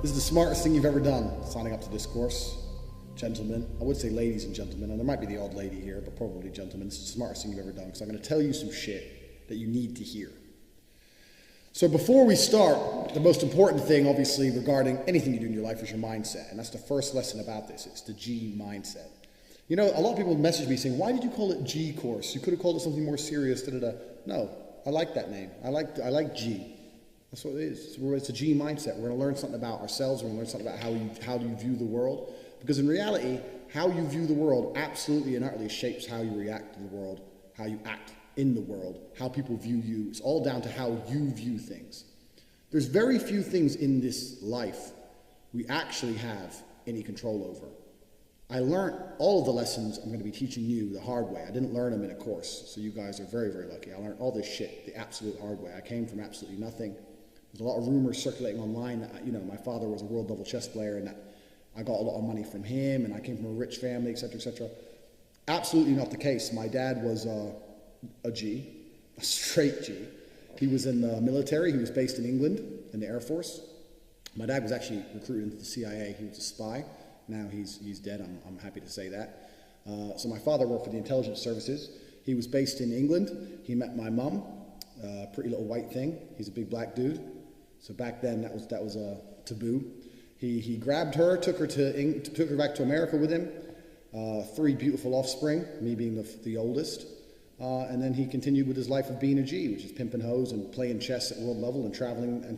This is the smartest thing you've ever done, signing up to this course. Gentlemen, I would say ladies and gentlemen, and there might be the odd lady here, but probably gentlemen. This is the smartest thing you've ever done, because I'm going to tell you some shit that you need to hear. So before we start, the most important thing, obviously, regarding anything you do in your life is your mindset. And that's the first lesson about this. It's the G mindset. You know, a lot of people message me saying, why did you call it G Course? You could have called it something more serious. Da-da-da. No, I like that name. I like G. That's what it is. It's a G mindset. We're going to learn something about ourselves. We're going to learn something about how do you view the world. Because in reality, how you view the world absolutely and utterly shapes how you react to the world, how you act in the world, how people view you. It's all down to how you view things. There's very few things in this life we actually have any control over. I learned all of the lessons I'm going to be teaching you the hard way. I didn't learn them in a course, so you guys are very, very lucky. I learned all this shit the absolute hard way. I came from absolutely nothing. There's a lot of rumors circulating online that, you know, my father was a world level chess player and that I got a lot of money from him and I came from a rich family, etc., etc. Absolutely not the case. My dad was a G, a straight G. He was in the military. He was based in England in the Air Force. My dad was actually recruited into the CIA. He was a spy. Now he's dead. I'm happy to say that. So my father worked for the intelligence services. He was based in England. He met my mum, pretty little white thing. He's a big black dude. So back then that was a taboo. He grabbed her, took her back to America with him. 3 beautiful offspring, me being the oldest. And then he continued with his life of being a G, which is pimping hoes and playing chess at world level and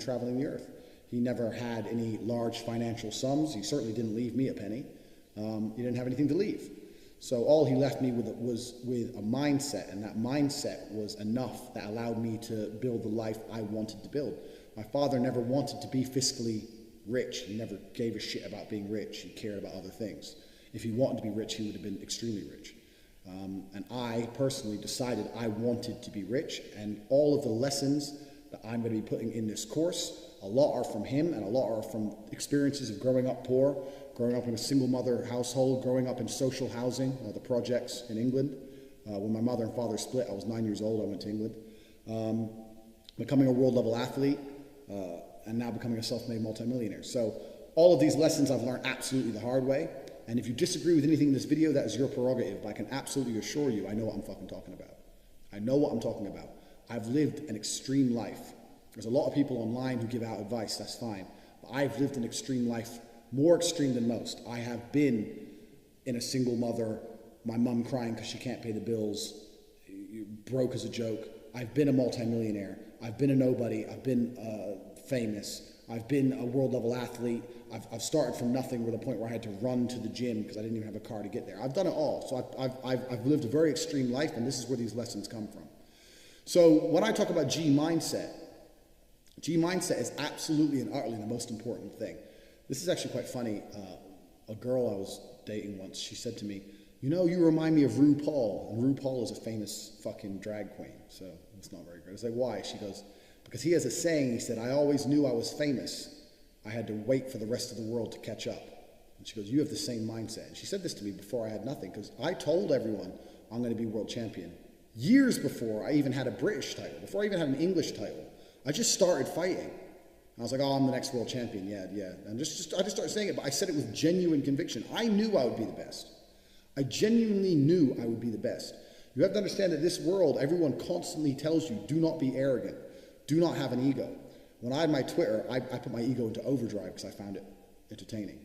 traveling the earth. He never had any large financial sums. He certainly didn't leave me a penny. He didn't have anything to leave. So all he left me with was with a mindset, and that mindset was enough that allowed me to build the life I wanted to build. My father never wanted to be fiscally rich. He never gave a shit about being rich. He cared about other things. If he wanted to be rich, he would have been extremely rich. And I personally decided I wanted to be rich, and all of the lessons that I'm going to be putting in this course, a lot are from him and a lot are from experiences of growing up poor, growing up in a single mother household, growing up in social housing, the projects in England. When my mother and father split, I was 9 years old, I went to England. Becoming a world level athlete, and now becoming a self-made multimillionaire. So all of these lessons I've learned absolutely the hard way. And if you disagree with anything in this video, that is your prerogative. But I can absolutely assure you, I know what I'm fucking talking about. I know what I'm talking about. I've lived an extreme life. There's a lot of people online who give out advice, that's fine. But I've lived an extreme life, more extreme than most. I have been in a single mother, my mum crying because she can't pay the bills, broke as a joke. I've been a multimillionaire. I've been a nobody. I've been famous. I've been a world level athlete. I've started from nothing with a point where I had to run to the gym because I didn't even have a car to get there. I've done it all. So I've lived a very extreme life, and this is where these lessons come from. So when I talk about G mindset is absolutely and utterly the most important thing. This is actually quite funny. A girl I was dating once, she said to me, you know, you remind me of RuPaul. And RuPaul is a famous fucking drag queen. So it's not very good. I was like, why? She goes, because he has a saying, he said, I always knew I was famous. I had to wait for the rest of the world to catch up. And she goes, you have the same mindset. And she said this to me before I had nothing, because I told everyone I'm going to be world champion. Years before I even had a British title, before I even had an English title, I just started fighting. I was like, oh, I'm the next world champion, yeah. And I just started saying it, but I said it with genuine conviction. I knew I would be the best. I genuinely knew I would be the best. You have to understand that this world, everyone constantly tells you, do not be arrogant. Do not have an ego. When I had my Twitter, I put my ego into overdrive because I found it entertaining.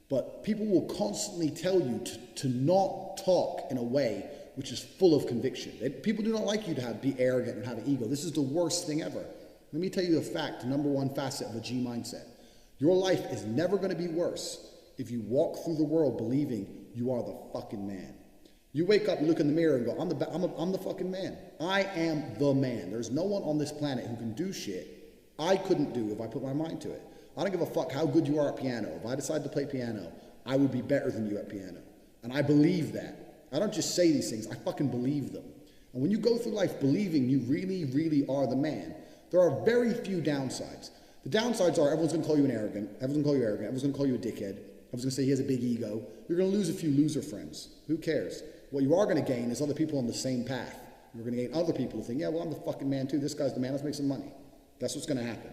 But people will constantly tell you to not talk in a way which is full of conviction. People do not like you to be arrogant and have an ego. This is the worst thing ever. Let me tell you the fact, number one facet of a G mindset. Your life is never going to be worse if you walk through the world believing you are the fucking man. You wake up, you look in the mirror and go, I'm the fucking man. I am the man. There's no one on this planet who can do shit I couldn't do if I put my mind to it. I don't give a fuck how good you are at piano. If I decide to play piano, I would be better than you at piano. And I believe that. I don't just say these things, I fucking believe them. And when you go through life believing you really, really are the man, there are very few downsides. The downsides are everyone's going to call you arrogant, everyone's going to call you a dickhead, everyone's going to say he has a big ego. You're going to lose a few loser friends. Who cares? What you are going to gain is other people on the same path. You're going to gain other people who think, yeah, well, I'm the fucking man too. This guy's the man. Let's make some money. That's what's going to happen.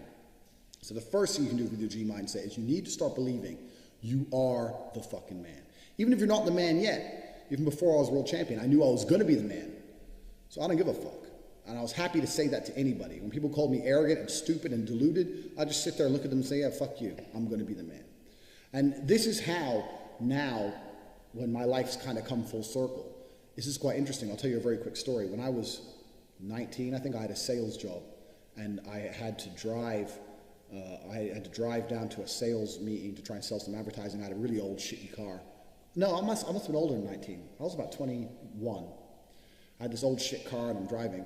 So the first thing you can do with your G mindset is you need to start believing you are the fucking man. Even if you're not the man yet, even before I was world champion, I knew I was going to be the man. So I don't give a fuck. And I was happy to say that to anybody. When people called me arrogant and stupid and deluded, I just sit there and look at them and say, yeah, fuck you. I'm going to be the man. And this is how now, when my life's kind of come full circle, this is quite interesting. I'll tell you a very quick story. When I was 19, I think I had a sales job, and I had to drive down to a sales meeting to try and sell some advertising. I had a really old, shitty car. No, I must have been older than 19. I was about 21. I had this old shit car, and I'm driving.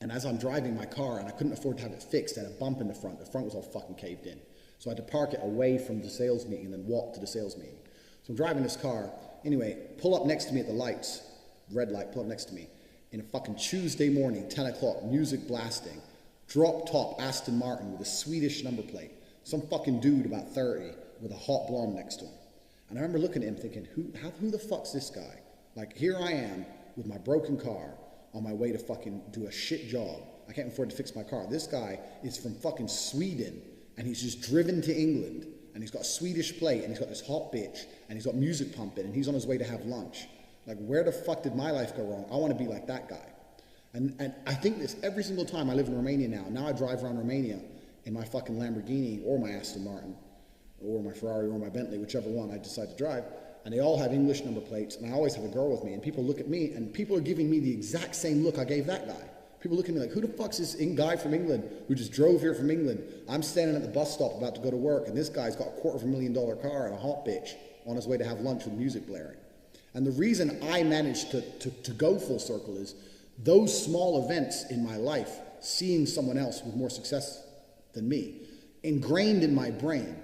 And as I'm driving my car, and I couldn't afford to have it fixed, I had a bump in the front. The front was all fucking caved in. So I had to park it away from the sales meeting and then walk to the sales meeting. So I'm driving this car. Anyway, pull up next to me at the lights, red light, pull up next to me. In a fucking Tuesday morning, 10 o'clock, music blasting, drop top Aston Martin with a Swedish number plate. Some fucking dude about 30 with a hot blonde next to him. And I remember looking at him thinking, who the fuck's this guy? Like, here I am with my broken car on my way to fucking do a shit job. I can't afford to fix my car. This guy is from fucking Sweden, and he's just driven to England, and he's got a Swedish plate, and he's got this hot bitch, and he's got music pumping, and he's on his way to have lunch. Like, where the fuck did my life go wrong? I want to be like that guy. And I think this every single time. I live in Romania now. Now I drive around Romania in my fucking Lamborghini or my Aston Martin or my Ferrari or my Bentley, whichever one I decide to drive. And they all have English number plates, and I always have a girl with me. And people look at me, and people are giving me the exact same look I gave that guy. People look at me like, who the fuck's this guy from England who just drove here from England? I'm standing at the bus stop about to go to work, and this guy's got a $250,000 car and a hot bitch on his way to have lunch with music blaring. And the reason I managed to go full circle is those small events in my life, seeing someone else with more success than me, ingrained in my brain.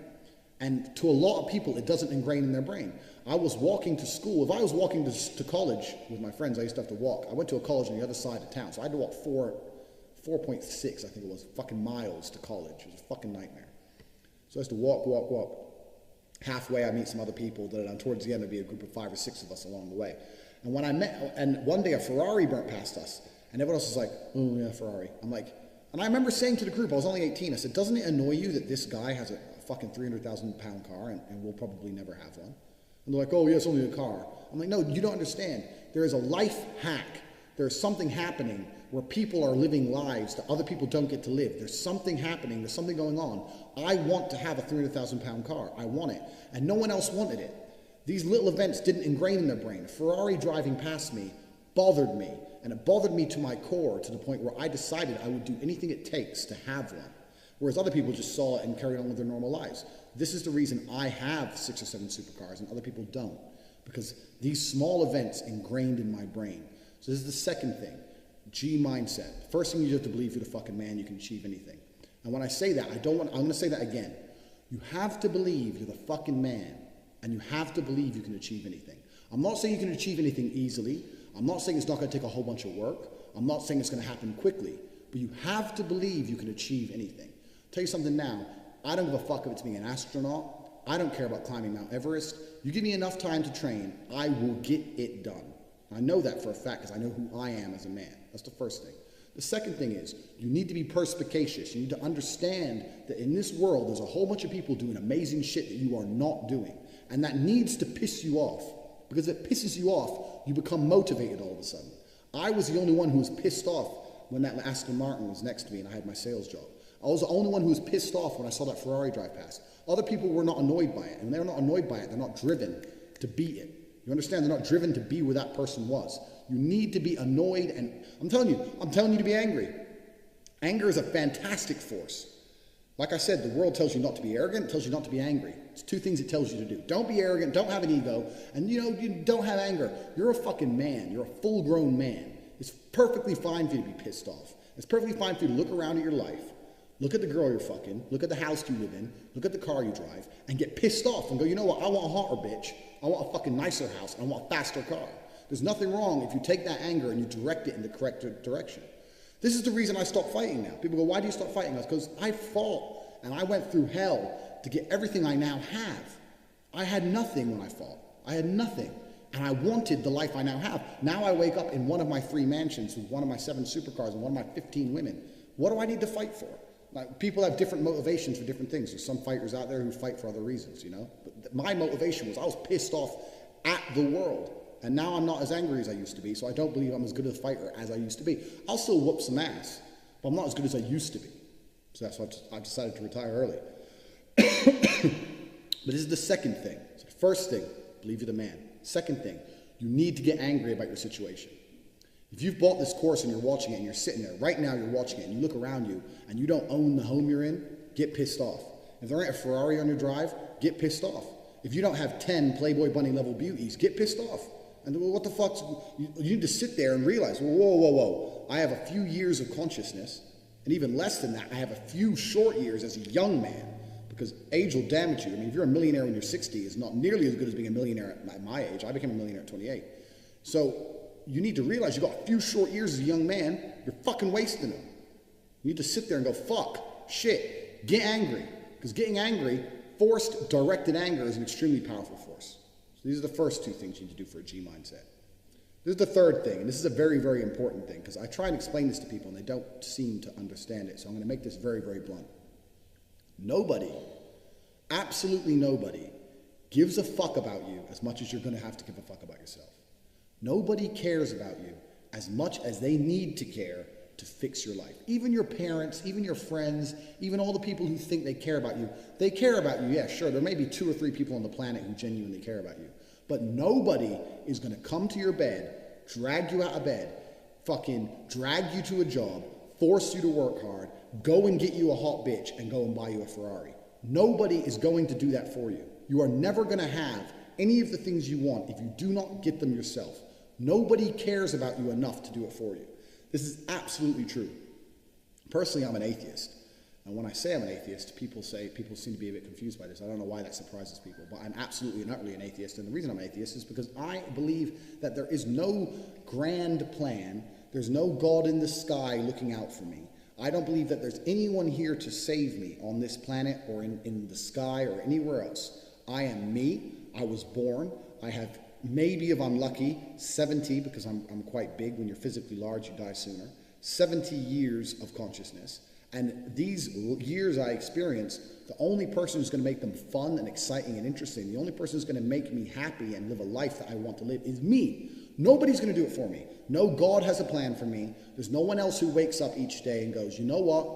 And to a lot of people, it doesn't ingrain in their brain. I was walking to school. If I was walking to college with my friends, I used to have to walk. I went to a college on the other side of town, so I had to walk 4.6, I think it was, fucking miles to college. It was a fucking nightmare. So I used to walk. Halfway, I meet some other people, that towards the end, there'd be a group of 5 or 6 of us along the way. And when and one day a Ferrari burnt past us, and everyone else was like, oh yeah, Ferrari. I'm like, and I remember saying to the group, I was only 18, I said, doesn't it annoy you that this guy has a fucking 300,000 pound car and we'll probably never have one? And they're like, oh yeah, it's only a car. I'm like, no, you don't understand. There is a life hack. There's something happening where people are living lives that other people don't get to live. There's something happening. There's something going on. I want to have a 300,000 pound car. I want it. And no one else wanted it. These little events didn't ingrain in their brain. A Ferrari driving past me bothered me. And it bothered me to my core, to the point where I decided I would do anything it takes to have one. Whereas other people just saw it and carried on with their normal lives. This is the reason I have 6 or 7 supercars and other people don't. Because these small events ingrained in my brain. So this is the second thing. G mindset. First thing, you have to believe you're the fucking man, you can achieve anything. And when I say that, I'm going to say that again. You have to believe you're the fucking man, and you have to believe you can achieve anything. I'm not saying you can achieve anything easily. I'm not saying it's not going to take a whole bunch of work. I'm not saying it's going to happen quickly. But you have to believe you can achieve anything. I'll tell you something now. I don't give a fuck if it's being an astronaut. I don't care about climbing Mount Everest. You give me enough time to train, I will get it done. I know that for a fact because I know who I am as a man. That's the first thing. The second thing is, you need to be perspicacious. You need to understand that in this world, there's a whole bunch of people doing amazing shit that you are not doing. And that needs to piss you off. Because if it pisses you off, you become motivated all of a sudden. I was the only one who was pissed off when that Aston Martin was next to me and I had my sales job. I was the only one who was pissed off when I saw that Ferrari drive past. Other people were not annoyed by it. And when they're not annoyed by it, they're not driven to beat it. You understand? They're not driven to be where that person was. You need to be annoyed, and I'm telling you to be angry. Anger is a fantastic force. Like I said, the world tells you not to be arrogant, it tells you not to be angry. It's 2 things it tells you to do. Don't be arrogant, don't have an ego, and you don't have anger. You're a fucking man. You're a full-grown man. It's perfectly fine for you to be pissed off. It's perfectly fine for you to look around at your life, look at the girl you're fucking, look at the house you live in, look at the car you drive, and get pissed off and go, you know what, I want a hotter bitch. I want a fucking nicer house. I want a faster car. There's nothing wrong if you take that anger and you direct it in the correct direction. This is the reason I stopped fighting now. People go, why do you stop fighting? Because I fought and I went through hell to get everything I now have. I had nothing when I fought. I had nothing. And I wanted the life I now have. Now I wake up in one of my 3 mansions with one of my 7 supercars and one of my 15 women. What do I need to fight for? Like, people have different motivations for different things. There's some fighters out there who fight for other reasons, you know? But my motivation was I was pissed off at the world. And now I'm not as angry as I used to be, so I don't believe I'm as good a fighter as I used to be. I'll still whoop some ass, but I'm not as good as I used to be. So that's why I decided to retire early. But this is the second thing. So the first thing, believe you're the man. Second thing, you need to get angry about your situation. If you've bought this course and you're watching it and you're sitting there, right now you're watching it and you look around you and you don't own the home you're in, get pissed off. If there ain't a Ferrari on your drive, get pissed off. If you don't have 10 Playboy Bunny level beauties, get pissed off. And what the fuck, you need to sit there and realize, whoa. I have a few years of consciousness, and even less than that, I have a few short years as a young man, because age will damage you. I mean, if you're a millionaire when you're 60, it's not nearly as good as being a millionaire at my age. I became a millionaire at 28. So you need to realize you've got a few short years as a young man, you're fucking wasting them. You need to sit there and go, fuck, shit, get angry. Because getting angry, forced, directed anger is an extremely powerful force. So these are the first two things you need to do for a G mindset. This is the third thing, and this is a very, very important thing, because I try and explain this to people and they don't seem to understand it. So I'm going to make this very, very blunt. Nobody, absolutely nobody, gives a fuck about you as much as you're going to have to give a fuck about yourself. Nobody cares about you as much as they need to care to fix your life. Even your parents, even your friends, even all the people who think they care about you, they care about you. Yeah, sure, there may be 2 or 3 people on the planet who genuinely care about you. But nobody is going to come to your bed, drag you out of bed, fucking drag you to a job, force you to work hard, go and get you a hot bitch and go and buy you a Ferrari. Nobody is going to do that for you. You are never going to have any of the things you want if you do not get them yourself. Nobody cares about you enough to do it for you. This is absolutely true. Personally, I'm an atheist. And when I say I'm an atheist, people seem to be a bit confused by this. I don't know why that surprises people, but I'm absolutely and utterly an atheist. And the reason I'm an atheist is because I believe that there is no grand plan. There's no God in the sky looking out for me. I don't believe that there's anyone here to save me on this planet or in the sky or anywhere else. I am me. I was born. I have maybe, if I'm lucky, 70, because I'm quite big. When you're physically large, you die sooner. 70 years of consciousness. And these years I experienced, the only person who's going to make them fun and exciting and interesting, the only person who's going to make me happy and live a life that I want to live is me. Nobody's going to do it for me. No God has a plan for me. There's no one else who wakes up each day and goes, you know what?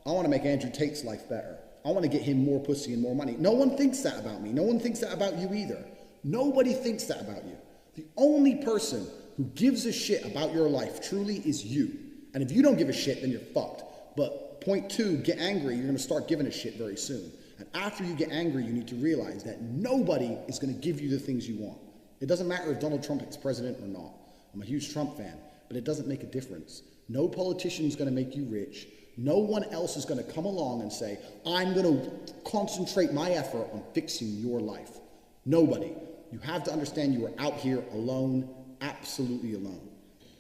I want to make Andrew Tate's life better. I want to get him more pussy and more money. No one thinks that about me. No one thinks that about you either. Nobody thinks that about you. The only person who gives a shit about your life truly is you. And if you don't give a shit, then you're fucked. But point 2, get angry. You're going to start giving a shit very soon. And after you get angry, you need to realize that nobody is going to give you the things you want. It doesn't matter if Donald Trump is president or not. I'm a huge Trump fan, but it doesn't make a difference. No politician is going to make you rich. No one else is going to come along and say, I'm going to concentrate my effort on fixing your life. Nobody. You have to understand you are out here alone, absolutely alone.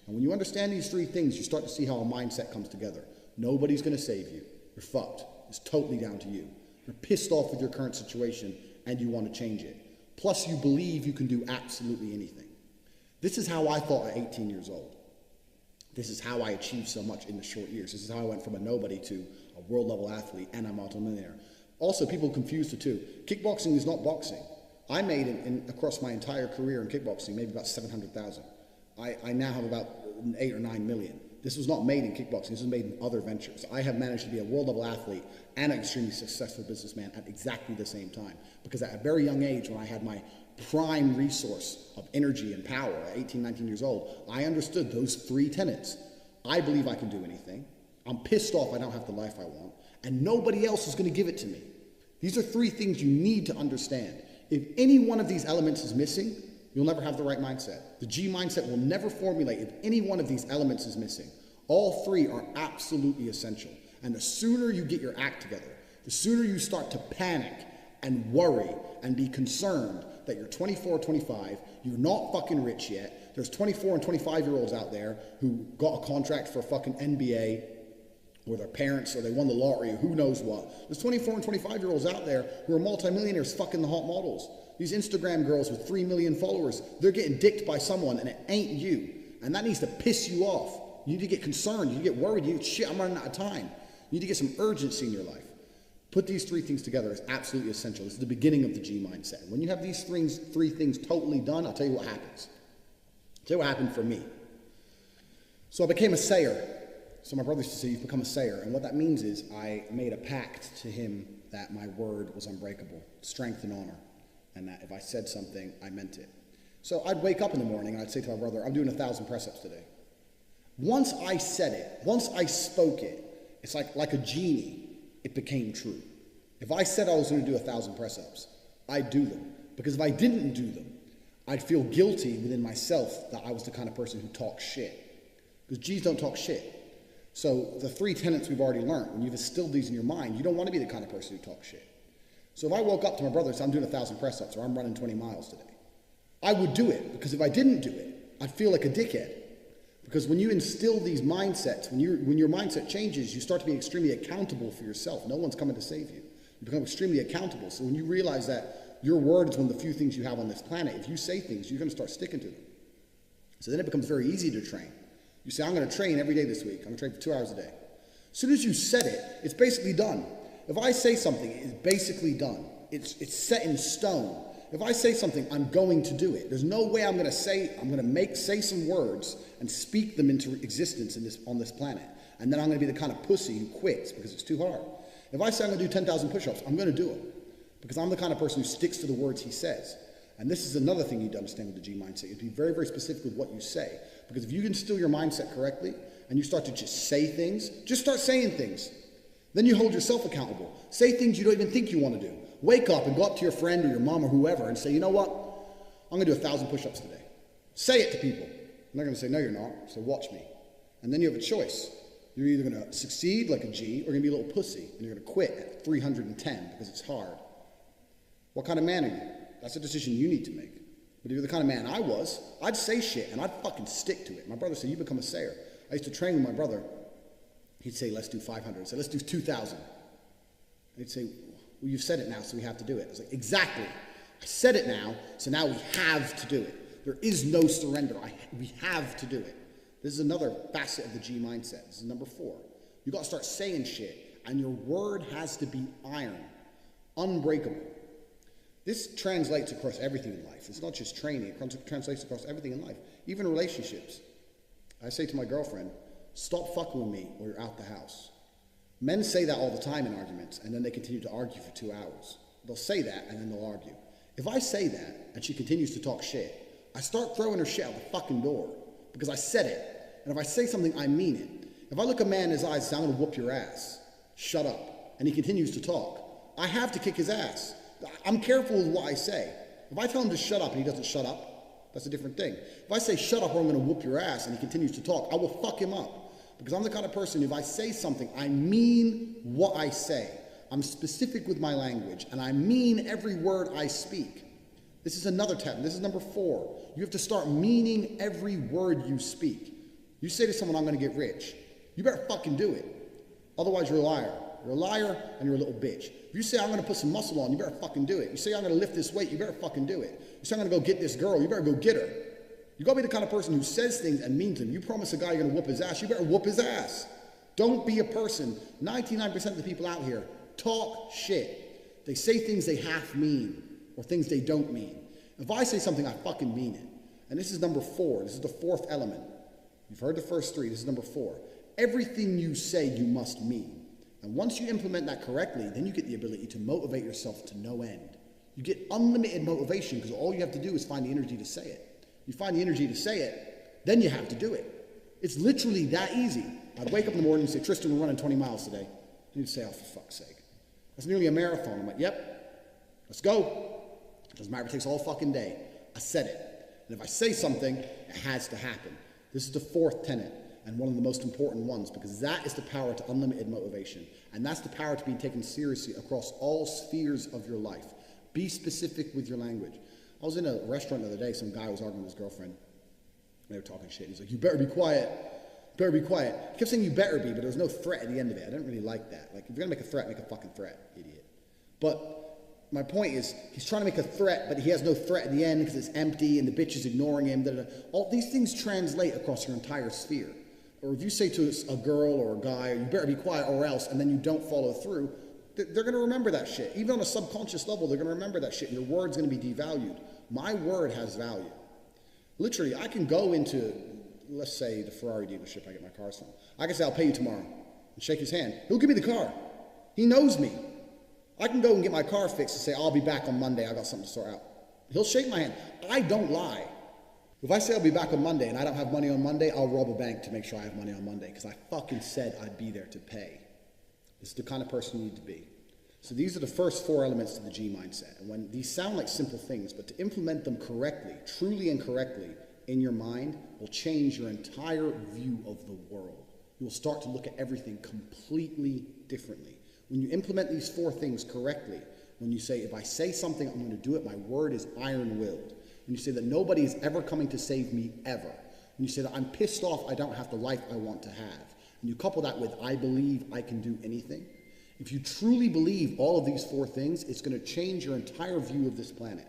And when you understand these 3 things, you start to see how a mindset comes together. Nobody's going to save you. You're fucked. It's totally down to you. You're pissed off with your current situation and you want to change it. Plus, you believe you can do absolutely anything. This is how I thought at 18 years old. This is how I achieved so much in the short years. This is how I went from a nobody to a world-level athlete and a multimillionaire. Also, people confuse the two. Kickboxing is not boxing. I made across my entire career in kickboxing maybe about 700,000. I now have about 8 or 9 million. This was not made in kickboxing. This was made in other ventures. I have managed to be a world-level athlete and an extremely successful businessman at exactly the same time. Because at a very young age, when I had my prime resource of energy and power at 18, 19 years old, I understood those 3 tenets. I believe I can do anything. I'm pissed off I don't have the life I want. And nobody else is going to give it to me. These are 3 things you need to understand. If any one of these elements is missing, you'll never have the right mindset. The G mindset will never formulate if any one of these elements is missing. All 3 are absolutely essential. And the sooner you get your act together, the sooner you start to panic and worry and be concerned that you're 24 or 25, you're not fucking rich yet. There's 24 and 25-year-olds out there who got a contract for a fucking NBA, or their parents, or they won the lottery, or who knows what. There's 24 and 25-year-olds out there who are multimillionaires fucking the hot models. These Instagram girls with 3 million followers, they're getting dicked by someone and it ain't you. And that needs to piss you off. You need to get concerned, you get worried, shit, I'm running out of time. You need to get some urgency in your life. Put these three things together is absolutely essential. This is the beginning of the G mindset. When you have these three things totally done, I'll tell you what happens. I'll tell you what happened for me. So I became a sayer. So my brother used to say, you've become a sayer. And what that means is I made a pact to him that my word was unbreakable, strength and honor, and that if I said something, I meant it. So I'd wake up in the morning and I'd say to my brother, I'm doing 1,000 press-ups today. Once I said it, once I spoke it, it's like a genie. It became true. If I said I was going to do 1,000 press-ups, I'd do them. Because if I didn't do them, I'd feel guilty within myself that I was the kind of person who talks shit. Because G's don't talk shit. So the three tenets we've already learned, when you've instilled these in your mind, you don't want to be the kind of person who talks shit. So if I woke up to my brother and said, I'm doing 1,000 press-ups or I'm running 20 miles today, I would do it. Because if I didn't do it, I'd feel like a dickhead. Because when you instill these mindsets, when your mindset changes, you start to be extremely accountable for yourself. No one's coming to save you. You become extremely accountable. So when you realize that your word is one of the few things you have on this planet, if you say things, you're going to start sticking to them. So then it becomes very easy to train. You say, I'm going to train every day this week. I'm going to train for 2 hours a day. As soon as you said it, it's basically done. If I say something, it's basically done. It's set in stone. If I say something, I'm going to do it. There's no way I'm going to say some words and speak them into existence on this planet. And then I'm going to be the kind of pussy who quits because it's too hard. If I say I'm going to do 10,000 push-ups, I'm going to do them. Because I'm the kind of person who sticks to the words he says. And this is another thing you need to understand with the G mindset. You have to be very, very specific with what you say. Because if you can instill your mindset correctly and you start to just say things, just start saying things. Then you hold yourself accountable. Say things you don't even think you want to do. Wake up and go up to your friend or your mom or whoever and say, you know what? I'm going to do 1,000 push-ups today. Say it to people. And they're going to say, no, you're not. So watch me. And then you have a choice. You're either going to succeed like a G or you're going to be a little pussy. And you're going to quit at 310 because it's hard. What kind of man are you? That's a decision you need to make. But if you're the kind of man I was, I'd say shit and I'd fucking stick to it. My brother said, you become a sayer. I used to train with my brother. He'd say, let's do 500. I'd say, let's do 2,000. He'd say, well, you've said it now, so we have to do it. I was like, exactly. I said it now, so now we have to do it. There is no surrender. We have to do it. This is another facet of the G mindset. This is number 4. You got to start saying shit, and your word has to be iron, unbreakable. This translates across everything in life. It's not just training. It translates across everything in life, even relationships. I say to my girlfriend, stop fucking with me or you're out the house. Men say that all the time in arguments, and then they continue to argue for 2 hours. They'll say that, and then they'll argue. If I say that, and she continues to talk shit, I start throwing her shit out the fucking door, because I said it. And if I say something, I mean it. If I look a man in his eyes and say, I'm going to whoop your ass, shut up, and he continues to talk, I have to kick his ass. I'm careful with what I say. If I tell him to shut up and he doesn't shut up, that's a different thing. If I say shut up or I'm going to whoop your ass and he continues to talk, I will fuck him up. Because I'm the kind of person, if I say something, I mean what I say. I'm specific with my language, and I mean every word I speak. This is another tab. This is number 4. You have to start meaning every word you speak. You say to someone, I'm going to get rich. You better fucking do it. Otherwise, you're a liar. You're a liar, and you're a little bitch. If you say, I'm going to put some muscle on, you better fucking do it. You say, I'm going to lift this weight, you better fucking do it. You say, I'm going to go get this girl, you better go get her. You gotta be the kind of person who says things and means them. You promise a guy you're gonna whoop his ass, you better whoop his ass. Don't be a person. 99% of the people out here talk shit. They say things they half mean or things they don't mean. If I say something, I fucking mean it. And this is number 4. This is the 4th element. You've heard the first 3. This is number 4. Everything you say, you must mean. And once you implement that correctly, then you get the ability to motivate yourself to no end. You get unlimited motivation because all you have to do is find the energy to say it. You find the energy to say it, then you have to do it. It's literally that easy. I'd wake up in the morning and say, Tristan, we're running 20 miles today. And you'd say, oh, for fuck's sake. That's nearly a marathon. I'm like, yep, let's go. It doesn't matter if it takes all fucking day. I said it. And if I say something, it has to happen. This is the 4th tenet and one of the most important ones because that is the power to unlimited motivation. And that's the power to be taken seriously across all spheres of your life. Be specific with your language. I was in a restaurant the other day, some guy was arguing with his girlfriend. They were talking shit. He's like, you better be quiet. Better be quiet. He kept saying you better be, but there was no threat at the end of it. I didn't really like that. Like, if you're going to make a threat, make a fucking threat, idiot. But my point is, he's trying to make a threat, but he has no threat at the end because it's empty and the bitch is ignoring him. All these things translate across your entire sphere. or if you say to a girl or a guy, you better be quiet or else, and then you don't follow through, they're going to remember that shit. Even on a subconscious level, they're going to remember that shit, and your word's going to be devalued. My word has value. Literally, I can go into, let's say, the Ferrari dealership I get my cars from. I can say, I'll pay you tomorrow, and shake his hand. He'll give me the car. He knows me. I can go and get my car fixed and say, I'll be back on Monday. I got something to sort out. He'll shake my hand. I don't lie. If I say I'll be back on Monday and I don't have money on Monday, I'll rob a bank to make sure I have money on Monday because I fucking said I'd be there to pay. This is the kind of person you need to be. So these are the first 4 elements to the G mindset. And when these sound like simple things, but to implement them correctly, truly and correctly in your mind will change your entire view of the world. You will start to look at everything completely differently. When you implement these 4 things correctly, when you say, if I say something, I'm going to do it, my word is iron-willed. When you say that nobody is ever coming to save me, ever. When you say that I'm pissed off, I don't have the life I want to have. And you couple that with, I believe I can do anything. If you truly believe all of these 4 things, it's going to change your entire view of this planet.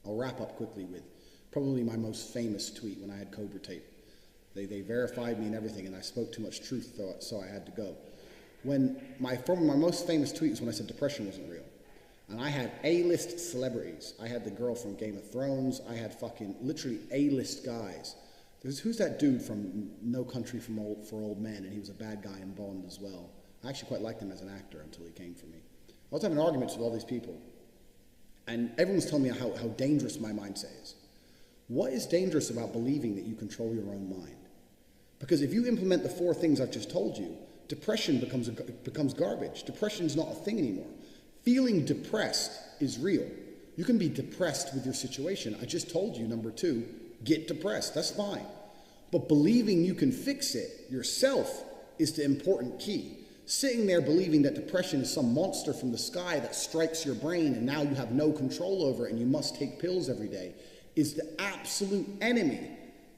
I'll wrap up quickly with probably my most famous tweet when I had Cobra tape. They verified me and everything, and I spoke too much truth, so I had to go. When my most famous tweet was when I said depression wasn't real. And I had A-list celebrities. I had the girl from Game of Thrones. I had fucking literally A-list guys. Who's that dude from No Country for Old Men? And he was a bad guy in Bond as well. I actually quite liked him as an actor until he came for me. I was having arguments with all these people. And everyone's telling me how dangerous my mindset is. What is dangerous about believing that you control your own mind? Because if you implement the 4 things I've just told you, depression becomes garbage. Depression's not a thing anymore. Feeling depressed is real. You can be depressed with your situation. I just told you, number 2, get depressed. That's fine. But believing you can fix it yourself is the important key. Sitting there believing that depression is some monster from the sky that strikes your brain and now you have no control over it and you must take pills every day is the absolute enemy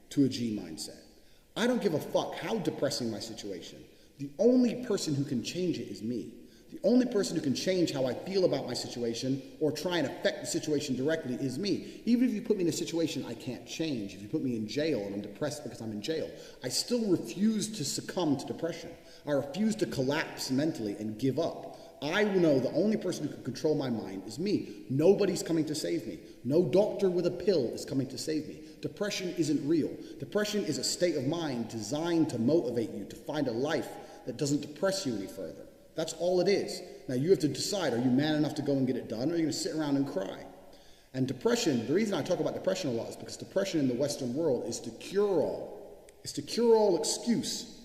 to a G mindset. I don't give a fuck how depressing my situation. The only person who can change it is me. The only person who can change how I feel about my situation or try and affect the situation directly is me. Even if you put me in a situation I can't change, if you put me in jail and I'm depressed because I'm in jail, I still refuse to succumb to depression. I refuse to collapse mentally and give up. I know the only person who can control my mind is me. Nobody's coming to save me. No doctor with a pill is coming to save me. Depression isn't real. Depression is a state of mind designed to motivate you to find a life that doesn't depress you any further. That's all it is. Now you have to decide, are you man enough to go and get it done, or are you going to sit around and cry? And depression, the reason I talk about depression a lot is because depression in the Western world is the cure-all. It's the cure-all excuse.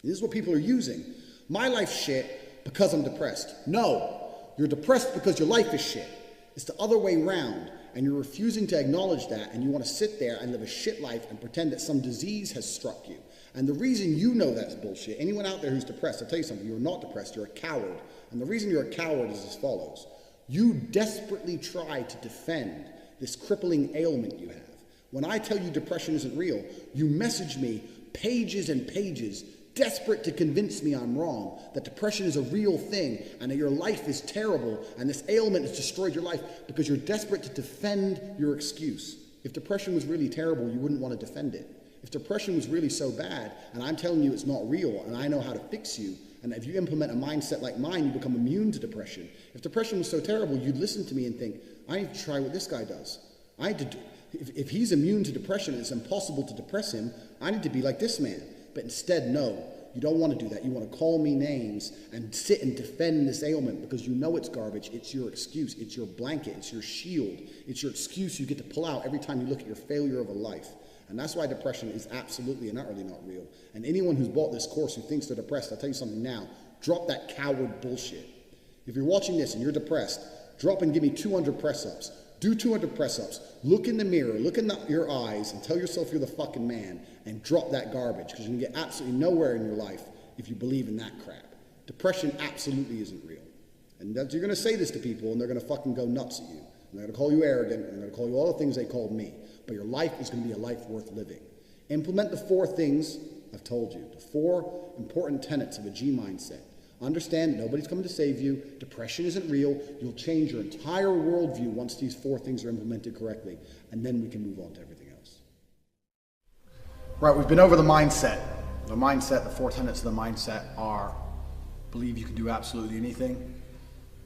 This is what people are using. My life's shit because I'm depressed. No, you're depressed because your life is shit. It's the other way round, and you're refusing to acknowledge that, and you want to sit there and live a shit life and pretend that some disease has struck you. And the reason you know that's bullshit, anyone out there who's depressed, I'll tell you something, you're not depressed, you're a coward. And the reason you're a coward is as follows. You desperately try to defend this crippling ailment you have. When I tell you depression isn't real, you message me pages and pages, desperate to convince me I'm wrong, that depression is a real thing, and that your life is terrible, and this ailment has destroyed your life because you're desperate to defend your excuse. If depression was really terrible, you wouldn't want to defend it. If depression was really so bad, and I'm telling you it's not real, and I know how to fix you, and if you implement a mindset like mine, you become immune to depression. If depression was so terrible, you'd listen to me and think, I need to try what this guy does. If he's immune to depression and it's impossible to depress him, I need to be like this man. But instead, no, you don't want to do that. You want to call me names and sit and defend this ailment because you know it's garbage. It's your excuse. It's your blanket. It's your shield. It's your excuse you get to pull out every time you look at your failure of a life. And that's why depression is absolutely and utterly not real. And anyone who's bought this course who thinks they're depressed, I'll tell you something now, drop that coward bullshit. If you're watching this and you're depressed, drop and give me 200 press-ups. Do 200 press-ups. Look in the mirror, look in your eyes, and tell yourself you're the fucking man, and drop that garbage, because you can get absolutely nowhere in your life if you believe in that crap. Depression absolutely isn't real. And you're going to say this to people, and they're going to fucking go nuts at you. And they're going to call you arrogant, and they're going to call you all the things they called me. But your life is going to be a life worth living. Implement the 4 things I've told you, the 4 important tenets of a G mindset. Understand nobody's coming to save you. Depression isn't real. You'll change your entire worldview once these 4 things are implemented correctly. And then we can move on to everything else. Right, we've been over the mindset. The mindset, the 4 tenets of the mindset are: believe you can do absolutely anything.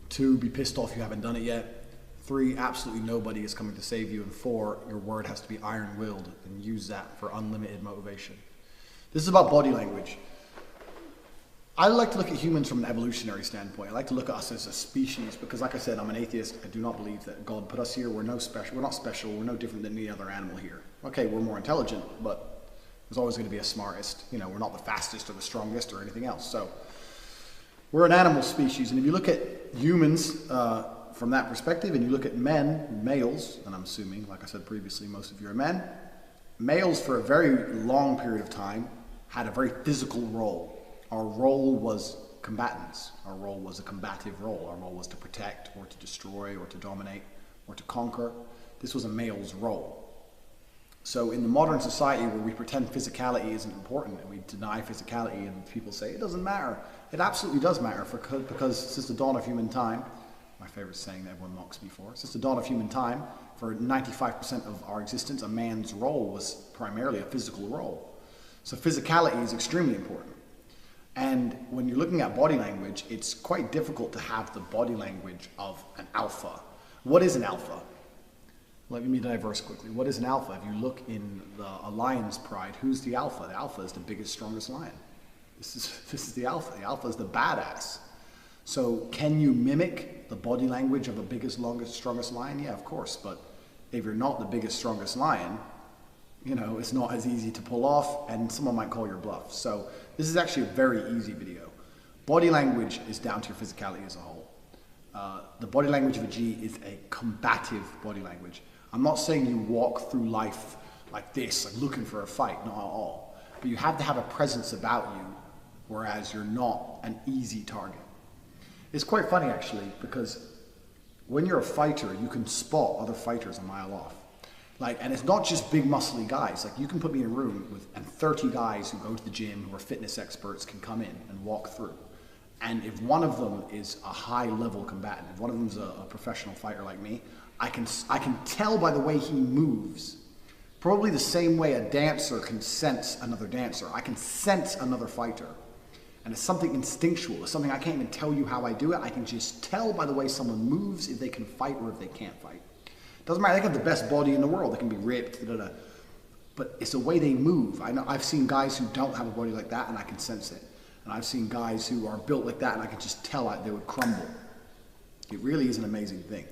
2, be pissed off you haven't done it yet. 3, absolutely nobody is coming to save you. And 4, your word has to be iron-willed, and use that for unlimited motivation. This is about body language. I like to look at humans from an evolutionary standpoint. I like to look at us as a species because, like I said, I'm an atheist. I do not believe that God put us here. We're not special. We're no different than any other animal here. Okay, we're more intelligent, but there's always going to be a smartest. You know, we're not the fastest or the strongest or anything else. So we're an animal species, and if you look at humans from that perspective, and you look at men, males, and I'm assuming, like I said previously, most of you are men, males for a very long period of time had a very physical role. Our role was combatants. Our role was a combative role. Our role was to protect or to destroy or to dominate or to conquer. This was a male's role. So in the modern society where we pretend physicality isn't important and we deny physicality and people say it doesn't matter, it absolutely does matter because since the dawn of human time, my favorite saying that everyone mocks me for, since the dawn of human time, for 95% of our existence, a man's role was primarily a physical role. So physicality is extremely important. And when you're looking at body language, it's quite difficult to have the body language of an alpha. What is an alpha? Let me diverse quickly. What is an alpha? If you look in a lion's pride, who's the alpha? The alpha is the biggest, strongest lion. This is the alpha. The alpha is the badass. So can you mimic the body language of a biggest, longest, strongest lion? Yeah, of course. But if you're not the biggest, strongest lion, you know, it's not as easy to pull off, and someone might call your bluff. So this is actually a very easy video. Body language is down to your physicality as a whole. The body language of a G is a combative body language. I'm not saying you walk through life like this, like looking for a fight, not at all. But you have to have a presence about you, whereas you're not an easy target. It's quite funny actually, because when you're a fighter, you can spot other fighters a mile off. Like, and it's not just big muscly guys. Like, you can put me in a room with, and 30 guys who go to the gym, who are fitness experts, can come in and walk through. And if one of them is a high-level combatant, if one of them is a professional fighter like me, I can tell by the way he moves, probably the same way a dancer can sense another dancer. I can sense another fighter. And it's something instinctual. It's something I can't even tell you how I do it. I can just tell by the way someone moves if they can fight or if they can't fight. Doesn't matter, they can have the best body in the world, they can be ripped, but it's the way they move. I know I've seen guys who don't have a body like that and I can sense it. And I've seen guys who are built like that and I can just tell they would crumble. It really is an amazing thing.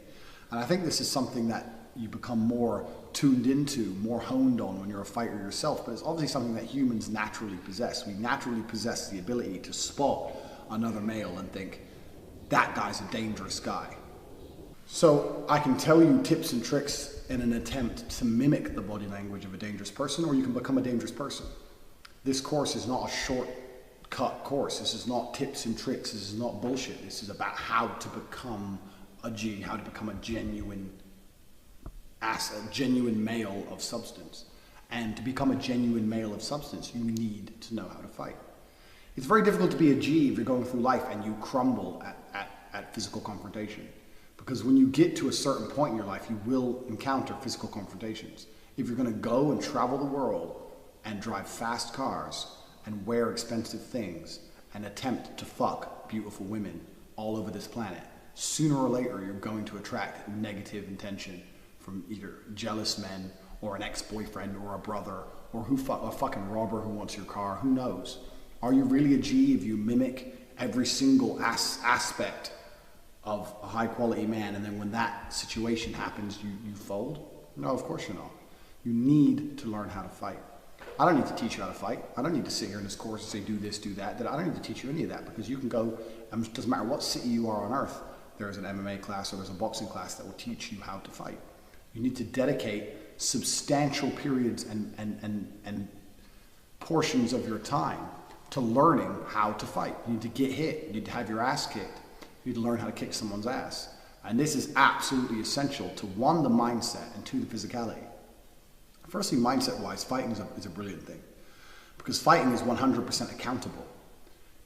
And I think this is something that you become more tuned into, more honed on when you're a fighter yourself, but it's obviously something that humans naturally possess. We naturally possess the ability to spot another male and think, that guy's a dangerous guy. So I can tell you tips and tricks in an attempt to mimic the body language of a dangerous person, or you can become a dangerous person. This course is not a shortcut course. This is not tips and tricks. This is not bullshit. This is about how to become a G, how to become a genuine male of substance. And to become a genuine male of substance, you need to know how to fight. It's very difficult to be a G if you're going through life and you crumble at physical confrontation. Because when you get to a certain point in your life, you will encounter physical confrontations. If you're going to go and travel the world and drive fast cars and wear expensive things and attempt to fuck beautiful women all over this planet, sooner or later you're going to attract negative intention from either jealous men or an ex-boyfriend or a brother or a fucking robber who wants your car. Who knows? Are you really a G if you mimic every single aspect of a high quality man, and then when that situation happens, you fold? No, of course you're not. You need to learn how to fight. I don't need to teach you how to fight. I don't need to sit here in this course and say do this, do that. I don't need to teach you any of that, because you can go, and it doesn't matter what city you are on earth, there's an MMA class or there's a boxing class that will teach you how to fight. You need to dedicate substantial periods and portions of your time to learning how to fight. You need to get hit. You need to have your ass kicked. You need to learn how to kick someone's ass. And this is absolutely essential to, one, the mindset, and two, the physicality. Firstly, mindset-wise, fighting is a brilliant thing, because fighting is 100% accountable.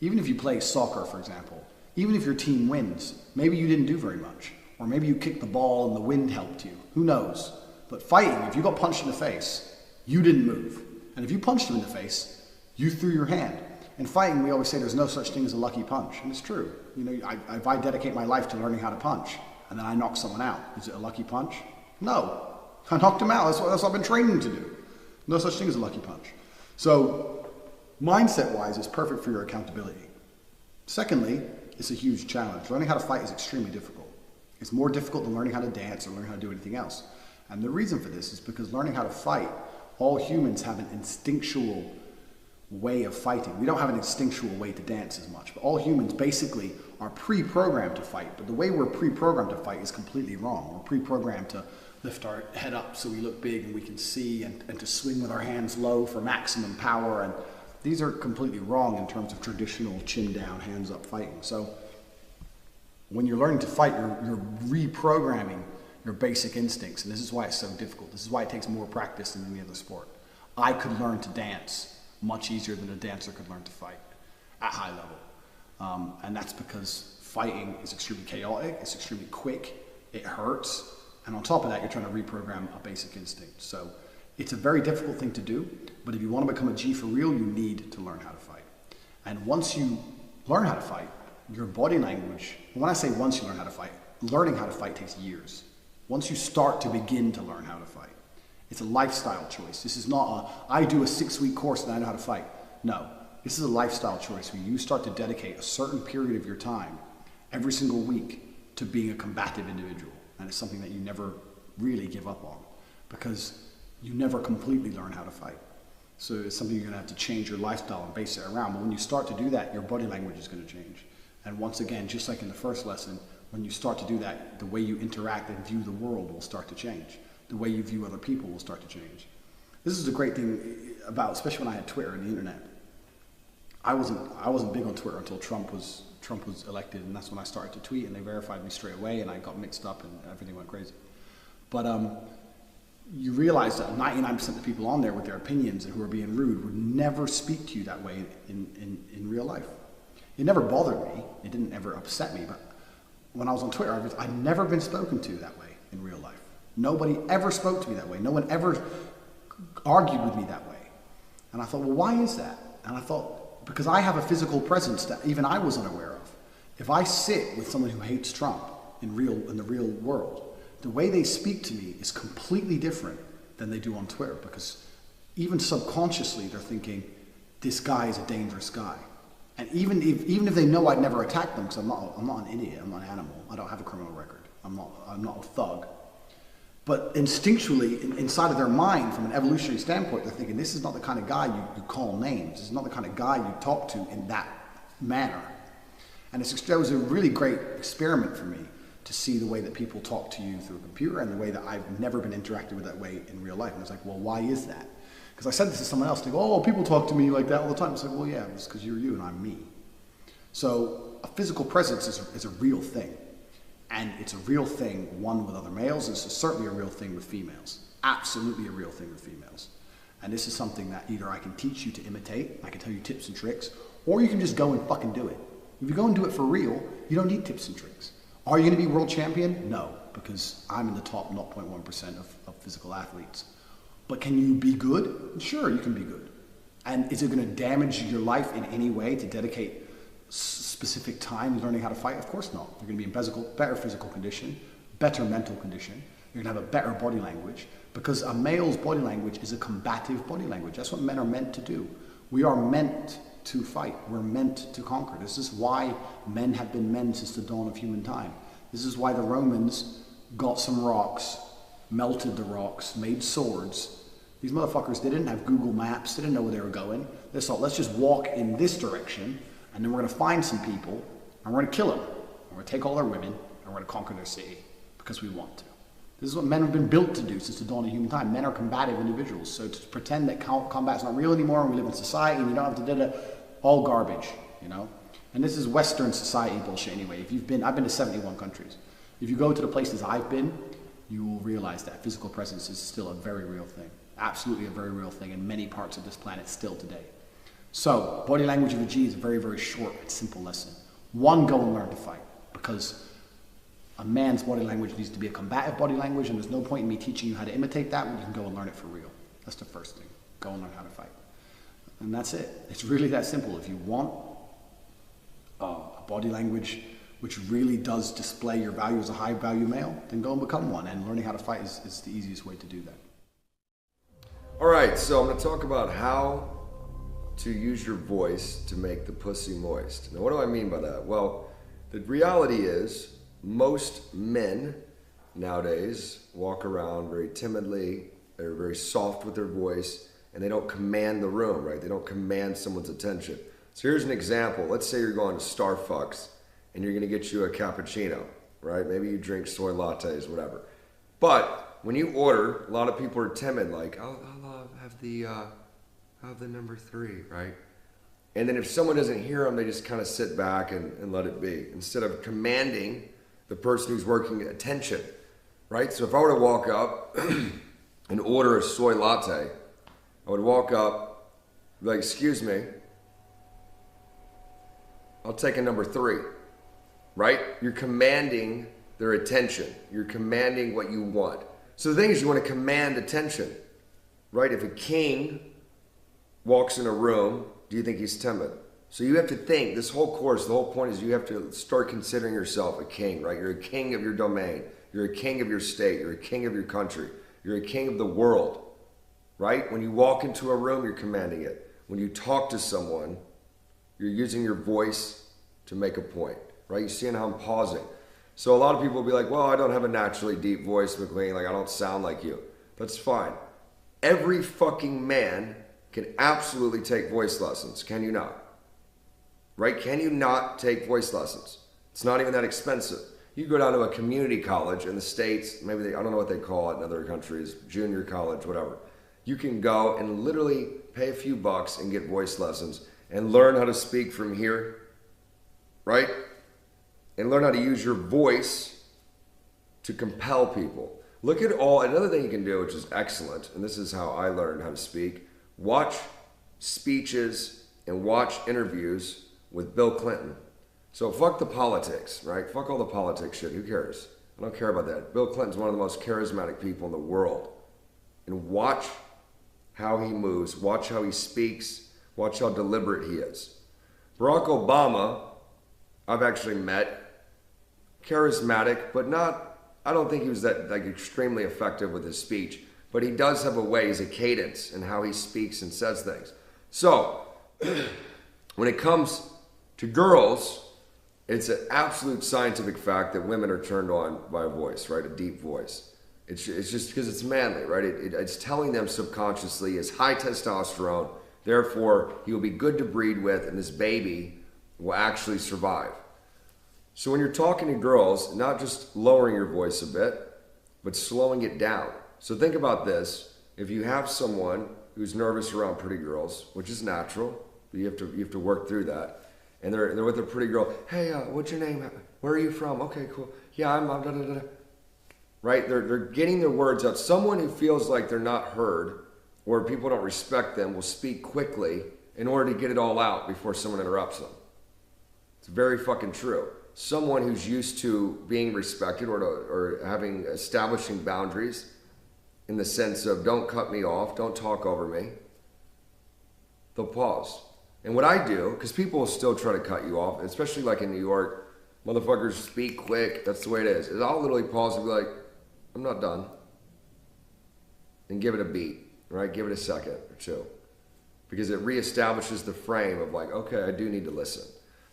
Even if you play soccer, for example, even if your team wins, maybe you didn't do very much, or maybe you kicked the ball and the wind helped you. Who knows? But fighting, if you got punched in the face, you didn't move. And if you punched him in the face, You threw your hand. In fighting, we always say there's no such thing as a lucky punch, and it's true. You know, if I dedicate my life to learning how to punch, and then I knock someone out, is it a lucky punch? No. I knocked him out. That's what I've been training to do. No such thing as a lucky punch. So, mindset-wise, it's perfect for your accountability. Secondly, it's a huge challenge. Learning how to fight is extremely difficult. It's more difficult than learning how to dance or learning how to do anything else. And the reason for this is because learning how to fight, all humans have an instinctual way of fighting. We don't have an instinctual way to dance as much, but all humans basically are pre-programmed to fight. But the way we're pre-programmed to fight is completely wrong. We're pre-programmed to lift our head up so we look big and we can see, and to swing with our hands low for maximum power. And these are completely wrong in terms of traditional chin down, hands up fighting. So when you're learning to fight, you're reprogramming your basic instincts, and this is why it's so difficult. This is why it takes more practice than any other sport. I could learn to dance much easier than a dancer could learn to fight at high level. And that's because fighting is extremely chaotic, it's extremely quick, it hurts, and on top of that, you're trying to reprogram a basic instinct. So it's a very difficult thing to do, but if you want to become a G for real, you need to learn how to fight. And once you learn how to fight, your body language, when I say once you learn how to fight, learning how to fight takes years. Once you start to begin to learn how to fight, it's a lifestyle choice. This is not I do a 6-week course and I know how to fight. No, this is a lifestyle choice where you start to dedicate a certain period of your time every single week to being a combative individual. And it's something that you never really give up on because you never completely learn how to fight. So it's something you're gonna have to change your lifestyle and base it around. But when you start to do that, your body language is gonna change. And once again, just like in the first lesson, when you start to do that, the way you interact and view the world will start to change. The way you view other people will start to change. This is a great thing about, especially when I had Twitter and the internet. I wasn't big on Twitter until Trump was elected, and that's when I started to tweet, and they verified me straight away, and I got mixed up, and everything went crazy. But you realize that 99% of the people on there with their opinions and who are being rude would never speak to you that way in real life. It never bothered me. It didn't ever upset me. But when I was on Twitter, I'd never been spoken to that way in real life. Nobody ever spoke to me that way. No one ever argued with me that way. And I thought, well, why is that? And I thought, because I have a physical presence that even I was unaware of. If I sit with someone who hates Trump in the real world, the way they speak to me is completely different than they do on Twitter, because even subconsciously they're thinking, this guy is a dangerous guy. And even if they know I'd never attack them, because I'm not an idiot, I'm not an animal, I don't have a criminal record, I'm not a thug. But instinctually, inside of their mind, from an evolutionary standpoint, they're thinking, this is not the kind of guy you call names. This is not the kind of guy you talk to in that manner. And that was a really great experiment for me to see the way that people talk to you through a computer and the way that I've never been interacted with that way in real life. And I was like, well, why is that? Because I said this to someone else. They go, oh, people talk to me like that all the time. I was like, well, yeah, it's because you're you and I'm me. So a physical presence is a real thing. And it's a real thing, one, with other males, and it's certainly a real thing with females. Absolutely a real thing with females. And this is something that either I can teach you to imitate, I can tell you tips and tricks, or you can just go and fucking do it. If you go and do it for real, you don't need tips and tricks. Are you going to be world champion? No, because I'm in the top 0.1% of physical athletes. But can you be good? Sure, you can be good. And is it going to damage your life in any way to dedicate specific time learning how to fight? Of course not. You're going to be in better physical condition, better mental condition. You're going to have a better body language, because a male's body language is a combative body language. That's what men are meant to do. We are meant to fight. We're meant to conquer. This is why men have been men since the dawn of human time. This is why the Romans got some rocks, melted the rocks, made swords. These motherfuckers, they didn't have Google Maps. They didn't know where they were going. They thought, let's just walk in this direction, and then we're going to find some people, and we're going to kill them. And we're going to take all their women, and we're going to conquer their city, because we want to. This is what men have been built to do since the dawn of human time. Men are combative individuals. So to pretend that combat's not real anymore, and we live in society, and you don't have to do that, all garbage, you know? And this is Western society bullshit anyway. I've been to 71 countries. If you go to the places I've been, you will realize that physical presence is still a very real thing. Absolutely a very real thing in many parts of this planet still today. So, body language of a G is a very, very short and simple lesson. One, go and learn to fight, because a man's body language needs to be a combative body language, and there's no point in me teaching you how to imitate that when you can go and learn it for real. That's the first thing. Go and learn how to fight. And that's it. It's really that simple. If you want a body language which really does display your value as a high value male, then go and become one. And learning how to fight is the easiest way to do that. All right, so I'm going to talk about how to use your voice to make the pussy moist. Now, what do I mean by that? Well, the reality is most men nowadays walk around very timidly, they're very soft with their voice, and they don't command the room, right? They don't command someone's attention. So here's an example. Let's say you're going to Starbucks and you're going to get you a cappuccino, right? Maybe you drink soy lattes, whatever. But when you order, a lot of people are timid, like, I'll have the number 3, right? And then if someone doesn't hear them, they just kind of sit back and let it be, instead of commanding the person who's working attention, right? So if I were to walk up and order a soy latte, I would walk up, like, excuse me, I'll take a number 3, right? You're commanding their attention. You're commanding what you want. So the thing is, you want to command attention, right? If a king walks in a room, do you think he's timid? So you have to think, this whole course, the whole point is you have to start considering yourself a king, right? You're a king of your domain. You're a king of your state. You're a king of your country. You're a king of the world, right? When you walk into a room, you're commanding it. When you talk to someone, you're using your voice to make a point, right? You see how I'm pausing. So a lot of people will be like, well, I don't have a naturally deep voice, McLean. Like, I don't sound like you. That's fine. Every fucking man can absolutely take voice lessons. Can you not? Right? Can you not take voice lessons? It's not even that expensive. You go down to a community college in the States, maybe I don't know what they call it in other countries, junior college, whatever. You can go and literally pay a few bucks and get voice lessons and learn how to speak from here, right? And learn how to use your voice to compel people. Look at another thing you can do, which is excellent, and this is how I learned how to speak. Watch speeches and watch interviews with Bill Clinton. So fuck the politics, right? Fuck all the politics shit. Who cares? I don't care about that. Bill Clinton's one of the most charismatic people in the world. And watch how he moves. Watch how he speaks. Watch how deliberate he is. Barack Obama, I've actually met. Charismatic, but not, I don't think he was that like extremely effective with his speech. But he does have a way, he's a cadence in how he speaks and says things. So, when it comes to girls, it's an absolute scientific fact that women are turned on by a voice, right? A deep voice. It's just because it's manly, right? It's telling them subconsciously it's high testosterone, therefore he will be good to breed with and this baby will actually survive. So when you're talking to girls, not just lowering your voice a bit, but slowing it down. So think about this. If you have someone who's nervous around pretty girls, which is natural, but you have to work through that, and they're with a pretty girl. Hey, what's your name? Where are you from? Okay, cool. Yeah, I'm da, da, da, da. Right? They're getting their words out. Someone who feels like they're not heard or people don't respect them will speak quickly in order to get it all out before someone interrupts them. It's very fucking true. Someone who's used to being respected or establishing boundaries in the sense of don't cut me off, don't talk over me, they'll pause. And what I do, because people will still try to cut you off, especially like in New York, motherfuckers speak quick, that's the way it is. I'll literally pause and be like, I'm not done. And give it a beat, right? Give it a second or two. Because it reestablishes the frame of like, okay, I do need to listen.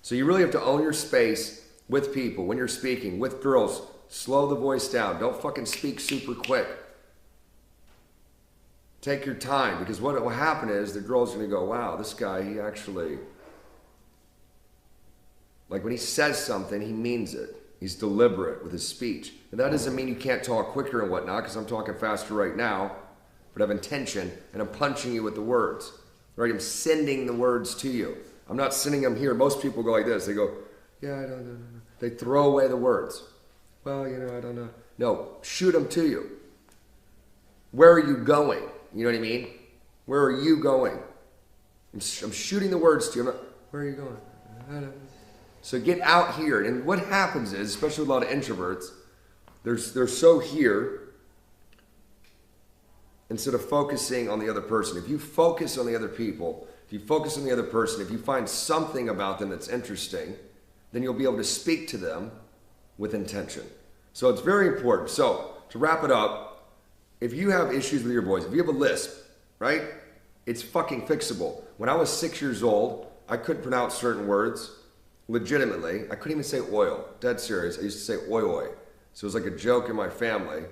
So you really have to own your space with people. When you're speaking, with girls, slow the voice down. Don't fucking speak super quick. Take your time, because what will happen is the girl's going to go, wow, this guy, he actually, like when he says something, he means it. He's deliberate with his speech. And that doesn't mean you can't talk quicker and whatnot, because I'm talking faster right now, but I have intention, and I'm punching you with the words. Right? I'm sending the words to you. I'm not sending them here. Most people go like this. They go, yeah, I don't know. They throw away the words. Well, I don't know. No, shoot them to you. Where are you going? You know what I mean? Where are you going? I'm shooting the words to you. Where are you going? I don't know. So get out here. And what happens is, especially with a lot of introverts, they're so here instead of focusing on the other person. If you focus on the other people, If you focus on the other person, if you find something about them that's interesting, then you'll be able to speak to them with intention. So it's very important. So to wrap it up, if you have issues with your voice, if you have a lisp, right? It's fucking fixable. When I was 6 years old, I couldn't pronounce certain words legitimately. I couldn't even say oil. Dead serious. I used to say oi oi. So it was like a joke in my family.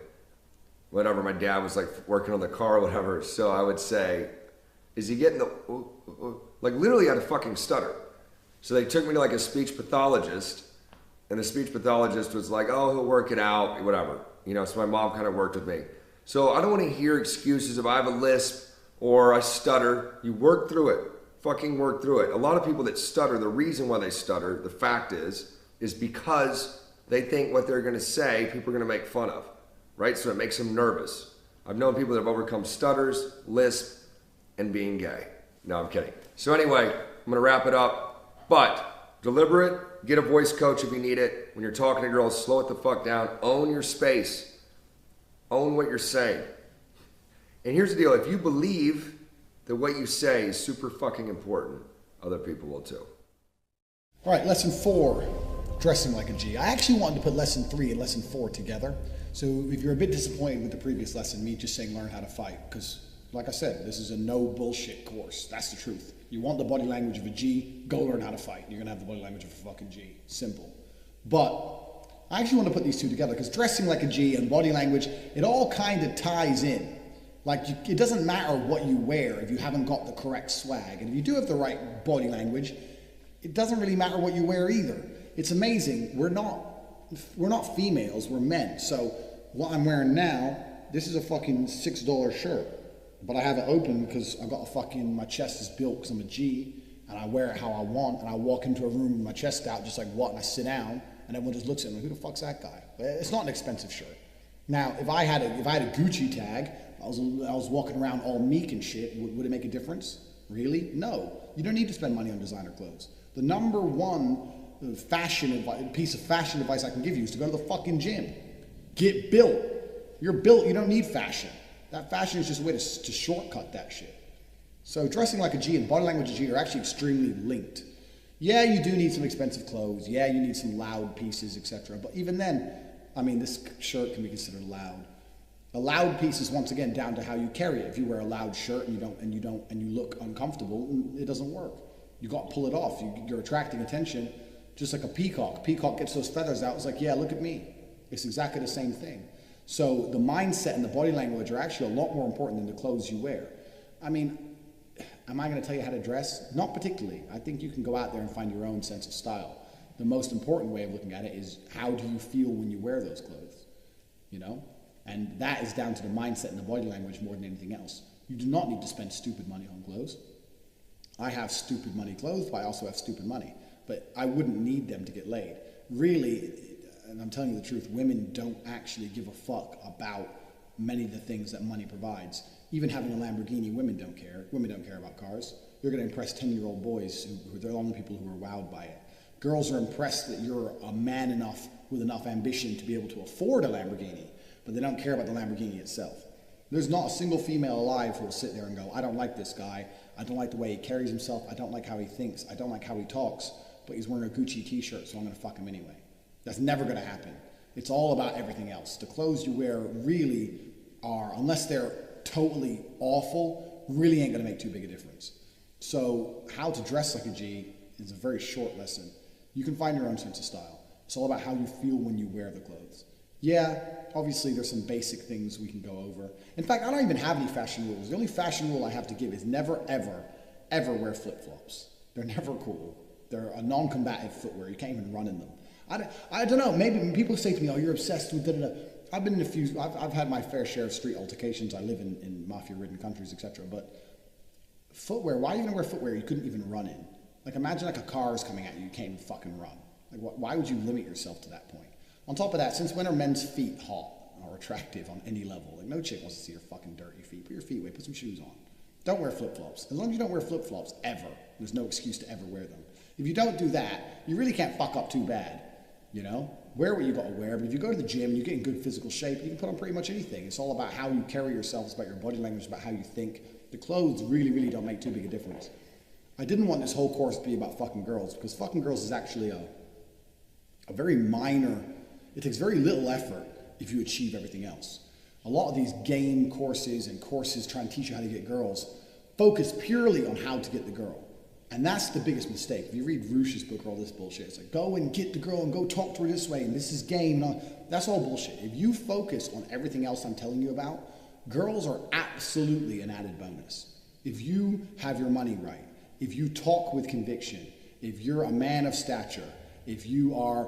Whenever my dad was like working on the car or whatever, so I would say, is he getting the, like literally I had a fucking stutter. So they took me to like a speech pathologist, and the speech pathologist was like, oh, he'll work it out, whatever. You know, so my mom kind of worked with me. So I don't want to hear excuses if I have a lisp or I stutter. You work through it. Fucking work through it. A lot of people that stutter, the reason why they stutter, the fact is because they think what they're going to say, people are going to make fun of, right? So it makes them nervous. I've known people that have overcome stutters, lisp, and being gay. No, I'm kidding. So anyway, I'm going to wrap it up. But deliberate, get a voice coach if you need it. When you're talking to girls, slow it the fuck down. Own your space. Own what you're saying. And here's the deal. If you believe that what you say is super fucking important, other people will too. All right, lesson 4, dressing like a G. I actually wanted to put lesson 3 and lesson 4 together. So if you're a bit disappointed with the previous lesson, me just saying learn how to fight, because like I said, this is a no bullshit course. That's the truth. You want the body language of a G, go learn how to fight. You're gonna have the body language of a fucking G. Simple. But I actually want to put these two together because dressing like a G and body language, it all kind of ties in. Like, it doesn't matter what you wear if you haven't got the correct swag. And if you do have the right body language, it doesn't really matter what you wear either. It's amazing. We're not females, we're men. So what I'm wearing now, this is a fucking $6 shirt. But I have it open because I've got a fucking, my chest is built because I'm a G. And I wear it how I want. And I walk into a room with my chest out just like what, and I sit down. And everyone just looks at me, who the fuck's that guy? But it's not an expensive shirt. Now, if I had a Gucci tag, I was walking around all meek and shit, would it make a difference? Really? No. You don't need to spend money on designer clothes. The number one piece of fashion advice I can give you is to go to the fucking gym. Get built. You're built, you don't need fashion. That fashion is just a way to shortcut that shit. So dressing like a G and body language of G are actually extremely linked. Yeah, you do need some expensive clothes. Yeah, you need some loud pieces, etc. But even then, I mean, this shirt can be considered loud. A loud piece is once again down to how you carry it. If you wear a loud shirt and you look uncomfortable, it doesn't work. You got to pull it off. You're attracting attention, just like a peacock. Peacock gets those feathers out. It's like, yeah, look at me. It's exactly the same thing. So the mindset and the body language are actually a lot more important than the clothes you wear. I mean, am I going to tell you how to dress? Not particularly. I think you can go out there and find your own sense of style. The most important way of looking at it is how do you feel when you wear those clothes, you know? And that is down to the mindset and the body language more than anything else. You do not need to spend stupid money on clothes. I have stupid money clothes, but I also have stupid money. But I wouldn't need them to get laid. Really, and I'm telling you the truth, women don't actually give a fuck about many of the things that money provides. Even having a Lamborghini, women don't care. Women don't care about cars. You're going to impress 10-year-old boys who they're the only people who are wowed by it. Girls are impressed that you're a man enough with enough ambition to be able to afford a Lamborghini, but they don't care about the Lamborghini itself. There's not a single female alive who will sit there and go, I don't like this guy. I don't like the way he carries himself. I don't like how he thinks. I don't like how he talks, but he's wearing a Gucci t-shirt, so I'm going to fuck him anyway. That's never going to happen. It's all about everything else. The clothes you wear really are, unless they're totally awful, really ain't going to make too big a difference. So how to dress like a G is a very short lesson. You can find your own sense of style. It's all about how you feel when you wear the clothes. Yeah, obviously there's some basic things we can go over. In fact, I don't even have any fashion rules. The only fashion rule I have to give is never, ever, ever wear flip-flops. They're never cool. They're a non-combative footwear. You can't even run in them. I don't know, maybe people say to me, oh, you're obsessed with da-da-da. I've been in a few, I've had my fair share of street altercations. I live in mafia-ridden countries, etc. But footwear, why are you gonna wear footwear you couldn't even run in? Like imagine like a car is coming at you, you can't even fucking run. Like why would you limit yourself to that point? On top of that, since when are men's feet hot or attractive on any level? Like no chick wants to see your fucking dirty feet. Put your feet away, put some shoes on. Don't wear flip-flops. As long as you don't wear flip-flops ever, there's no excuse to ever wear them. If you don't do that, you really can't fuck up too bad. You know, wear what you got to wear, but if you go to the gym and you get in good physical shape, you can put on pretty much anything. It's all about how you carry yourself, it's about your body language, it's about how you think. The clothes really, really don't make too big a difference. I didn't want this whole course to be about fucking girls, because fucking girls is actually a very minor, it takes very little effort if you achieve everything else. A lot of these game courses and courses trying to teach you how to get girls focus purely on how to get the girl. And that's the biggest mistake. If you read Rush's book or all this bullshit, it's like, go and get the girl and go talk to her this way, and this is game. And all. That's all bullshit. If you focus on everything else I'm telling you about, girls are absolutely an added bonus. If you have your money right, if you talk with conviction, if you're a man of stature, if you are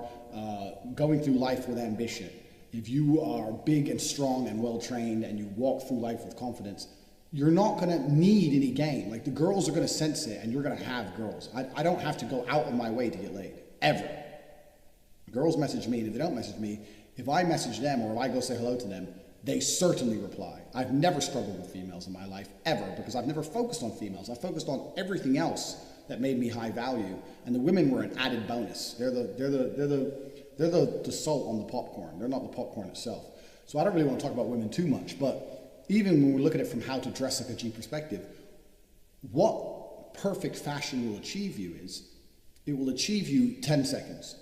going through life with ambition, if you are big and strong and well-trained and you walk through life with confidence, you're not going to need any game. Like, the girls are going to sense it, and you're going to have girls. I don't have to go out of my way to get laid, ever. Girls message me, and if they don't message me, if I message them or if I go say hello to them, they certainly reply. I've never struggled with females in my life, ever, because I've never focused on females. I focused on everything else that made me high value, and the women were an added bonus. They're the salt on the popcorn. They're not the popcorn itself. So I don't really want to talk about women too much, but even when we look at it from how to dress like a G perspective, what perfect fashion will achieve you is, it will achieve you 10 seconds.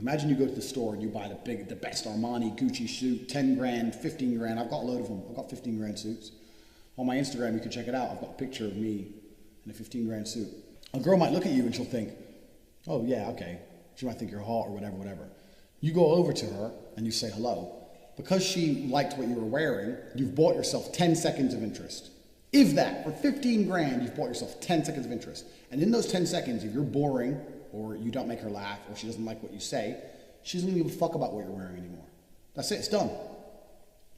Imagine you go to the store and you buy the best Armani Gucci suit, 10 grand, 15 grand. I've got a load of them. I've got 15 grand suits. On my Instagram, you can check it out. I've got a picture of me in a 15 grand suit. A girl might look at you and she'll think, oh yeah, okay. She might think you're hot or whatever. You go over to her and you say hello. Because she liked what you were wearing, you've bought yourself 10 seconds of interest. If that, for 15 grand, you've bought yourself 10 seconds of interest. And in those 10 seconds, if you're boring, or you don't make her laugh, or she doesn't like what you say, she doesn't give a fuck about what you're wearing anymore. That's it, it's done.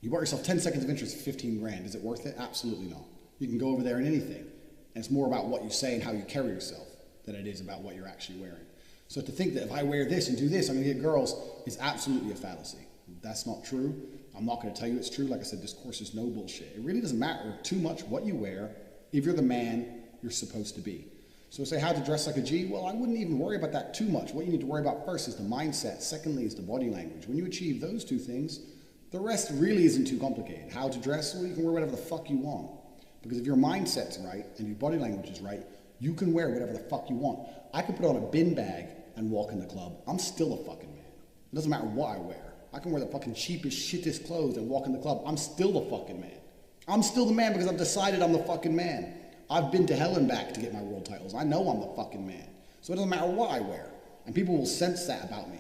You bought yourself 10 seconds of interest for 15 grand. Is it worth it? Absolutely not. You can go over there in anything. And it's more about what you say and how you carry yourself than it is about what you're actually wearing. So to think that if I wear this and do this, I'm gonna get girls, is absolutely a fallacy. That's not true. I'm not going to tell you it's true. Like I said, this course is no bullshit. It really doesn't matter too much what you wear if you're the man you're supposed to be. So say how to dress like a G? Well, I wouldn't even worry about that too much. What you need to worry about first is the mindset. Secondly is the body language. When you achieve those two things, the rest really isn't too complicated. How to dress? Well, you can wear whatever the fuck you want. Because if your mindset's right and your body language is right, you can wear whatever the fuck you want. I could put on a bin bag and walk in the club. I'm still a fucking man. It doesn't matter what I wear. I can wear the fucking cheapest, shittest clothes and walk in the club. I'm still the fucking man. I'm still the man because I've decided I'm the fucking man. I've been to hell and back to get my world titles. I know I'm the fucking man. So it doesn't matter what I wear. And people will sense that about me.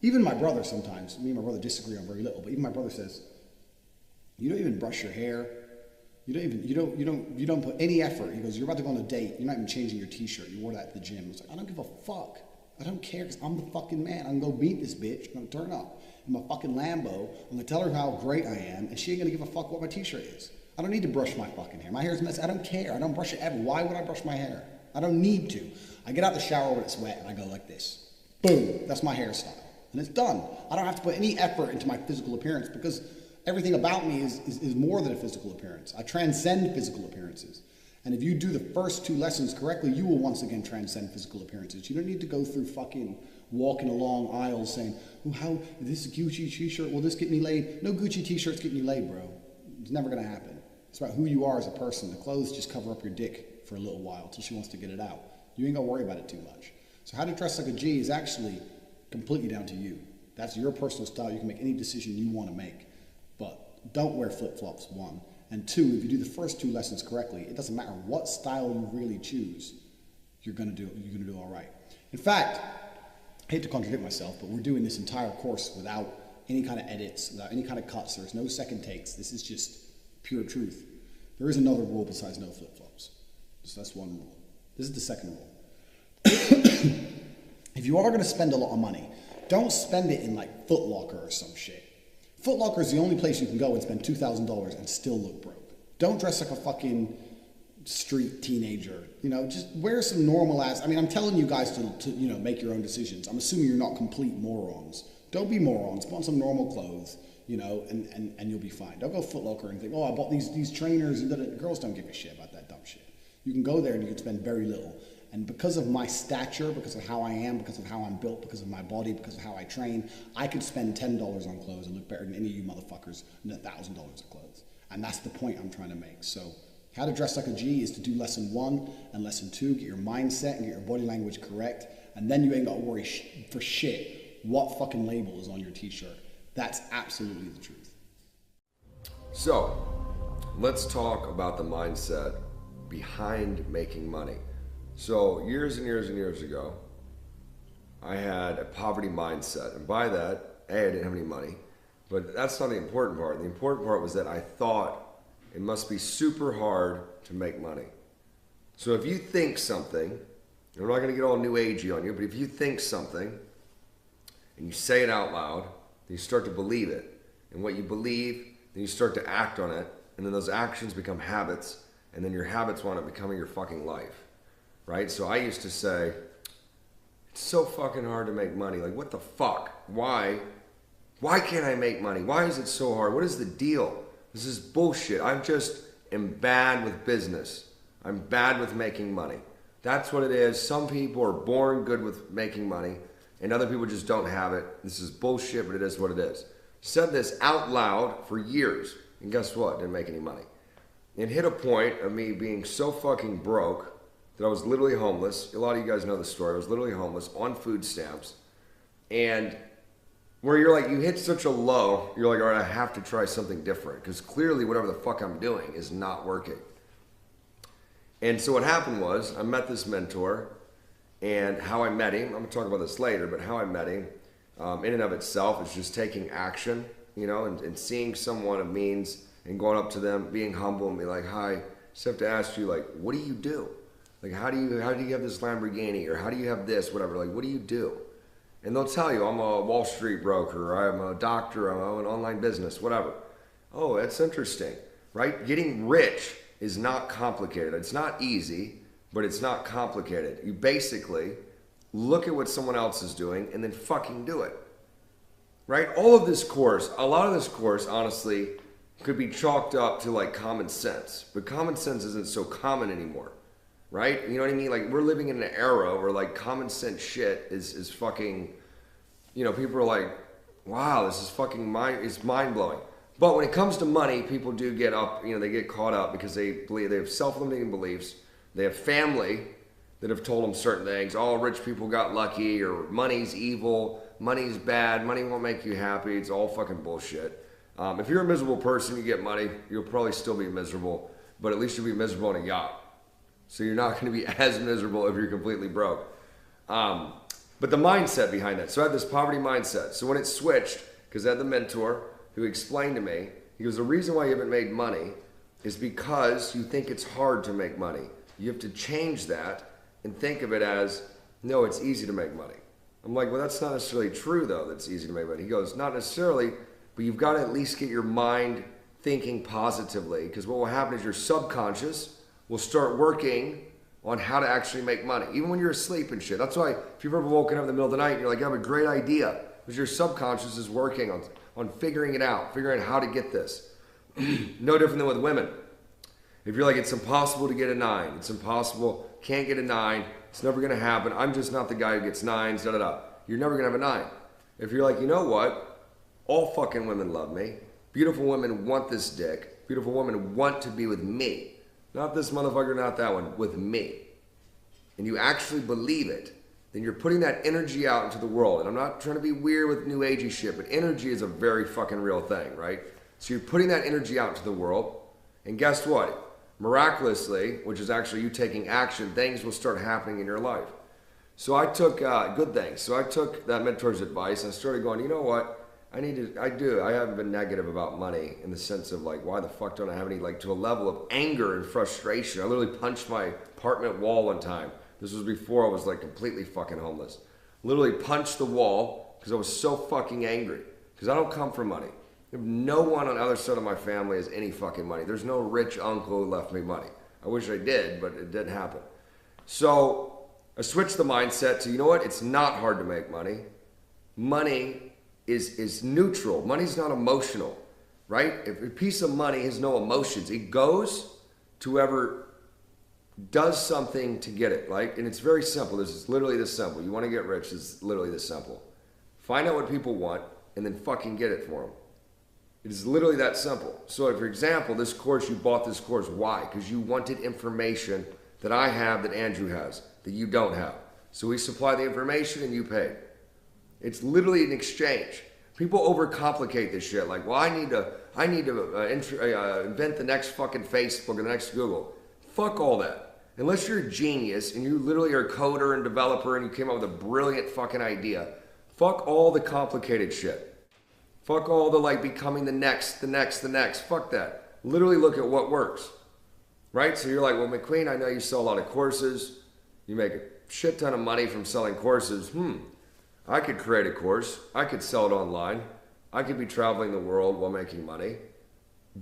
Even my brother sometimes, me and my brother disagree on very little, but even my brother says, you don't even brush your hair. You don't put any effort. He goes, you're about to go on a date. You're not even changing your t-shirt. You wore that at the gym. I was like, I don't give a fuck. I don't care because I'm the fucking man. I'm going to go beat this bitch. I'm going to turn up in my fucking Lambo. I'm going to tell her how great I am, and she ain't going to give a fuck what my t-shirt is. I don't need to brush my fucking hair. My hair's messy. I don't care. I don't brush it ever. Why would I brush my hair? I don't need to. I get out the shower when it's wet, and I go like this. Boom. That's my hairstyle. And it's done. I don't have to put any effort into my physical appearance because everything about me is more than a physical appearance. I transcend physical appearances. And if you do the first two lessons correctly, you will once again transcend physical appearances. You don't need to go through fucking walking along aisles saying, oh, how, this Gucci t-shirt, will this get me laid? No Gucci t-shirt's getting you laid, bro. It's never going to happen. It's about who you are as a person. The clothes just cover up your dick for a little while until she wants to get it out. You ain't going to worry about it too much. So how to dress like a G is actually completely down to you. That's your personal style. You can make any decision you want to make. But don't wear flip-flops, one. And two, if you do the first two lessons correctly, it doesn't matter what style you really choose, you're gonna do all right. In fact, I hate to contradict myself, but we're doing this entire course without any kind of edits, without any kind of cuts. There's no second takes. This is just pure truth. There is another rule besides no flip-flops. So that's one rule. This is the second rule. If you are gonna spend a lot of money, don't spend it in like Foot Locker or some shit. Foot Locker is the only place you can go and spend $2,000 and still look broke. Don't dress like a fucking street teenager. You know, just wear some normal ass. I mean, I'm telling you guys to you know, make your own decisions. I'm assuming you're not complete morons. Don't be morons. Put on some normal clothes, you know, and you'll be fine. Don't go Foot Locker and think, oh, I bought these trainers. And girls don't give a shit about that dumb shit. You can go there and you can spend very little. And because of my stature, because of how I am, because of how I'm built, because of my body, because of how I train, I could spend $10 on clothes and look better than any of you motherfuckers than $1,000 of clothes. And that's the point I'm trying to make. So How to dress like a G is to do lesson 1 and lesson 2, get your mindset and get your body language correct, and then you ain't got to worry for shit what fucking label is on your t-shirt. That's absolutely the truth. So, let's talk about the mindset behind making money. So, years and years and years ago, I had a poverty mindset, and by that, I didn't have any money, but that's not the important part. The important part was that I thought it must be super hard to make money. So if you think something, and I'm not going to get all new agey on you, but if you think something and you say it out loud, then you start to believe it. And what you believe, then you start to act on it, and then those actions become habits, and then your habits wind up becoming your fucking life, right? So I used to say, it's so fucking hard to make money. Like, what the fuck? Why can't I make money? Why is it so hard? What is the deal? This is bullshit. I just am bad with business. I'm bad with making money. That's what it is. Some people are born good with making money, and other people just don't have it. This is bullshit, but it is what it is. Said this out loud for years, and guess what? Didn't make any money. It hit a point of me being so fucking broke that I was literally homeless. A lot of you guys know the story. I was literally homeless on food stamps, and where you're like, you hit such a low, you're like, all right, I have to try something different, because clearly whatever the fuck I'm doing is not working. And so what happened was, I met this mentor, and how I met him, I'm gonna talk about this later, but how I met him, in and of itself, is just taking action, you know, and seeing someone of means, and going up to them, being humble, and be like, hi, just have to ask you, like, what do you do? Like, how do you have this Lamborghini, or how do you have this, whatever, like, what do you do? And they'll tell you, I'm a Wall Street broker, I'm a doctor, I'm an online business, whatever. Oh, that's interesting, right? Getting rich is not complicated. It's not easy, but it's not complicated. You basically look at what someone else is doing and then fucking do it, right? All of this course, a lot of this course, honestly, could be chalked up to like common sense, but common sense isn't so common anymore. Right? You know what I mean? Like, we're living in an era where like common sense shit is fucking, you know, people are like, wow, this is fucking it's mind blowing. But when it comes to money, people do get up, you know, they get caught up because they believe, they have self-limiting beliefs. They have family that have told them certain things. Oh, rich people got lucky, or money's evil, money's bad, money won't make you happy. It's all fucking bullshit. If you're a miserable person, you get money, you'll probably still be miserable, but at least you'll be miserable on a yacht. So you're not going to be as miserable if you're completely broke. But the mindset behind that. So I had this poverty mindset. So when it switched, because I had the mentor who explained to me, he goes, the reason why you haven't made money is because you think it's hard to make money. You have to change that and think of it as, no, it's easy to make money. I'm like, well, that's not necessarily true, though, that it's easy to make money. He goes, not necessarily, but you've got to at least get your mind thinking positively, because what will happen is your subconscious will start working on how to actually make money, even when you're asleep and shit. That's why if you've ever woken up in the middle of the night and you're like, I have a great idea, because your subconscious is working on figuring it out, figuring out how to get this. No different than with women. If you're like, it's impossible to get a 9, it's impossible, can't get a 9, it's never gonna happen, I'm just not the guy who gets 9s, da da da. You're never gonna have a 9. If you're like, you know what, all fucking women love me, beautiful women want this dick, beautiful women want to be with me, not this motherfucker, not that one, with me. And you actually believe it, then you're putting that energy out into the world. And I'm not trying to be weird with new agey shit, but energy is a very fucking real thing, right? So you're putting that energy out into the world, and guess what? Miraculously, which is actually you taking action, things will start happening in your life. So I took good things. So I took that mentor's advice and I started going, you know what? I haven't been negative about money in the sense of like, why the fuck don't I have any, like to a level of anger and frustration. I literally punched my apartment wall one time. This was before I was like completely fucking homeless. Literally punched the wall because I was so fucking angry. Because I don't come from money. No one on the other side of my family has any fucking money. There's no rich uncle who left me money. I wish I did, but it didn't happen. So I switched the mindset to, you know what? It's not hard to make money. Money is neutral. Money's not emotional, right? If a piece of money has no emotions, it goes to whoever does something to get it, right? And it's very simple. This is literally this simple. You want to get rich, it's literally this simple. Find out what people want and then fucking get it for them. It is literally that simple. So for example, this course, you bought this course. Why? Because you wanted information that I have that Andrew has, that you don't have. So we supply the information and you pay. It's literally an exchange. People overcomplicate this shit. Like, well, I need to invent the next fucking Facebook or the next Google. Fuck all that. Unless you're a genius and you literally are a coder and developer and you came up with a brilliant fucking idea. Fuck all the complicated shit. Fuck all the like becoming the next. Fuck that. Literally look at what works. Right? So you're like, well, McQueen, I know you sell a lot of courses. You make a shit ton of money from selling courses. I could create a course. I could sell it online. I could be traveling the world while making money.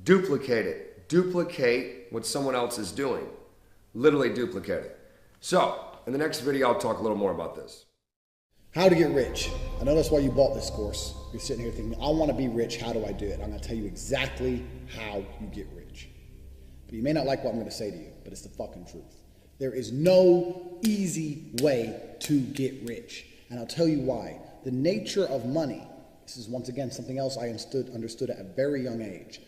Duplicate it. Duplicate what someone else is doing. Literally duplicate it. So, in the next video, I'll talk a little more about this. How to get rich. I know that's why you bought this course. You're sitting here thinking, I want to be rich. How do I do it? I'm going to tell you exactly how you get rich. But you may not like what I'm going to say to you, but it's the fucking truth. There is no easy way to get rich. And I'll tell you why. The nature of money, this is once again something else I understood at a very young age.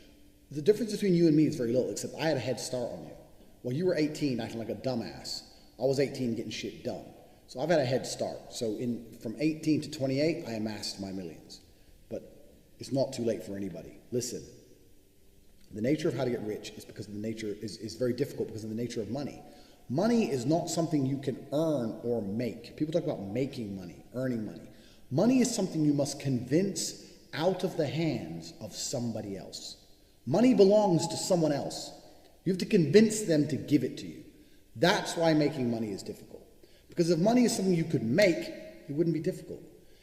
The difference between you and me is very little, except I had a head start on you. Well, you were 18 acting like a dumbass. I was 18 getting shit done. So I've had a head start. So from 18 to 28, I amassed my millions. But it's not too late for anybody. Listen, the nature of how to get rich is because the nature is very difficult because of the nature of money. Money is not something you can earn or make. People talk about making money, earning money. Money is something you must convince out of the hands of somebody else. Money belongs to someone else. You have to convince them to give it to you. That's why making money is difficult. Because if money is something you could make, it wouldn't be difficult.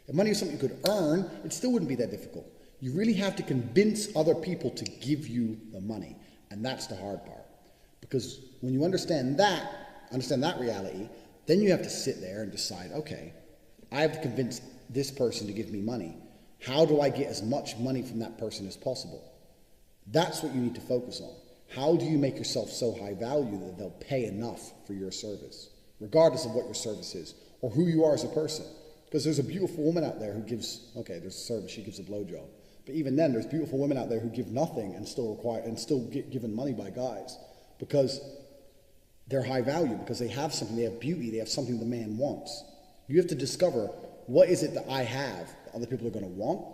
If money is something you could earn, it still wouldn't be that difficult. You really have to convince other people to give you the money. And that's the hard part. Because when you understand that reality, then you have to sit there and decide, okay, I have to convince this person to give me money. How do I get as much money from that person as possible? That's what you need to focus on. How do you make yourself so high value that they'll pay enough for your service, regardless of what your service is or who you are as a person? Because there's a beautiful woman out there who gives, okay, there's a service, she gives a blowjob. But even then, there's beautiful women out there who give nothing and still get given money by guys because they're high value, because they have something, they have beauty, they have something the man wants. You have to discover, what is it that I have that other people are going to want?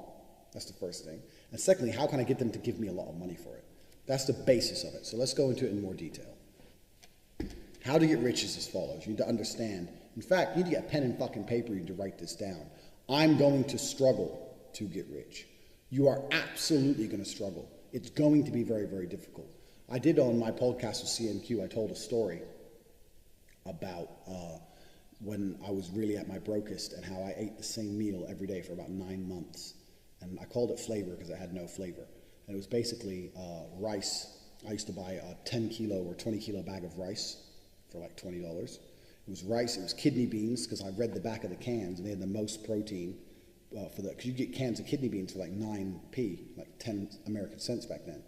That's the first thing. And secondly, how can I get them to give me a lot of money for it? That's the basis of it. So let's go into it in more detail. How to get rich is as follows. You need to understand. In fact, you need to get a pen and fucking paper. You need to write this down. I'm going to struggle to get rich. You are absolutely going to struggle. It's going to be very, very difficult. I did on my podcast with CNQ, I told a story about when I was really at my brokest and how I ate the same meal every day for about 9 months. And I called it flavor because it had no flavor. And it was basically rice. I used to buy a 10 kilo or 20 kilo bag of rice for like $20. It was rice, it was kidney beans, because I read the back of the cans and they had the most protein for that. Because you get cans of kidney beans for like 9p, like 10 American cents back then.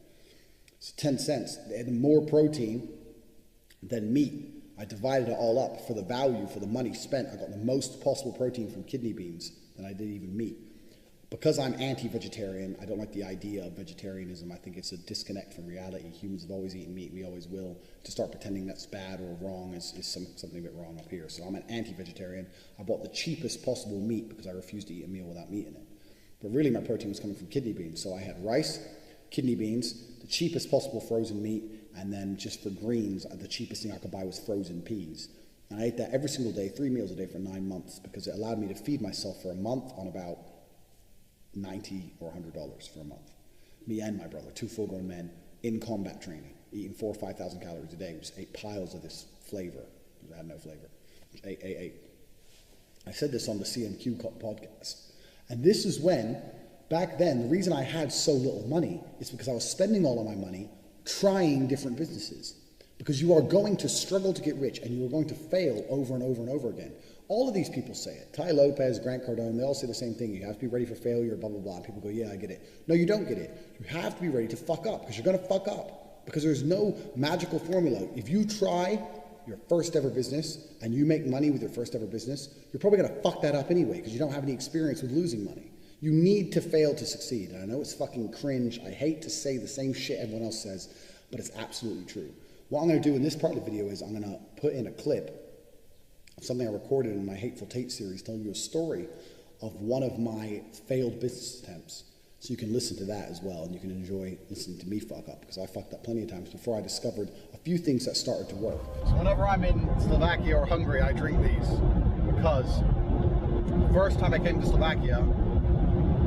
So 10 cents. They had more protein than meat. I divided it all up for the value, for the money spent. I got the most possible protein from kidney beans than I did even meat. Because I'm anti-vegetarian, I don't like the idea of vegetarianism. I think it's a disconnect from reality. Humans have always eaten meat. We always will. To start pretending that's bad or wrong is something a bit wrong up here. So I'm an anti-vegetarian. I bought the cheapest possible meat because I refused to eat a meal without meat in it. But really my protein was coming from kidney beans. So I had rice, kidney beans, the cheapest possible frozen meat, and then just for greens, the cheapest thing I could buy was frozen peas. And I ate that every single day, 3 meals a day for 9 months, because it allowed me to feed myself for a month on about $90 or $100 for a month. Me and my brother, 2 full-grown men in combat training, eating 4,000 or 5,000 calories a day. We just ate piles of this flavor. It had no flavor. Ate. I said this on the CNQ podcast. And this is when, back then, the reason I had so little money is because I was spending all of my money trying different businesses. Because you are going to struggle to get rich and you are going to fail over and over and over again. All of these people say it. Ty Lopez, Grant Cardone, they all say the same thing. You have to be ready for failure, blah, blah, blah. And people go, yeah, I get it. No, you don't get it. You have to be ready to fuck up because you're going to fuck up. Because there's no magical formula. If you try your first ever business and you make money with your first ever business, you're probably going to fuck that up anyway because you don't have any experience with losing money. You need to fail to succeed. And I know it's fucking cringe. I hate to say the same shit everyone else says, but it's absolutely true. What I'm going to do in this part of the video is I'm going to put in a clip of something I recorded in my Hateful Tate series, telling you a story of one of my failed business attempts. So you can listen to that as well, and you can enjoy listening to me fuck up, because I fucked up plenty of times before I discovered a few things that started to work. So whenever I'm in Slovakia or Hungary, I drink these, because the first time I came to Slovakia,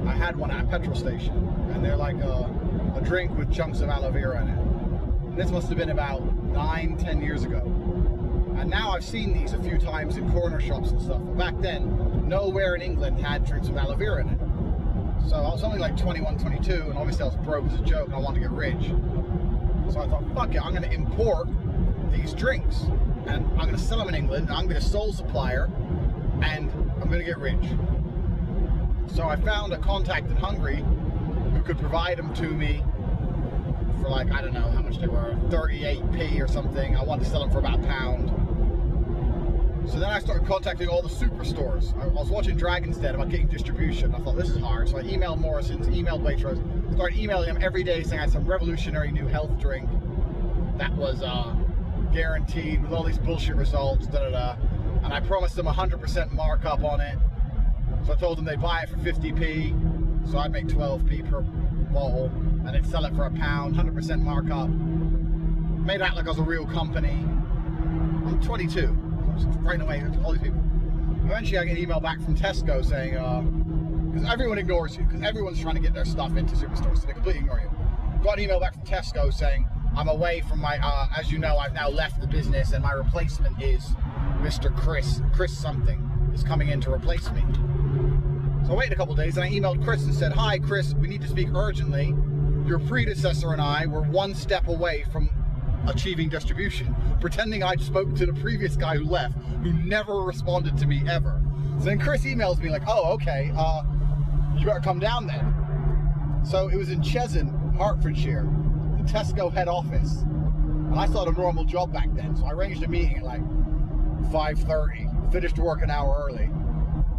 I had one at a petrol station, and they're like a drink with chunks of aloe vera in it. And this must have been about 9-10 years ago. And now I've seen these a few times in corner shops and stuff. But back then, nowhere in England had drinks with aloe vera in it. So I was only like 21, 22, and obviously I was broke as a joke, and I wanted to get rich. So I thought, fuck it, I'm gonna import these drinks, and I'm gonna sell them in England, and I'm gonna be a sole supplier, and I'm gonna get rich. So I found a contact in Hungary who could provide them to me for like, I don't know how much they were, 38p or something. I wanted to sell them for about £1. So then I started contacting all the superstores. I was watching Dragon's Den about getting distribution. I thought, this is hard. So I emailed Morrison's, emailed Waitrose, started emailing them every day saying I had some revolutionary new health drink that was guaranteed with all these bullshit results, and I promised them 100% markup on it. So I told them they'd buy it for 50p, so I'd make 12p per bottle, and they'd sell it for £1, 100% markup. Made out like I was a real company. I'm 22. Right away, all these people. Eventually I get an email back from Tesco saying, because everyone ignores you, because everyone's trying to get their stuff into superstores, so they completely ignore you. Got an email back from Tesco saying, I'm away from my, as you know, I've now left the business, and my replacement is Mr. Chris something is coming in to replace me. So I waited a couple of days, and I emailed Chris and said, hi Chris, we need to speak urgently. Your predecessor and I were one step away from achieving distribution, pretending I spoke to the previous guy who left, who never responded to me ever. So then Chris emails me like, oh, okay, you better come down then. So it was in Cheshunt, Hertfordshire, the Tesco head office. And I still had a normal job back then, so I arranged a meeting at like 5:30, finished work an hour early,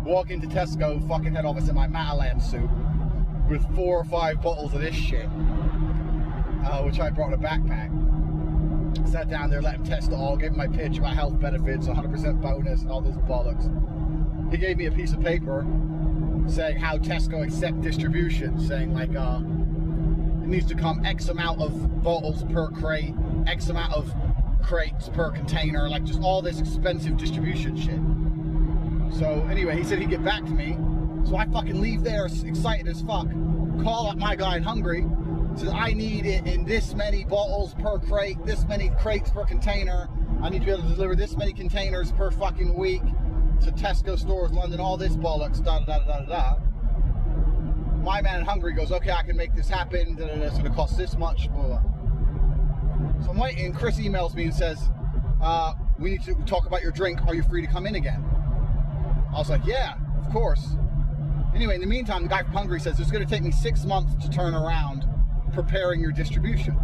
walk into Tesco fucking head office in my Matalan suit with 4 or 5 bottles of this shit, which I brought in a backpack. Sat down there, let him test it all, gave him my pitch about health benefits, 100% bonus, and all this bollocks. He gave me a piece of paper saying how Tesco accept distribution, saying like it needs to come X amount of bottles per crate, X amount of crates per container, like just all this expensive distribution shit. So anyway, he said he'd get back to me. So I fucking leave there excited as fuck, call up my guy in Hungary, says I need it in this many bottles per crate, this many crates per container, I need to be able to deliver this many containers per fucking week to Tesco stores, London, all this bollocks, da da da da da da. My man in Hungary goes, okay, I can make this happen, da, da, da, it's gonna cost this much, blah, blah. So I'm waiting, Chris emails me and says, we need to talk about your drink, are you free to come in again? I was like, yeah, of course. Anyway, in the meantime, the guy from Hungary says, it's gonna take me 6 months to turn around preparing your distribution.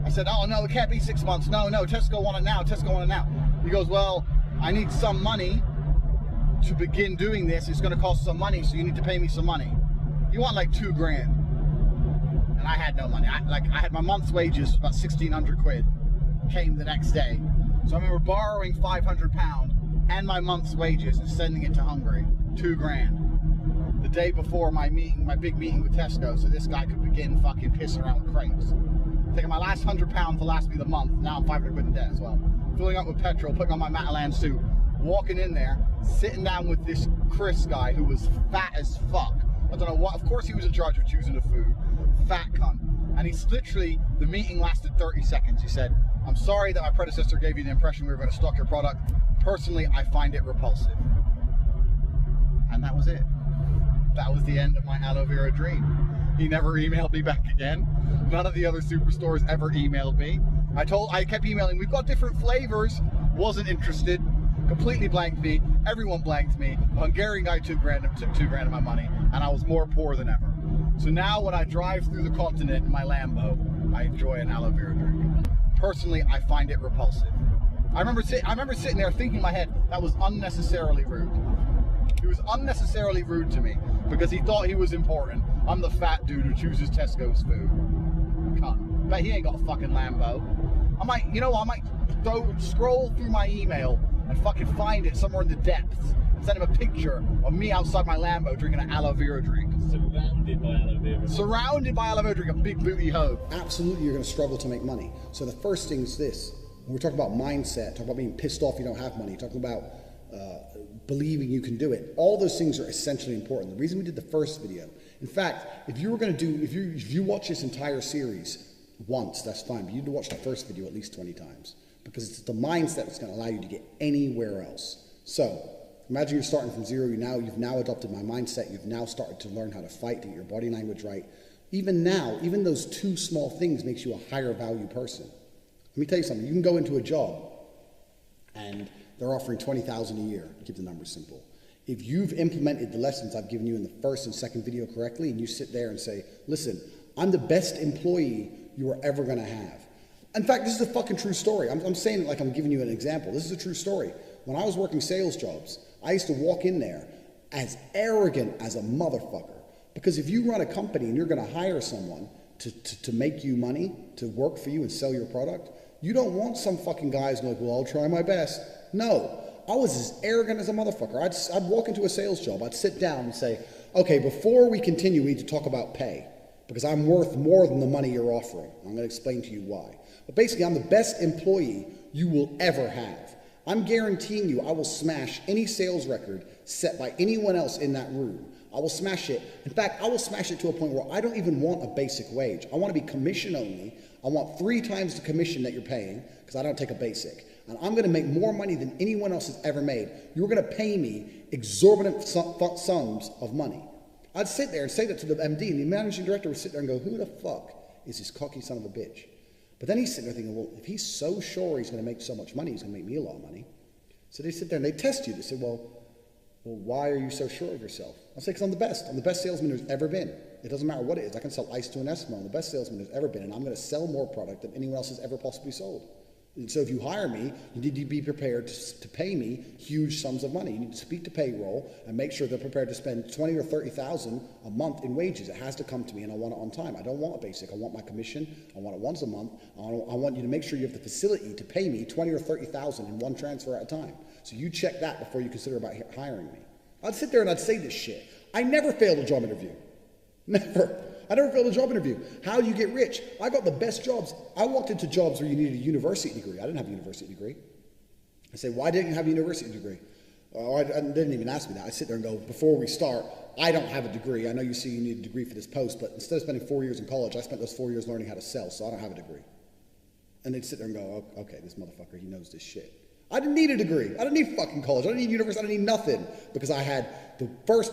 I said, oh no, it can't be 6 months. No, Tesco want it now, Tesco want it now. He goes, well, I need some money to begin doing this. It's gonna cost some money, so you need to pay me some money. You want like 2 grand. And I had no money. I had my month's wages, about 1,600 quid, came the next day. So I remember borrowing £500 and my month's wages and sending it to Hungary, 2 grand. The day before my meeting, my big meeting with Tesco, so this guy could begin fucking pissing around with crates. Taking my last £100 to last me the month, now I'm 500 quid in debt as well. Filling up with petrol, putting on my Matalan suit, walking in there, sitting down with this Chris guy who was fat as fuck. I don't know what, of course he was in charge of choosing the food, fat cunt. And he's literally, the meeting lasted 30 seconds. He said, I'm sorry that my predecessor gave you the impression we were going to stock your product. Personally, I find it repulsive. And that was it. That was the end of my aloe vera dream. He never emailed me back again. None of the other superstores ever emailed me. I kept emailing, we've got different flavors. Wasn't interested. Completely blanked me. Everyone blanked me. The Hungarian guy took 2 grand of my money, and I was more poor than ever. So now when I drive through the continent in my Lambo, I enjoy an aloe vera drink. Personally, I find it repulsive. I remember sitting there thinking in my head, that was unnecessarily rude. He was unnecessarily rude to me because he thought he was important. I'm the fat dude who chooses Tesco's food. Cunt. Bet he ain't got a fucking Lambo. I might, you know what, I might scroll through my email and fucking find it somewhere in the depths and send him a picture of me outside my Lambo drinking an aloe vera drink. Surrounded by aloe vera. Surrounded by aloe vera drink, a big booty hoe. Absolutely, you're going to struggle to make money. So the first thing is this. When we're talking about mindset, talking about being pissed off you don't have money, talking about believing you can do it. All those things are essentially important. The reason we did the first video, in fact, if you were going to do, if you watch this entire series once, that's fine, but you need to watch the first video at least 20 times because it's the mindset that's going to allow you to get anywhere else. So imagine you're starting from zero. You've now adopted my mindset. You've now started to learn how to fight, to get your body language right. Even now, even those two small things makes you a higher value person. Let me tell you something. You can go into a job and they're offering $20,000 a year. Keep the numbers simple. If you've implemented the lessons I've given you in the first and second video correctly, and you sit there and say, listen, I'm the best employee you are ever going to have. In fact, this is a fucking true story. I'm saying it like I'm giving you an example. This is a true story. When I was working sales jobs, I used to walk in there as arrogant as a motherfucker. Because if you run a company and you're going to hire someone to make you money, to work for you and sell your product, you don't want some fucking guys like, well, I'll try my best. No, I was as arrogant as a motherfucker. I'd walk into a sales job, I'd sit down and say, okay, before we continue, we need to talk about pay because I'm worth more than the money you're offering. I'm going to explain to you why. But basically, I'm the best employee you will ever have. I'm guaranteeing you I will smash any sales record set by anyone else in that room. I will smash it. In fact, I will smash it to a point where I don't even want a basic wage. I want to be commission only. I want 3 times the commission that you're paying because I don't take a basic. And I'm going to make more money than anyone else has ever made. You're going to pay me exorbitant sums of money. I'd sit there and say that to the MD, and the managing director would sit there and go, who the fuck is this cocky son of a bitch? But then he's sitting there thinking, well, if he's so sure he's going to make so much money, he's going to make me a lot of money. So they sit there and they test you. They say, well, why are you so sure of yourself? I'll say, because I'm the best. I'm the best salesman there's ever been. It doesn't matter what it is. I can sell ice to an Eskimo. I'm the best salesman there's ever been, and I'm going to sell more product than anyone else has ever possibly sold. And so if you hire me, you need to be prepared to pay me huge sums of money. You need to speak to payroll and make sure they're prepared to spend $20,000 or $30,000 a month in wages. It has to come to me, and I want it on time. I don't want a basic. I want my commission. I want it once a month. I want you to make sure you have the facility to pay me $20,000 or $30,000 in one transfer at a time. So you check that before you consider about hiring me. I'd sit there and I'd say this shit. I never failed a job interview. Never. I never failed a job interview. How do you get rich? I got the best jobs. I walked into jobs where you needed a university degree. I didn't have a university degree. I say, why didn't you have a university degree? I didn't even ask me that. I sit there and go, before we start, I don't have a degree. I know you see you need a degree for this post, but instead of spending 4 years in college, I spent those 4 years learning how to sell, so I don't have a degree. And they'd sit there and go, oh, okay, this motherfucker, he knows this shit. I didn't need a degree. I didn't need fucking college. I didn't need university. I didn't need nothing because I had the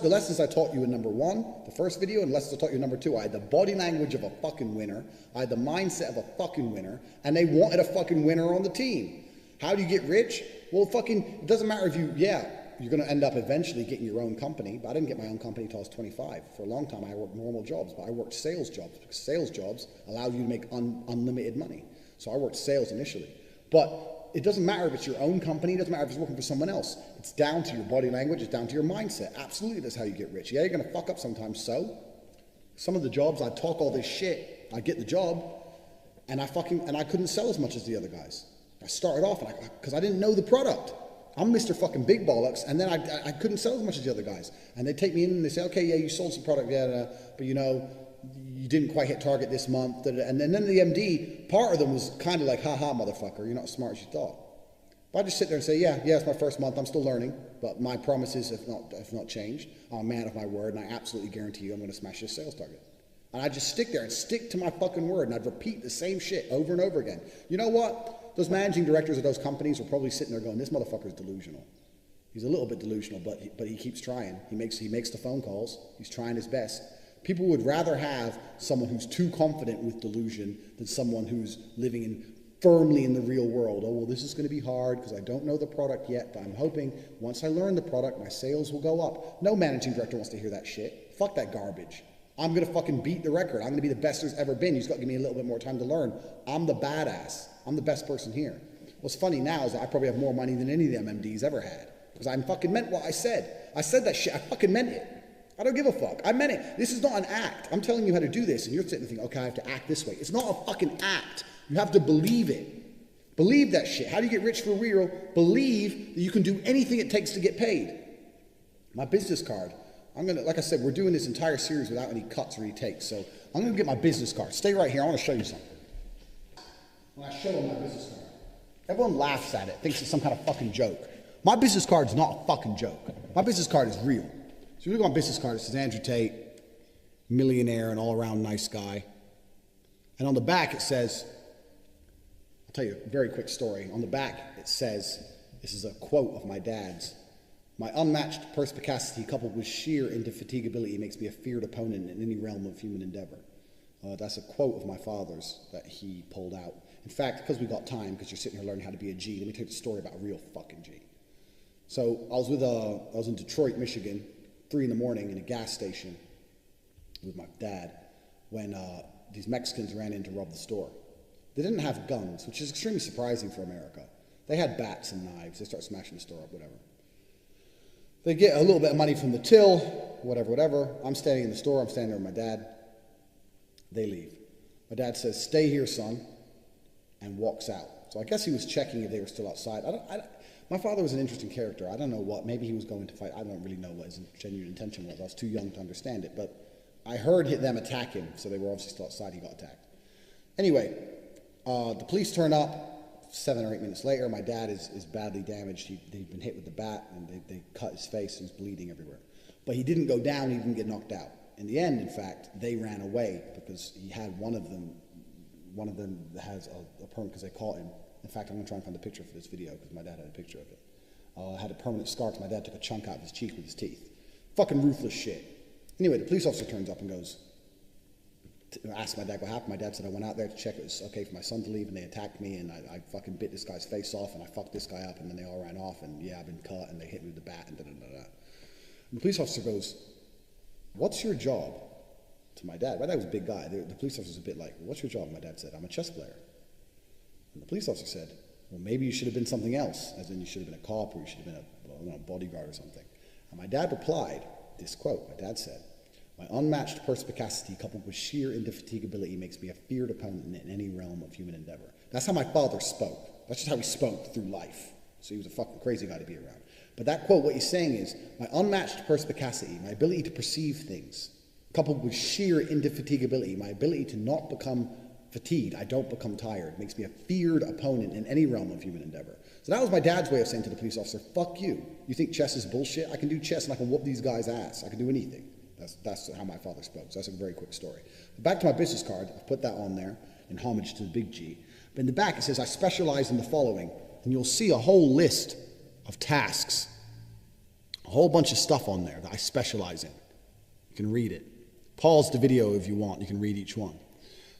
lessons I taught you in number 1, the first video, and the lessons I taught you in number 2. I had the body language of a fucking winner. I had the mindset of a fucking winner, and they wanted a fucking winner on the team. How do you get rich? Well, it doesn't matter if you're going to end up eventually getting your own company, but I didn't get my own company until I was 25. For a long time, I worked normal jobs, but I worked sales jobs because sales jobs allow you to make unlimited money. So I worked sales initially. But it doesn't matter if it's your own company. It doesn't matter if it's working for someone else. It's down to your body language. It's down to your mindset. Absolutely, that's how you get rich. Yeah, you're going to fuck up sometimes. So some of the jobs, I'd talk all this shit. I'd get the job, and I couldn't sell as much as the other guys. I started off, because I didn't know the product. I'm Mr. fucking Big Bollocks, and then I couldn't sell as much as the other guys. And they take me in and they say, okay, yeah, you sold some product, but you didn't quite hit target this month. And then the MD, part of them was kind of like, haha, motherfucker, you're not as smart as you thought. But I just sit there and say, yeah, it's my first month. I'm still learning, but my promises have not changed. I'm a man of my word, and I absolutely guarantee you I'm going to smash this sales target. And I just stick there and stick to my fucking word, and I'd repeat the same shit over and over again. You know what? Those managing directors of those companies are probably sitting there going, this motherfucker's delusional. He's a little bit delusional, but he keeps trying. He makes the phone calls. He's trying his best. People would rather have someone who's too confident with delusion than someone who's living firmly in the real world. Oh, well, this is going to be hard because I don't know the product yet, but I'm hoping once I learn the product, my sales will go up. No managing director wants to hear that shit. Fuck that garbage. I'm going to fucking beat the record. I'm going to be the best there's ever been. You just got to give me a little bit more time to learn. I'm the badass. I'm the best person here. What's funny now is that I probably have more money than any of them MDs ever had. because I fucking meant what I said. I said that shit. I fucking meant it. I don't give a fuck. I meant it. This is not an act. I'm telling you how to do this, and you're sitting there thinking, okay, I have to act this way. It's not a fucking act. You have to believe it. Believe that shit. How do you get rich for real? Believe that you can do anything it takes to get paid. My business card. Like I said, we're doing this entire series without any cuts or any takes. So I'm gonna get my business card. Stay right here. I want to show you something. When I show them my business card, everyone laughs at it, thinks it's some kind of fucking joke. My business card is not a fucking joke. My business card is real. So you look at my business card, it says Andrew Tate, millionaire and all-around nice guy. And on the back it says, I'll tell you a very quick story. On the back it says, this is a quote of my dad's, my unmatched perspicacity coupled with sheer indefatigability makes me a feared opponent in any realm of human endeavor. That's a quote of my father's that he pulled out. In fact, because we got time, because you're sitting here learning how to be a G, let me tell you the story about a real fucking G. So I was in Detroit, Michigan, 3 in the morning in a gas station with my dad when these Mexicans ran in to rob the store. They didn't have guns, which is extremely surprising for America. They had bats and knives. They start smashing the store up, whatever. They get a little bit of money from the till, whatever. I'm standing in the store. I'm standing there with my dad. They leave. My dad says, stay here, son, and walks out. So I guess he was checking if they were still outside. My father was an interesting character. I don't know what. Maybe he was going to fight. I don't really know what his genuine intention was. I was too young to understand it. But I heard them attack him, so they were obviously still outside. He got attacked. Anyway, the police turn up 7 or 8 minutes later. My dad is badly damaged. He'd been hit with the bat, and they cut his face, and he's bleeding everywhere. But he didn't go down. He didn't get knocked out. In the end, in fact, they ran away because he had one of them that has a permanent, because they caught him. In fact, I'm going to try and find a picture for this video because my dad had a picture of it. Had a permanent scar because my dad took a chunk out of his cheek with his teeth. Fucking ruthless shit. Anyway, the police officer turns up and goes, asked my dad what happened. My dad said, I went out there to check it was okay for my son to leave, and they attacked me, and I fucking bit this guy's face off, and I fucked this guy up, and then they all ran off, and yeah, I've been cut, and they hit me with the bat, and da-da-da-da. And the police officer goes, what's your job? To my dad. My dad was a big guy. The police officer was a bit like, what's your job? My dad said, I'm a chess player. And the police officer said, well, maybe you should have been something else, as in you should have been a cop, or you should have been a bodyguard or something. And my dad replied, this quote, my dad said, my unmatched perspicacity coupled with sheer indefatigability makes me a feared opponent in any realm of human endeavor. That's how my father spoke. That's just how he spoke through life. So he was a fucking crazy guy to be around. But that quote, what he's saying is, my unmatched perspicacity, my ability to perceive things, coupled with sheer indefatigability, my ability to not become fatigued, I don't become tired, makes me a feared opponent in any realm of human endeavor. So that was my dad's way of saying to the police officer, fuck you. You think chess is bullshit? I can do chess and I can whoop these guys' ass. I can do anything. That's how my father spoke. So that's a very quick story. But back to my business card. I've put that on there in homage to the big G. But in the back it says, I specialize in the following. And you'll see a whole list of tasks. A whole bunch of stuff on there that I specialize in. You can read it. Pause the video if you want. You can read each one.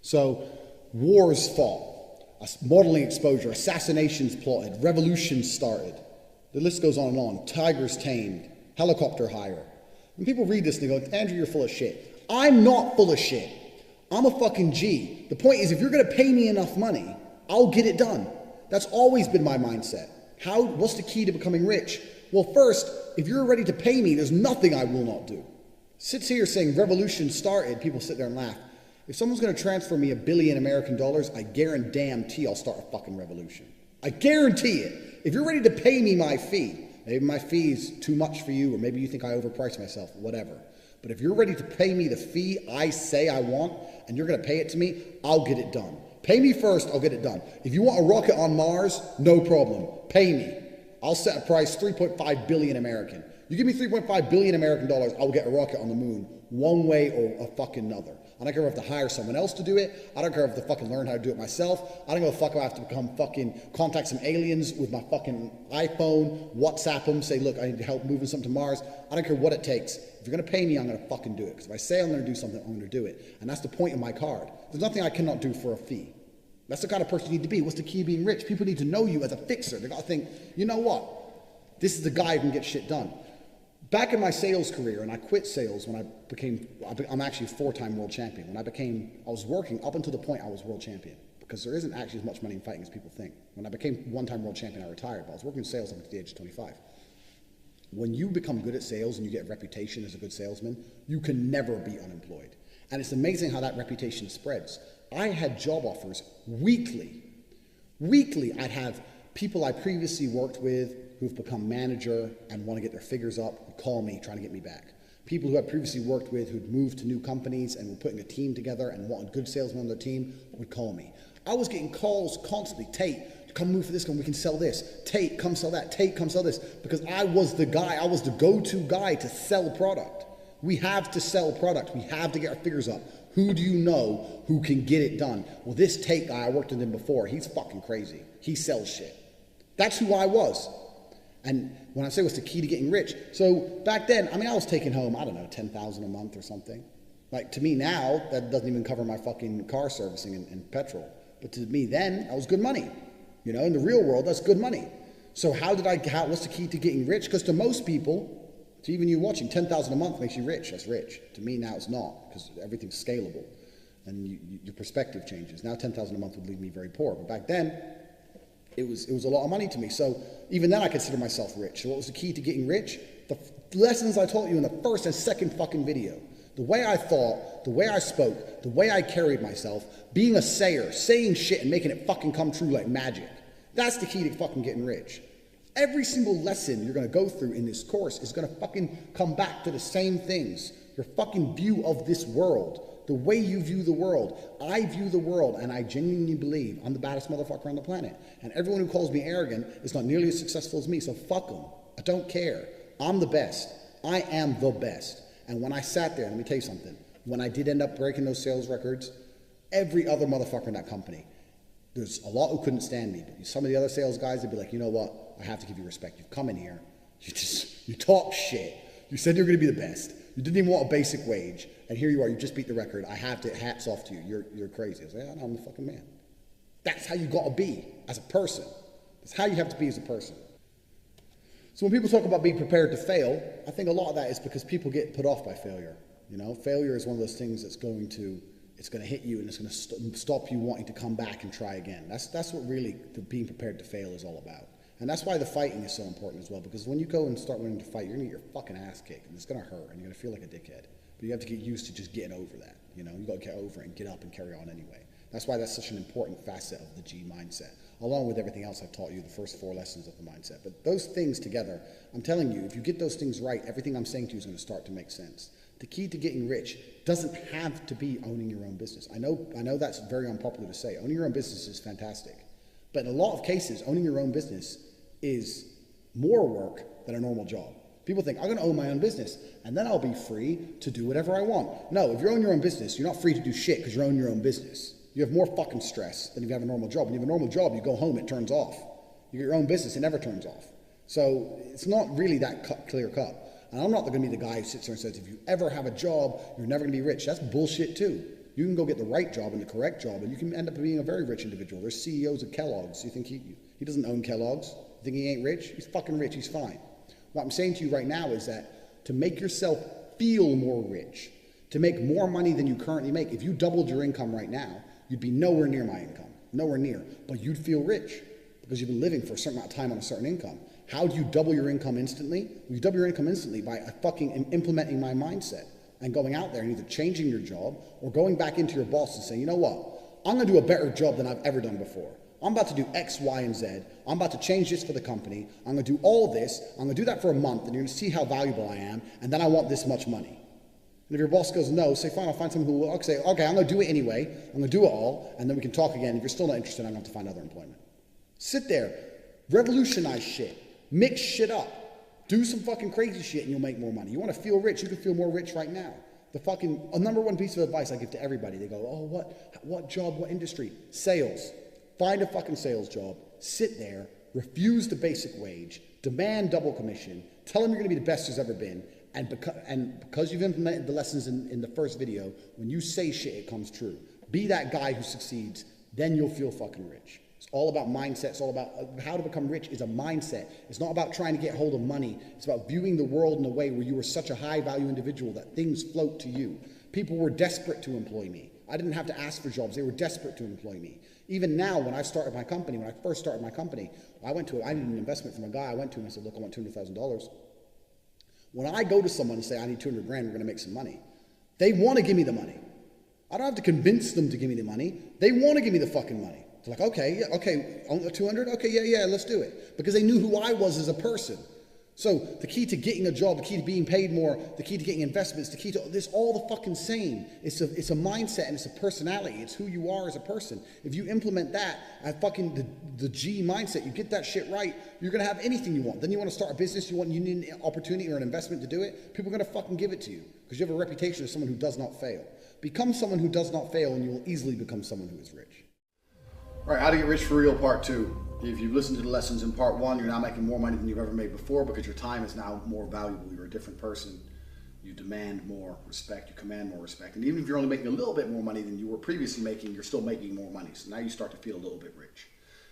So, wars fought, modeling exposure, assassinations plotted, revolutions started. The list goes on and on. Tigers tamed, helicopter hire. When people read this, they go, Andrew, you're full of shit. I'm not full of shit. I'm a fucking G. The point is, if you're going to pay me enough money, I'll get it done. That's always been my mindset. What's the key to becoming rich? Well, first, if you're ready to pay me, there's nothing I will not do. Sits here saying revolution started, people sit there and laugh. If someone's going to transfer me $1 billion American, I guarantee I'll start a fucking revolution. I guarantee it. If you're ready to pay me my fee, maybe my fee is too much for you, or maybe you think I overprice myself, whatever. But if you're ready to pay me the fee I say I want, and you're going to pay it to me, I'll get it done. Pay me first, I'll get it done. If you want a rocket on Mars, no problem. Pay me. I'll set a price, 3.5 billion American. You give me 3.5 billion American dollars, I'll get a rocket on the moon, one way or a fucking another. I don't care if I have to hire someone else to do it. I don't care if I have to fucking learn how to do it myself. I don't give a fuck if I have to become fucking contact some aliens with my fucking iPhone, WhatsApp them, say, look, I need help moving something to Mars. I don't care what it takes. If you're going to pay me, I'm going to fucking do it. Because if I say I'm going to do something, I'm going to do it. And that's the point of my card. There's nothing I cannot do for a fee. That's the kind of person you need to be. What's the key to being rich? People need to know you as a fixer. They got to think, you know what? This is the guy who can get shit done. Back in my sales career, and I quit sales when I'm actually a 4-time world champion. I was working up until the point I was world champion, because there isn't actually as much money in fighting as people think. When I became 1-time world champion, I retired, but I was working in sales up until the age of 25. when you become good at sales and you get a reputation as a good salesman, you can never be unemployed. And it's amazing how that reputation spreads. I had job offers weekly. Weekly, I'd have people I previously worked with who've become manager and want to get their figures up would call me trying to get me back. People who I previously worked with who'd moved to new companies and were putting a team together and wanted good salesmen on their team would call me. I was getting calls constantly. Tate, come move for this one, we can sell this. Tate, come sell that. Tate, come sell this. Because I was the guy, I was the go-to guy to sell product. We have to sell product. We have to get our figures up. Who do you know who can get it done? Well, this Tate guy, I worked with him before. He's fucking crazy. He sells shit. That's who I was. And when I say what's the key to getting rich, so back then, I mean, I was taking home, I don't know, $10,000 a month or something. Like, to me now, that doesn't even cover my fucking car servicing and petrol. But to me then, that was good money. You know, in the real world, that's good money. So what's the key to getting rich? Because to most people, to even you watching, $10,000 a month makes you rich. That's rich. To me now it's not, because everything's scalable. And your perspective changes. Now $10,000 a month would leave me very poor. But back then, it was a lot of money to me. So even then I consider myself rich. So what was the key to getting rich? The lessons I taught you in the first and second fucking video. The way I thought, the way I spoke, the way I carried myself, being a sayer, saying shit and making it fucking come true like magic. That's the key to fucking getting rich. Every single lesson you're gonna go through in this course is gonna fucking come back to the same things. Your fucking view of this world. The way you view the world. I view the world, and I genuinely believe I'm the baddest motherfucker on the planet. And everyone who calls me arrogant is not nearly as successful as me, so fuck them. I don't care. I'm the best. I am the best. And when I sat there, let me tell you something, when I did end up breaking those sales records, every other motherfucker in that company, there's a lot who couldn't stand me, but some of the other sales guys, they'd be like, you know what, I have to give you respect. You've come in here, you talk shit. You said you're gonna be the best. You didn't even want a basic wage, and here you are, you just beat the record. I have to, hats off to you, you're crazy. I was like, yeah, I'm the fucking man. That's how you gotta be as a person. That's how you have to be as a person. So when people talk about being prepared to fail, I think a lot of that is because people get put off by failure. You know, failure is one of those things that's going to hit you and it's going to stop you wanting to come back and try again. That's what really being prepared to fail is all about. And that's why the fighting is so important as well, because when you go and start learning to fight, you're going to get your fucking ass kicked and it's going to hurt and you're going to feel like a dickhead. But you have to get used to just getting over that. You know, you got to get over it and get up and carry on anyway. That's why that's such an important facet of the G mindset, along with everything else I've taught you, the first 4 lessons of the mindset. But those things together, I'm telling you, if you get those things right, everything I'm saying to you is going to start to make sense. The key to getting rich doesn't have to be owning your own business. I know that's very unpopular to say. Owning your own business is fantastic. But in a lot of cases, owning your own business is more work than a normal job. People think, I'm going to own my own business, and then I'll be free to do whatever I want. No, if you own your own business, you're not free to do shit because you own your own business. You have more fucking stress than if you have a normal job. When you have a normal job, you go home, it turns off. You get your own business, it never turns off. So it's not really that clear cut. And I'm not going to be the guy who sits there and says, if you ever have a job, you're never going to be rich. That's bullshit too. You can go get the right job and the correct job, and you can end up being a very rich individual. There's CEOs of Kellogg's. You think he doesn't own Kellogg's? You think he ain't rich? He's fucking rich. He's fine. What I'm saying to you right now is that to make yourself feel more rich, to make more money than you currently make, if you doubled your income right now, you'd be nowhere near my income, nowhere near, but you'd feel rich because you've been living for a certain amount of time on a certain income. How do you double your income instantly? Well, you double your income instantly by fucking implementing my mindset and going out there and either changing your job or going back into your boss and saying, you know what, I'm gonna do a better job than I've ever done before. I'm about to do X, Y, and Z. I'm about to change this for the company. I'm gonna do all this. I'm gonna do that for a month and you're gonna see how valuable I am, and then I want this much money. And if your boss goes no, say fine, I'll find someone who will say, okay, I'm gonna do it anyway. I'm gonna do it all, and then we can talk again. If you're still not interested, I'm gonna have to find other employment. Sit there, revolutionize shit, mix shit up, do some fucking crazy shit and you'll make more money. You wanna feel rich, you can feel more rich right now. A number one piece of advice I give to everybody, they go, oh, what job, what industry? Sales. Find a fucking sales job, sit there, refuse the basic wage, demand double commission, tell them you're gonna be the best there's ever been, and because you've implemented the lessons in the first video, when you say shit, it comes true. Be that guy who succeeds, then you'll feel fucking rich. It's all about mindset. It's all about how to become rich is a mindset. It's not about trying to get hold of money. It's about viewing the world in a way where you are such a high value individual that things float to you. People were desperate to employ me. I didn't have to ask for jobs. They were desperate to employ me. Even now, when I started my company, when I first started my company, I needed an investment from a guy. I went to him and I said, look, I want $200,000. When I go to someone and say, I need 200 grand, we're going to make some money, they want to give me the money. I don't have to convince them to give me the money. They want to give me the fucking money. They're like, okay, yeah, okay, 200? Okay, yeah, let's do it. Because they knew who I was as a person. So the key to getting a job, the key to being paid more, the key to getting investments, the key to this, all the fucking same. It's a mindset and it's a personality. It's who you are as a person. If you implement that at fucking the G mindset, you get that shit right, you're gonna have anything you want. Then you want to start a business, you need an opportunity or an investment to do it, people are gonna fucking give it to you because you have a reputation as someone who does not fail. Become someone who does not fail and you will easily become someone who is rich. All right, how to get rich for real, part 2. If you've listened to the lessons in part 1, you're now making more money than you've ever made before because your time is now more valuable. You're a different person. You demand more respect. You command more respect. And even if you're only making a little bit more money than you were previously making, you're still making more money. So now you start to feel a little bit rich.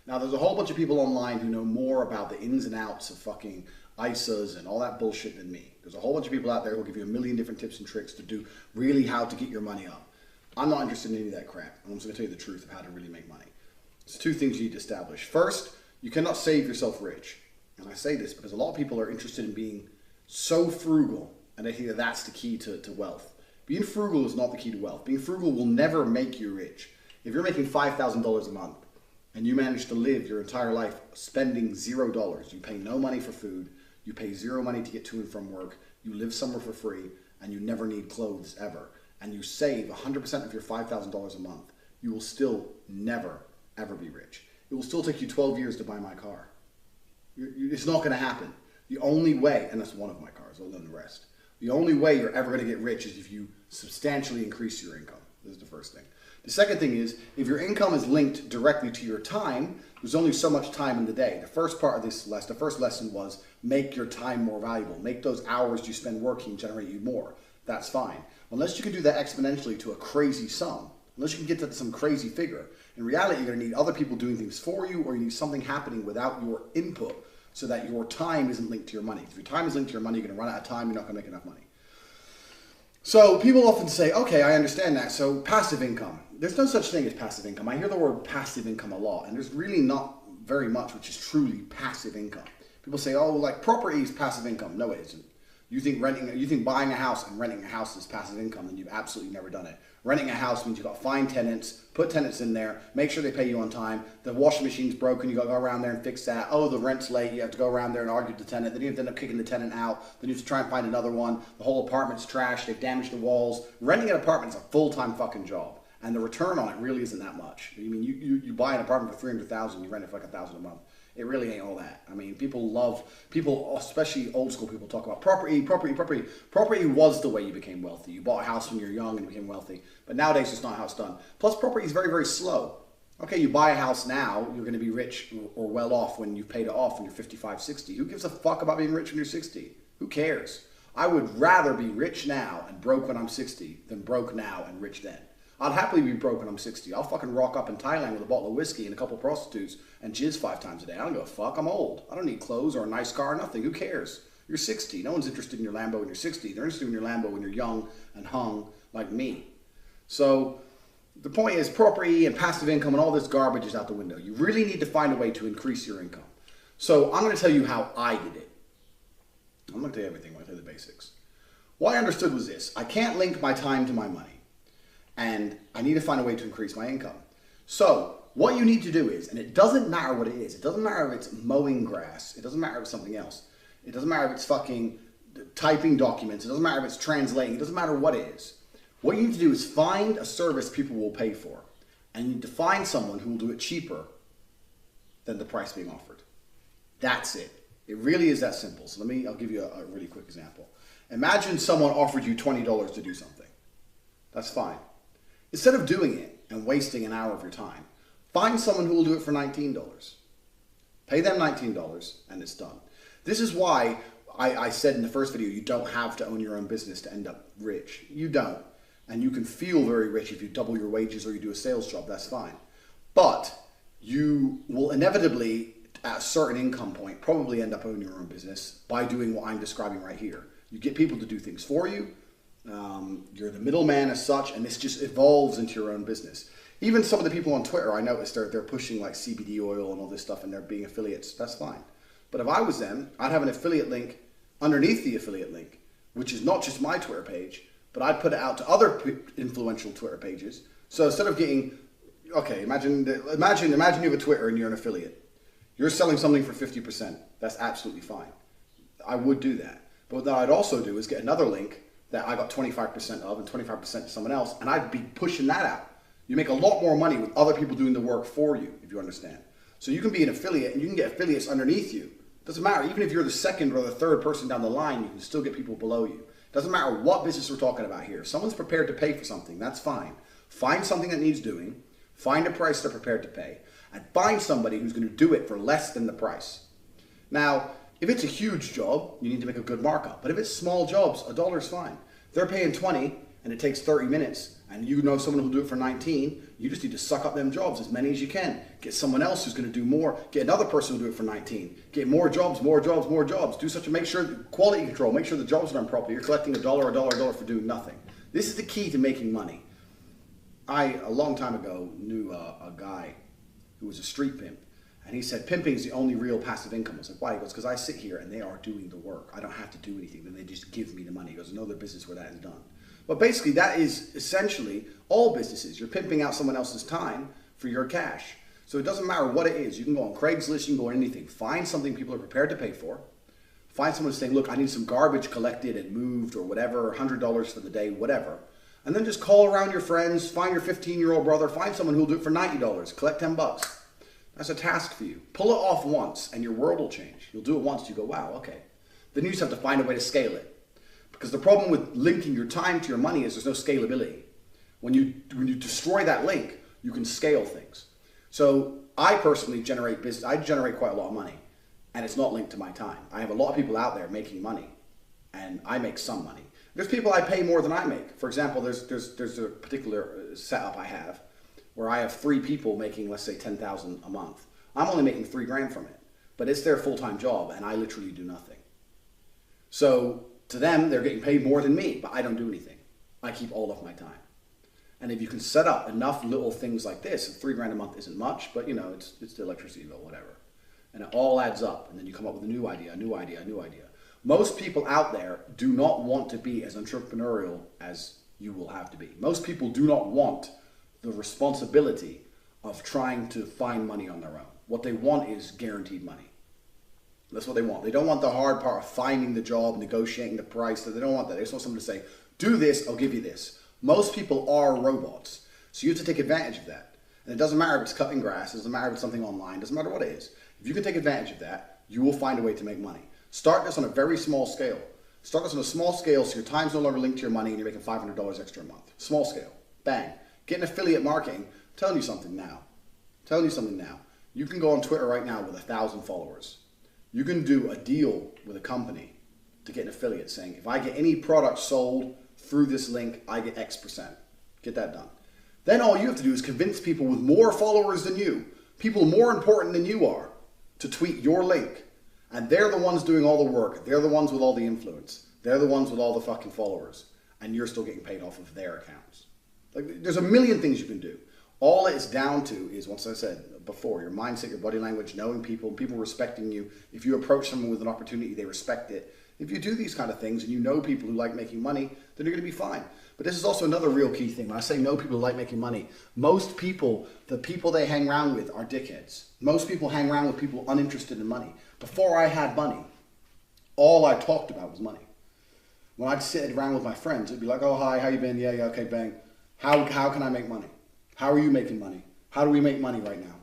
Now, there's a whole bunch of people online who know more about the ins and outs of fucking ISAs and all that bullshit than me. There's a whole bunch of people out there who will give you a million different tips and tricks to do really how to get your money up. I'm not interested in any of that crap. I'm just going to tell you the truth of how to really make money. There's 2 things you need to establish. First, you cannot save yourself rich. And I say this because a lot of people are interested in being so frugal, and they think that that's the key to wealth. Being frugal is not the key to wealth. Being frugal will never make you rich. If you're making $5,000 a month and you manage to live your entire life spending $0, you pay no money for food, you pay 0 money to get to and from work, you live somewhere for free, and you never need clothes ever, and you save 100% of your $5,000 a month, you will still never, ever be rich. It will still take you 12 years to buy my car. It's not going to happen. The only way, and that's one of my cars, other than the rest, the only way you're ever going to get rich is if you substantially increase your income. This is the first thing. The second thing is, if your income is linked directly to your time, there's only so much time in the day. The first part of this lesson, the first lesson was make your time more valuable. Make those hours you spend working generate you more. That's fine. Unless you can do that exponentially to a crazy sum, unless you can get to some crazy figure. In reality, you're going to need other people doing things for you, or you need something happening without your input so that your time isn't linked to your money. If your time is linked to your money, you're going to run out of time, you're not going to make enough money. So people often say, okay, I understand that. So passive income. There's no such thing as passive income. I hear the word passive income a lot, and there's really not very much which is truly passive income. People say, oh, like property is passive income. No, it isn't. You think buying a house and renting a house is passive income, then you've absolutely never done it. Renting a house means you've got to find tenants, put tenants in there, make sure they pay you on time. The washing machine's broken, you got to go around there and fix that. Oh, the rent's late, you have to go around there and argue with the tenant. Then you have to end up kicking the tenant out. Then you have to try and find another one. The whole apartment's trashed, they've damaged the walls. Renting an apartment is a full-time fucking job, and the return on it really isn't that much. I mean, you buy an apartment for $300,000, you rent it for like $1,000 a month. It really ain't all that. I mean, people, especially old school people, talk about property. Property was the way you became wealthy. You bought a house when you were young and you became wealthy. But nowadays, it's not how it's done. Plus, property is very, very slow. Okay, you buy a house now, you're going to be rich or well off when you've paid it off when you're 55, 60. Who gives a fuck about being rich when you're 60? Who cares? I would rather be rich now and broke when I'm 60 than broke now and rich then. I'd happily be broke when I'm 60. I'll fucking rock up in Thailand with a bottle of whiskey and a couple of prostitutes and jizz 5 times a day. I don't give a fuck. I'm old. I don't need clothes or a nice car or nothing. Who cares? You're 60. No one's interested in your Lambo when you're 60. They're interested in your Lambo when you're young and hung like me. So the point is property and passive income and all this garbage is out the window. You really need to find a way to increase your income. So I'm going to tell you how I did it. I'm going to tell you everything. I'm going to tell you the basics. What I understood was this. I can't link my time to my money. And I need to find a way to increase my income. So what you need to do is, and it doesn't matter what it is. It doesn't matter if it's mowing grass. It doesn't matter if it's something else. It doesn't matter if it's fucking typing documents. It doesn't matter if it's translating. It doesn't matter what it is. What you need to do is find a service people will pay for. And you need to find someone who will do it cheaper than the price being offered. That's it. It really is that simple. So I'll give you a really quick example. Imagine someone offered you $20 to do something. That's fine. Instead of doing it and wasting an hour of your time, find someone who will do it for $19. Pay them $19 and it's done. This is why I said in the first video, you don't have to own your own business to end up rich. You don't. And you can feel very rich if you double your wages or you do a sales job, that's fine. But you will inevitably, at a certain income point, probably end up owning your own business by doing what I'm describing right here. You get people to do things for you. You're the middleman as such, and this just evolves into your own business. Even some of the people on Twitter, I noticed they're pushing like CBD oil and all this stuff, and they're being affiliates. That's fine. But if I was them, I'd have an affiliate link underneath the affiliate link, which is not just my Twitter page, but I put it out to other influential Twitter pages. So instead of getting, okay, imagine you have a Twitter and you're an affiliate. You're selling something for 50%. That's absolutely fine. I would do that. But what I'd also do is get another link that I got 25% of and 25% to someone else, and I'd be pushing that out. You make a lot more money with other people doing the work for you, if you understand. So you can be an affiliate and you can get affiliates underneath you. Doesn't matter. Even if you're the second or the third person down the line, you can still get people below you. Doesn't matter what business we're talking about here. If someone's prepared to pay for something, that's fine. Find something that needs doing, find a price they're prepared to pay, and find somebody who's going to do it for less than the price. Now, if it's a huge job, you need to make a good markup. But if it's small jobs, $1 is fine. If they're paying 20 and it takes 30 minutes, and you know someone who'll do it for 19, you just need to suck up them jobs, as many as you can. Get someone else who's going to do more. Get another person who'll do it for 19. Get more jobs, more jobs, more jobs. Do such a, make sure, quality control, make sure the jobs are done properly. You're collecting $1 for doing nothing. This is the key to making money. I, a long time ago, knew a guy who was a street pimp. And he said, pimping is the only real passive income. I was like, why? He goes, because I sit here and they are doing the work. I don't have to do anything. Then they just give me the money. He goes, no other business where that is done. But basically, that is essentially all businesses. You're pimping out someone else's time for your cash. So it doesn't matter what it is. You can go on Craigslist, you can go on anything. Find something people are prepared to pay for. Find someone saying, look, I need some garbage collected and moved or whatever, $100 for the day, whatever. And then just call around your friends, find your 15-year-old brother, find someone who'll do it for $90, collect $10. That's a task for you. Pull it off once and your world will change. You'll do it once, you go, wow, okay. Then you just have to find a way to scale it. Because the problem with linking your time to your money is there's no scalability. When you destroy that link, you can scale things. So I personally generate business. I generate quite a lot of money, and it's not linked to my time. I have a lot of people out there making money, and I make some money. There's people I pay more than I make. For example, there's a particular setup I have where I have 3 people making, let's say, $10,000 a month. I'm only making $3,000 from it, but it's their full-time job, and I literally do nothing. So to them, they're getting paid more than me, but I don't do anything. I keep all of my time. And if you can set up enough little things like this, $3,000 a month isn't much, but you know, it's the electricity bill, whatever. And it all adds up, and then you come up with a new idea, a new idea, a new idea. Most people out there do not want to be as entrepreneurial as you will have to be. Most people do not want the responsibility of trying to find money on their own. What they want is guaranteed money. That's what they want. They don't want the hard part of finding the job, negotiating the price. They don't want that. They just want someone to say, do this, I'll give you this. Most people are robots. So you have to take advantage of that. And it doesn't matter if it's cutting grass, it doesn't matter if it's something online, it doesn't matter what it is. If you can take advantage of that, you will find a way to make money. Start this on a very small scale. Start this on a small scale so your time's no longer linked to your money and you're making $500 extra a month. Small scale. Bang. Get an affiliate marketing. I'm telling you something now. You can go on Twitter right now with 1,000 followers. You can do a deal with a company to get an affiliate saying, if I get any product sold through this link, I get X%. Get that done. Then all you have to do is convince people with more followers than you, people more important than you are, to tweet your link. And they're the ones doing all the work. They're the ones with all the influence. They're the ones with all the fucking followers. And you're still getting paid off of their accounts. Like, there's a million things you can do. All it's down to is, once I said before, your mindset, your body language, knowing people, people respecting you. If you approach someone with an opportunity, they respect it. If you do these kind of things and you know people who like making money, then you're going to be fine. But this is also another real key thing. When I say know people who like making money, most people, the people they hang around with are dickheads. Most people hang around with people uninterested in money. Before I had money, all I talked about was money. When I'd sit around with my friends, it'd be like, oh, hi, how you been? Yeah, okay, bang. How can I make money? How are you making money? How do we make money right now?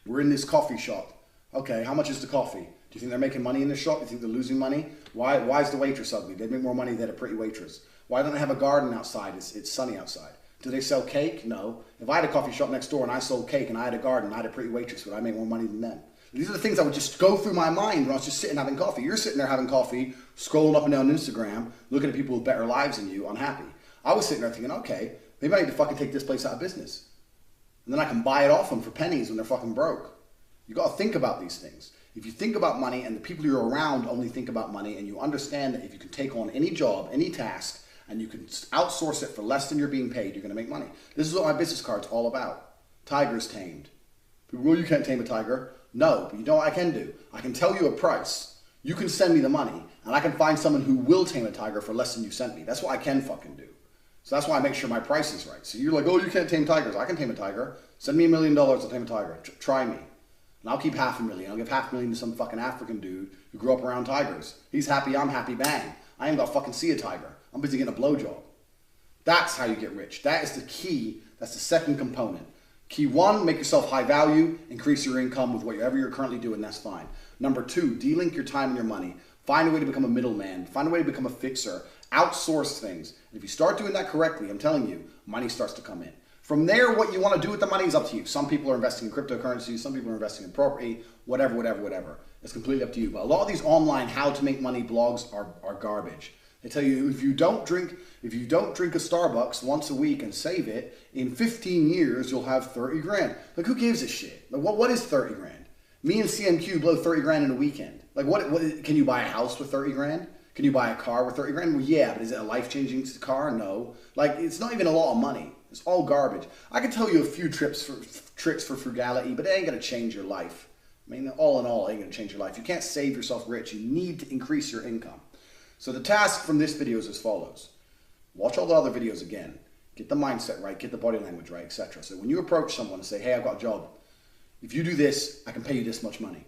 We're in this coffee shop. Okay, how much is the coffee? Do you think they're making money in this shop? Do you think they're losing money? Why is the waitress ugly? They'd make more money if they had a pretty waitress. Why don't they have a garden outside? It's sunny outside. Do they sell cake? No. If I had a coffee shop next door and I sold cake and I had a garden and I had a pretty waitress, would I make more money than them? These are the things that would just go through my mind when I was just sitting having coffee. You're sitting there having coffee, scrolling up and down Instagram, looking at people with better lives than you, unhappy. I was sitting there thinking, okay, maybe I need to fucking take this place out of business. And then I can buy it off them for pennies when they're fucking broke. You got to think about these things. If you think about money and the people you're around only think about money and you understand that if you can take on any job, any task, and you can outsource it for less than you're being paid, you're going to make money. This is what my business card's all about. Tigers tamed. People go, well, you can't tame a tiger. No, but you know what I can do? I can tell you a price. You can send me the money, and I can find someone who will tame a tiger for less than you sent me. That's what I can fucking do. So that's why I make sure my price is right. So you're like, oh, you can't tame tigers. I can tame a tiger. Send me $1 million, I'll tame a tiger. Try me. And I'll keep $500,000. I'll give $500,000 to some fucking African dude who grew up around tigers. He's happy, I'm happy, bang. I ain't got to fucking see a tiger. I'm busy getting a blowjob. That's how you get rich. That is the key. That's the second component. Key 1, make yourself high value, increase your income with whatever you're currently doing, that's fine. Number 2, de-link your time and your money. Find a way to become a middleman. Find a way to become a fixer. Outsource things. And if you start doing that correctly, I'm telling you, money starts to come in. From there, what you want to do with the money is up to you. Some people are investing in cryptocurrency, some people are investing in property, whatever. It's completely up to you. But a lot of these online how to make money blogs are garbage. They tell you if you don't drink a Starbucks once a week and save it, in 15 years you'll have 30 grand. Like, who gives a shit? Like, what is 30 grand? Me and CMQ blow 30 grand in a weekend. Like, what can you buy a house with 30 grand? Can you buy a car with 30 grand? Well, yeah, but is it a life-changing car? No. Like, it's not even a lot of money. It's all garbage. I can tell you a few tricks for frugality, but it ain't gonna change your life. I mean, all in all, it ain't gonna change your life. You can't save yourself rich. You need to increase your income. So the task from this video is as follows. Watch all the other videos again. Get the mindset right, get the body language right, etc. So when you approach someone and say, hey, I've got a job. If you do this, I can pay you this much money.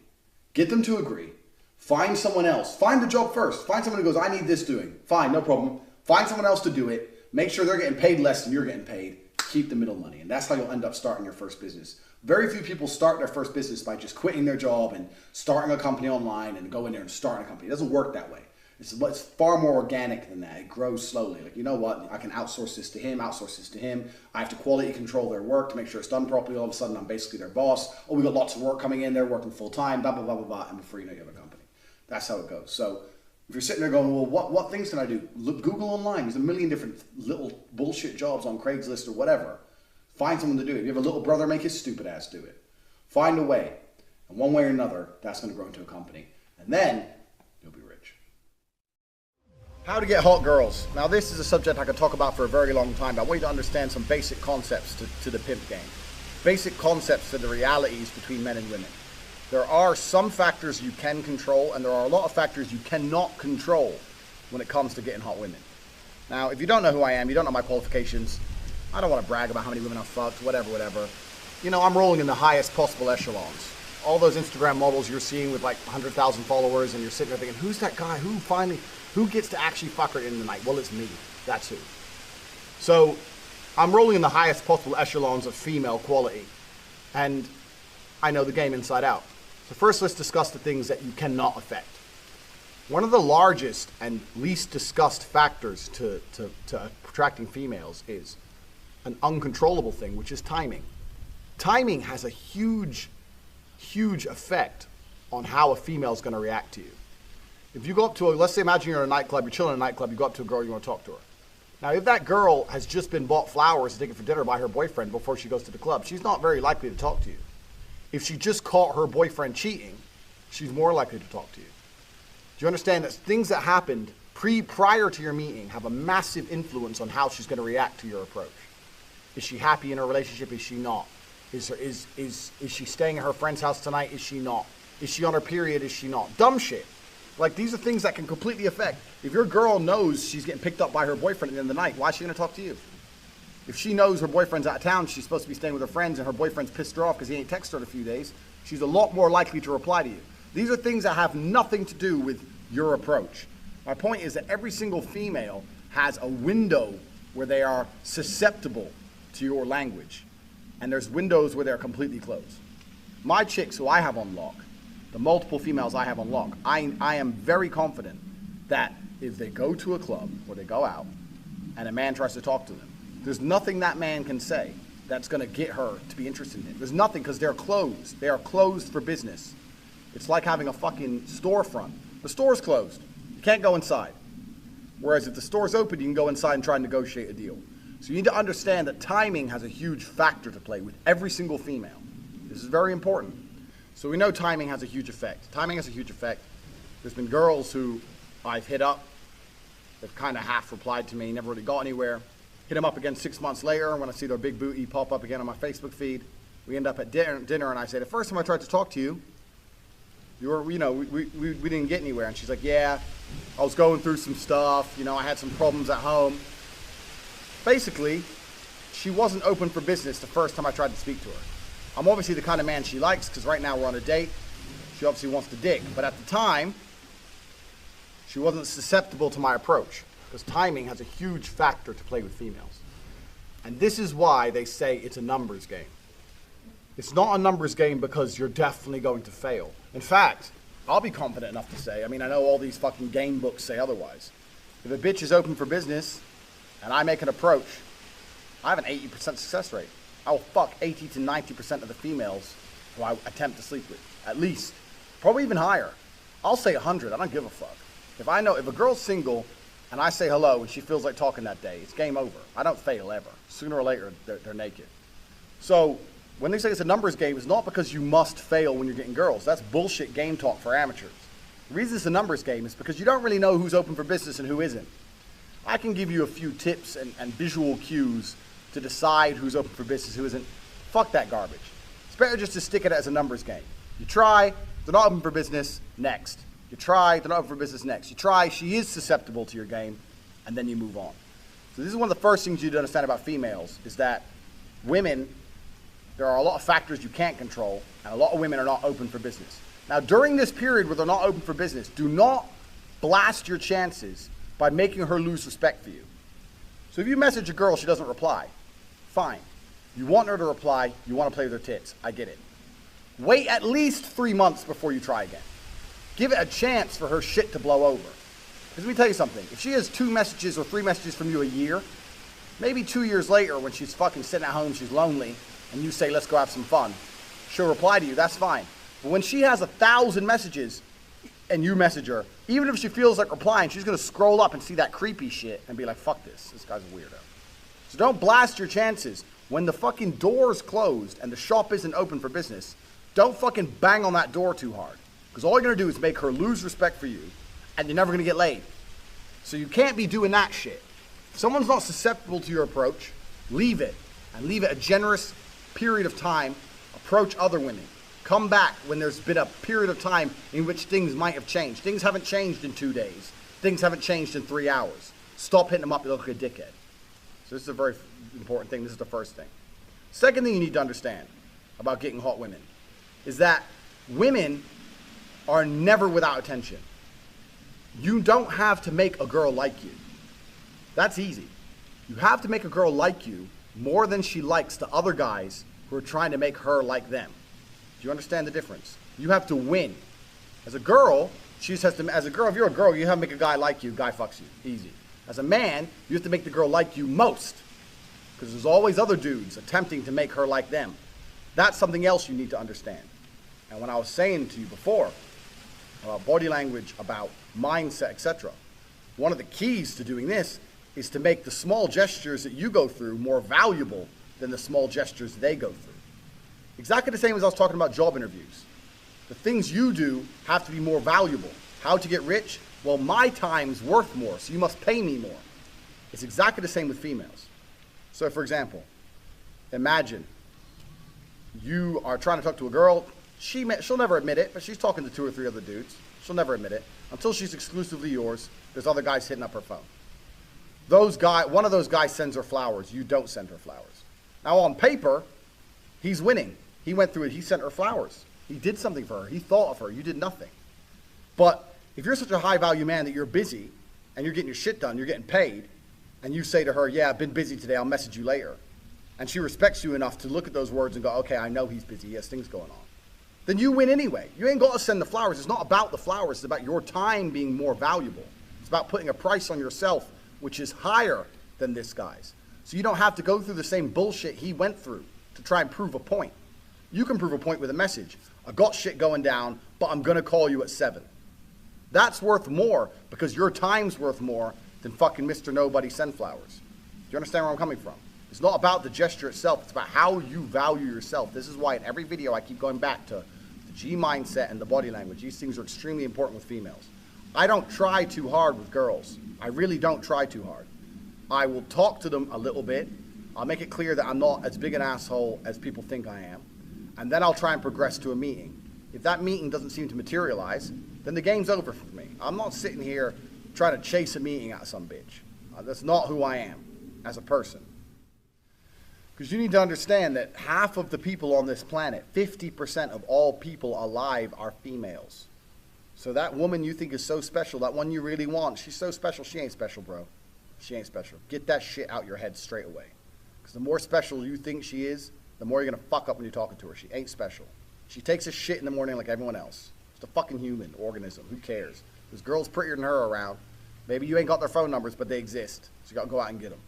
Get them to agree. Find someone else. Find the job first. Find someone who goes, I need this doing. Fine, no problem. Find someone else to do it. Make sure they're getting paid less than you're getting paid. Keep the middle money. And that's how you'll end up starting your first business. Very few people start their first business by just quitting their job and starting a company online and go in there and starting a company. It doesn't work that way. It's far more organic than that. It grows slowly. Like, you know what? I can outsource this to him, outsource this to him. I have to quality control their work to make sure it's done properly. All of a sudden, I'm basically their boss. Oh, we got lots of work coming in. They're working full time, blah, blah, blah, blah, blah. And before you know, you have a company. That's how it goes. So if you're sitting there going, well, what things can I do? Look, Google online. There's a million different little bullshit jobs on Craigslist or whatever. Find someone to do it. If you have a little brother, make his stupid ass do it. Find a way. And one way or another, that's going to grow into a company. And then you'll be rich. How to get hot girls. Now, this is a subject I could talk about for a very long time, but I want you to understand some basic concepts to the pimp game. Basic concepts to the realities between men and women. There are some factors you can control, and there are a lot of factors you cannot control when it comes to getting hot women. Now, if you don't know who I am, you don't know my qualifications, I don't want to brag about how many women I've fucked, whatever. You know, I'm rolling in the highest possible echelons. All those Instagram models you're seeing with like 100,000 followers, and you're sitting there thinking, who's that guy? Who gets to actually fuck her in the night? Well, it's me. That's who. So I'm rolling in the highest possible echelons of female quality, and I know the game inside out. So first, let's discuss the things that you cannot affect. One of the largest and least discussed factors to attracting females is an uncontrollable thing, which is timing. Timing has a huge effect on how a female is going to react to you. If you go up to let's say, imagine you're in a nightclub, you're chilling in a nightclub, you go up to a girl, you want to talk to her. Now, if that girl has just been bought flowers to take it for dinner by her boyfriend before she goes to the club, she's not very likely to talk to you. If she just caught her boyfriend cheating, she's more likely to talk to you. Do you understand that things that happened prior to your meeting have a massive influence on how she's going to react to your approach? Is she happy in her relationship? Is she not? Is she staying at her friend's house tonight? Is she not? Is she on her period? Is she not? Dumb shit. Like, these are things that can completely affect. If your girl knows she's getting picked up by her boyfriend at the end of the night, why is she going to talk to you? If she knows her boyfriend's out of town, she's supposed to be staying with her friends, and her boyfriend's pissed her off because he ain't texted her in a few days, she's a lot more likely to reply to you. These are things that have nothing to do with your approach. My point is that every single female has a window where they are susceptible to your language, and there's windows where they're completely closed. My chicks who I have on lock, the multiple females I have on lock, I am very confident that if they go to a club or they go out and a man tries to talk to them, there's nothing that man can say that's going to get her to be interested in it. There's nothing, because they're closed. They are closed for business. It's like having a fucking storefront. The store's closed. You can't go inside. Whereas if the store's open, you can go inside and try and negotiate a deal. So you need to understand that timing has a huge factor to play with every single female. This is very important. So we know timing has a huge effect. Timing has a huge effect. There's been girls who I've hit up. They've kind of half replied to me, never really got anywhere. Hit them up again 6 months later when I see their big booty pop up again on my Facebook feed. We end up at dinner, and I say, the first time I tried to talk to you, We didn't get anywhere. And she's like, yeah, I was going through some stuff. I had some problems at home. Basically, she wasn't open for business the first time I tried to speak to her. I'm obviously the kind of man she likes because right now we're on a date. She obviously wants to dick. But at the time, she wasn't susceptible to my approach because timing has a huge factor to play with females. And this is why they say it's a numbers game. It's not a numbers game because you're definitely going to fail. In fact, I'll be confident enough to say, I know all these fucking game books say otherwise. If a bitch is open for business and I make an approach, I have an 80% success rate. I will fuck 80 to 90% of the females who I attempt to sleep with, at least. Probably even higher. I'll say 100, I don't give a fuck. If a girl's single and I say hello and she feels like talking that day, it's game over. I don't fail ever. Sooner or later, they're naked. So when they say it's a numbers game, it's not because you must fail when you're getting girls. That's bullshit game talk for amateurs. The reason it's a numbers game is because you don't really know who's open for business and who isn't. I can give you a few tips and visual cues to decide who's open for business, who isn't. Fuck that garbage. It's better just to stick it as a numbers game. You try, they're not open for business, next. You try, they're not open for business, next. You try, she is susceptible to your game, and then you move on. So this is one of the first things you need to understand about females, is that women, there are a lot of factors you can't control, and a lot of women are not open for business. Now, during this period where they're not open for business, do not blast your chances by making her lose respect for you. So if you message a girl, she doesn't reply, fine. You want her to reply, you want to play with her tits, I get it. Wait at least 3 months before you try again. Give it a chance for her shit to blow over. Because let me tell you something, if she has 2 messages or 3 messages from you a year, maybe 2 years later when she's fucking sitting at home, she's lonely, and you say, let's go have some fun, she'll reply to you, that's fine. But when she has 1,000 messages and you message her, even if she feels like replying, she's gonna scroll up and see that creepy shit and be like, fuck this guy's a weirdo. So don't blast your chances. When the fucking door's closed and the shop isn't open for business, don't fucking bang on that door too hard. Because all you're gonna do is make her lose respect for you, and you're never gonna get laid. So you can't be doing that shit. If someone's not susceptible to your approach, leave it, and leave it a generous period of time. Approach other women. Come back when there's been a period of time in which things might have changed. Things haven't changed in 2 days. Things haven't changed in 3 hours. Stop hitting them up, you look like a dickhead. So this is a very important thing. This is the first thing. Second thing you need to understand about getting hot women is that women are never without attention. You don't have to make a girl like you. That's easy. You have to make a girl like you more than she likes the other guys who are trying to make her like them. Do you understand the difference? You have to win. As a girl, if you're a girl, you have to make a guy like you, guy fucks you. Easy. As a man, you have to make the girl like you most. Because there's always other dudes attempting to make her like them. That's something else you need to understand. And when I was saying to you before about body language, about mindset, etc., one of the keys to doing this is to make the small gestures that you go through more valuable than the small gestures they go through. Exactly the same as I was talking about job interviews. The things you do have to be more valuable. How to get rich? Well, my time's worth more, so you must pay me more. It's exactly the same with females. So for example, imagine you are trying to talk to a girl. She'll never admit it, but she's talking to 2 or 3 other dudes. She'll never admit it. Until she's exclusively yours, there's other guys hitting up her phone. One of those guys sends her flowers. You don't send her flowers. Now on paper, he's winning. He went through it. He sent her flowers. He did something for her. He thought of her. You did nothing. But if you're such a high value man that you're busy and you're getting your shit done, you're getting paid, and you say to her, yeah, I've been busy today, I'll message you later, and she respects you enough to look at those words and go, okay, I know he's busy, he has things going on, then you win anyway. You ain't got to send the flowers. It's not about the flowers. It's about your time being more valuable. It's about putting a price on yourself which is higher than this guy's. So you don't have to go through the same bullshit he went through to try and prove a point. You can prove a point with a message. I got shit going down, but I'm going to call you at 7. That's worth more because your time's worth more than fucking Mr. Nobody send flowers. Do you understand where I'm coming from? It's not about the gesture itself. It's about how you value yourself. This is why in every video I keep going back to the G mindset and the body language. These things are extremely important with females. I don't try too hard with girls. I really don't try too hard. I will talk to them a little bit. I'll make it clear that I'm not as big an asshole as people think I am. And then I'll try and progress to a meeting. If that meeting doesn't seem to materialize, then the game's over for me. I'm not sitting here trying to chase a meeting out of some bitch. That's not who I am as a person. Because you need to understand that half of the people on this planet, 50% of all people alive, are females. So that woman you think is so special, that one you really want, she's so special, she ain't special, bro. She ain't special. Get that shit out your head straight away. Because the more special you think she is, the more you're going to fuck up when you're talking to her. She ain't special. She takes a shit in the morning like everyone else. Just a fucking human organism. Who cares? There's girls prettier than her around. Maybe you ain't got their phone numbers, but they exist. So you got to go out and get them.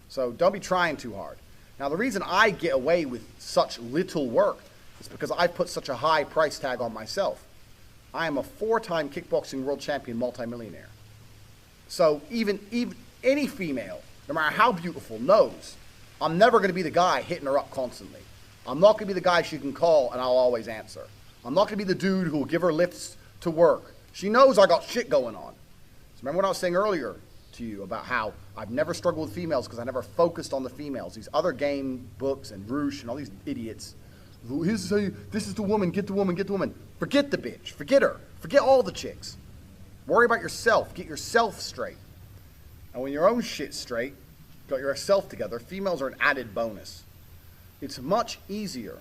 So don't be trying too hard. Now, the reason I get away with such little work is because I put such a high price tag on myself. I am a 4-time kickboxing world champion multimillionaire. So even any female, no matter how beautiful, knows I'm never going to be the guy hitting her up constantly. I'm not going to be the guy she can call and I'll always answer. I'm not going to be the dude who will give her lifts to work. She knows I got shit going on. So remember what I was saying earlier to you about how I've never struggled with females because I never focused on the females. These other game books and Roosh and all these idiots. This is the woman, get the woman, get the woman. Forget the bitch, forget her, forget all the chicks. Worry about yourself, get yourself straight. And when your own shit's straight, got yourself together, females are an added bonus. It's much easier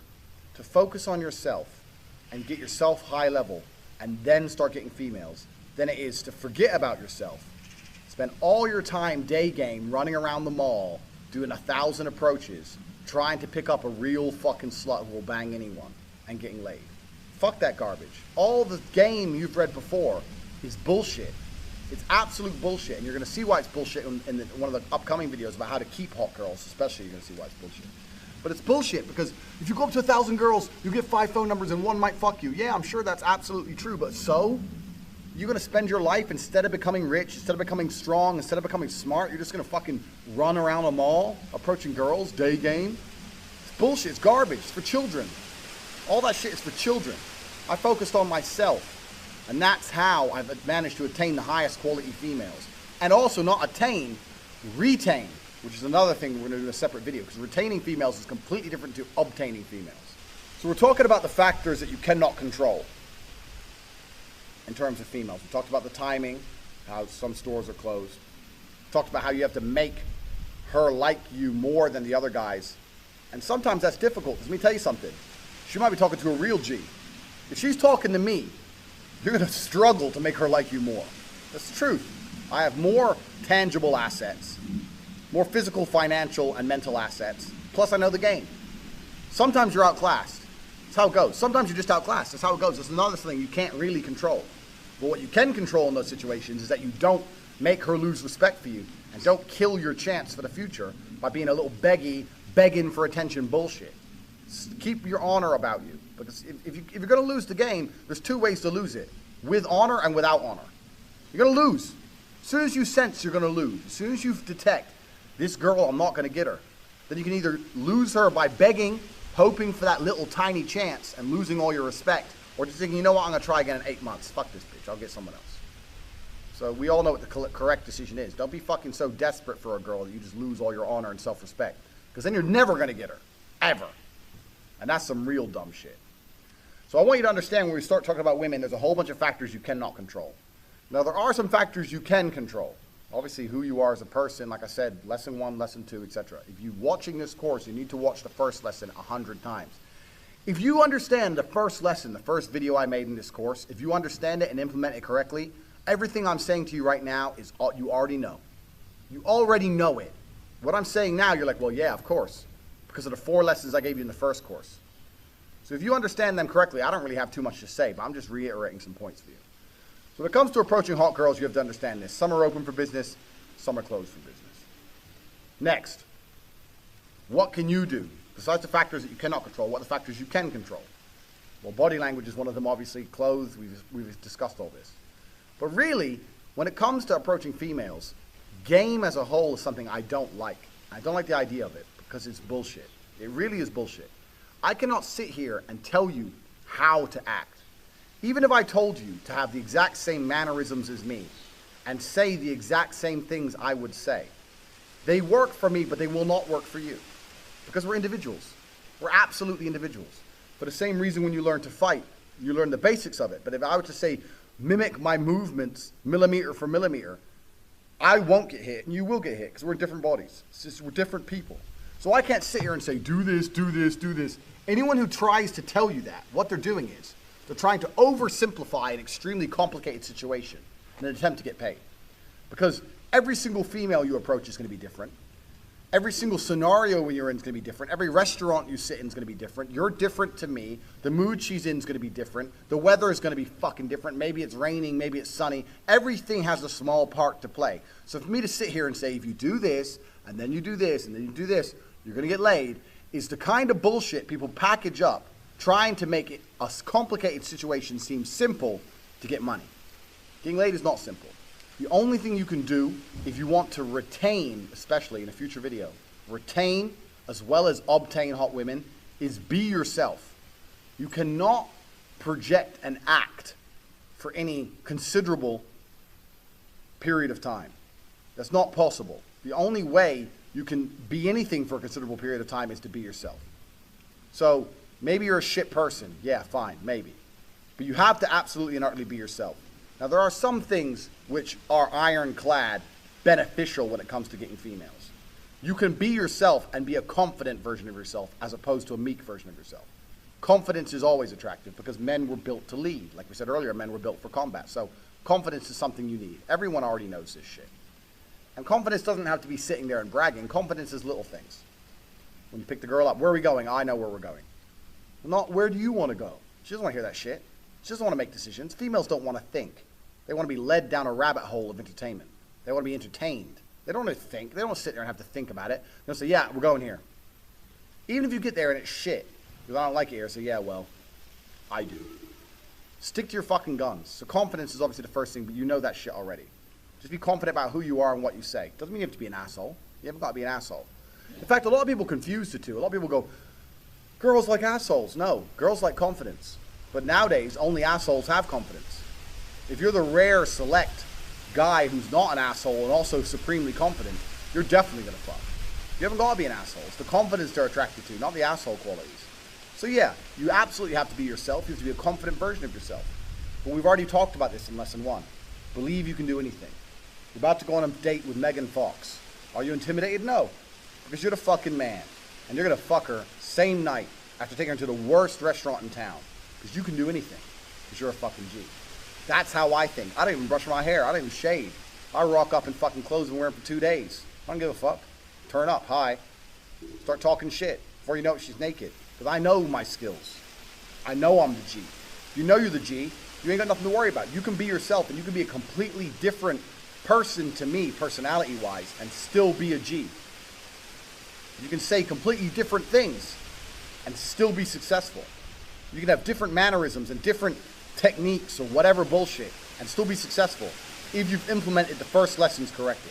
to focus on yourself and get yourself high level and then start getting females than it is to forget about yourself. Spend all your time day game running around the mall, doing 1,000 approaches, trying to pick up a real fucking slut who will bang anyone and getting laid. Fuck that garbage. All the game you've read before is bullshit. It's absolute bullshit, and you're going to see why it's bullshit in one of the upcoming videos about how to keep hot girls, especially you're going to see why it's bullshit. But it's bullshit because if you go up to 1,000 girls, you get 5 phone numbers and one might fuck you. Yeah, I'm sure that's absolutely true, but so? You're going to spend your life, instead of becoming rich, instead of becoming strong, instead of becoming smart, you're just going to fucking run around a mall, approaching girls, day game. It's bullshit. It's garbage. It's for children. All that shit is for children. I focused on myself, and that's how I've managed to attain the highest quality females. And also not attain, retain, which is another thing we're going to do in a separate video, because retaining females is completely different to obtaining females. So we're talking about the factors that you cannot control in terms of females. We talked about the timing, how some stores are closed. We talked about how you have to make her like you more than the other guys. And sometimes that's difficult, because let me tell you something. She might be talking to a real G. If she's talking to me, you're going to struggle to make her like you more. That's the truth. I have more tangible assets, more physical, financial, and mental assets. Plus, I know the game. Sometimes you're outclassed. That's how it goes. Sometimes you're just outclassed. That's how it goes. That's another thing you can't really control. But what you can control in those situations is that you don't make her lose respect for you and don't kill your chance for the future by being a little begging for attention bullshit. Keep your honor about you. Because if you're going to lose the game, there's 2 ways to lose it. With honor and without honor. You're going to lose. As soon as you sense you're going to lose, as soon as you detect, this girl, I'm not going to get her, then you can either lose her by begging, hoping for that little tiny chance and losing all your respect, or just thinking, you know what, I'm going to try again in 8 months. Fuck this bitch. I'll get someone else. So we all know what the correct decision is. Don't be fucking so desperate for a girl that you just lose all your honor and self-respect. Because then you're never going to get her. Ever. And that's some real dumb shit. So I want you to understand when we start talking about women, there's a whole bunch of factors you cannot control. Now, there are some factors you can control. Obviously, who you are as a person, like I said, lesson 1, lesson 2, etc. If you're watching this course, you need to watch the first lesson 100 times. If you understand the first lesson, the first video I made in this course, if you understand it and implement it correctly, everything I'm saying to you right now is you already know. You already know it. What I'm saying now, you're like, well, yeah, of course, because of the 4 lessons I gave you in the first course. So if you understand them correctly, I don't really have too much to say, but I'm just reiterating some points for you. So when it comes to approaching hot girls, you have to understand this. Some are open for business, some are closed for business. Next, what can you do? Besides the factors that you cannot control, what are the factors you can control? Well, body language is one of them, obviously. Clothes, we've discussed all this. But really, when it comes to approaching females, game as a whole is something I don't like. I don't like the idea of it because it's bullshit. It really is bullshit. I cannot sit here and tell you how to act. Even if I told you to have the exact same mannerisms as me and say the exact same things I would say, they work for me, but they will not work for you because we're individuals. We're absolutely individuals. For the same reason when you learn to fight, You learn the basics of it. But if I were to say, mimic my movements millimeter for millimeter, I won't get hit and you will get hit because we're in different bodies. It's just, we're different people. So I can't sit here and say, do this, do this, do this. Anyone who tries to tell you that, what they're doing is they're trying to oversimplify an extremely complicated situation in an attempt to get paid. Because every single female you approach is going to be different. Every single scenario when you're in is going to be different. Every restaurant you sit in is going to be different. You're different to me. The mood she's in is going to be different. The weather is going to be fucking different. Maybe it's raining, maybe it's sunny. Everything has a small part to play. So for me to sit here and say, if you do this, and then you do this, and then you do this, you're going to get laid, is the kind of bullshit people package up trying to make it a complicated situation seem simple to get money. Getting laid is not simple. The only thing you can do if you want to retain, especially in a future video, retain as well as obtain hot women, is be yourself. You cannot project and act for any considerable period of time. That's not possible. The only way you can be anything for a considerable period of time is to be yourself. So maybe you're a shit person. Yeah, fine, maybe. But you have to absolutely and utterly be yourself. Now, there are some things which are ironclad beneficial when it comes to getting females. You can be yourself and be a confident version of yourself as opposed to a meek version of yourself. Confidence is always attractive because men were built to lead. Like we said earlier, men were built for combat. So confidence is something you need. Everyone already knows this shit. And confidence doesn't have to be sitting there and bragging. Confidence is little things. When you pick the girl up, where are we going? I know where we're going. Not where do you want to go? She doesn't want to hear that shit. She doesn't want to make decisions. Females don't want to think. They want to be led down a rabbit hole of entertainment. They want to be entertained. They don't want to think. They don't want to sit there and have to think about it. They'll say, yeah, we're going here. Even if you get there and it's shit, because I don't like it here, say, yeah, well, I do. Stick to your fucking guns. So confidence is obviously the first thing, but you know that shit already. Just be confident about who you are and what you say. Doesn't mean you have to be an asshole. You haven't got to be an asshole. In fact, a lot of people confuse the two. A lot of people go, girls like assholes. No, girls like confidence. But nowadays, only assholes have confidence. If you're the rare, select guy who's not an asshole and also supremely confident, you're definitely going to fuck. You haven't got to be an asshole. It's the confidence they're attracted to, not the asshole qualities. So yeah, you absolutely have to be yourself. You have to be a confident version of yourself. But we've already talked about this in lesson 1. Believe you can do anything. You're about to go on a date with Megan Fox. Are you intimidated? No. Because you're the fucking man. And you're going to fuck her same night after taking her to the worst restaurant in town. Because you can do anything. Because you're a fucking G. That's how I think. I don't even brush my hair. I don't even shave. I rock up in fucking clothes and wear them for 2 days. I don't give a fuck. Turn up. Hi. Start talking shit. Before you know it, she's naked. Because I know my skills. I know I'm the G. If you know you're the G, you ain't got nothing to worry about. You can be yourself and you can be a completely different person to me, personality-wise, and still be a G. You can say completely different things and still be successful. You can have different mannerisms and different techniques or whatever bullshit and still be successful if you've implemented the first lessons correctly.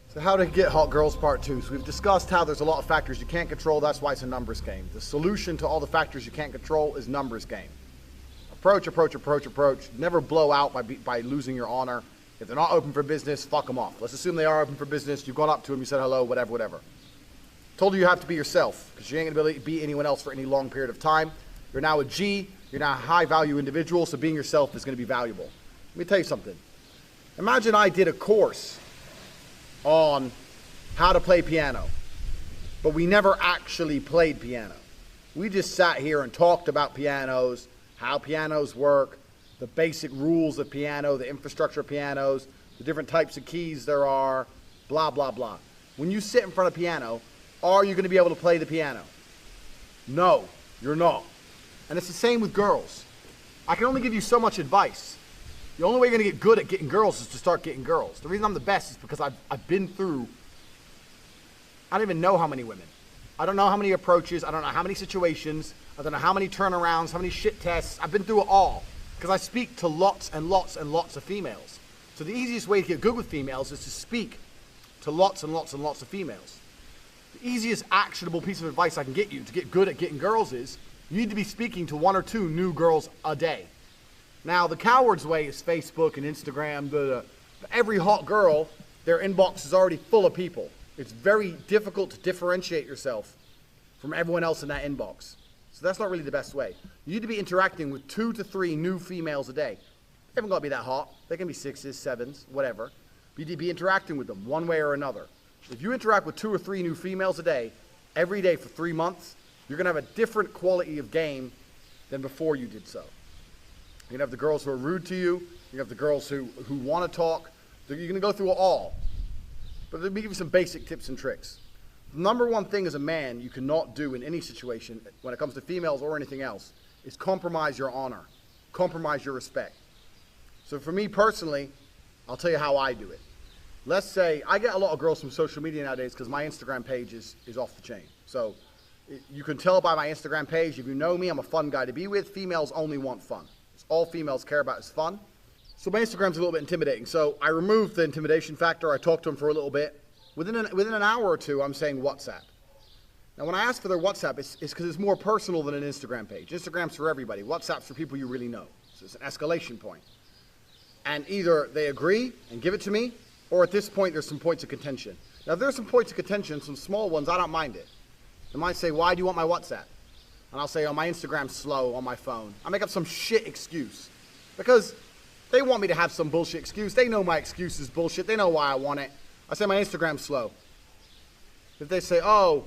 So how to get hot girls part 2. So we've discussed how there's a lot of factors you can't control. That's why it's a numbers game. The solution to all the factors you can't control is numbers game. Approach, approach, approach, approach. Never blow out by losing your honor. If they're not open for business, fuck them off. Let's assume they are open for business. You've gone up to them, you said hello, whatever, whatever. Told you have to be yourself because you ain't going to be able to be anyone else for any long period of time. You're now a G. You're now a high-value individual, so being yourself is going to be valuable. Let me tell you something. Imagine I did a course on how to play piano, but we never actually played piano. We just sat here and talked about pianos, how pianos work, the basic rules of piano, the infrastructure of pianos, the different types of keys there are, blah, blah, blah. When you sit in front of a piano, are you going to be able to play the piano? No, you're not. And it's the same with girls. I can only give you so much advice. The only way you're going to get good at getting girls is to start getting girls. The reason I'm the best is because I've been through, I don't even know how many women. I don't know how many approaches. I don't know how many situations. I don't know how many turnarounds, how many shit tests. I've been through it all because I speak to lots and lots and lots of females. So the easiest way to get good with females is to speak to lots and lots and lots of females. The easiest actionable piece of advice I can get you to get good at getting girls is you need to be speaking to 1 or 2 new girls a day. Now, the coward's way is Facebook and Instagram. But every hot girl, their inbox is already full of people. It's very difficult to differentiate yourself from everyone else in that inbox. So that's not really the best way. You need to be interacting with 2 to 3 new females a day. They haven't got to be that hot. They can be 6s, 7s, whatever. But you need to be interacting with them one way or another. If you interact with 2 or 3 new females a day, every day for 3 months, you're going to have a different quality of game than before you did so. You're going to have the girls who are rude to you. You're going to have the girls who want to talk. You're going to go through it all. But let me give you some basic tips and tricks. The number one thing as a man you cannot do in any situation when it comes to females or anything else is compromise your honor, compromise your respect. So for me personally, I'll tell you how I do it. Let's say I get a lot of girls from social media nowadays because my Instagram page is off the chain. So you can tell by my Instagram page, if you know me, I'm a fun guy to be with. Females only want fun. It's all females care about is fun. So my Instagram's a little bit intimidating. So I removed the intimidation factor. I talked to them for a little bit. Within an hour or two, I'm saying WhatsApp. Now, when I ask for their WhatsApp, it's because it's more personal than an Instagram page. Instagram's for everybody. WhatsApp's for people you really know. So it's an escalation point. And either they agree and give it to me, or at this point, there's some points of contention. Now, if there's some points of contention, some small ones, I don't mind it. They might say, why do you want my WhatsApp? And I'll say, oh, my Instagram's slow on my phone. I make up some shit excuse. Because they want me to have some bullshit excuse. They know my excuse is bullshit. They know why I want it. I say my Instagram's slow. If they say, oh,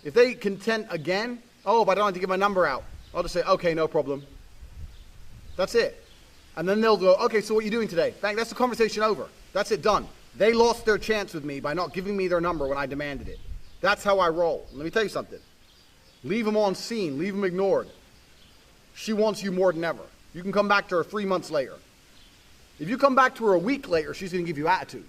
if they contend again, oh, but I don't have to give my number out. I'll just say, okay, no problem. That's it. And then they'll go, okay, so what are you doing today? Bang, that's the conversation over. That's it, done. They lost their chance with me by not giving me their number when I demanded it. That's how I roll. Let me tell you something. Leave them on scene. Leave them ignored. She wants you more than ever. You can come back to her 3 months later. If you come back to her a week later, she's going to give you attitude.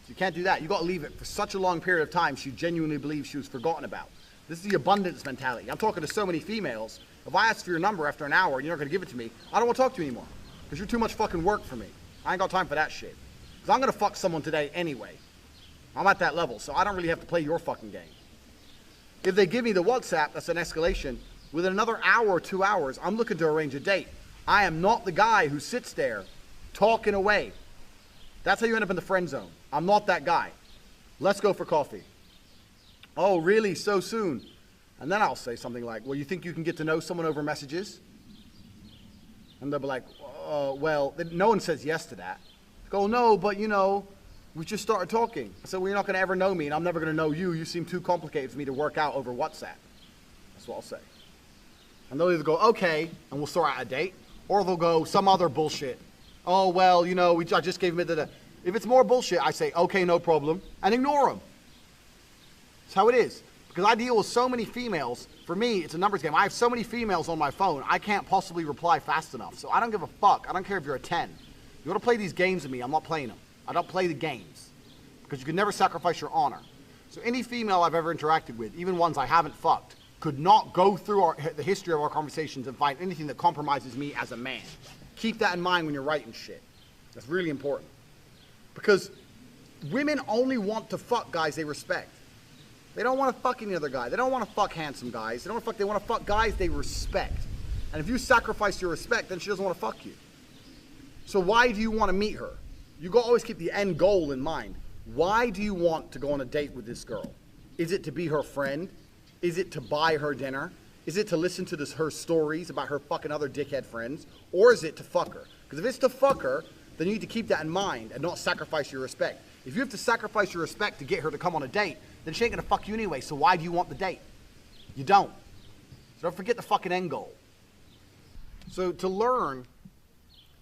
So you can't do that. You got to leave it for such a long period of time she genuinely believes she was forgotten about. This is the abundance mentality. I'm talking to so many females. If I ask for your number after an hour and you're not going to give it to me, I don't want to talk to you anymore. Because you're too much fucking work for me. I ain't got time for that shit. Because I'm going to fuck someone today anyway. I'm at that level, so I don't really have to play your fucking game. If they give me the WhatsApp, that's an escalation. Within another hour or 2 hours, I'm looking to arrange a date. I am not the guy who sits there talking away. That's how you end up in the friend zone. I'm not that guy. Let's go for coffee. Oh, really? So soon? And then I'll say something like, well, you think you can get to know someone over messages? And they'll be like, well, no one says yes to that. I go, no, but you know, we just started talking. I said, well, you're not going to ever know me, and I'm never going to know you. You seem too complicated for me to work out over WhatsApp. That's what I'll say. And they'll either go, okay, and we'll sort out a date, or they'll go some other bullshit. Oh, well, you know, I just gave him the... If it's more bullshit, I say, okay, no problem, and ignore them. That's how it is. Because I deal with so many females. For me, it's a numbers game. I have so many females on my phone, I can't possibly reply fast enough. So I don't give a fuck. I don't care if you're a 10. You want to play these games with me, I'm not playing them. I don't play the games. Because you can never sacrifice your honor. So any female I've ever interacted with, even ones I haven't fucked, could not go through the history of our conversations and find anything that compromises me as a man. Keep that in mind when you're writing shit. That's really important. Because women only want to fuck guys they respect. They don't want to fuck any other guy. They don't want to fuck handsome guys. They want to fuck guys they respect. And if you sacrifice your respect, then she doesn't want to fuck you. So why do you want to meet her? You got to always keep the end goal in mind. Why do you want to go on a date with this girl? Is it to be her friend? Is it to buy her dinner? Is it to listen to her stories about her fucking other dickhead friends? Or is it to fuck her? Because if it's to fuck her, then you need to keep that in mind and not sacrifice your respect. If you have to sacrifice your respect to get her to come on a date, then she ain't gonna fuck you anyway, so why do you want the date? You don't. So don't forget the fucking end goal. So to learn,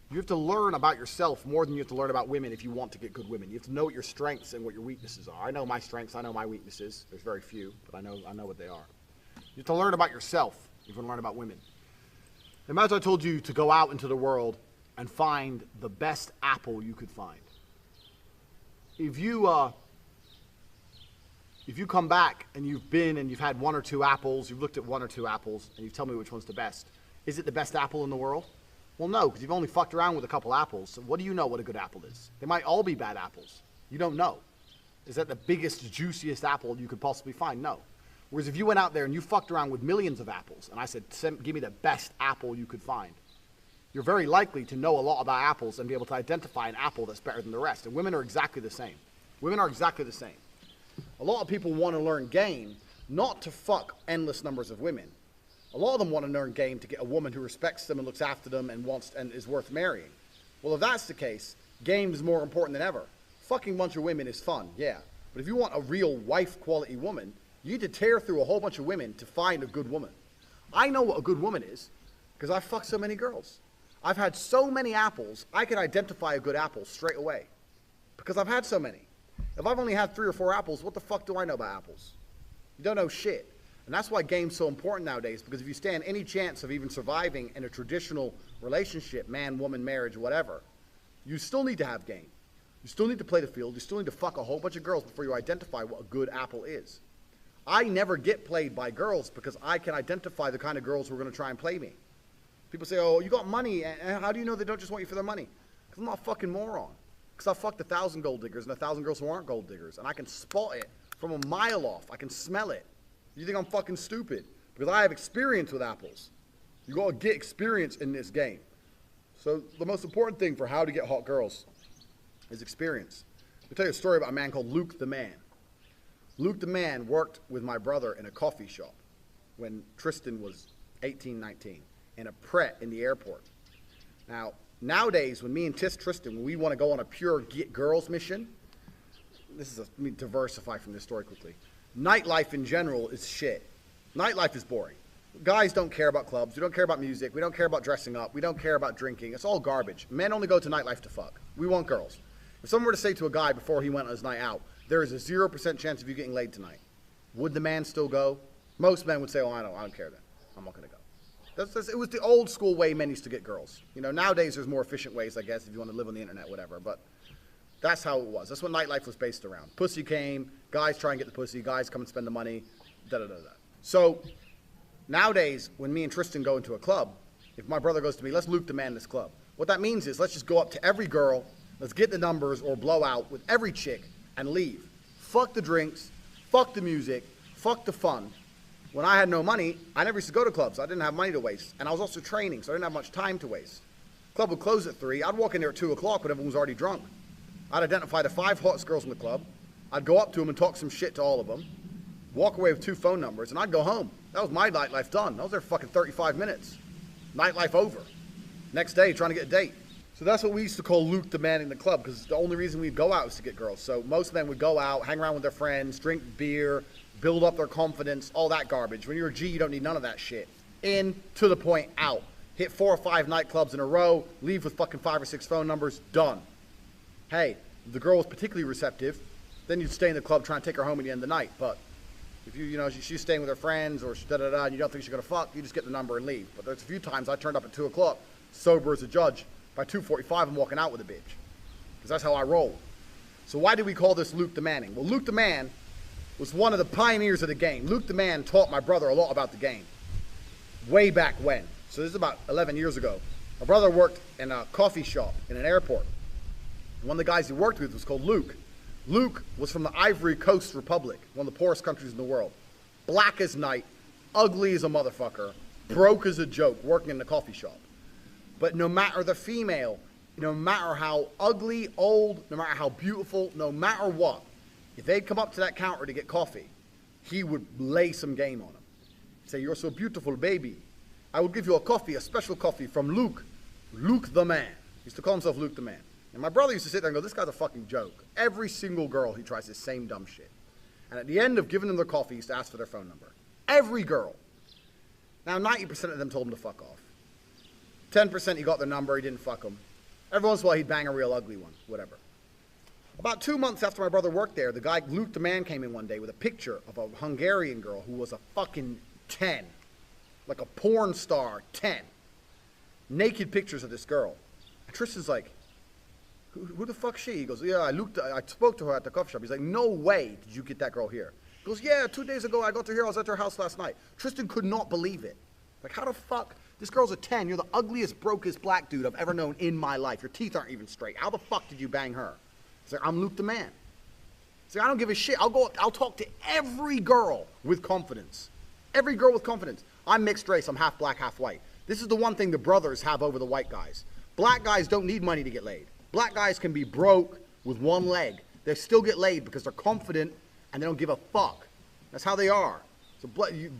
you have to learn about yourself more than you have to learn about women if you want to get good women. You have to know what your strengths and what your weaknesses are. I know my strengths, I know my weaknesses. There's very few, but I know what they are. You have to learn about yourself if you want to learn about women. Imagine I told you to go out into the world and find the best apple you could find. If you come back and you've had 1 or 2 apples, you've looked at 1 or 2 apples, and you tell me which one's the best, is it the best apple in the world? Well, no, because you've only fucked around with a couple apples. So what do you know what a good apple is? They might all be bad apples. You don't know. Is that the biggest, juiciest apple you could possibly find? No. Whereas if you went out there and you fucked around with millions of apples, and I said, give me the best apple you could find, you're very likely to know a lot about apples and be able to identify an apple that's better than the rest. And women are exactly the same. Women are exactly the same. A lot of people want to learn game, not to fuck endless numbers of women, A lot of them want to learn game to get a woman who respects them and looks after them and wants and is worth marrying. Well, if that's the case, game is more important than ever. Fucking bunch of women is fun, yeah. But if you want a real wife quality woman, you need to tear through a whole bunch of women to find a good woman. I know what a good woman is because I've fucked so many girls. I've had so many apples, I can identify a good apple straight away because I've had so many. If I've only had 3 or 4 apples, what the fuck do I know about apples? You don't know shit. And that's why game's so important nowadays, because if you stand any chance of even surviving in a traditional relationship, man, woman, marriage, whatever, you still need to have game. You still need to play the field. You still need to fuck a whole bunch of girls before you identify what a good apple is. I never get played by girls because I can identify the kind of girls who are going to try and play me. People say, oh, you got money, and how do you know they don't just want you for their money? Because I'm not a fucking moron. Because I've fucked 1,000 gold diggers and 1,000 girls who aren't gold diggers, and I can spot it from a mile off. I can smell it. You think I'm fucking stupid? Because I have experience with apples. You got to get experience in this game. So the most important thing for how to get hot girls is experience. I'll tell you a story about a man called Luke the Man. Luke the Man worked with my brother in a coffee shop when Tristan was 18, 19, in a Pret in the airport. Now, nowadays, when me and Tristan, when we want to go on a pure get girls mission, let me diversify from this story quickly. Nightlife in general is shit. Nightlife is boring. Guys don't care about clubs. We don't care about music. We don't care about dressing up. We don't care about drinking. It's all garbage. Men only go to nightlife to fuck. We want girls. If someone were to say to a guy before he went on his night out, there is a 0% chance of you getting laid tonight, would the man still go? Most men would say, oh, I don't care then. I'm not going to go. It was the old school way men used to get girls. You know, nowadays there's more efficient ways, I guess, if you want to live on the internet, whatever. But that's how it was. That's what nightlife was based around. Pussy came, guys try and get the pussy, guys come and spend the money, da-da-da-da. So nowadays, when me and Tristan go into a club, if my brother goes to me, let's Luke the Man this club. What that means is let's just go up to every girl, let's get the numbers or blow out with every chick and leave. Fuck the drinks, fuck the music, fuck the fun. When I had no money, I never used to go to clubs. I didn't have money to waste. And I was also training, so I didn't have much time to waste. Club would close at 3. I'd walk in there at 2 o'clock when everyone was already drunk. I'd identify the 5 hottest girls in the club. I'd go up to them and talk some shit to all of them. Walk away with 2 phone numbers, and I'd go home. That was my nightlife done. I was there for fucking 35 minutes. Nightlife over. Next day, trying to get a date. So that's what we used to call Luke the Man in the club, because the only reason we'd go out was to get girls. So most men would go out, hang around with their friends, drink beer, build up their confidence, all that garbage. When you're a G, you don't need none of that shit. In, to the point, out. Hit 4 or 5 nightclubs in a row, leave with fucking 5 or 6 phone numbers, done. Hey, if the girl was particularly receptive, then you'd stay in the club trying to take her home at the end of the night. But if she's staying with her friends or da-da-da, and you don't think she's gonna fuck, you just get the number and leave. But there's a few times I turned up at 2 o'clock, sober as a judge. By 2:45, I'm walking out with a bitch. Because that's how I roll. So why do we call this Luke the Manning? Well, Luke the Man was one of the pioneers of the game. Luke the Man taught my brother a lot about the game. Way back when. So this is about 11 years ago. My brother worked in a coffee shop in an airport. One of the guys he worked with was called Luke. Luke was from the Ivory Coast Republic, one of the poorest countries in the world. Black as night, ugly as a motherfucker, broke as a joke, working in the coffee shop. But no matter the female, no matter how ugly, old, no matter how beautiful, no matter what, if they'd come up to that counter to get coffee, he would lay some game on them. Say, you're so beautiful, baby. I will give you a coffee, a special coffee from Luke the Man. He used to call himself Luke the Man. And my brother used to sit there and go, this guy's a fucking joke. Every single girl, he tries this same dumb shit. And at the end of giving them their coffee, he used to ask for their phone number. Every girl. Now, 90% of them told him to fuck off. 10% he got their number, he didn't fuck them. Every once in a while, he'd bang a real ugly one, whatever. About 2 months after my brother worked there, the guy, Luke the Man, came in one day with a picture of a Hungarian girl who was a fucking 10. Like a porn star, 10. Naked pictures of this girl. And Tristan's like, who the fuck's she? He goes, yeah, I spoke to her at the coffee shop. He's like, no way did you get that girl here. He goes, yeah, 2 days ago I got to here, I was at her house last night. Tristan could not believe it. Like, how the fuck? This girl's a 10. You're the ugliest, brokest black dude I've ever known in my life. Your teeth aren't even straight. How the fuck did you bang her? He's like, I'm Luke the Man. He's like, I don't give a shit. I'll talk to every girl with confidence. Every girl with confidence. I'm mixed race. I'm half black, half white. This is the one thing the brothers have over the white guys. Black guys don't need money to get laid. Black guys can be broke with one leg. They still get laid because they're confident and they don't give a fuck. That's how they are. So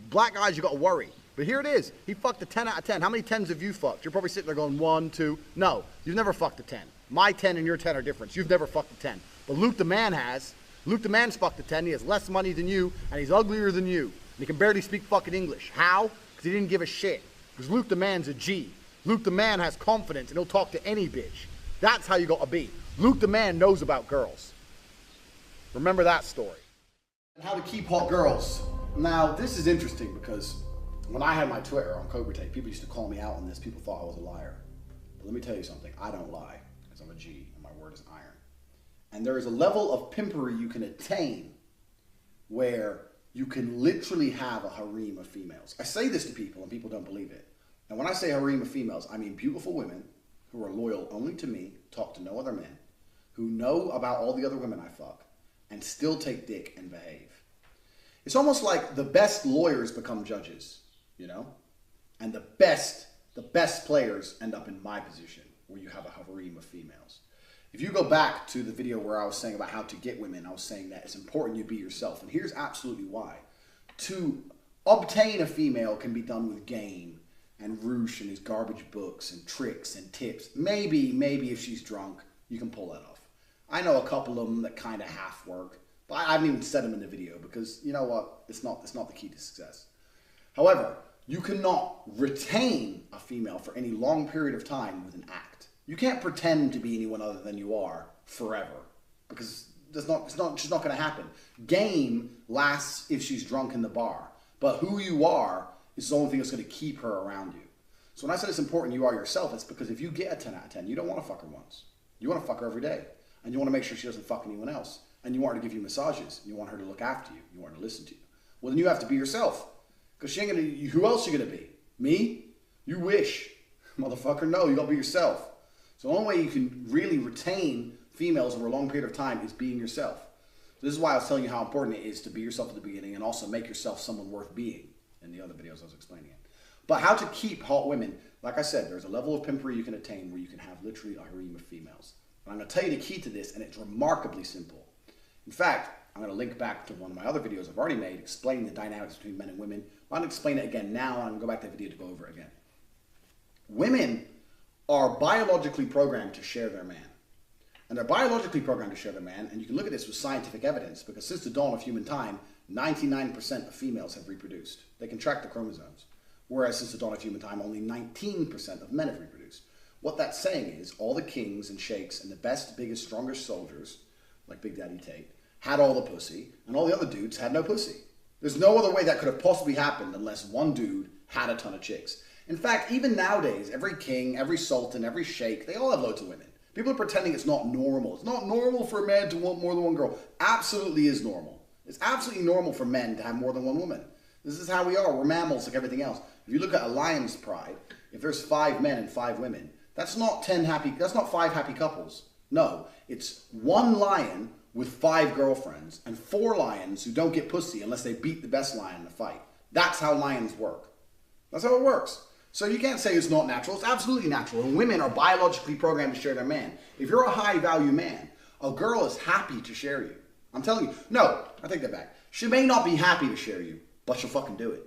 black guys, you got to worry. But here it is. He fucked a 10 out of 10. How many 10s have you fucked? You're probably sitting there going 1, 2. No, you've never fucked a 10. My 10 and your 10 are different. You've never fucked a 10. But Luke the man has. Luke the man's fucked a 10. He has less money than you, and he's uglier than you. And he can barely speak fucking English. How? Because he didn't give a shit. Because Luke the man's a G. Luke the man has confidence, and he'll talk to any bitch. That's how you got a B. Luke the man knows about girls. Remember that story. And how to keep hot girls. Now, this is interesting because when I had my Twitter on Cobra Tate, people used to call me out on this. People thought I was a liar. But let me tell you something. I don't lie, because I'm a G, and my word is iron. And there is a level of pimpery you can attain where you can literally have a harem of females. I say this to people, and people don't believe it. And when I say harem of females, I mean beautiful women who are loyal only to me, talk to no other men, who know about all the other women I fuck, and still take dick and behave. It's almost like the best lawyers become judges, you know? And the best players end up in my position, where you have a harem of females. If you go back to the video where I was saying about how to get women, I was saying that it's important you be yourself. And here's absolutely why. To obtain a female can be done with game and Roosh and his garbage books and tricks and tips. Maybe if she's drunk, you can pull that off. I know a couple of them that kind of half work, but I haven't even said them in the video because, you know what, it's not the key to success. However, you cannot retain a female for any long period of time with an act. You can't pretend to be anyone other than you are forever, because it's just not going to happen. Game lasts if she's drunk in the bar, but who you are is the only thing that's going to keep her around you. So when I said it's important you are yourself, it's because if you get a 10 out of 10, you don't want to fuck her once. You want to fuck her every day, and you want to make sure she doesn't fuck anyone else, and you want her to give you massages, you want her to look after you, you want her to listen to you. Well, then you have to be yourself, because she ain't gonna. Who else you gonna be? Me? You wish, motherfucker. No, you gotta be yourself. So the only way you can really retain females over a long period of time is being yourself. So this is why I was telling you how important it is to be yourself at the beginning and also make yourself someone worth being in the other videos I was explaining it. But how to keep hot women, like I said, there's a level of pimpery you can attain where you can have literally a harem of females. And I'm going to tell you the key to this, and it's remarkably simple. In fact, I'm going to link back to one of my other videos I've already made explaining the dynamics between men and women. I'm going to explain it again now, and I'm going to go back to the video to go over it again. Women are biologically programmed to share their man. And they're biologically programmed to share their man, and you can look at this with scientific evidence, because since the dawn of human time, 99% of females have reproduced. They can track the chromosomes. Whereas since the dawn of human time, only 19% of men have reproduced. What that's saying is all the kings and sheikhs and the best, biggest, strongest soldiers, like Big Daddy Tate, had all the pussy, and all the other dudes had no pussy. There's no other way that could have possibly happened unless one dude had a ton of chicks. In fact, even nowadays, every king, every sultan, every sheikh, they all have loads of women. People are pretending it's not normal. It's not normal for a man to want more than one girl. Absolutely is normal. It's absolutely normal for men to have more than one woman. This is how we are. We're mammals like everything else. If you look at a lion's pride, if there's 5 men and 5 women, that's not 5 happy couples. No, it's 1 lion with 5 girlfriends and 4 lions who don't get pussy unless they beat the best lion in the fight. That's how lions work. That's how it works. So you can't say it's not natural. It's absolutely natural. And women are biologically programmed to share their man. If you're a high value man, a girl is happy to share you. I'm telling you. No, I take that back. She may not be happy to share you, but she'll fucking do it.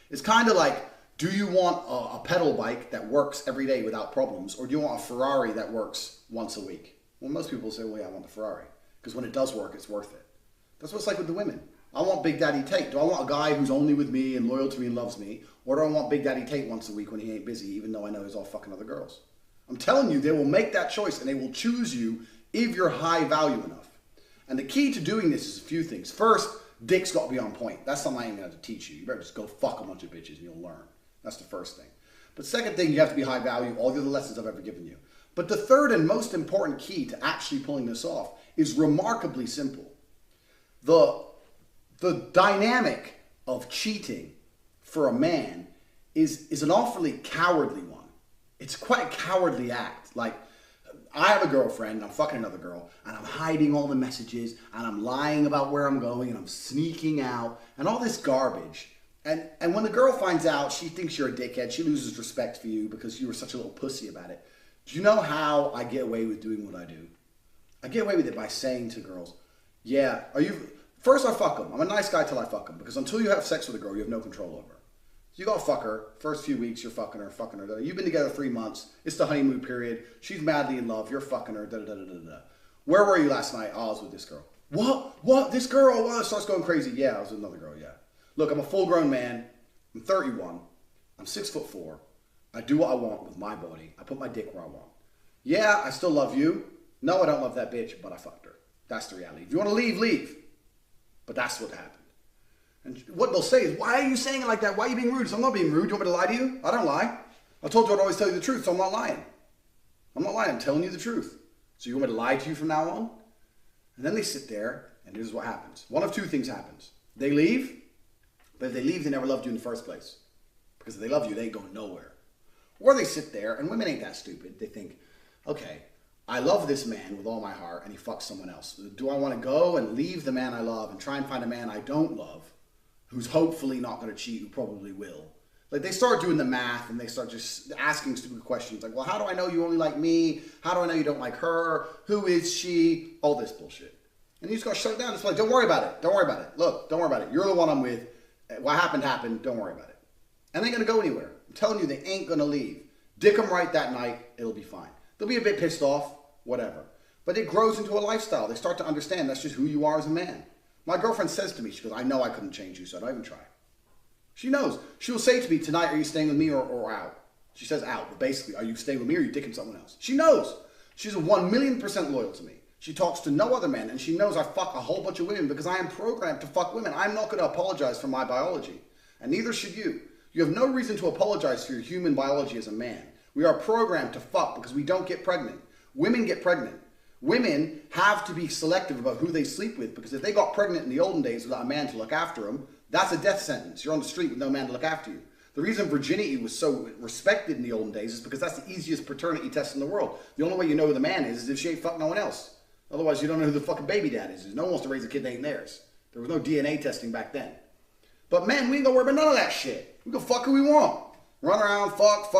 It's kind of like, do you want a pedal bike that works every day without problems, or do you want a Ferrari that works once a week? Well, most people say, well, yeah, I want the Ferrari. Because when it does work, it's worth it. That's what it's like with the women. I want Big Daddy Tate. Do I want a guy who's only with me and loyal to me and loves me? Or do I want Big Daddy Tate once a week when he ain't busy, even though I know he's all fucking other girls? I'm telling you, they will make that choice and they will choose you if you're high value enough. And the key to doing this is a few things. First, dick's got to be on point. That's something I ain't going to teach you. You better just go fuck a bunch of bitches and you'll learn. That's the first thing. But second thing, you have to be high value. All the other lessons I've ever given you. But the third and most important key to actually pulling this off is remarkably simple. The dynamic of cheating for a man is an awfully cowardly one. It's quite a cowardly act. Like, I have a girlfriend, I'm fucking another girl, and I'm hiding all the messages, and I'm lying about where I'm going, and I'm sneaking out, and all this garbage. And when the girl finds out, she thinks you're a dickhead. She loses respect for you because you were such a little pussy about it. Do you know how I get away with doing what I do? I get away with it by saying to girls, yeah, first I fuck them. I'm a nice guy till I fuck them, because until you have sex with a girl, you have no control over her. You gotta fuck her. First few weeks, you're fucking her. You've been together 3 months. It's the honeymoon period. She's madly in love. You're fucking her. Where were you last night? Oh, I was with this girl. What? This girl? What? Starts going crazy. Yeah, I was with another girl. Yeah. Look, I'm a full-grown man. I'm 31. I'm 6'4". I do what I want with my body. I put my dick where I want. Yeah, I still love you. No, I don't love that bitch, but I fucked her. That's the reality. If you want to leave, leave. But that's what happened. And what they'll say is, why are you saying it like that? Why are you being rude? So I'm not being rude. You want me to lie to you? I don't lie. I told you I'd always tell you the truth, so I'm not lying. I'm not lying. I'm telling you the truth. So you want me to lie to you from now on? And then they sit there, and here's what happens. One of two things happens. They leave, but if they leave, they never loved you in the first place. Because if they love you, they ain't going nowhere. Or they sit there, and women ain't that stupid. They think, okay, I love this man with all my heart, and he fucks someone else. Do I want to go and leave the man I love and try and find a man I don't love, who's hopefully not going to cheat, who probably will? Like, they start doing the math, and they start just asking stupid questions. Like, well, how do I know you only like me? How do I know you don't like her? Who is she? All this bullshit. And you just got to shut it down. It's like, don't worry about it. Don't worry about it. Look, don't worry about it. You're the one I'm with. What happened, happened. Don't worry about it. And they ain't going to go anywhere. I'm telling you, they ain't going to leave. Dick them right that night. It'll be fine. They'll be a bit pissed off. Whatever. But it grows into a lifestyle. They start to understand that's just who you are as a man. My girlfriend says to me, she goes, I know I couldn't change you, so don't even try. She knows. She'll say to me, tonight, are you staying with me or out? She says out, but basically, are you staying with me or are you dicking someone else? She knows. She's 1,000,000% loyal to me. She talks to no other man, and she knows I fuck a whole bunch of women because I am programmed to fuck women. I'm not going to apologize for my biology, and neither should you. You have no reason to apologize for your human biology as a man. We are programmed to fuck because we don't get pregnant. Women get pregnant. Women have to be selective about who they sleep with because if they got pregnant in the olden days without a man to look after them, that's a death sentence. You're on the street with no man to look after you. The reason virginity was so respected in the olden days is because that's the easiest paternity test in the world. The only way you know who the man is if she ain't fucked no one else. Otherwise, you don't know who the fucking baby dad is. No one wants to raise a kid that ain't theirs. There was no DNA testing back then. But men, we ain't gonna worry about none of that shit. We go fuck who we want. Run around, fuck.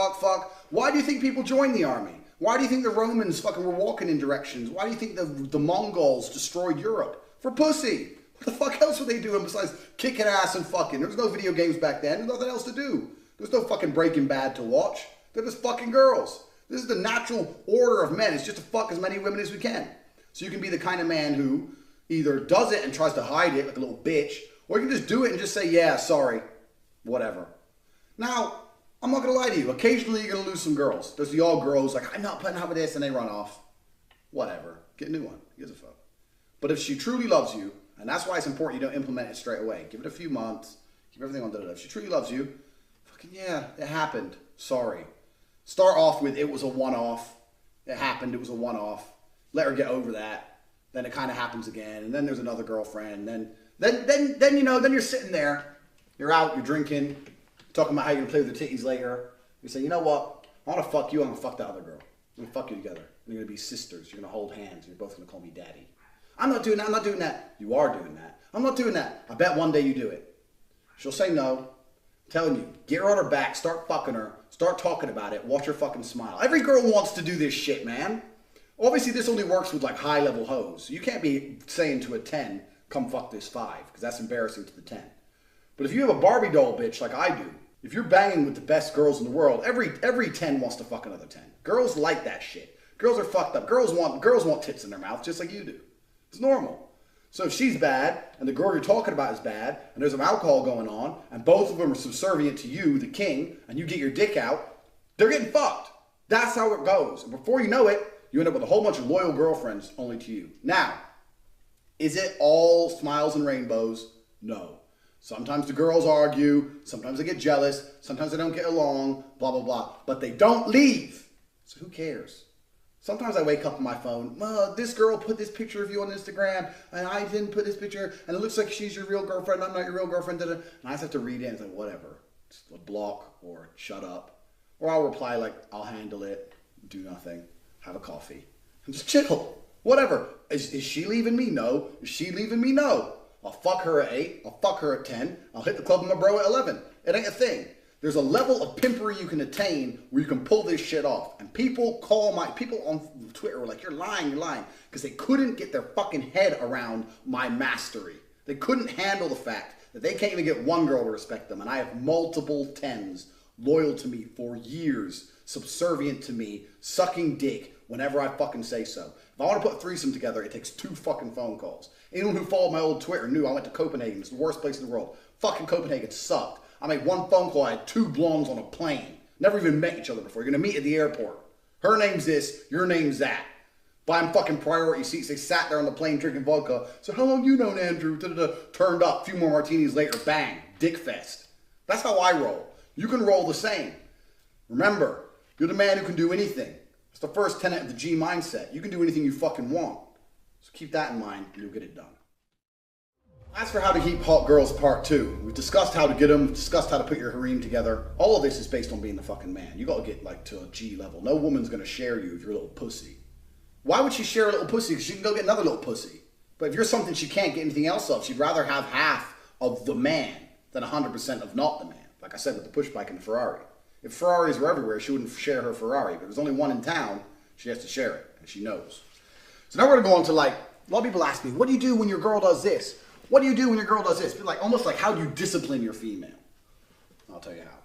Why do you think people join the army? Why do you think the Romans fucking were walking in directions? Why do you think the Mongols destroyed Europe? For pussy. What the fuck else were they doing besides kicking ass and fucking? There was no video games back then. There's nothing else to do. There's no fucking Breaking Bad to watch. They're just fucking girls. This is the natural order of men. It's just to fuck as many women as we can. So you can be the kind of man who either does it and tries to hide it like a little bitch, or you can just do it and just say, yeah, sorry, whatever. Now, I'm not going to lie to you. Occasionally, you're going to lose some girls. There's the odd girls like, I'm not putting up with this, and they run off. Whatever. Get a new one. Who gives a fuck? But if she truly loves you, and that's why it's important you don't implement it straight away. Give it a few months. Keep everything on da-da-da. If she truly loves you, fucking yeah, it happened. Sorry. Start off with, it was a one-off. It happened. It was a one-off. Let her get over that. Then it kind of happens again. And then there's another girlfriend. Then you're sitting there. You're out. You're drinking. Talking about how you're going to play with the titties later. You say, you know what? I want to fuck you. I'm going to fuck that other girl. I'm going to fuck you together. You're going to be sisters. You're going to hold hands. You're both going to call me daddy. I'm not doing that. I'm not doing that. You are doing that. I'm not doing that. I bet one day you do it. She'll say no. I'm telling you, get her on her back. Start fucking her. Start talking about it. Watch her fucking smile. Every girl wants to do this shit, man. Obviously, this only works with like high-level hoes. You can't be saying to a 10, come fuck this 5, because that's embarrassing to the 10. But if you have a Barbie doll bitch like I do, if you're banging with the best girls in the world, every 10 wants to fuck another 10. Girls like that shit. Girls are fucked up. Girls want tits in their mouth just like you do. It's normal. So if she's bad, and the girl you're talking about is bad, and there's some alcohol going on, and both of them are subservient to you, the king, and you get your dick out, they're getting fucked. That's how it goes. And before you know it, you end up with a whole bunch of loyal girlfriends only to you. Now, is it all smiles and rainbows? No. Sometimes the girls argue, sometimes they get jealous, sometimes they don't get along, blah, blah, blah. But they don't leave. So who cares? Sometimes I wake up on my phone, this girl put this picture of you on Instagram, and I didn't put this picture, and it looks like she's your real girlfriend, I'm not your real girlfriend, and I just have to read it, and it's like, whatever. Just a block, or shut up. Or I'll reply like, I'll handle it, do nothing, have a coffee, and just chill. Whatever. Is she leaving me? No. Is she leaving me? No. I'll fuck her at 8, I'll fuck her at 10, I'll hit the club with my bro at 11. It ain't a thing. There's a level of pimpery you can attain where you can pull this shit off. And people on Twitter were like, you're lying, because they couldn't get their fucking head around my mastery. They couldn't handle the fact that they can't even get one girl to respect them. And I have multiple 10s loyal to me for years, subservient to me, sucking dick whenever I fucking say so. If I want to put a threesome together, it takes 2 fucking phone calls. Anyone who followed my old Twitter knew I went to Copenhagen. It's the worst place in the world. Fucking Copenhagen sucked. I made 1 phone call. I had 2 blondes on a plane. Never even met each other before. You're going to meet at the airport. Her name's this, your name's that. Buying fucking priority seats. They sat there on the plane drinking vodka. So how long you known Andrew? Da-da-da. Turned up. A few more martinis later. Bang. Dick fest. That's how I roll. You can roll the same. Remember, you're the man who can do anything. It's the first tenet of the G mindset. You can do anything you fucking want. So keep that in mind and you'll get it done. As for how to keep hot girls part 2, we've discussed how to get them, discussed how to put your harem together. All of this is based on being the fucking man. You gotta get like to a G level. No woman's gonna share you if you're a little pussy. Why would she share a little pussy? Because she can go get another little pussy. But if you're something she can't get anything else of, she'd rather have half of the man than 100% of not the man. Like I said with the push bike and the Ferrari. If Ferraris were everywhere, she wouldn't share her Ferrari. But there's only one in town, she has to share it. And she knows. So now we're going to go on to like, a lot of people ask me, what do you do when your girl does this? What do you do when your girl does this? Like almost like how do you discipline your female? I'll tell you how.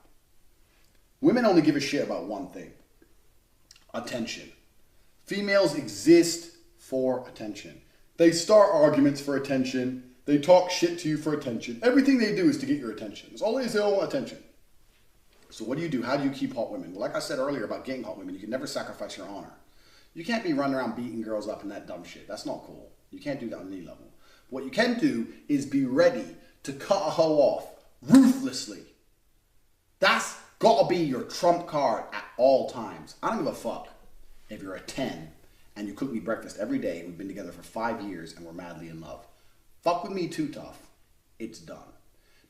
Women only give a shit about one thing. Attention. Females exist for attention. They start arguments for attention. They talk shit to you for attention. Everything they do is to get your attention. That's all it is, they all want attention. So what do you do? How do you keep hot women? Well, like I said earlier about getting hot women, you can never sacrifice your honor. You can't be running around beating girls up and that dumb shit. That's not cool. You can't do that on any level. What you can do is be ready to cut a hoe off ruthlessly. That's gotta be your trump card at all times. I don't give a fuck if you're a 10 and you cook me breakfast every day and we've been together for 5 years and we're madly in love. Fuck with me too tough. It's done.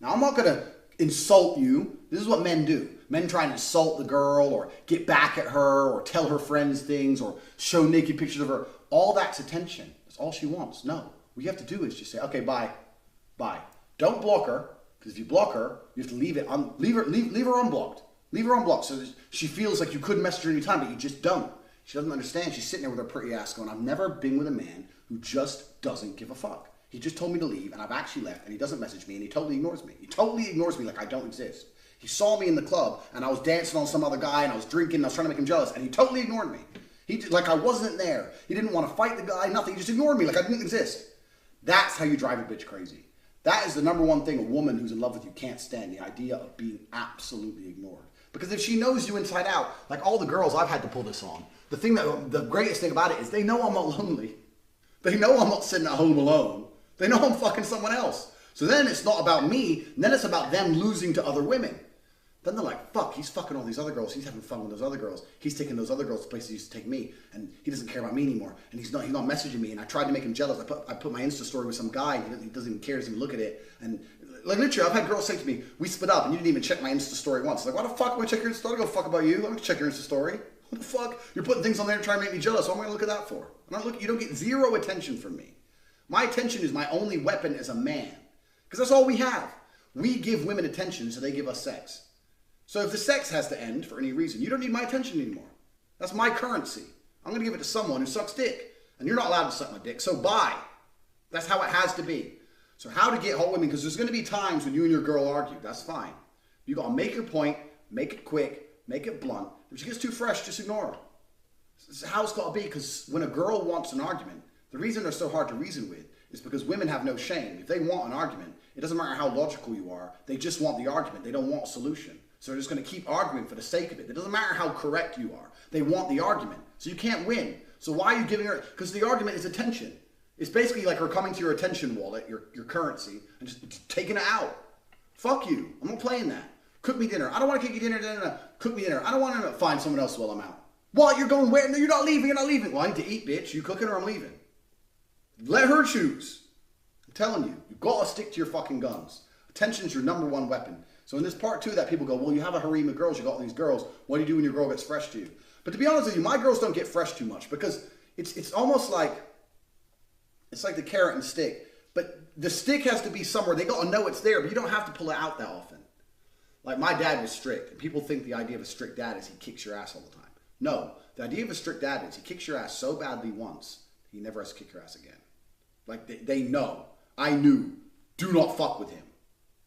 Now I'm not gonna insult you. This is what men do. Men try and insult the girl or get back at her or tell her friends things or show naked pictures of her. All that's attention. That's all she wants. No. What you have to do is just say, okay, bye. Bye. Don't block her, because if you block her, you have to leave her unblocked. Leave her unblocked so that she feels like you could message her anytime, but you just don't. She doesn't understand. She's sitting there with her pretty ass going, I've never been with a man who just doesn't give a fuck. He just told me to leave, and I've actually left, and he doesn't message me, and he totally ignores me. He totally ignores me like I don't exist. He saw me in the club, and I was dancing on some other guy, and I was drinking, and I was trying to make him jealous, and he totally ignored me. Like I wasn't there. He didn't want to fight the guy, nothing. He just ignored me like I didn't exist. That's how you drive a bitch crazy. That is the number one thing a woman who's in love with you can't stand, the idea of being absolutely ignored. Because if she knows you inside out, like all the girls I've had to pull this on, the greatest thing about it is they know I'm not lonely. They know I'm not sitting at home alone. They know I'm fucking someone else. So then it's not about me, then it's about them losing to other women. Then they're like, fuck, he's fucking all these other girls. He's having fun with those other girls. He's taking those other girls to places he used to take me. And he doesn't care about me anymore. And he's not messaging me. And I tried to make him jealous. I put my Insta story with some guy. And he doesn't even care. Doesn't even look at it. And like literally, I've had girls say to me, we split up and you didn't even check my Insta story once. Like, why the fuck would I check your Insta story? I don't give a fuck about you. I don't check your Insta story. What the fuck? You're putting things on there to try and make me jealous. What am I going to look at that for? You don't get zero attention from me. My attention is my only weapon as a man. Because that's all we have. We give women attention so they give us sex. So if the sex has to end for any reason, you don't need my attention anymore. That's my currency. I'm going to give it to someone who sucks dick. And you're not allowed to suck my dick, so bye. That's how it has to be. So how to get hot women, because there's going to be times when you and your girl argue. That's fine. You got to make your point, make it quick, make it blunt. If she gets too fresh, just ignore her. This is how it's got to be, because when a girl wants an argument, the reason they're so hard to reason with is because women have no shame. If they want an argument, it doesn't matter how logical you are. They just want the argument. They don't want a solution. So they're just going to keep arguing for the sake of it. It doesn't matter how correct you are. They want the argument. So you can't win. So why are you giving her? Because the argument is attention. It's basically like her coming to your attention wallet, your currency, and just taking it out. Fuck you. I'm not playing that. Cook me dinner. I don't want to cook you dinner. Cook me dinner. I don't want to find someone else while I'm out. What? You're going where? No, you're not leaving. You're not leaving. Well, I need to eat, bitch. You cooking or I'm leaving. Let her choose. I'm telling you. You've got to stick to your fucking guns. Attention's your number one weapon. So in this part 2 that people go, well, you have a harem of girls, you got all these girls, what do you do when your girl gets fresh to you? But to be honest with you, my girls don't get fresh too much because it's almost like, it's like the carrot and stick. But the stick has to be somewhere, they got to know it's there, but you don't have to pull it out that often. Like my dad was strict, and people think the idea of a strict dad is he kicks your ass all the time. No, the idea of a strict dad is he kicks your ass so badly once, he never has to kick your ass again. Like they know, I knew, do not fuck with him.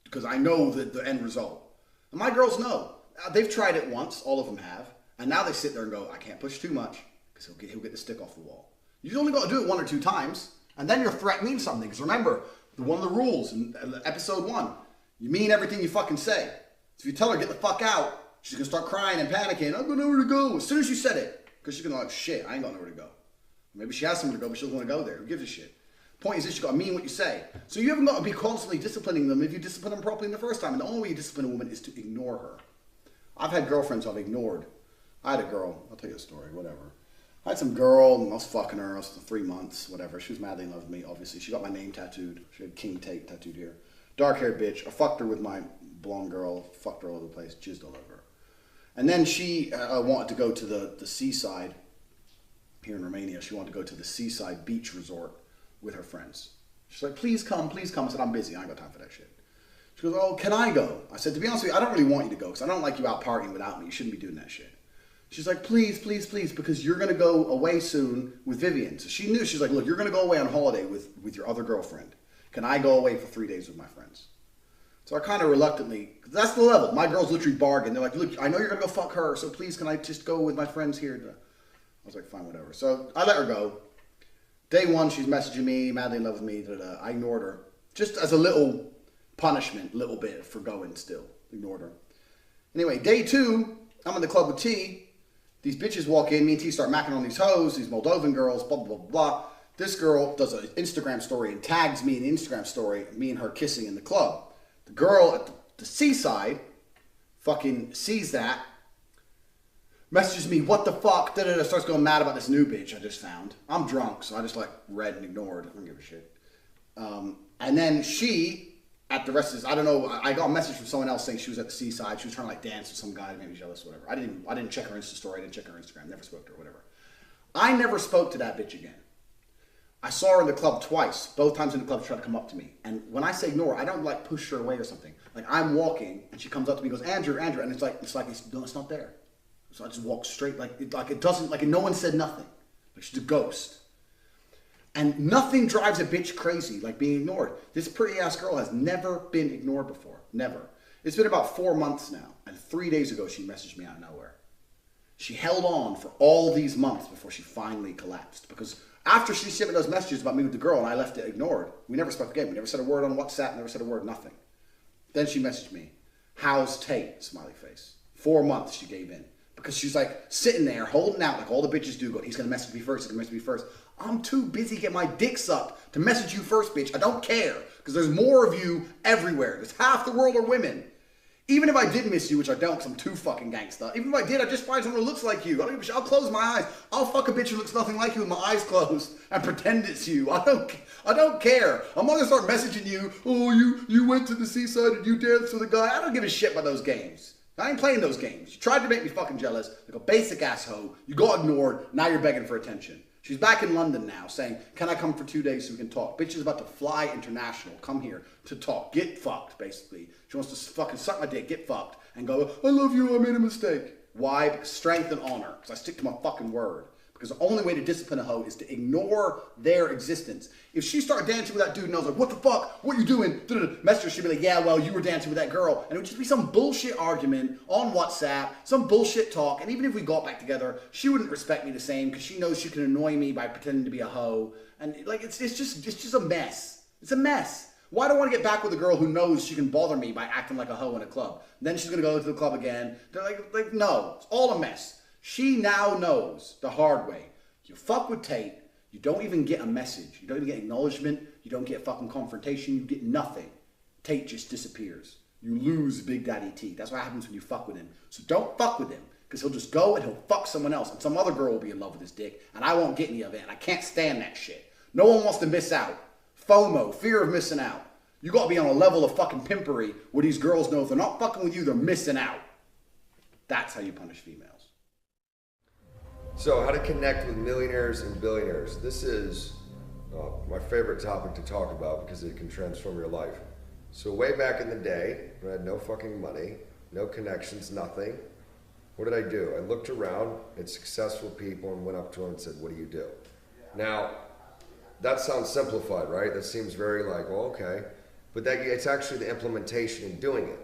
because I know the end result. And my girls know. They've tried it once, all of them have, and now they sit there and go, I can't push too much because he'll get the stick off the wall. You only got to do it 1 or 2 times, and then your threat means something. Because remember, one of the rules in episode 1, you mean everything you fucking say. So if you tell her, get the fuck out, she's going to start crying and panicking. I don't know where to go. As soon as you said it, because she's going to be like, shit, I ain't got nowhere to go. Maybe she has somewhere to go, but she doesn't want to go there. Who gives a shit? Point is this, you got to mean what you say. So you haven't got to be constantly disciplining them if you discipline them properly the first time. And the only way you discipline a woman is to ignore her. I've had girlfriends I've ignored. I had a girl, I'll tell you a story, whatever. I had some girl, and I was fucking her, I was 3 months, whatever. She was madly in love with me, obviously. She got my name tattooed. She had King Tate tattooed here. Dark-haired bitch. I fucked her with my blonde girl, fucked her all over the place, jizzed all over her. And then she wanted to go to the seaside here in Romania. She wanted to go to the seaside beach resort with her friends. She's like, please come, please come. I said, I'm busy, I ain't got time for that shit. She goes, oh, can I go? I said, to be honest with you, I don't really want you to go because I don't like you out partying without me. You shouldn't be doing that shit. She's like, please, please, please, because you're going to go away soon with Vivian. So she knew, she's like, look, you're going to go away on holiday with your other girlfriend. Can I go away for 3 days with my friends? So I kind of reluctantly, that's the level. My girls literally bargained. They're like, look, I know you're going to go fuck her, so please can I just go with my friends here? I was like, fine, whatever. So I let her go. Day 1, she's messaging me, madly in love with me. I ignored her. Just as a little punishment, little bit for going still. Ignored her. Anyway, day 2, I'm in the club with T. These bitches walk in, me and T start macking on these hoes, these Moldovan girls, blah, blah, blah, blah. This girl does an Instagram story and tags me in the Instagram story, me and her kissing in the club. The girl at the seaside fucking sees that, messages me, what the fuck, da-da-da, starts going mad about this new bitch I just found. I'm drunk, so I just like read and ignored. I don't give a shit. And then she, at the rest of this, I don't know, I got a message from someone else saying she was at the seaside. She was trying to like dance with some guy, maybe jealous, whatever. I didn't check her Insta story, I didn't check her Instagram, never spoke to her, whatever. I never spoke to that bitch again. I saw her in the club twice. Both times in the club she tried to come up to me. And when I say ignore, I don't like push her away or something. Like I'm walking and she comes up to me and goes, Andrew, Andrew, and it's not there. So I just walk straight, no one said nothing. Like she's a ghost. And nothing drives a bitch crazy like being ignored. This pretty ass girl has never been ignored before. Never. It's been about 4 months now. And 3 days ago she messaged me out of nowhere. She held on for all these months before she finally collapsed. Because after she sent me those messages about me with the girl and I left it ignored, we never spoke again. We never said a word on WhatsApp, never said a word, nothing. Then she messaged me, how's Tate? Smiley face. 4 months she gave in. Because she's like sitting there holding out like all the bitches do, going, he's going to message me first, he's going to message me first. I'm too busy getting my dick sucked to message you first, bitch. I don't care. Because there's more of you everywhere. There's half the world are women. Even if I did miss you, which I don't because I'm too fucking gangsta. Even if I did, I'd just find someone who looks like you. I don't give a shit. I'll close my eyes. I'll fuck a bitch who looks nothing like you with my eyes closed and pretend it's you. I don't care. I'm not gonna start messaging you, oh, you went to the seaside and you danced with a guy. I don't give a shit about those games. I ain't playing those games. You tried to make me fucking jealous, like a basic asshole. You got ignored, now you're begging for attention. She's back in London now saying, can I come for 2 days so we can talk? Bitch is about to fly international, come here to talk. Get fucked, basically. She wants to fucking suck my dick, get fucked, and go, I love you, I made a mistake. Why? Because strength and honor. Because I stick to my fucking word. Because the only way to discipline a hoe is to ignore their existence. If she started dancing with that dude and I was like, what the fuck? What are you doing? Message her, she'd be like, yeah, well, you were dancing with that girl. And it would just be some bullshit argument on WhatsApp, some bullshit talk. And even if we got back together, she wouldn't respect me the same because she knows she can annoy me by pretending to be a hoe. And like, it's just a mess. It's a mess. Why do I want to get back with a girl who knows she can bother me by acting like a hoe in a club? Then she's going to go to the club again. They're like, no, it's all a mess. She now knows the hard way. You fuck with Tate, you don't even get a message. You don't even get acknowledgement. You don't get fucking confrontation. You get nothing. Tate just disappears. You lose Big Daddy T. That's what happens when you fuck with him. So don't fuck with him because he'll just go and he'll fuck someone else and some other girl will be in love with his dick and I won't get any of it and I can't stand that shit. No one wants to miss out. FOMO, fear of missing out. You got to be on a level of fucking pimpery where these girls know if they're not fucking with you, they're missing out. That's how you punish females. So how to connect with millionaires and billionaires. This is my favorite topic to talk about because it can transform your life. So way back in the day, when I had no fucking money, no connections, nothing, what did I do? I looked around at successful people and went up to them and said, what do you do? Now, that sounds simplified, right? That seems very like, well, okay. but that it's actually the implementation and doing it.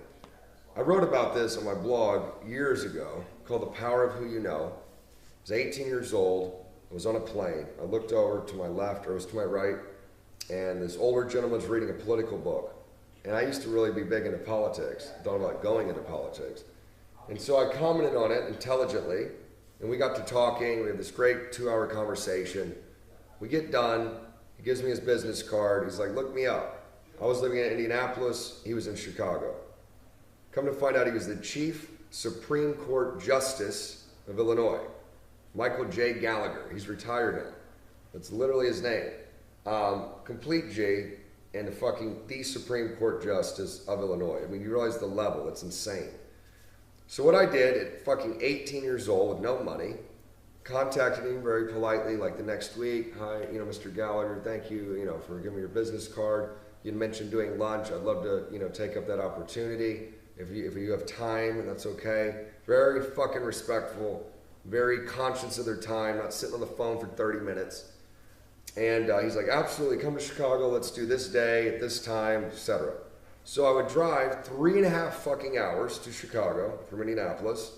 I wrote about this on my blog years ago called The Power of Who You Know. I was 18 years old. I was on a plane. I looked over to my left, or it was to my right, and this older gentleman was reading a political book. And I used to really be big into politics, thought about going into politics. And so I commented on it intelligently, and we got to talking. We had this great 2-hour conversation. We get done. He gives me his business card. He's like, look me up. I was living in Indianapolis. He was in Chicago. Come to find out, he was the Chief Supreme Court Justice of Illinois, Michael J. Gallagher. He's retired now. That's literally his name. Complete J, and the Supreme Court Justice of Illinois. I mean, you realize the level. It's insane. So what I did at fucking 18 years old with no money, contacted him very politely, like the next week. Hi, Mr. Gallagher, thank you, for giving me your business card. You mentioned doing lunch. I'd love to, take up that opportunity. If you have time, and that's okay. Very fucking respectful, very conscious of their time, not sitting on the phone for 30 minutes. And he's like, absolutely, come to Chicago, let's do this day, at this time, etc. So I would drive 3.5 fucking hours to Chicago from Indianapolis,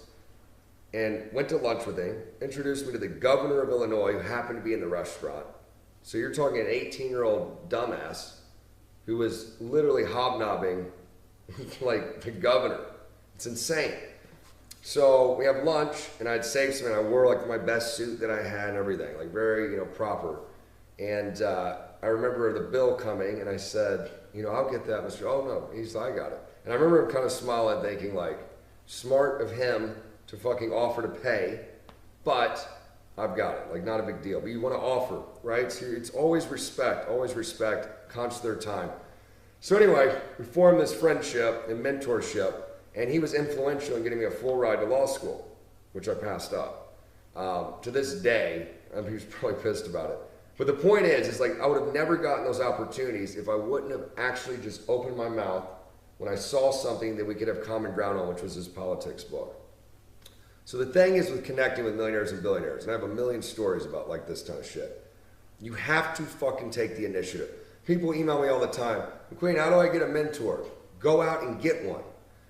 and went to lunch with him, introduced me to the governor of Illinois, who happened to be in the restaurant. So you're talking an 18-year-old dumbass who was literally hobnobbing like the governor. It's insane. So we have lunch, and I'd saved some, and I wore like my best suit that I had and everything, like very, proper. And I remember the bill coming, and I said, I'll get that, Mr. Oh no, he's like, I got it. And I remember him kind of smiling, thinking like, smart of him to fucking offer to pay, but I've got it, like not a big deal. But you want to offer, right? So it's always respect, conscious of their time. So anyway, we formed this friendship and mentorship, and he was influential in getting me a full ride to law school, which I passed up. To this day, he was probably pissed about it. But the point is like I would have never gotten those opportunities if I wouldn't have actually just opened my mouth when I saw something that we could have common ground on, which was his politics book. So the thing is with connecting with millionaires and billionaires, and I have a million stories about like this kind of shit, you have to fucking take the initiative. People email me all the time, McQueen, how do I get a mentor? Go out and get one.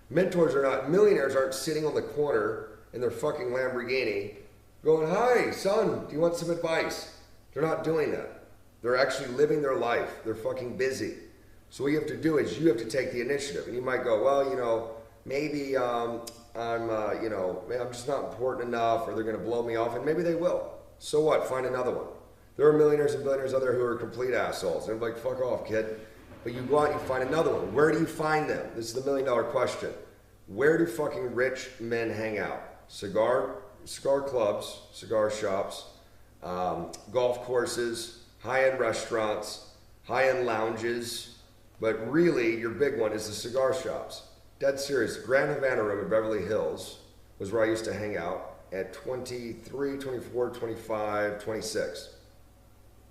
Millionaires aren't sitting on the corner in their fucking Lamborghini going, hi, son, do you want some advice? They're not doing that. They're actually living their life. They're fucking busy. So what you have to do is you have to take the initiative. And you might go, well, maybe I'm just not important enough, or they're going to blow me off, and maybe they will. So what? Find another one. There are millionaires and billionaires out there who are complete assholes. They're like, fuck off, kid. But you go out and you find another one. Where do you find them? This is the $1,000,000 question. Where do fucking rich men hang out? Cigar clubs, cigar shops, golf courses, high-end restaurants, high-end lounges. But really, your big one is the cigar shops. Dead serious. Grand Havana Room in Beverly Hills was where I used to hang out at 23, 24, 25, 26.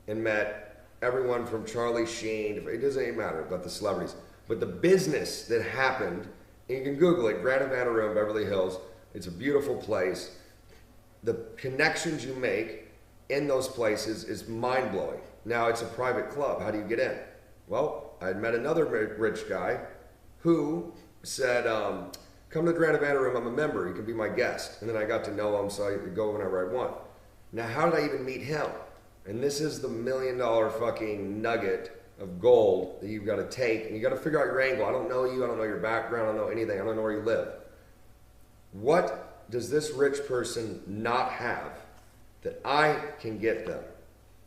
And met everyone from Charlie Sheen, it doesn't even matter about the celebrities, but the business that happened, and you can Google it, Grand Havana Room, Beverly Hills, it's a beautiful place. The connections you make in those places is mind-blowing. Now it's a private club, how do you get in? Well, I had met another rich guy who said, come to the Grand Havana Room, I'm a member, you can be my guest. And then I got to know him, so I could go whenever I want. Now how did I even meet him? And this is the $1,000,000 fucking nugget of gold that you've got to take, and you got to figure out your angle. I don't know you, I don't know your background, I don't know anything, I don't know where you live. What does this rich person not have that I can get them?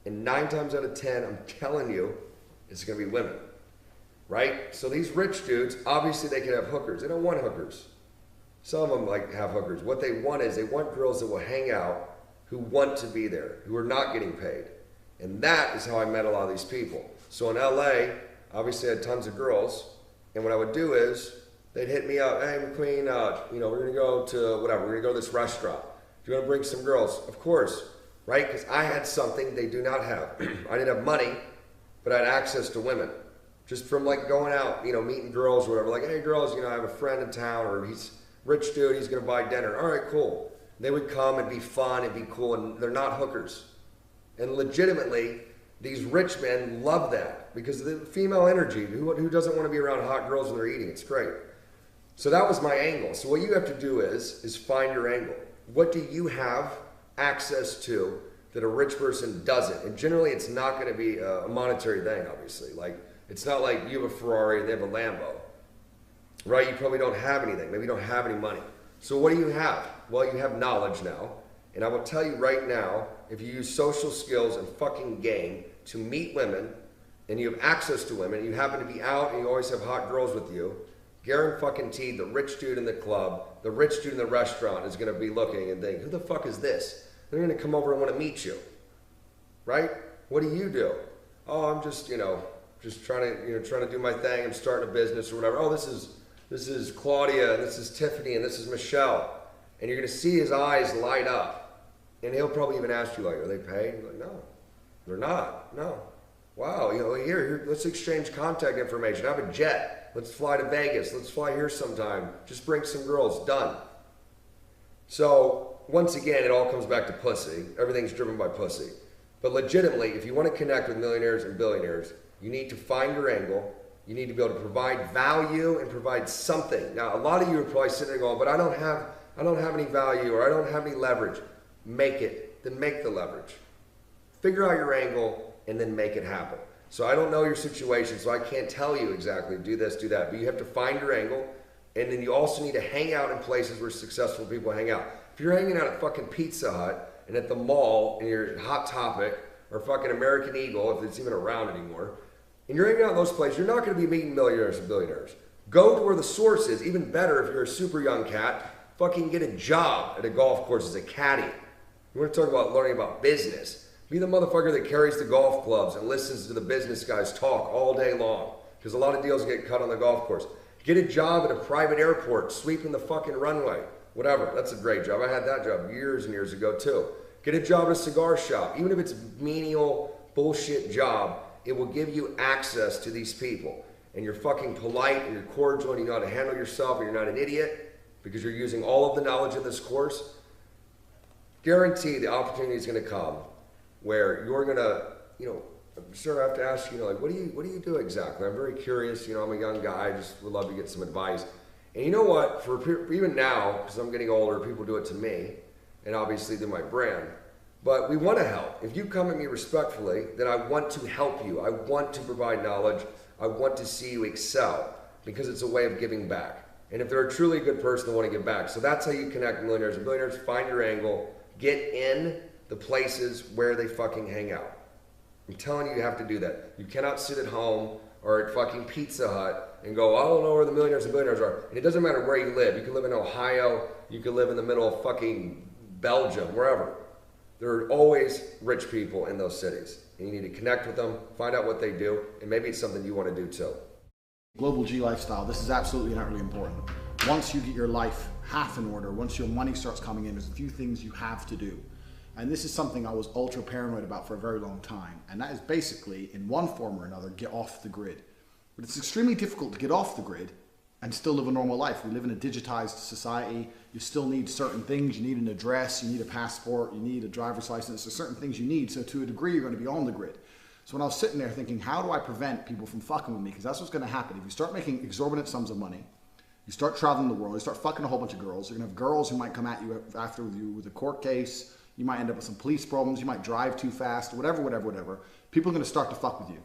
And 9 times out of 10, I'm telling you, it's going to be women, right? So these rich dudes, obviously they can have hookers. They don't want hookers. Some of them like have hookers. What they want is they want girls that will hang out, who want to be there, who are not getting paid. And that is how I met a lot of these people. So in LA, obviously I had tons of girls, and what I would do is, they'd hit me up, hey McQueen, we're gonna go to whatever, we're gonna go to this restaurant. Do you wanna bring some girls? Of course, right? Because I had something they do not have. I didn't have money, but I had access to women. Just from like going out, meeting girls or whatever, like, hey girls, I have a friend in town, or he's a rich dude, he's gonna buy dinner. All right, cool. They would come and be fun and be cool, and they're not hookers. And legitimately, these rich men love that. because the female energy, who doesn't want to be around hot girls when they're eating? It's great. So that was my angle. So what you have to do is find your angle. What do you have access to that a rich person doesn't? And generally it's not going to be a monetary thing, obviously. Like, it's not like you have a Ferrari and they have a Lambo, right? You probably don't have anything. Maybe you don't have any money. So what do you have? Well, you have knowledge now. And I will tell you right now, if you use social skills and fucking game to meet women, and you have access to women, you happen to be out and you always have hot girls with you, guarantee the rich dude in the club, the rich dude in the restaurant is going to be looking and think, who the fuck is this? They're going to come over and want to meet you, right? What do? Oh, I'm just, just trying to do my thing. I'm starting a business or whatever. Oh, this is Claudia, and this is Tiffany, and this is Michelle. And you're going to see his eyes light up. And he'll probably even ask you, like, are they paid? You're like, no, they're not. No. Wow, here, let's exchange contact information. I have a jet. Let's fly to Vegas. Let's fly here sometime. Just bring some girls. Done. So, once again, it all comes back to pussy. Everything's driven by pussy. But legitimately, if you want to connect with millionaires and billionaires, you need to find your angle. You need to be able to provide value and provide something. Now, a lot of you are probably sitting there going, but I don't have any value, or I don't have any leverage. Make it. Then make the leverage. Figure out your angle and then make it happen. So I don't know your situation, so I can't tell you exactly do this, do that. But you have to find your angle, and then you also need to hang out in places where successful people hang out. If you're hanging out at fucking Pizza Hut and at the mall and you're Hot Topic or fucking American Eagle, if it's even around anymore, and you're hanging out in those places, you're not going to be meeting millionaires and billionaires. Go to where the source is. Even better, if you're a super young cat, fucking get a job at a golf course as a caddy. You want to talk about learning about business? Be the motherfucker that carries the golf clubs and listens to the business guys talk all day long, because a lot of deals get cut on the golf course. Get a job at a private airport, sweeping the fucking runway. Whatever, that's a great job. I had that job years and years ago too. Get a job at a cigar shop. Even if it's a menial bullshit job, it will give you access to these people. And you're fucking polite and you're cordial and you know how to handle yourself and you're not an idiot because you're using all of the knowledge in this course. Guarantee the opportunity is going to come where you're going to, I'm sure I have to ask you, like, what do you do exactly? I'm very curious. I'm a young guy. I just would love to get some advice. And you know what? For even now, because I'm getting older, people do it to me, and obviously they're my brand. But we want to help. If you come at me respectfully, then I want to help you. I want to provide knowledge. I want to see you excel because it's a way of giving back. And if they're a truly good person, they want to give back. So that's how you connect millionaires and billionaires. Find your angle. Get in the places where they fucking hang out. I'm telling you, you have to do that. You cannot sit at home or at fucking Pizza Hut and go, I don't know where the millionaires and billionaires are. And it doesn't matter where you live. You can live in Ohio. You can live in the middle of fucking Belgium, wherever. There are always rich people in those cities. And you need to connect with them, find out what they do, and maybe it's something you want to do too. Global G lifestyle, this is absolutely not really important. Once you get your life half in order, once your money starts coming in, there's a few things you have to do. And this is something I was ultra paranoid about for a very long time. And that is basically, in one form or another, get off the grid. But it's extremely difficult to get off the grid and still live a normal life. We live in a digitized society. You still need certain things. You need an address, you need a passport, you need a driver's license. There's certain things you need. So to a degree, you're going to be on the grid. So when I was sitting there thinking, how do I prevent people from fucking with me? Because that's what's going to happen. If you start making exorbitant sums of money, you start traveling the world, you start fucking a whole bunch of girls. You're going to have girls who might come at you after you with a court case. You might end up with some police problems. You might drive too fast, whatever. People are going to start to fuck with you.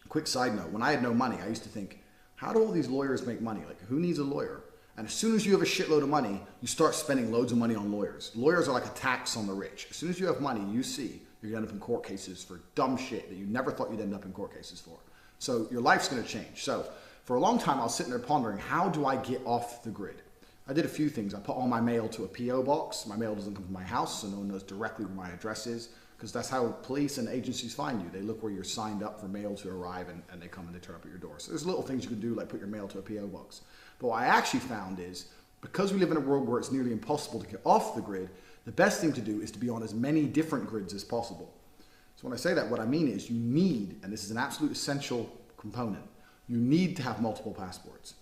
Quick side note, when I had no money, I used to think, how do all these lawyers make money? Like, who needs a lawyer? And as soon as you have a shitload of money, you start spending loads of money on lawyers. Lawyers are like a tax on the rich. As soon as you have money, you see you're going to end up in court cases for dumb shit that you never thought you'd end up in court cases for. So your life's going to change. So for a long time, I was sitting there pondering, how do I get off the grid? I did a few things. I put all my mail to a P.O. box. My mail doesn't come to my house, so no one knows directly where my address is, because that's how police and agencies find you. They look where you're signed up for mail to arrive, and they come and they turn up at your door. So there's little things you can do, like put your mail to a P.O. box. But what I actually found is, because we live in a world where it's nearly impossible to get off the grid, the best thing to do is to be on as many different grids as possible. So when I say that, what I mean is you need, and this is an absolute essential component, you need to have multiple passports.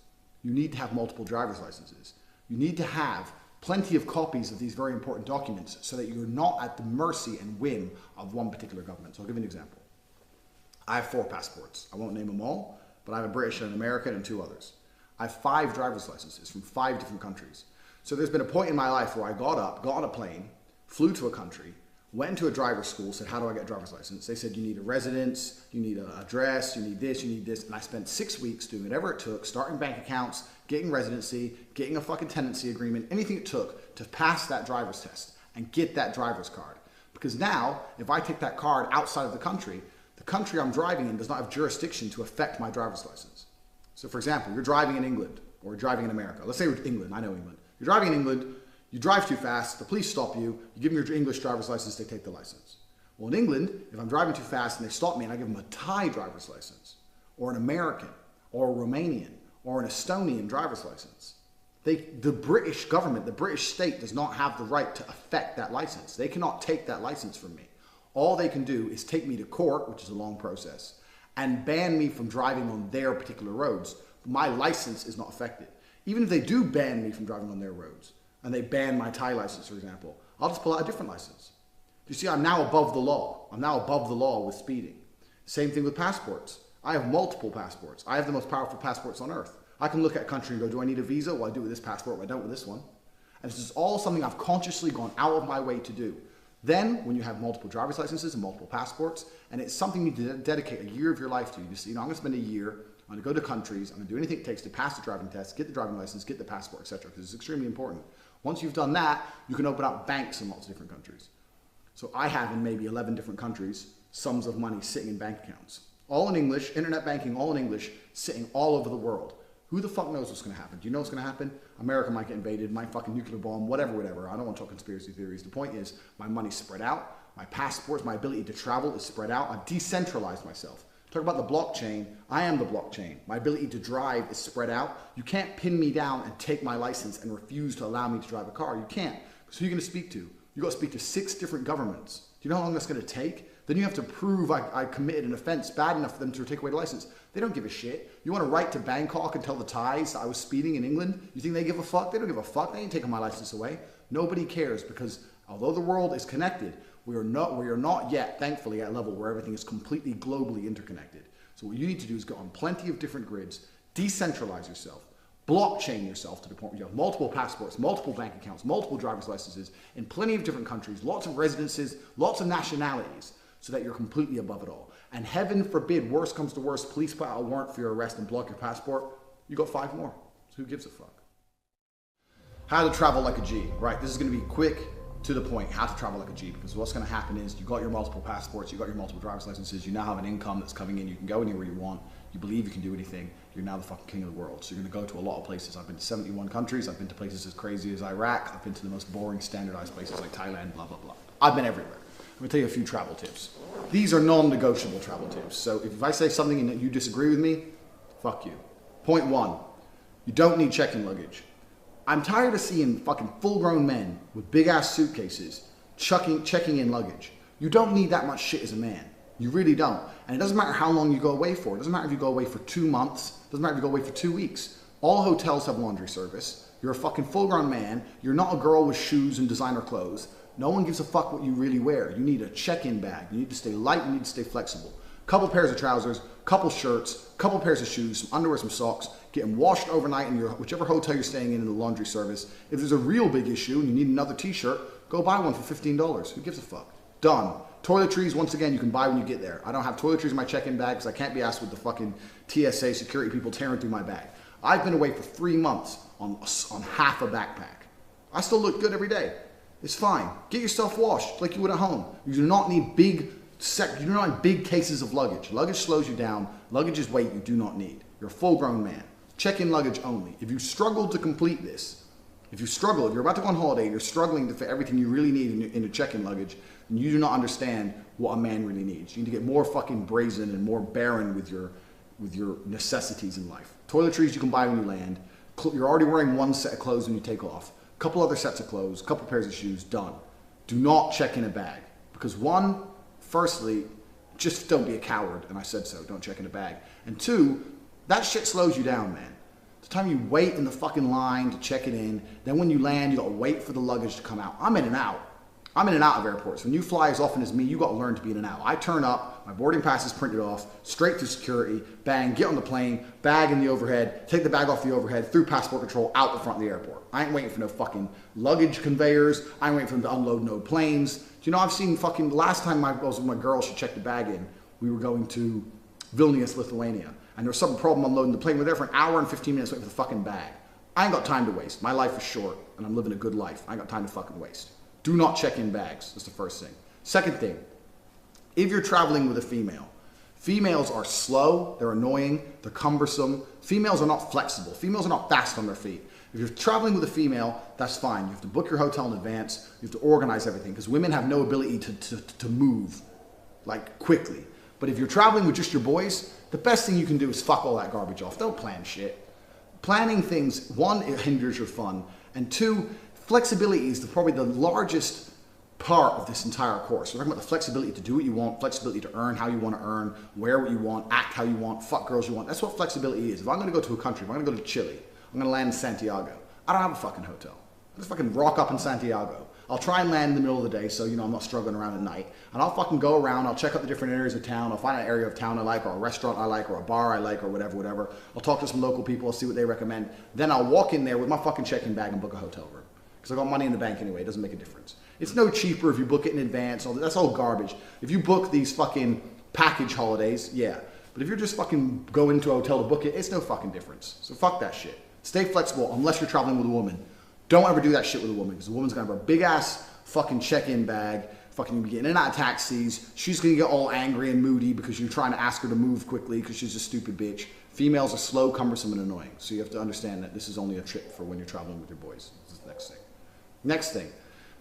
You need to have multiple driver's licenses. You need to have plenty of copies of these very important documents so that you're not at the mercy and whim of one particular government. So I'll give you an example. I have 4 passports. I won't name them all, but I have a British and an American and 2 others. I have 5 driver's licenses from 5 different countries. So there's been a point in my life where I got up, got on a plane, flew to a country, went into a driver's school, said, how do I get a driver's license? They said, you need a residence, you need an address, you need this. And I spent 6 weeks doing whatever it took, starting bank accounts, getting residency, getting a fucking tenancy agreement, anything it took to pass that driver's test and get that driver's card. Because now, if I take that card outside of the country I'm driving in does not have jurisdiction to affect my driver's license. So for example, you're driving in England or driving in America. Let's say we're England, I know England. You're driving in England, you drive too fast, the police stop you, you give them your English driver's license, they take the license. Well, in England, if I'm driving too fast and they stop me and I give them a Thai driver's license, or an American, or a Romanian, or an Estonian driver's license, the British government, the British state does not have the right to affect that license. They cannot take that license from me. All they can do is take me to court, which is a long process, and ban me from driving on their particular roads. My license is not affected. Even if they do ban me from driving on their roads, and they ban my Thai license, for example, I'll just pull out a different license. You see, I'm now above the law. I'm now above the law with speeding. Same thing with passports. I have multiple passports. I have the most powerful passports on earth. I can look at a country and go, do I need a visa? Well, I do with this passport. Well, I don't with this one. And this is all something I've consciously gone out of my way to do. Then, when you have multiple driver's licenses and multiple passports, and it's something you need to dedicate a year of your life to, you just, I'm going to spend a year, I'm going to go to countries, I'm going to do anything it takes to pass the driving test, get the driving license, get the passport, etc., because it's extremely important. Once you've done that, you can open up banks in lots of different countries. So I have in maybe 11 different countries sums of money sitting in bank accounts. All in English, internet banking, all in English, sitting all over the world. Who the fuck knows what's going to happen? Do you know what's going to happen? America might get invaded, might fucking nuclear bomb, whatever. I don't want to talk conspiracy theories. The point is, my money's spread out. My passports, my ability to travel is spread out. I've decentralized myself. Talk about the blockchain. I am the blockchain. My ability to drive is spread out. You can't pin me down and take my license and refuse to allow me to drive a car. You can't. So who are you going to speak to? You got to speak to 6 different governments. Do you know how long that's going to take? Then you have to prove I committed an offense bad enough for them to take away the license. They don't give a shit. You want to write to Bangkok and tell the Thais that I was speeding in England? You think they give a fuck? They don't give a fuck. They ain't taking my license away. Nobody cares, because although the world is connected, we are not yet, thankfully, at a level where everything is completely globally interconnected. So what you need to do is go on plenty of different grids, decentralize yourself, blockchain yourself to the point where you have multiple passports, multiple bank accounts, multiple driver's licenses in plenty of different countries, lots of residences, lots of nationalities, so that you're completely above it all. And heaven forbid, worst comes to worst, police put out a warrant for your arrest and block your passport, you got 5 more. So who gives a fuck? How to travel like a G. Right, this is going to be quick, to the point, how to travel like a G, because what's going to happen is you got your multiple passports, you got your multiple driver's licenses, you now have an income that's coming in, you can go anywhere you want, you believe you can do anything, you're now the fucking king of the world. So you're going to go to a lot of places. I've been to 71 countries, I've been to places as crazy as Iraq, I've been to the most boring standardized places like Thailand, blah, blah, blah. I've been everywhere. I'm going to tell you a few travel tips. These are non-negotiable travel tips. So if I say something and you disagree with me, fuck you. Point 1, you don't need check-in luggage. I'm tired of seeing fucking full-grown men with big-ass suitcases checking in luggage. You don't need that much shit as a man. You really don't. And it doesn't matter how long you go away for. It doesn't matter if you go away for 2 months. It doesn't matter if you go away for 2 weeks. All hotels have laundry service. You're a fucking full-grown man. You're not a girl with shoes and designer clothes. No one gives a fuck what you really wear. You need a check-in bag. You need to stay light. You need to stay flexible. Couple pairs of trousers, couple shirts, couple pairs of shoes, some underwear, some socks. Get them washed overnight in your whichever hotel you're staying in the laundry service. If there's a real big issue and you need another t-shirt, go buy one for $15. Who gives a fuck? Done. Toiletries, once again, you can buy when you get there. I don't have toiletries in my check-in bag because I can't be asked with the fucking TSA security people tearing through my bag. I've been away for 3 months on half a backpack. I still look good every day. It's fine. Get yourself washed like you would at home. You do not need big cases of luggage. Luggage slows you down. Luggage is weight you do not need. You're a full-grown man. Check-in luggage only. If you struggle to complete this, if you're about to go on holiday and you're struggling to fit everything you really need in your check-in luggage, then you do not understand what a man really needs. You need to get more fucking brazen and more barren with your necessities in life. Toiletries you can buy when you land. You're already wearing 1 set of clothes when you take off. A couple other sets of clothes, a couple pairs of shoes, done. Do not check in a bag. Because firstly, just don't be a coward, and I said so, don't check in a bag. And 2, that shit slows you down, man. The time you wait in the fucking line to check it in, then when you land, you gotta wait for the luggage to come out. I'm in and out. I'm in and out of airports. When you fly as often as me, you got to learn to be in and out. I turn up, my boarding pass is printed off, straight through security, bang, get on the plane, bag in the overhead, take the bag off the overhead, through passport control, out the front of the airport. I ain't waiting for no fucking luggage conveyors. I ain't waiting for them to unload no planes. Do you know, I've seen fucking, last time I was with my girl, she checked the bag in, we were going to Vilnius, Lithuania, and there was some problem unloading the plane. We were there for an hour and 15 minutes waiting for the fucking bag. I ain't got time to waste. My life is short, and I'm living a good life. I ain't got time to fucking waste. Do not check in bags. That's the first thing. Second thing, if you're traveling with a female, females are slow, they're annoying, they're cumbersome. Females are not flexible. Females are not fast on their feet. If you're traveling with a female, that's fine. You have to book your hotel in advance. You have to organize everything because women have no ability to move like quickly. But if you're traveling with just your boys, the best thing you can do is fuck all that garbage off. Don't plan shit. Planning things, one, it hinders your fun, and two, flexibility is probably the largest part of this entire course. We're talking about the flexibility to do what you want, flexibility to earn how you want to earn, wear what you want, act how you want, fuck girls you want. That's what flexibility is. If I'm going to go to a country, if I'm going to go to Chile, I'm going to land in Santiago. I don't have a fucking hotel. I just fucking rock up in Santiago. I'll try and land in the middle of the day so, you know, I'm not struggling around at night. And I'll fucking go around, I'll check out the different areas of town, I'll find an area of town I like, or a restaurant I like, or a bar I like, or whatever. I'll talk to some local people, I'll see what they recommend. Then I'll walk in there with my fucking check-in bag and book a hotel room. Because I got money in the bank anyway, it doesn't make a difference. It's no cheaper if you book it in advance, that's all garbage. If you book these fucking package holidays, yeah. But if you're just fucking going to a hotel to book it, it's no fucking difference. So fuck that shit. Stay flexible unless you're traveling with a woman. Don't ever do that shit with a woman, because the woman's gonna have a big ass fucking check-in bag, fucking getting in and out of taxis. She's gonna get all angry and moody because you're trying to ask her to move quickly because she's a stupid bitch. Females are slow, cumbersome, and annoying. So you have to understand that this is only a trick for when you're traveling with your boys. This is the next thing. Next thing.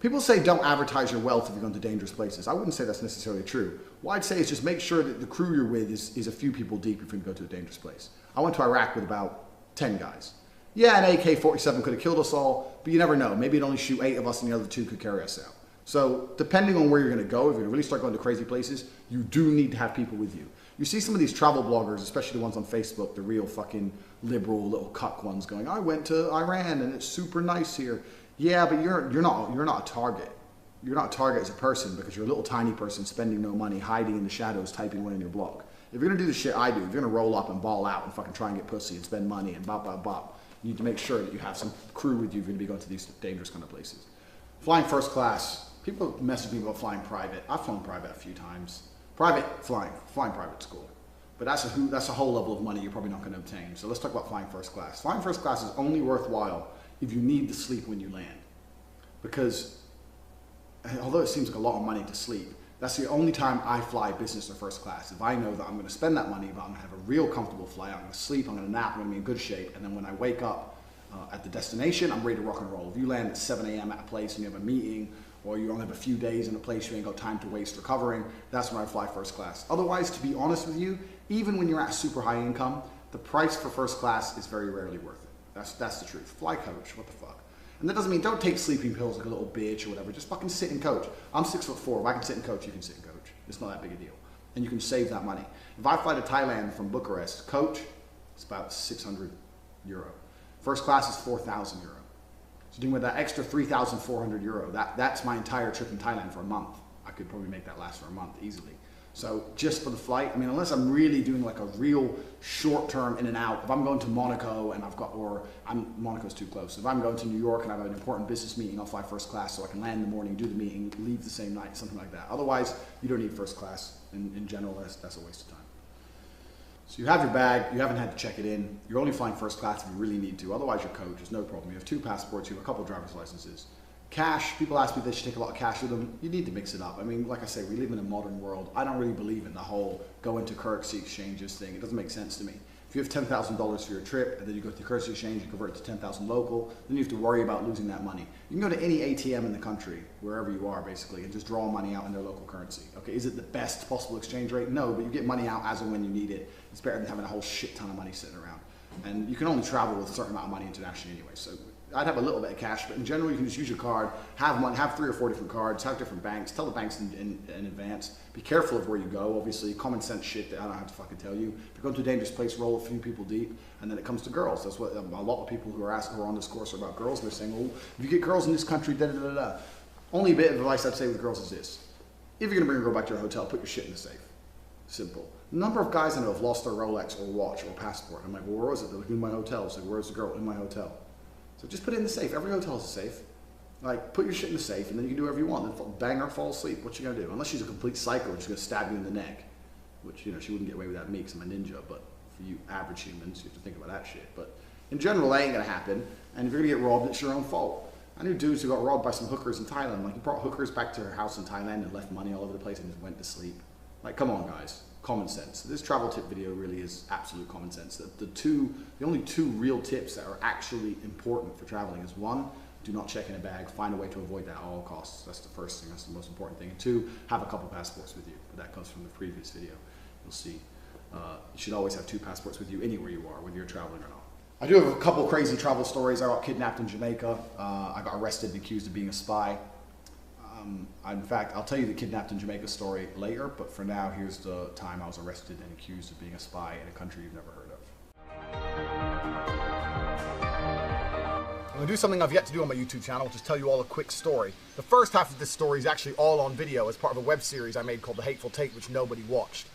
People say don't advertise your wealth if you're going to dangerous places. I wouldn't say that's necessarily true. What I'd say is just make sure that the crew you're with is a few people deep if you're going to go to a dangerous place. I went to Iraq with about 10 guys. Yeah, an AK-47 could have killed us all, but you never know. Maybe it'd only shoot 8 of us and the other 2 could carry us out. So depending on where you're going to go, if you're going to really start going to crazy places, you do need to have people with you. You see some of these travel bloggers, especially the ones on Facebook, the real fucking liberal little cuck ones going, I went to Iran and it's super nice here. Yeah, but you're not a target. You're not a target as a person because you're a little tiny person spending no money, hiding in the shadows, typing away in your blog. If you're going to do the shit I do, if you're going to roll up and ball out and fucking try and get pussy and spend money and bop, bop, bop, you need to make sure that you have some crew with you if you're going to be going to these dangerous kind of places. Flying first class. People message me about flying private. I've flown private a few times. Flying private school. But that's a whole level of money you're probably not going to obtain. So let's talk about flying first class. Flying first class is only worthwhile if you need to sleep when you land. Because although it seems like a lot of money to sleep, that's the only time I fly business or first class. If I know that I'm going to spend that money, but I'm going to have a real comfortable flight, I'm going to sleep, I'm going to nap, I'm going to be in good shape, and then when I wake up at the destination, I'm ready to rock and roll. If you land at 7 a.m. at a place and you have a meeting, or you only have a few days in a place you ain't got time to waste recovering, that's when I fly first class. Otherwise, to be honest with you, even when you're at super high income, the price for first class is very rarely worth it. That's the truth. Fly coach, what the fuck? And that doesn't mean don't take sleeping pills like a little bitch or whatever. Just fucking sit and coach. I'm 6'4". If I can sit and coach, you can sit and coach. It's not that big a deal. And you can save that money. If I fly to Thailand from Bucharest, coach, it's about 600 euro. First class is 4,000 euro. So doing with that extra 3,400 euro, that's my entire trip in Thailand for a month. I could probably make that last for a month easily. So just for the flight, I mean, unless I'm really doing like a real short-term in and out, if I'm going to Monaco and Monaco's too close. If I'm going to New York and I have an important business meeting, I'll fly first class so I can land in the morning, do the meeting, leave the same night, something like that. Otherwise, you don't need first class. In general, that's a waste of time. So you have your bag, you haven't had to check it in. You're only flying first class if you really need to. Otherwise, you're coach, there's no problem. You have 2 passports, you have a couple of driver's licenses. Cash, people ask me if they should take a lot of cash with them. You need to mix it up. I mean, like I say, we live in a modern world. I don't really believe in the whole go into currency exchanges thing. It doesn't make sense to me. If you have $10,000 for your trip and then you go to the currency exchange and convert it to 10,000 local, then you have to worry about losing that money. You can go to any ATM in the country, wherever you are basically, and just draw money out in their local currency. Okay, is it the best possible exchange rate? No, but you get money out as and when you need it. It's better than having a whole shit ton of money sitting around. And you can only travel with a certain amount of money internationally anyway. So I'd have a little bit of cash, but in general, you can just use your card, have 3 or 4 different cards, have different banks, tell the banks in advance. Be careful of where you go, obviously, common sense shit that I don't have to fucking tell you. If you're going to a dangerous place, roll a few people deep, and then it comes to girls. That's what a lot of people who are on this course are about girls. They're saying, well, if you get girls in this country, da da da da. Only bit of advice I'd say with girls is this. If you're gonna bring a girl back to your hotel, put your shit in the safe. Simple. The number of guys I know have lost their Rolex or watch or passport. I'm like, well, where was it? They're like, in my hotel. It's like, where's the girl? In my hotel. So just put it in the safe. Every hotel is a safe. Like, put your shit in the safe, and then you can do whatever you want. Then bang her, fall asleep. What you gonna do? Unless she's a complete psycho, she's gonna stab you in the neck. Which, you know, she wouldn't get away with that me because I'm a ninja. But for you average humans, you have to think about that shit. But in general, that ain't gonna happen. And if you're gonna get robbed, it's your own fault. I knew dudes who got robbed by some hookers in Thailand. Like, he brought hookers back to her house in Thailand and left money all over the place and just went to sleep. Like, come on, guys. Common sense. This travel tip video really is absolute common sense. The only two real tips that are actually important for traveling is one, do not check in a bag. Find a way to avoid that at all costs. That's the first thing. That's the most important thing. And two, have a couple passports with you. But that comes from the previous video. You'll see. You should always have 2 passports with you anywhere you are, whether you're traveling or not. I do have a couple crazy travel stories. I got kidnapped in Jamaica. I got arrested and accused of being a spy. In fact, I'll tell you the kidnapped in Jamaica story later, but for now, here's the time I was arrested and accused of being a spy in a country you've never heard of. I'm going to do something I've yet to do on my YouTube channel, which is tell you all a quick story. The first half of this story is actually all on video as part of a web series I made called The Hateful Tate, which nobody watched.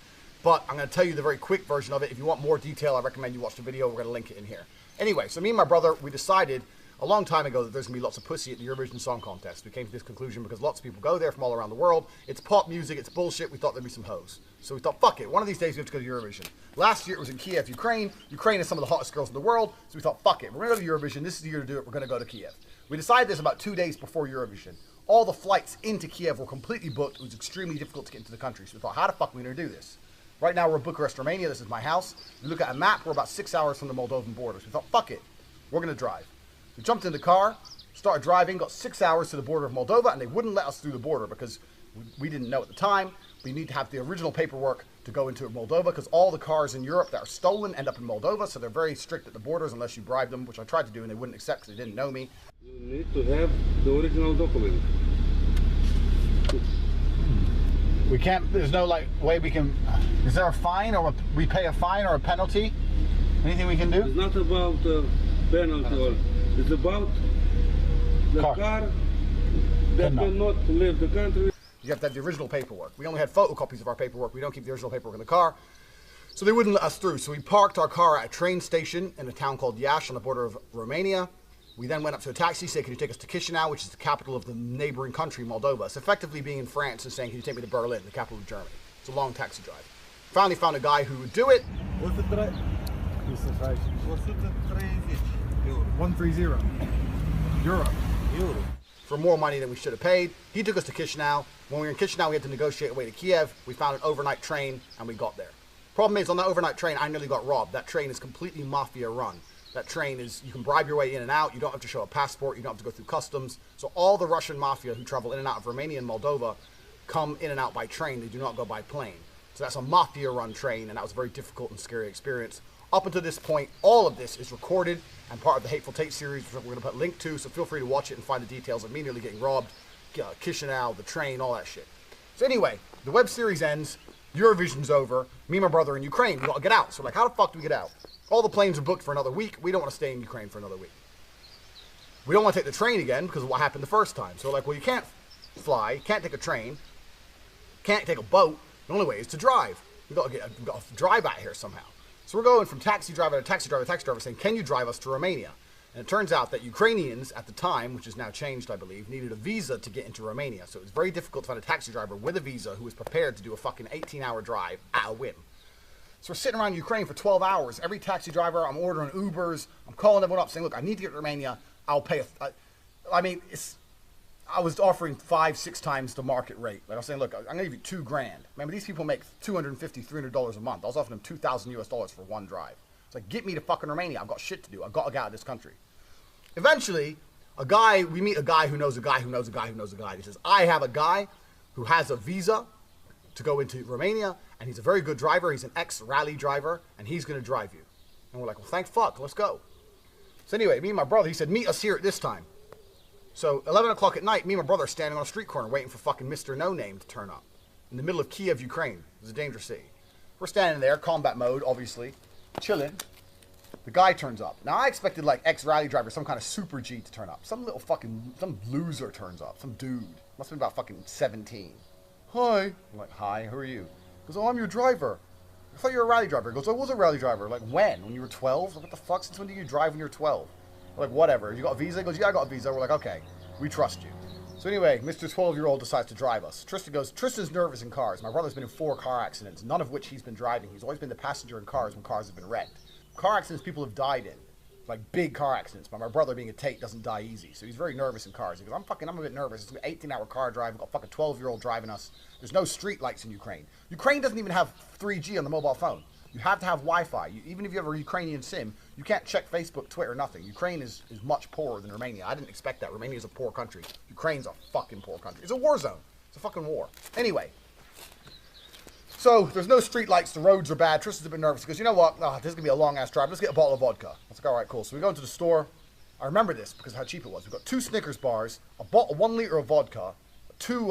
But I'm going to tell you the very quick version of it. If you want more detail, I recommend you watch the video. We're going to link it in here. Anyway, so me and my brother, we decided a long time ago that there's going to be lots of pussy at the Eurovision Song Contest. We came to this conclusion because lots of people go there from all around the world. It's pop music, it's bullshit. We thought there'd be some hoes. So we thought, fuck it, one of these days we have to go to Eurovision. Last year it was in Kiev, Ukraine. Ukraine is some of the hottest girls in the world. So we thought, fuck it, we're going to go to Eurovision. This is the year to do it. We're going to go to Kiev. We decided this about 2 days before Eurovision. All the flights into Kiev were completely booked. It was extremely difficult to get into the country. So we thought, how the fuck are we going to do this? Right now we're in Bucharest, Romania. This is my house. We look at a map. We're about 6 hours from the Moldovan border. So we thought, fuck it, we're going to drive. We jumped in the car, started driving, got 6 hours to the border of Moldova, and they wouldn't let us through the border because we didn't know at the time. We need to have the original paperwork to go into Moldova because all the cars in Europe that are stolen end up in Moldova, so they're very strict at the borders unless you bribe them, which I tried to do and they wouldn't accept because they didn't know me. You need to have the original document. We can't, there's no like way we can, is there a fine or we pay a fine or a penalty? Anything we can do? It's not about penalty or it's about the car that cannot leave the country. You have to have the original paperwork. We only had photocopies of our paperwork. We don't keep the original paperwork in the car. So they wouldn't let us through. So we parked our car at a train station in a town called Iași on the border of Romania. We then went up to a taxi, said, can you take us to Chisinau, which is the capital of the neighboring country, Moldova. It's effectively being in France and saying, can you take me to Berlin, the capital of Germany. It's a long taxi drive. Finally found a guy who would do it. 130 euro. For more money than we should have paid. He took us to Chisinau. When we were in Chisinau, we had to negotiate a way to Kiev. We found an overnight train and we got there. Problem is, on that overnight train, I nearly got robbed. That train is completely mafia run. That train is, you can bribe your way in and out. You don't have to show a passport. You don't have to go through customs. So all the Russian mafia who travel in and out of Romania and Moldova come in and out by train. They do not go by plane. So that's a mafia run train, and that was a very difficult and scary experience. Up until this point, all of this is recorded and part of the Hateful Tate series, which we're going to put a link to, so feel free to watch it and find the details of me nearly getting robbed, Chisinau, the train, all that shit. So anyway, the web series ends, Eurovision's over, me and my brother in Ukraine, we got to get out. So like, how the fuck do we get out? All the planes are booked for another week. We don't want to stay in Ukraine for another week. We don't want to take the train again because of what happened the first time. So like, well, you can't fly, can't take a train, can't take a boat. The only way is to drive. We got to drive out here somehow. So we're going from taxi driver to taxi driver to taxi driver saying, can you drive us to Romania? And it turns out that Ukrainians at the time, which is now changed, I believe, needed a visa to get into Romania. So it was very difficult to find a taxi driver with a visa who was prepared to do a fucking 18-hour drive at a whim. So we're sitting around Ukraine for 12 hours. Every taxi driver, I'm ordering Ubers. I'm calling everyone up saying, look, I need to get to Romania. I'll pay I was offering 5-6 times the market rate. Like I was saying, look, I'm gonna give you $2,000. Remember, these people make $250, $300 a month. I was offering them $2,000 US for one drive. It's like, get me to fucking Romania. I've got shit to do. I've got to get out of this country. Eventually, we meet a guy who knows a guy who knows a guy who knows a guy. He says, I have a guy who has a visa to go into Romania, and he's a very good driver. He's an ex-rally driver, and he's going to drive you. And we're like, well, thank fuck, let's go. So anyway, me and my brother, he said, meet us here at this time. So 11 o'clock at night, me and my brother are standing on a street corner waiting for fucking Mr. No Name to turn up. In the middle of Kiev, Ukraine. It's a dangerous city. We're standing there, combat mode, obviously, chilling. The guy turns up. Now, I expected, like, ex-rally driver, some kind of super G to turn up. Some loser turns up. Some dude. Must have been about fucking 17. Hi. I'm like, hi, who are you? He goes, oh, I'm your driver. I thought you were a rally driver. He goes, I was a rally driver. Like, when? When you were 12? Like, what the fuck? Since when did you drive when you were 12? We're like, whatever. You got a visa? He goes, yeah, I got a visa. We're like, okay, we trust you. So anyway, Mr. 12-year-old decides to drive us. Tristan goes, Tristan's nervous in cars. My brother's been in 4 car accidents, none of which he's been driving. He's always been the passenger in cars when cars have been wrecked. Car accidents people have died in. Like big car accidents. But my brother being a Tate doesn't die easy. So he's very nervous in cars. He goes, I'm a bit nervous. It's an 18-hour car drive. We've got a fucking 12-year-old driving us. There's no street lights in Ukraine. Ukraine doesn't even have 3G on the mobile phone. You have to have Wi-Fi. Even if you have a Ukrainian SIM, you can't check Facebook, Twitter, nothing. Ukraine is much poorer than Romania. I didn't expect that. Romania is a poor country. Ukraine's a fucking poor country. It's a war zone. It's a fucking war. Anyway. So, there's no street lights. The roads are bad. Tristan's a bit nervous. He goes, you know what? Oh, this is going to be a long-ass drive. Let's get a bottle of vodka. I was like, all right, cool. So we go into the store. I remember this because of how cheap it was. We got 2 Snickers bars, a 1 liter of vodka, 2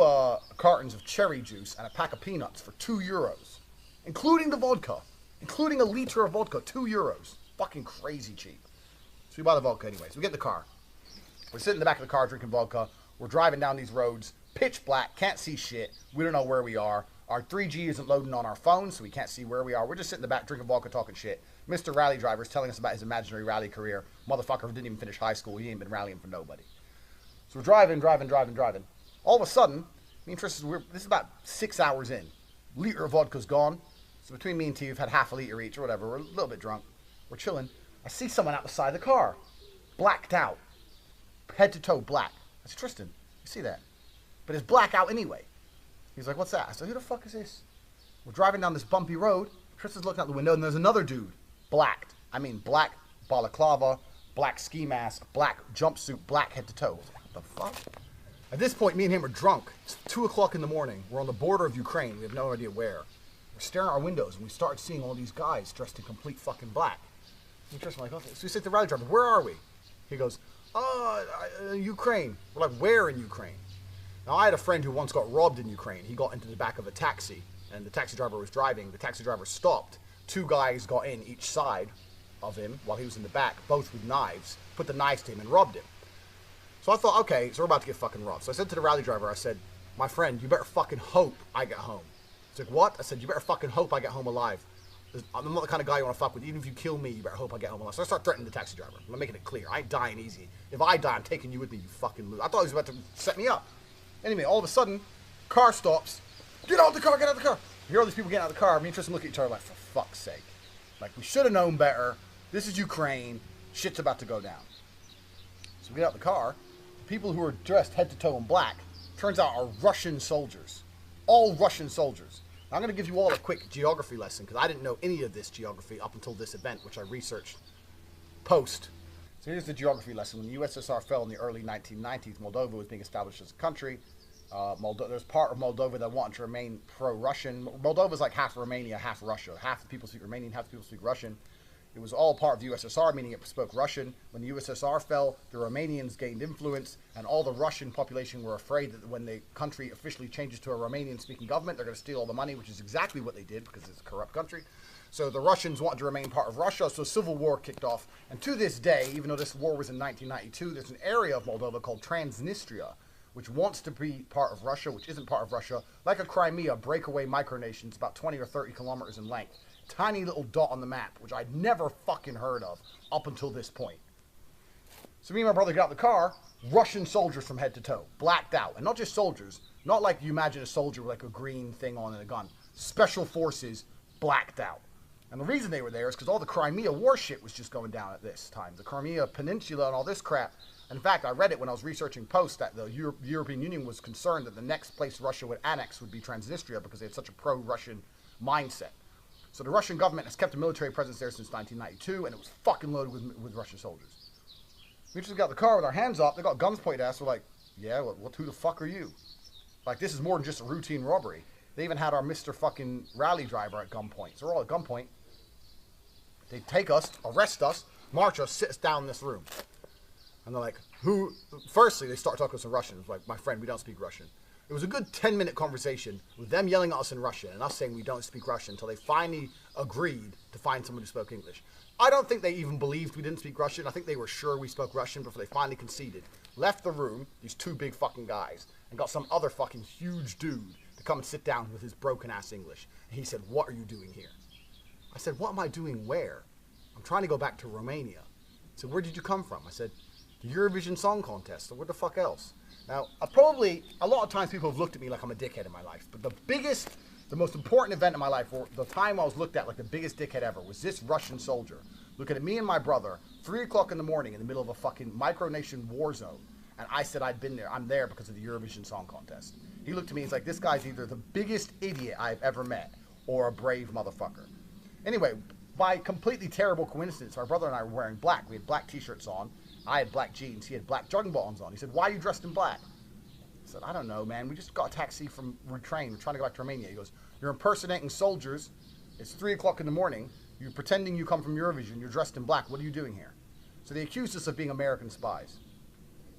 cartons of cherry juice, and a pack of peanuts for €2. Including the vodka. Including a liter of vodka, €2. Fucking crazy cheap. So we buy the vodka anyway. So we get in the car. We're sitting in the back of the car drinking vodka. We're driving down these roads. Pitch black. Can't see shit. We don't know where we are. Our 3G isn't loading on our phone, so we can't see where we are. We're just sitting in the back drinking vodka, talking shit. Mr. Rally Driver is telling us about his imaginary rally career. Motherfucker who didn't even finish high school. He ain't been rallying for nobody. So we're driving. All of a sudden, me and Tristan, this is about 6 hours in. Liter of vodka's gone. So between me and T, we've had half a liter each or whatever. We're a little bit drunk. We're chilling. I see someone out the side of the car. Blacked out. Head to toe black. I said, Tristan, you see that? But it's black out anyway. He's like, what's that? I said, who the fuck is this? We're driving down this bumpy road. Tristan's looking out the window, and there's another dude. Blacked. I mean, black balaclava, black ski mask, black jumpsuit, black head to toe. What the fuck? At this point, me and him are drunk. It's 2 o'clock in the morning. We're on the border of Ukraine. We have no idea where. We're staring at our windows, and we start seeing all these guys dressed in complete fucking black. And Tristan's like, okay. So we say to the rally driver, where are we? He goes, Ukraine. We're like, where in Ukraine? Now, I had a friend who once got robbed in Ukraine. He got into the back of a taxi, and the taxi driver was driving. The taxi driver stopped. 2 guys got in each side of him while he was in the back, both with knives, put the knives to him and robbed him. So I thought, okay, so we're about to get fucking robbed. So I said to the rally driver, I said, my friend, you better fucking hope I get home. He's like, what? I said, you better fucking hope I get home alive. I'm not the kind of guy you want to fuck with. Even if you kill me, you better hope I get home alive. So I start threatening the taxi driver. I'm making it clear. I ain't dying easy. If I die, I'm taking you with me, you fucking loser. I thought he was about to set me up. Anyway, all of a sudden, car stops. Get out of the car, get out of the car. You hear all these people getting out of the car. Me and Tristan look at each other like, for fuck's sake. Like, we should have known better. This is Ukraine. Shit's about to go down. So we get out of the car. The people who are dressed head to toe in black, turns out are Russian soldiers. All Russian soldiers. Now, I'm going to give you all a quick geography lesson, because I didn't know any of this geography up until this event, which I researched post. So here's the geography lesson. When the USSR fell in the early 1990s, Moldova was being established as a country. There's part of Moldova that wanted to remain pro-Russian. Moldova is like half Romania, half Russia. Half the people speak Romanian, half the people speak Russian. It was all part of the USSR, meaning it spoke Russian. When the USSR fell, the Romanians gained influence, and all the Russian population were afraid that when the country officially changes to a Romanian-speaking government, they're going to steal all the money, which is exactly what they did, because it's a corrupt country. So the Russians wanted to remain part of Russia, so civil war kicked off. And to this day, even though this war was in 1992, there's an area of Moldova called Transnistria, which wants to be part of Russia, which isn't part of Russia, like a Crimea, breakaway micronation. It's about 20 or 30 kilometers in length. Tiny little dot on the map, which I'd never fucking heard of up until this point. So me and my brother got out of the car, Russian soldiers from head to toe, blacked out. And not just soldiers, not like you imagine a soldier with like a green thing on and a gun. Special forces, blacked out. And the reason they were there is because all the Crimea war shit was just going down at this time. The Crimea Peninsula and all this crap. In fact, I read it when I was researching post that the European Union was concerned that the next place Russia would annex would be Transnistria because they had such a pro-Russian mindset. So the Russian government has kept a military presence there since 1992, and it was fucking loaded with Russian soldiers. We just got the car with our hands up. They got guns pointed at us. We're like, yeah, who the fuck are you? Like, this is more than just a routine robbery. They even had our Mr. fucking rally driver at gunpoint. So we're all at gunpoint. They take us, arrest us, march us, sit us down in this room. And they're like, who? Firstly, they start talking to us in Russian. It's like, my friend, we don't speak Russian. It was a good 10-minute conversation with them yelling at us in Russian and us saying we don't speak Russian until they finally agreed to find someone who spoke English. I don't think they even believed we didn't speak Russian. I think they were sure we spoke Russian before they finally conceded. Left the room, these two big fucking guys, and got some other fucking huge dude to come and sit down with his broken-ass English. And he said, "What are you doing here?" I said, "What am I doing where?" "I'm trying to go back to Romania." He said, "Where did you come from?" I said, "The Eurovision Song Contest." So what the fuck else? Now, a lot of times people have looked at me like I'm a dickhead in my life, but the most important event in my life, or the time I was looked at like the biggest dickhead ever, was this Russian soldier looking at me and my brother, 3 o'clock in the morning in the middle of a fucking micronation war zone, and I said I'd been there. I'm there because of the Eurovision Song Contest. He looked at me and he's like, this guy's either the biggest idiot I've ever met or a brave motherfucker. Anyway, by completely terrible coincidence, my brother and I were wearing black. We had black t-shirts on. I had black jeans. He had black jogging bottoms on. He said, "Why are you dressed in black?" I said, "I don't know, man. We just got a taxi from Ukraine. We're trying to go back to Romania." He goes, "You're impersonating soldiers. It's 3 o'clock in the morning. You're pretending you come from Eurovision. You're dressed in black. What are you doing here?" So they accused us of being American spies.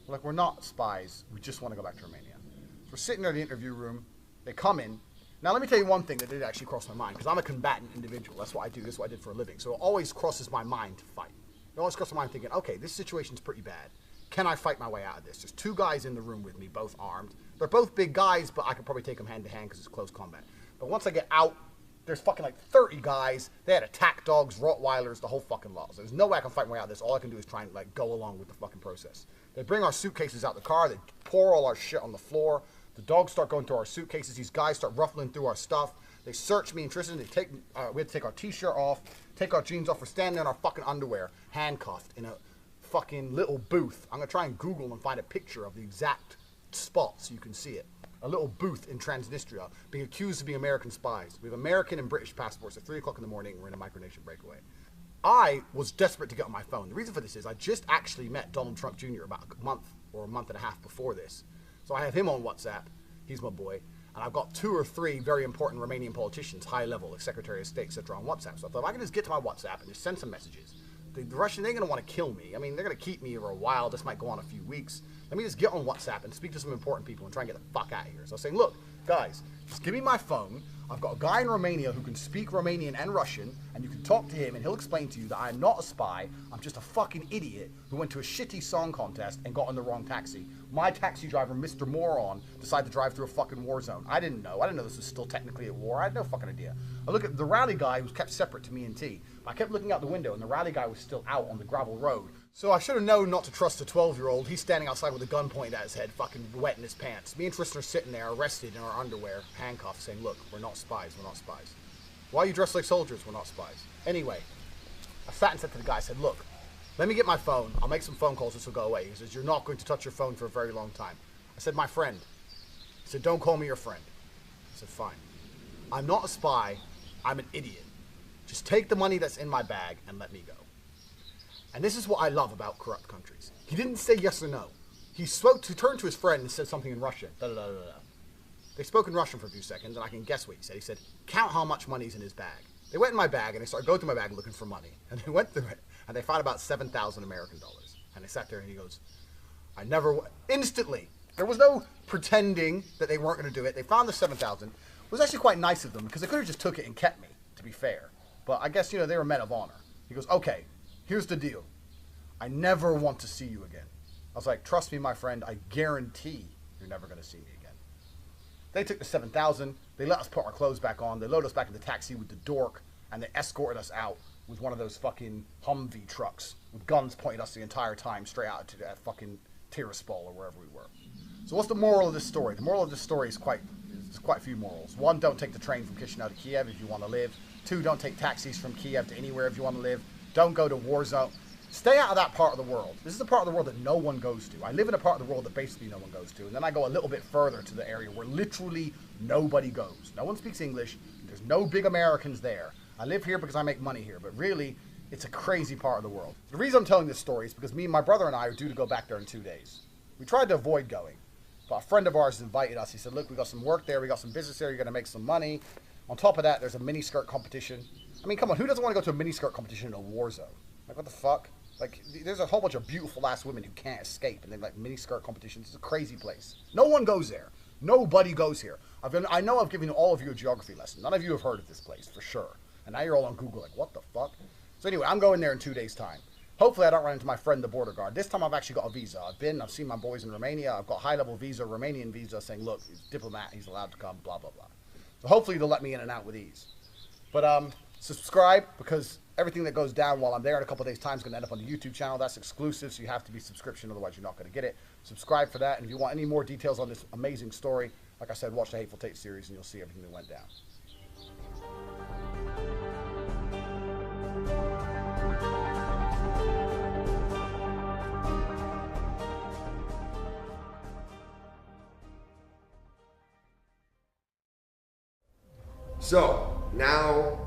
We're like, "We're not spies. We just want to go back to Romania." So we're sitting there in the interview room. They come in. Now, let me tell you one thing that did actually cross my mind, because I'm a combatant individual. That's what I do. This is what I did for a living. So it always crosses my mind to fight. It always crosses my mind thinking, okay, this situation's pretty bad. Can I fight my way out of this? There's two guys in the room with me, both armed. They're both big guys, but I could probably take them hand to hand because it's close combat. But once I get out, there's fucking like 30 guys. They had attack dogs, Rottweilers, the whole fucking lot. So there's no way I can fight my way out of this. All I can do is try and like go along with the fucking process. They bring our suitcases out the car. They pour all our shit on the floor. The dogs start going through our suitcases. These guys start ruffling through our stuff. They search me and Tristan. We had to take our t-shirt off, take our jeans off. We're standing in our fucking underwear, handcuffed in a fucking little booth. I'm gonna try and Google and find a picture of the exact spot so you can see it. A little booth in Transnistria, being accused of being American spies. We have American and British passports. At 3 o'clock in the morning, we're in a micronation breakaway. I was desperate to get on my phone. The reason for this is I just actually met Donald Trump Jr. about a month or a month and a half before this. So I have him on WhatsApp. He's my boy. And I've got 2 or 3 very important Romanian politicians, high level, like Secretary of State, etc. on WhatsApp. So I thought if I can just get to my WhatsApp and just send some messages, the Russian, they're going to want to kill me. I mean, they're going to keep me for a while. This might go on a few weeks. Let me just get on WhatsApp and speak to some important people and try and get the fuck out of here. So I was saying, look, guys, just give me my phone. I've got a guy in Romania who can speak Romanian and Russian, and you can talk to him, and he'll explain to you that I'm not a spy. I'm just a fucking idiot who went to a shitty song contest and got in the wrong taxi. My taxi driver, Mr. Moron, decided to drive through a fucking war zone. I didn't know. I didn't know this was still technically at war. I had no fucking idea. I look at the rally guy who was kept separate to me and T. I kept looking out the window, and the rally guy was still out on the gravel road. So I should have known not to trust a 12-year-old. He's standing outside with a gun pointed at his head, fucking wet in his pants. Me and Tristan are sitting there, arrested in our underwear, handcuffed, saying, look, we're not spies, we're not spies. Why are you dressed like soldiers? We're not spies. Anyway, I sat and said to the guy, I said, look, let me get my phone. I'll make some phone calls. This will go away. He says, you're not going to touch your phone for a very long time. I said, my friend. He said, don't call me your friend. I said, fine. I'm not a spy. I'm an idiot. Just take the money that's in my bag and let me go. And this is what I love about corrupt countries. He didn't say yes or no. He turned to his friend and said something in Russian. Da, da, da, da, da. They spoke in Russian for a few seconds, and I can guess what he said. He said, count how much money's in his bag. They went in my bag, and they started going through my bag looking for money. And they went through it, and they found about 7,000 American dollars. And they sat there, and he goes, instantly, there was no pretending that they weren't going to do it. They found the 7,000. It was actually quite nice of them, because they could have just took it and kept me, to be fair. But I guess, they were men of honor. He goes, okay, here's the deal. I never want to see you again. I was like, trust me, my friend, I guarantee you're never going to see me again. They took the 7,000. They let us put our clothes back on. They loaded us back in the taxi with the dork, and they escorted us out with one of those fucking Humvee trucks with guns pointing at us the entire time straight out to that fucking Tiraspol or wherever we were. So what's the moral of this story? The moral of this story is quite a few morals. 1, don't take the train from Chisinau to Kiev if you want to live. 2, don't take taxis from Kiev to anywhere if you want to live. Don't go to war zone. Stay out of that part of the world. This is the part of the world that no one goes to. I live in a part of the world that basically no one goes to. And then I go a little bit further to the area where literally nobody goes. No one speaks English. There's no big Americans there. I live here because I make money here. But really, it's a crazy part of the world. The reason I'm telling this story is because me and my brother and I are due to go back there in 2 days. We tried to avoid going. But a friend of ours invited us. He said, look, we got some work there. We got some business there. You're going to make some money. On top of that, there's a miniskirt competition. I mean, come on. Who doesn't want to go to a miniskirt competition in a war zone? Like, what the fuck? Like, there's a whole bunch of beautiful ass women who can't escape, and they're like miniskirt competitions. It's a crazy place. No one goes there. Nobody goes here. I know I've given all of you a geography lesson. None of you have heard of this place, for sure. And now you're all on Google like, what the fuck? So anyway, I'm going there in 2 days' time. Hopefully I don't run into my friend, the border guard. This time I've actually got a visa. I've seen my boys in Romania. I've got high-level visa, Romanian visa, saying, look, he's a diplomat, he's allowed to come, blah, blah, blah. So hopefully they'll let me in and out with ease. But subscribe, because everything that goes down while I'm there in a couple of days' time is going to end up on the YouTube channel. That's exclusive, so you have to be subscription, otherwise you're not going to get it. Subscribe for that, and if you want any more details on this amazing story, like I said, watch the Hateful Tate series, and you'll see everything that went down. So now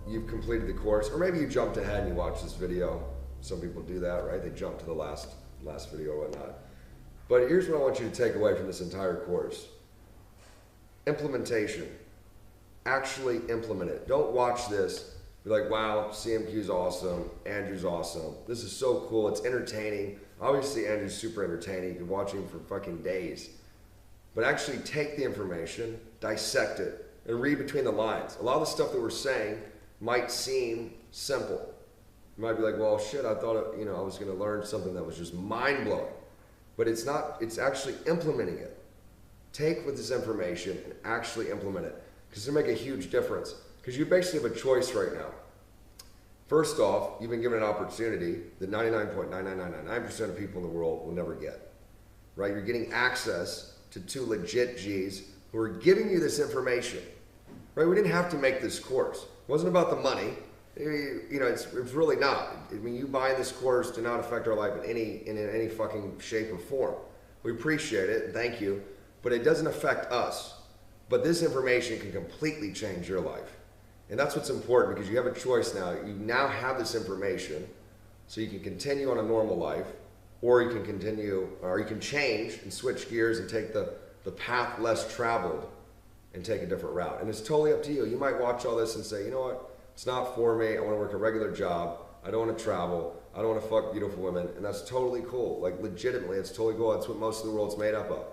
you've completed the course, or maybe you jumped ahead and you watched this video. Some people do that, right? They jump to the last video or whatnot. But here's what I want you to take away from this entire course. Implementation. Actually implement it. Don't watch this, be like, wow, CMQ's awesome, Andrew's awesome. This is so cool, it's entertaining. Obviously Andrew's super entertaining, you can watch him for fucking days. But actually take the information, dissect it, and read between the lines. A lot of the stuff that we're saying might seem simple. You might be like, well, shit, I thought, I was gonna learn something that was just mind-blowing. But it's not, it's actually implementing it. Take with this information and actually implement it, because it'll make a huge difference. Because you basically have a choice right now. First off, you've been given an opportunity that 99.99999% of people in the world will never get. Right? You're getting access to 2 legit G's who are giving you this information. Right? We didn't have to make this course. It wasn't about the money. It's really not. I mean, you buying this course did not affect our life in any fucking shape or form. We appreciate it, and thank you, but it doesn't affect us. But this information can completely change your life. And that's what's important, because you have a choice now. You now have this information, so you can continue on a normal life, or you can change and switch gears and take the path less traveled and take a different route. And it's totally up to you. You might watch all this and say, you know what? It's not for me. I want to work a regular job. I don't want to travel. I don't want to fuck beautiful women. And that's totally cool. Like, legitimately, it's totally cool. That's what most of the world's made up of.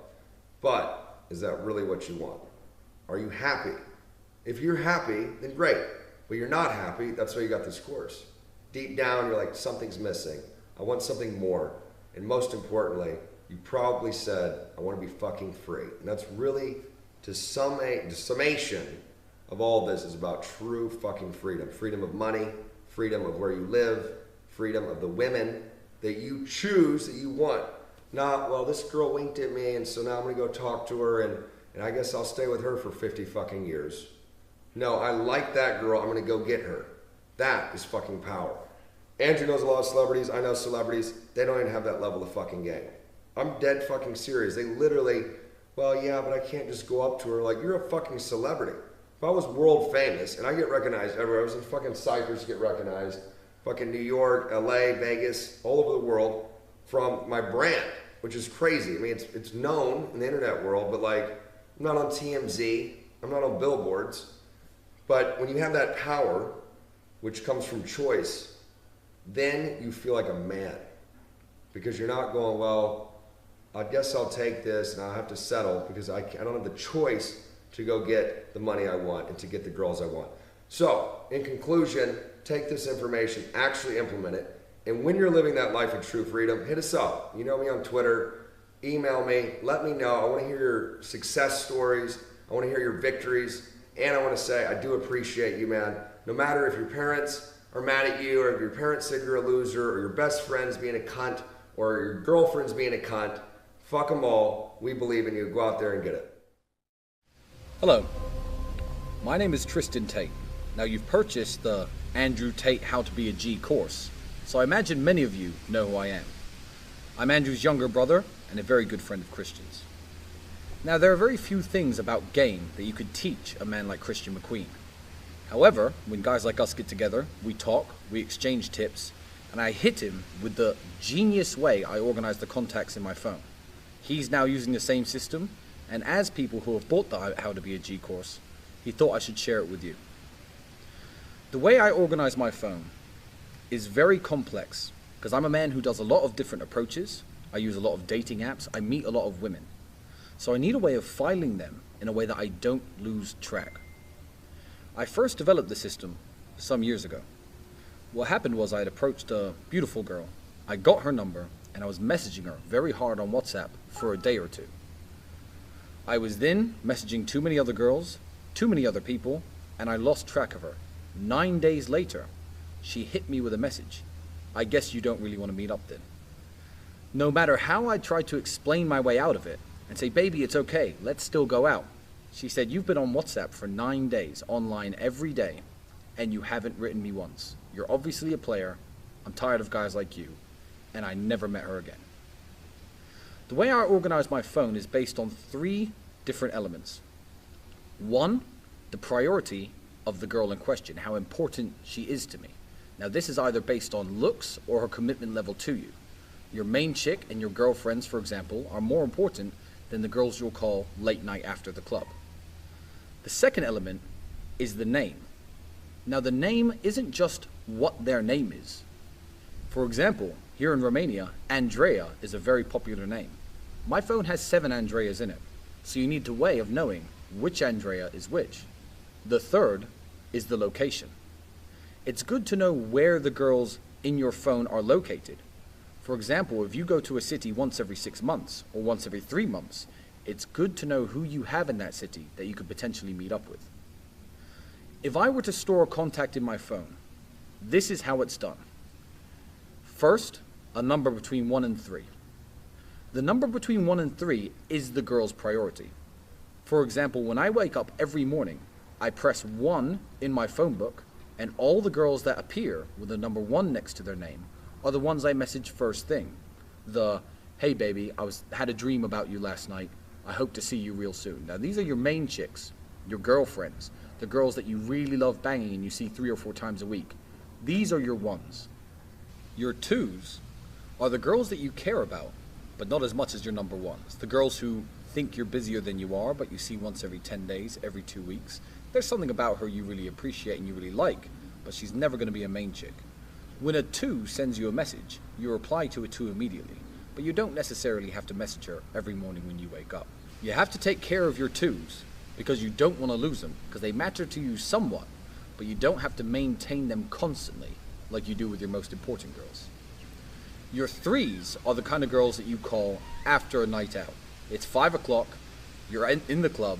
But is that really what you want? Are you happy? If you're happy, then great. But you're not happy, that's why you got this course. Deep down, you're like, something's missing. I want something more. And most importantly, you probably said, I want to be fucking free. And that's really, the summation of all this is about true fucking freedom. Freedom of money, freedom of where you live, freedom of the women that you choose, that you want. Not, well, this girl winked at me, and so now I'm gonna go talk to her, and I guess I'll stay with her for 50 fucking years. No, I like that girl, I'm gonna go get her. That is fucking power. Andrew knows a lot of celebrities, I know celebrities, they don't even have that level of fucking game. I'm dead fucking serious. They literally, well, yeah, but I can't just go up to her. Like, you're a fucking celebrity. If I was world famous, and I get recognized everywhere, I was in fucking Cyprus, get recognized, fucking New York, LA, Vegas, all over the world, from my brand, which is crazy. I mean, it's known in the internet world, but like, I'm not on TMZ, I'm not on billboards. But when you have that power, which comes from choice, then you feel like a man. Because you're not going, well, I guess I'll take this and I'll have to settle because I don't have the choice to go get the money I want and to get the girls I want. So, in conclusion, take this information, actually implement it, and when you're living that life of true freedom, hit us up. You know me on Twitter, email me, let me know. I want to hear your success stories, I want to hear your victories, and I want to say I do appreciate you, man. No matter if your parents are mad at you, or if your parents think you're a loser, or your best friend's being a cunt, or your girlfriend's being a cunt, fuck them all. We believe in you. Go out there and get it. Hello, my name is Tristan Tate. Now, you've purchased the Andrew Tate How to Be a G course, so I imagine many of you know who I am. I'm Andrew's younger brother and a very good friend of Christian's. Now, there are very few things about game that you could teach a man like Christian McQueen. However, when guys like us get together, we talk, we exchange tips, and I hit him with the genius way I organize the contacts in my phone. He's now using the same system, and as people who have bought the How to Be a G course, he thought I should share it with you. The way I organize my phone is very complex, because I'm a man who does a lot of different approaches. I use a lot of dating apps. I meet a lot of women. So I need a way of filing them in a way that I don't lose track. I first developed the system some years ago. What happened was I had approached a beautiful girl. I got her number and I was messaging her very hard on WhatsApp for a day or two. I was then messaging too many other girls, too many other people, and I lost track of her. 9 days later, she hit me with a message. I guess you don't really want to meet up then. No matter how I tried to explain my way out of it and say, baby, it's okay, let's still go out. She said, you've been on WhatsApp for 9 days, online every day, and you haven't written me once. You're obviously a player. I'm tired of guys like you. And I never met her again. The way I organize my phone is based on 3 different elements. 1, the priority of the girl in question, how important she is to me. Now this is either based on looks or her commitment level to you. Your main chick and your girlfriends, for example, are more important than the girls you'll call late night after the club. The second element is the name. Now the name isn't just what their name is. For example, here in Romania, Andrea is a very popular name. My phone has 7 Andreas in it, so you need a way of knowing which Andrea is which. The third is the location. It's good to know where the girls in your phone are located. For example, if you go to a city once every 6 months or once every 3 months, it's good to know who you have in that city that you could potentially meet up with. If I were to store a contact in my phone, this is how it's done. First, a number between 1 and 3. The number between 1 and 3 is the girl's priority. For example, when I wake up every morning, I press 1 in my phone book, and all the girls that appear with the number 1 next to their name are the ones I message first thing. The, hey baby, had a dream about you last night. I hope to see you real soon. Now these are your main chicks, your girlfriends, the girls that you really love banging and you see 3 or 4 times a week. These are your 1s. Your 2s are the girls that you care about, but not as much as your number 1s. The girls who think you're busier than you are, but you see once every 10 days, every 2 weeks. There's something about her you really appreciate and you really like, but she's never going to be a main chick. When a 2 sends you a message, you reply to a 2 immediately, but you don't necessarily have to message her every morning when you wake up. You have to take care of your 2s because you don't want to lose them, because they matter to you somewhat, but you don't have to maintain them constantly like you do with your most important girls. Your 3s are the kind of girls that you call after a night out. It's 5 o'clock, you're in the club,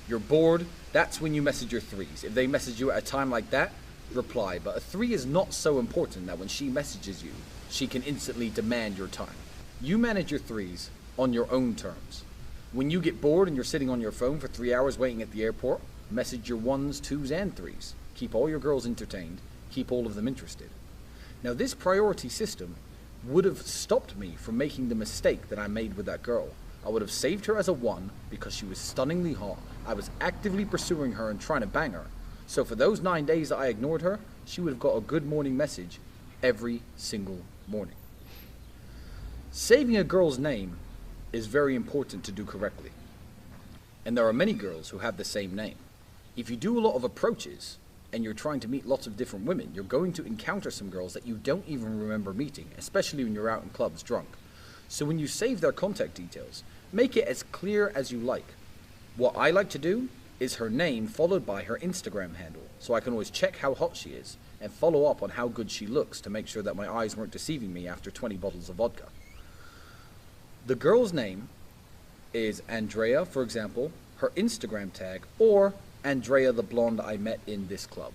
you're bored, that's when you message your 3s. If they message you at a time like that, reply. But a 3 is not so important that when she messages you, she can instantly demand your time. You manage your 3s on your own terms. When you get bored and you're sitting on your phone for 3 hours waiting at the airport, message your 1s, 2s, and 3s. Keep all your girls entertained, keep all of them interested. Now this priority system would have stopped me from making the mistake that I made with that girl. I would have saved her as a 1 because she was stunningly hot. I was actively pursuing her and trying to bang her. So for those 9 days that I ignored her, she would have got a good morning message every single morning. Saving a girl's name is very important to do correctly. And there are many girls who have the same name. If you do a lot of approaches and you're trying to meet lots of different women, you're going to encounter some girls that you don't even remember meeting, especially when you're out in clubs drunk. So when you save their contact details, make it as clear as you like. What I like to do is her name followed by her Instagram handle, so I can always check how hot she is and follow up on how good she looks to make sure that my eyes weren't deceiving me after 20 bottles of vodka. The girl's name is Andrea, for example, her Instagram tag, or Andrea the blonde I met in this club.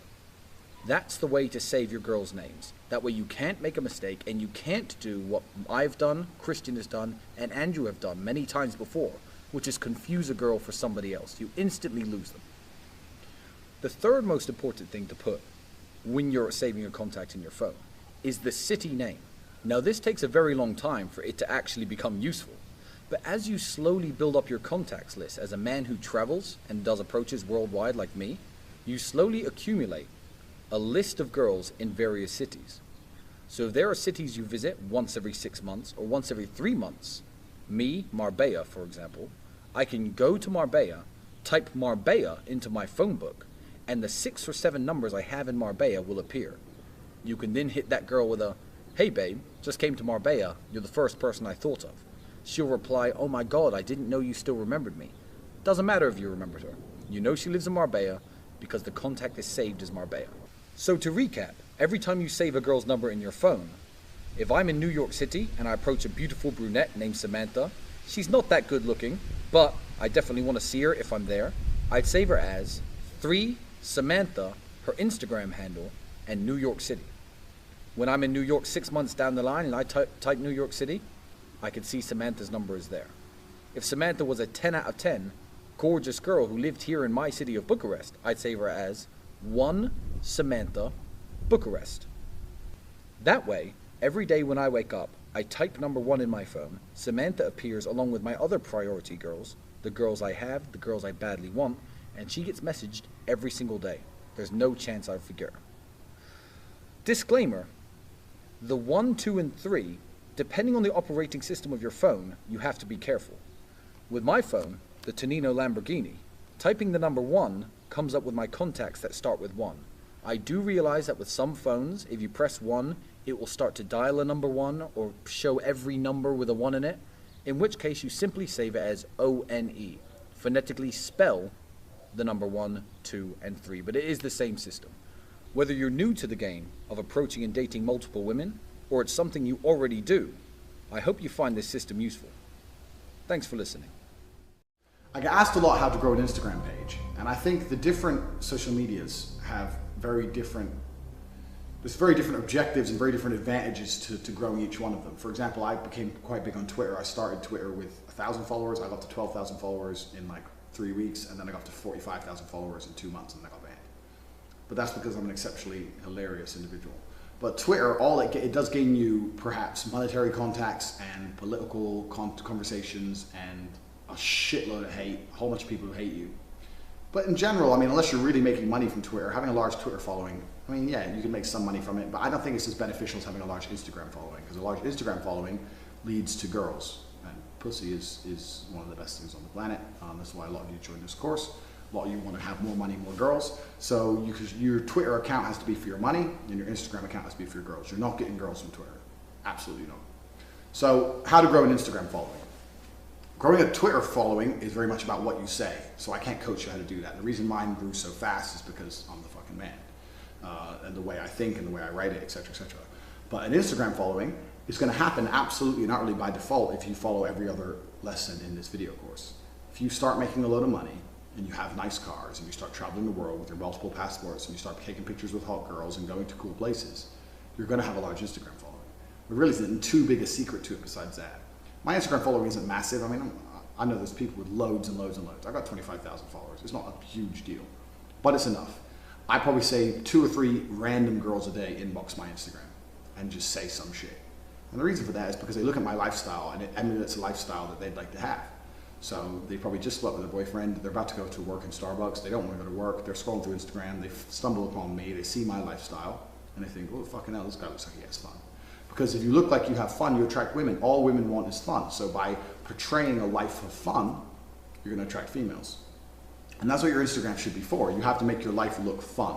That's the way to save your girls' names. That way you can't make a mistake and you can't do what I've done, Christian has done, and Andrew have done many times before, which is confuse a girl for somebody else. You instantly lose them. The third most important thing to put when you're saving a contact in your phone is the city name. Now this takes a very long time for it to actually become useful, but as you slowly build up your contacts list as a man who travels and does approaches worldwide like me, you slowly accumulate a list of girls in various cities. So if there are cities you visit once every 6 months or once every 3 months, me, Marbella, for example, I can go to Marbella, type Marbella into my phone book, and the 6 or 7 numbers I have in Marbella will appear. You can then hit that girl with a, hey babe, just came to Marbella, you're the first person I thought of. she'll reply, "Oh my God, I didn't know you still remembered me." Doesn't matter if you remembered her. You know she lives in Marbella because the contact is saved as Marbella. So to recap, every time you save a girl's number in your phone, if I'm in New York City and I approach a beautiful brunette named Samantha, she's not that good looking, but I definitely want to see her if I'm there, I'd save her as 3 Samantha, her Instagram handle, and New York City. When I'm in New York 6 months down the line and I type New York City, I can see Samantha's number is there. If Samantha was a 10 out of 10, gorgeous girl who lived here in my city of Bucharest, I'd save her as 1 Samantha, Bucharest. That way, every day when I wake up, I type number 1 in my phone, Samantha appears along with my other priority girls, the girls I have, the girls I badly want, and she gets messaged every single day. There's no chance I'd forget her. Disclaimer, the 1, 2, and 3, depending on the operating system of your phone, you have to be careful. With my phone, the Tonino Lamborghini, typing the number 1 comes up with my contacts that start with 1. I do realize that with some phones, if you press 1, it will start to dial a number 1 or show every number with a 1 in it, in which case you simply save it as ONE. Phonetically spell the number 1, 2, and 3, but it is the same system. Whether you're new to the game of approaching and dating multiple women, or it's something you already do, I hope you find this system useful. Thanks for listening. I get asked a lot how to grow an Instagram page, and I think the different social medias have very different objectives and very different advantages to growing each one of them. For example, I became quite big on Twitter. I started Twitter with 1,000 followers. I got to 12,000 followers in like 3 weeks, and then I got to 45,000 followers in 2 months, and then I got banned. But that's because I'm an exceptionally hilarious individual. But Twitter, it does gain you perhaps monetary contacts and political conversations and a shitload of hate, a whole bunch of people who hate you. But in general, I mean, unless you're really making money from Twitter, having a large Twitter following, I mean, yeah, you can make some money from it, but I don't think it's as beneficial as having a large Instagram following, because a large Instagram following leads to girls. And pussy is one of the best things on the planet. That's why a lot of you join this course. A lot of you want to have more money, more girls. So your Twitter account has to be for your money, and your Instagram account has to be for your girls. You're not getting girls from Twitter. Absolutely not. So how to grow an Instagram following. Growing a Twitter following is very much about what you say. So I can't coach you how to do that. The reason mine grew so fast is because I'm the fucking man. And the way I think and the way I write it, etc., etc. But an Instagram following is going to happen absolutely and utterly by default if you follow every other lesson in this video course. If you start making a load of money, and you have nice cars, and you start traveling the world with your multiple passports, and you start taking pictures with hot girls and going to cool places, you're going to have a large Instagram following. There really isn't too big a secret to it besides that. My Instagram following isn't massive. I mean, I know there's people with loads and loads and loads. I got 25,000 followers. It's not a huge deal, but it's enough. I probably say 2 or 3 random girls a day inbox my Instagram and just say some shit. And the reason for that is because they look at my lifestyle and it emulates a lifestyle that they'd like to have. So they probably just split with their boyfriend, they're about to go to work in Starbucks, they don't want to go to work, they're scrolling through Instagram, they stumble upon me, they see my lifestyle, and they think, oh fucking hell, this guy looks like he has fun. Because if you look like you have fun, you attract women. All women want is fun. So by portraying a life of fun, you're going to attract females. And that's what your Instagram should be for. You have to make your life look fun.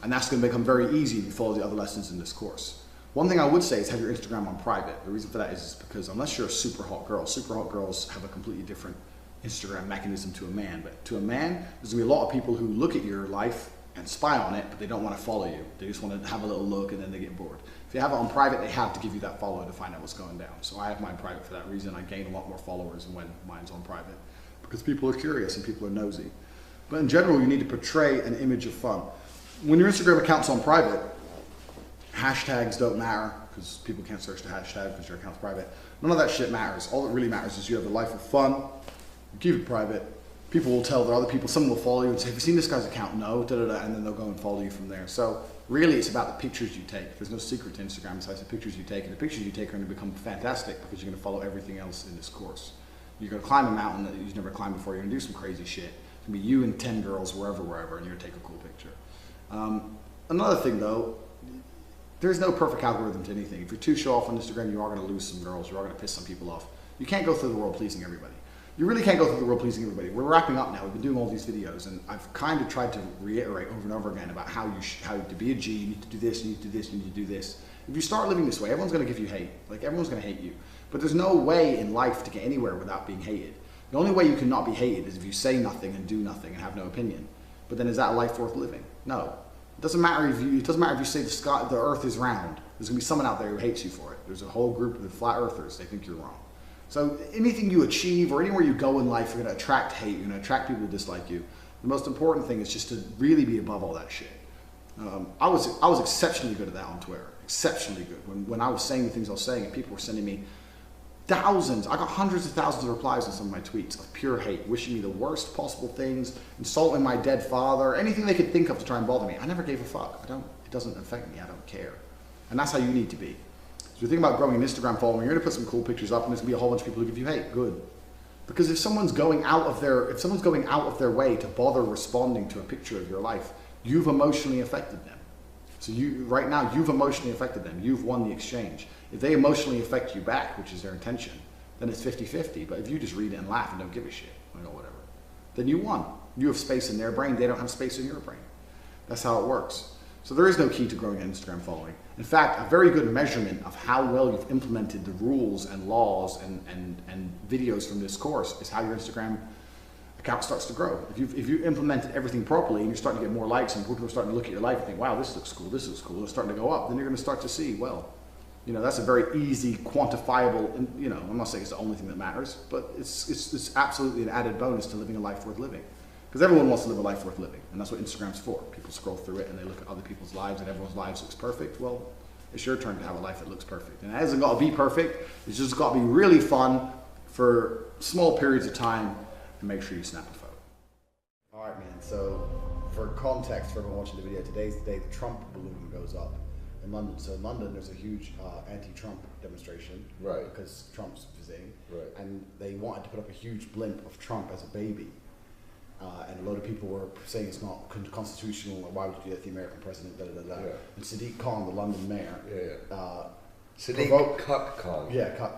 And that's going to become very easy if you follow the other lessons in this course. One thing I would say is have your Instagram on private. The reason for that is because unless you're a super hot girls have a completely different Instagram mechanism to a man. But to a man, there's going to be a lot of people who look at your life and spy on it, but they don't want to follow you. They just want to have a little look and then they get bored. If you have it on private, they have to give you that follow to find out what's going down. So I have mine private for that reason. I gain a lot more followers when mine's on private because people are curious and people are nosy. But in general, you need to portray an image of fun. When your Instagram account's on private, hashtags don't matter because people can't search the hashtag because your account's private. None of that shit matters. All that really matters is you have a life of fun, you keep it private, people will tell their other people, someone will follow you and say, have you seen this guy's account? No, da-da-da, and then they'll go and follow you from there. So really it's about the pictures you take. There's no secret to Instagram besides the pictures you take, and the pictures you take are going to become fantastic because you're going to follow everything else in this course. You're going to climb a mountain that you've never climbed before, you're going to do some crazy shit. It's going to be you and 10 girls wherever, and you're going to take a cool picture. Another thing though, there's no perfect algorithm to anything. If you're too show off on Instagram, you are going to lose some girls, you are going to piss some people off. You can't go through the world pleasing everybody. You really can't go through the world pleasing everybody. We're wrapping up now. We've been doing all these videos, and I've kind of tried to reiterate over and over again about how to be a G, you need to do this, you need to do this, you need to do this. If you start living this way, everyone's going to give you hate. Like, everyone's going to hate you. But there's no way in life to get anywhere without being hated. The only way you can not be hated is if you say nothing and do nothing and have no opinion. But then is that a life worth living? No. It doesn't matter if you say the earth is round. There's gonna be someone out there who hates you for it. There's a whole group of the flat earthers, they think you're wrong. So anything you achieve or anywhere you go in life, you're gonna attract hate, you're gonna attract people who dislike you. The most important thing is just to really be above all that shit. I was exceptionally good at that on Twitter. Exceptionally good. When I was saying the things I was saying and people were sending me thousands, I got hundreds of thousands of replies on some of my tweets of pure hate, wishing me the worst possible things, insulting my dead father, anything they could think of to try and bother me. I never gave a fuck. It doesn't affect me. I don't care. And that's how you need to be. So you think about growing an Instagram following, you're gonna put some cool pictures up and there's gonna be a whole bunch of people who give you hate. Good. Because if someone's going out of their way to bother responding to a picture of your life, you've emotionally affected them. So right now, you've emotionally affected them. You've won the exchange. If they emotionally affect you back, which is their intention, then it's 50-50. But if you just read it and laugh and don't give a shit, or whatever, then you won. You have space in their brain. They don't have space in your brain. That's how it works. So there is no key to growing an Instagram following. In fact, a very good measurement of how well you've implemented the rules and laws and videos from this course is how your Instagram account starts to grow. If you implemented everything properly and you're starting to get more likes and people are starting to look at your life and think, wow, this looks cool, it's starting to go up, then you're going to start to see, well, that's a very easy, quantifiable, and I'm not saying it's the only thing that matters, but it's absolutely an added bonus to living a life worth living. Because everyone wants to live a life worth living, and that's what Instagram's for. People scroll through it and they look at other people's lives and everyone's lives looks perfect. Well, it's your turn to have a life that looks perfect. And it hasn't got to be perfect, it's just got to be really fun for small periods of time, and make sure you snap a photo. All right, man, so for context for everyone watching the video, today's the day the Trump balloon goes up in London. So in London, there's a huge anti-Trump demonstration, right? Because Trump's visiting, right? And they wanted to put up a huge blimp of Trump as a baby, and a lot of people were saying it's not constitutional. Or why would you do that to the American president? Da, da, da, da. Yeah. And Sadiq Khan, the London mayor, Sadiq Khan, Kut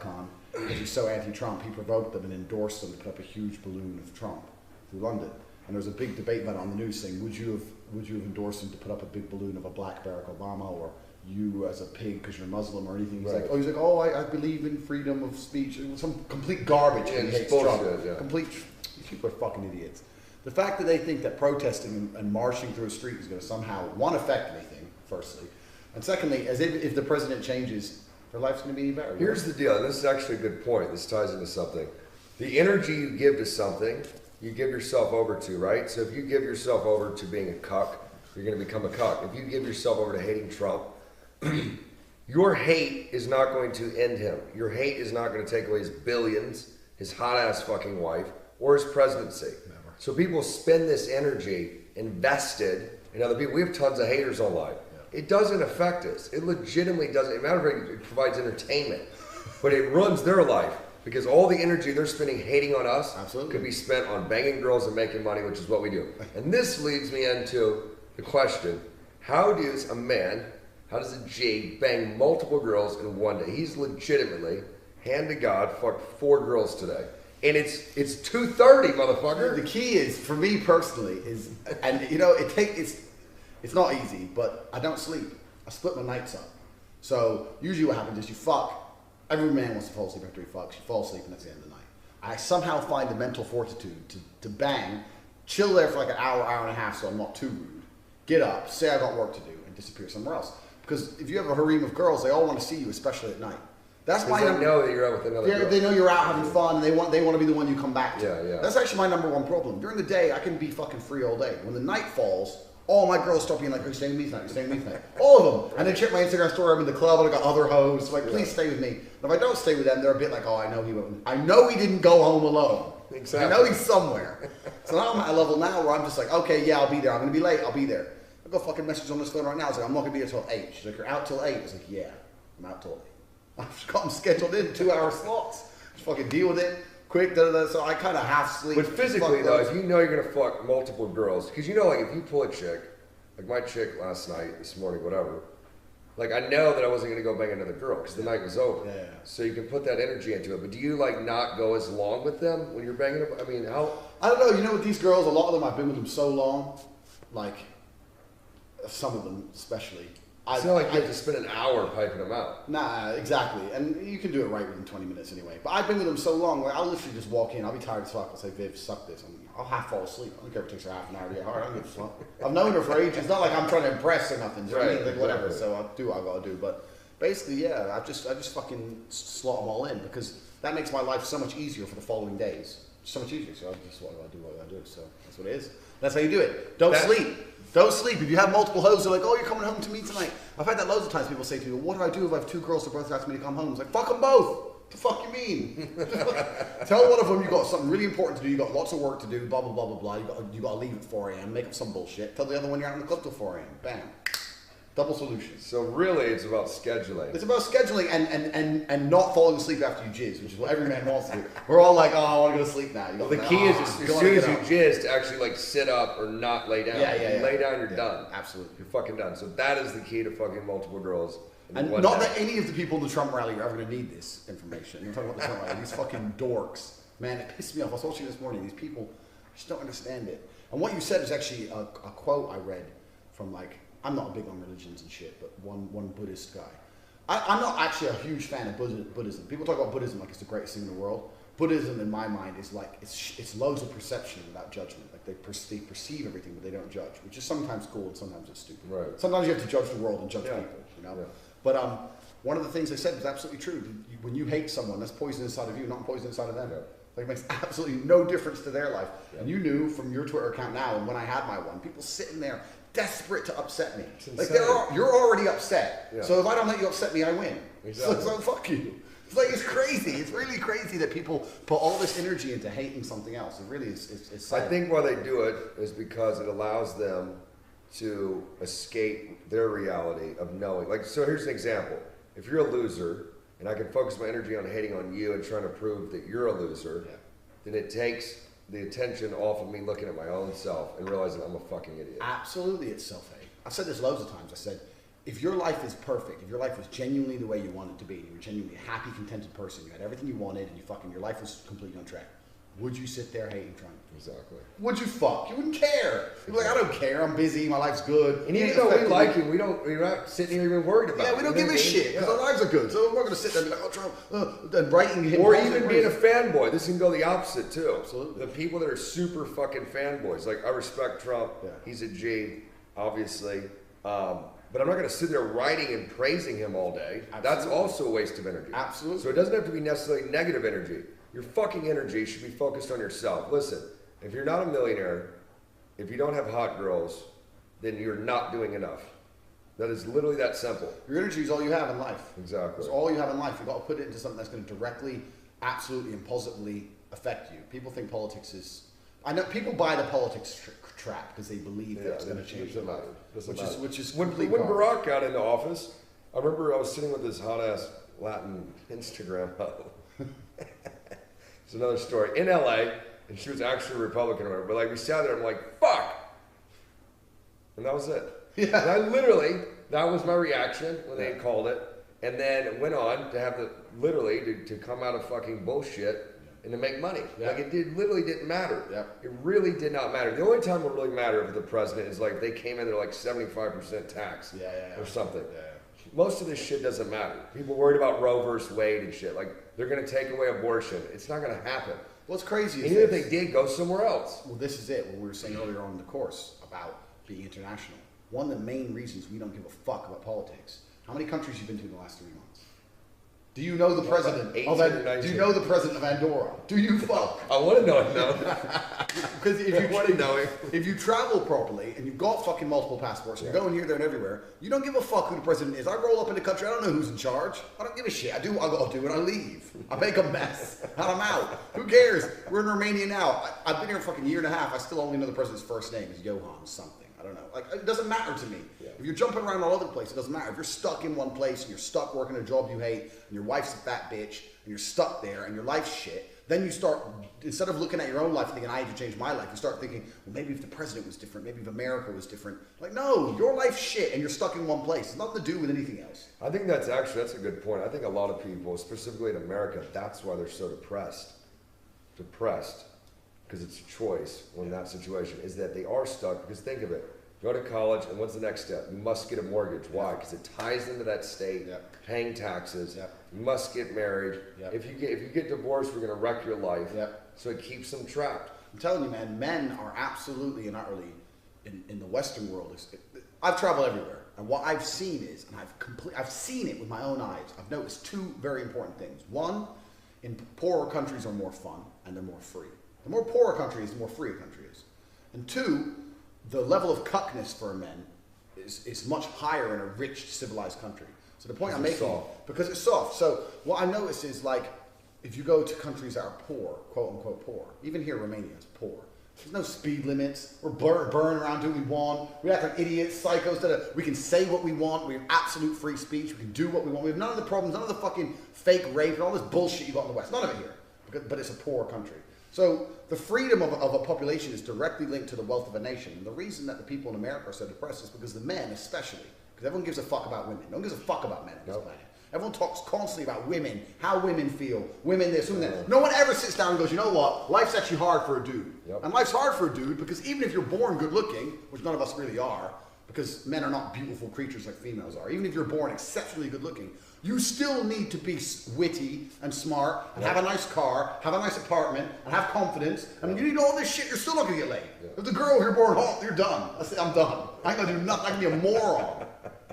Khan, because he's so anti-Trump, he provoked them and endorsed them to put up a huge balloon of Trump through London. And there was a big debate about it on the news saying, would you have endorsed him to put up a big balloon of a black Barack Obama, or you as a pig because you're Muslim or anything? He's right. like, I believe in freedom of speech. It was some complete garbage. Yeah, he hates bullshit, Trump. yeah. These people are fucking idiots. The fact that they think that protesting and marching through a street is going to somehow, one, affect anything, firstly, and secondly, as if the president changes, their life's going to be any better. Here's the deal, and this is actually a good point. This ties into something. The energy you give to something, you give yourself over to, right? So if you give yourself over to being a cuck, you're going to become a cuck. If you give yourself over to hating Trump, your hate is not going to end him. Your hate is not going to take away his billions, his hot-ass fucking wife, or his presidency. Never. So people spend this energy invested in other people. We have tons of haters online. Yeah. It doesn't affect us. It legitimately doesn't. Matter of fact, it provides entertainment, but it runs their life. Because all the energy they're spending hating on us could be spent on banging girls and making money, which is what we do. And this leads me into the question, how does a G bang multiple girls in one day? He's legitimately, hand to God, fucked 4 girls today. And it's 2:30, motherfucker. The key is, for me personally, it's not easy, but I don't sleep. I split my nights up. So usually what happens is you fuck. Every man wants to fall asleep after he fucks. You fall asleep and that's the end of the night. I somehow find the mental fortitude to bang, chill there for like an hour, hour and a half so I'm not too rude, get up, say I got work to do, and disappear somewhere else. Because if you have a harem of girls, they all want to see you, especially at night. That's why they know that you're out with another girl. They know you're out having fun, and they want to be the one you come back to. Yeah. That's actually my number one problem. During the day, I can be fucking free all day. When the night falls, all my girls start being like, "Are you staying with me tonight? Are you staying with me tonight?" All of them. And they check my Instagram story. I'm in the club and I got other hoes. Like, please stay with me. And if I don't stay with them, they're a bit like, "Oh, I know he didn't go home alone. Exactly. I know he's somewhere." So now I'm at a level now where I'm just like, "Okay, yeah, I'll be there. I'm gonna be late. I'll be there." I got fucking message on this phone right now. It's like, "I'm not gonna be here till 8." She's like, "You're out till 8?" I was like, "Yeah, I'm out till 8." I've got them scheduled in 2-hour slots. Just fucking deal with it. Quick, so I kind of half sleep. But physically though, if you know you're gonna fuck multiple girls, because like if you pull a chick, like my chick last night, this morning, whatever, like I know that I wasn't going to go bang another girl because the night was over. Yeah. So you can put that energy into it. But do you like not go as long with them when you're banging them? I mean, how? I don't know. You know, with these girls, a lot of them, I've been with them so long, like some of them especially, It's not like you have to spend an hour piping them out. Nah, exactly. And you can do it right within 20 minutes anyway. But I've been with them so long, where I'll literally just walk in, I'll be tired as fuck, I'll say, Viv, suck this. I'll half fall asleep. I don't care if it takes her half an hour to get hard. I don't give a fuck. I've known her for ages. It's not like I'm trying to impress or nothing. Right, Like whatever. exactly. So I'll do what I gotta do. But basically, yeah, I just fucking slot them all in, because that makes my life so much easier for the following days. So much easier. So I just what I gotta do. So that's what it is. That's how you do it. Don't sleep. Don't sleep. If you have multiple hoes, they're like, oh, you're coming home to me tonight. I've had that loads of times. People say to me, well, what do I do if I have two girls that both ask me to come home? It's like, fuck them both. What the fuck you mean? Tell one of them you got something really important to do. You got lots of work to do. Blah blah blah blah blah. You got to leave at 4 a.m. Make up some bullshit. Tell the other one you're out in the club till 4 a.m. Bam. Double solution. So really, it's about scheduling. It's about scheduling and not falling asleep after you jizz, which is what every man wants to do. We're all like, oh, I want to go to sleep now. Well, the key is as soon as you jizz to actually like sit up or not lay down. Yeah. If you lay down, you're done. Absolutely. You're fucking done. So that is the key to fucking multiple girls. And not that any of the people in the Trump rally are ever going to need this information. You're talking about the Trump rally. These fucking dorks. Man, it pissed me off. I was watching this morning. These people just don't understand it. And what you said is actually a quote I read from, like, I'm not big on religions and shit, but one Buddhist guy. I'm not actually a huge fan of Buddhism. People talk about Buddhism like it's the greatest thing in the world. Buddhism, in my mind, is like, it's loads of perception without judgment. Like they perceive everything, but they don't judge, which is sometimes cool and sometimes it's stupid. Right. Sometimes you have to judge the world and judge people, you know? Yeah. But one of the things they said was absolutely true. When you hate someone, that's poison inside of you, not poison inside of them. Yeah. Like it makes absolutely no difference to their life. Yeah. And you knew from your Twitter account now, and when I had my one, people sitting there desperate to upset me. Like you're already upset. Yeah. So if I don't let you upset me, I win. Exactly. So fuck you. It's like, it's crazy. It's really crazy that people put all this energy into hating something else. It really is. It's sad. I think why they do it is because it allows them to escape their reality of knowing. Like, so here's an example. If you're a loser, and I can focus my energy on hating on you and trying to prove that you're a loser, then it takes the attention off of me looking at my own self and realizing I'm a fucking idiot. Absolutely, it's self-hate. I've said this loads of times. I said, if your life is perfect, if your life was genuinely the way you want it to be, and you were genuinely a happy, contented person, you had everything you wanted, and your life was completely on track, would you sit there hating Trump? Exactly. Would you fuck? You wouldn't care. You'd be like, I don't care. I'm busy. My life's good. And even though we like him, we're not sitting here even worried about it. Yeah, we don't give a shit because our lives are good. So we're not going to sit there and be like, oh, Trump, and writing him. Or even being a fanboy. This can go the opposite too. Absolutely. The people that are super fucking fanboys. Like, I respect Trump. Yeah. He's a G, obviously. But I'm not going to sit there writing and praising him all day. Absolutely. That's also a waste of energy. Absolutely. So it doesn't have to be necessarily negative energy. Your fucking energy should be focused on yourself. Listen, if you're not a millionaire, if you don't have hot girls, then you're not doing enough. That is literally that simple. Your energy is all you have in life. Exactly. It's all you have in life. You've got to put it into something that's going to directly, absolutely, and positively affect you. People think politics is... I know people buy the politics trap because they believe that it's going to change their life. Which is when Barack got into office, I remember I was sitting with this hot-ass Latin Instagram hoe. It's another story. In LA, and she was actually a Republican or whatever, but like we sat there, I'm like, fuck! And that was it. Yeah. And I literally, that was my reaction when they called it, and then it went on to have to come out of fucking bullshit and to make money. Yeah. Like literally didn't matter. Yeah. It really did not matter. The only time it really mattered with the president is like they came in, they're like 75% tax or something. Yeah. Most of this shit doesn't matter. People worried about Roe versus Wade and shit. Like, they're going to take away abortion. It's not going to happen. What's crazy is even if they did, go somewhere else. Well, this is it. What we were saying earlier on in the course about being international. One of the main reasons we don't give a fuck about politics. How many countries you've been to in the last 3 months? Do you know the president? Do you know the president of Andorra? Do you fuck? I want to know him now. Because if you travel properly and you've got fucking multiple passports, and you're going here, there, and everywhere, you don't give a fuck who the president is. I roll up in the country, I don't know who's in charge. I don't give a shit. I do what I got to do, and I leave. I make a mess, and I'm out. Who cares? We're in Romania now. I've been here a fucking year and a half. I still only know the president's first name is Johan something. I don't know. Like, it doesn't matter to me. Yeah. If you're jumping around all over the place, it doesn't matter. If you're stuck in one place and you're stuck working a job you hate, and your wife's a fat bitch, and you're stuck there, and your life's shit, then you start, instead of looking at your own life thinking, I need to change my life, you start thinking, well, maybe if the president was different, maybe if America was different. Like, no, your life's shit, and you're stuck in one place. It's nothing to do with anything else. I think that's a good point. I think a lot of people, specifically in America, that's why they're so depressed. Because it's a choice when that situation is that they are stuck. Because think of it, go to college, and what's the next step? You must get a mortgage. Why? Because it ties into that state, paying taxes. You must get married. If you get divorced, we're going to wreck your life. So it keeps them trapped. I'm telling you, man, men are absolutely and utterly, in the Western world, I've traveled everywhere. And what I've seen is, and I've seen it with my own eyes, I've noticed two very important things. One, in poorer countries are more fun and they're more free. The more poorer a country is, the more free a country is. And two, the level of cuckness for men is much higher in a rich, civilized country. So the point I'm making, because it's soft. So what I notice is, like, if you go to countries that are poor, quote unquote poor, even here Romania is poor. There's no speed limits. We're burning around doing what we want. We act like idiots, psychos. We can say what we want. We have absolute free speech. We can do what we want. We have none of the problems, none of the fucking fake rape and all this bullshit you got in the West. None of it here. But it's a poor country. So the freedom of a population is directly linked to the wealth of a nation. And the reason that the people in America are so depressed is because the men, especially, because everyone gives a fuck about women. No one gives a fuck about men on this planet. Everyone talks constantly about women, how women feel, women this, women that. No one ever sits down and goes, you know what, life's actually hard for a dude. And life's hard for a dude because even if you're born good looking, which none of us really are, because men are not beautiful creatures like females are, even if you're born exceptionally good looking, you still need to be witty and smart and have a nice car, have a nice apartment, and have confidence. I mean, you need all this shit, you're still not gonna get laid. If the girl, you're born hot, you're done. I say, I'm done. I ain't gonna do nothing, I can be a moron.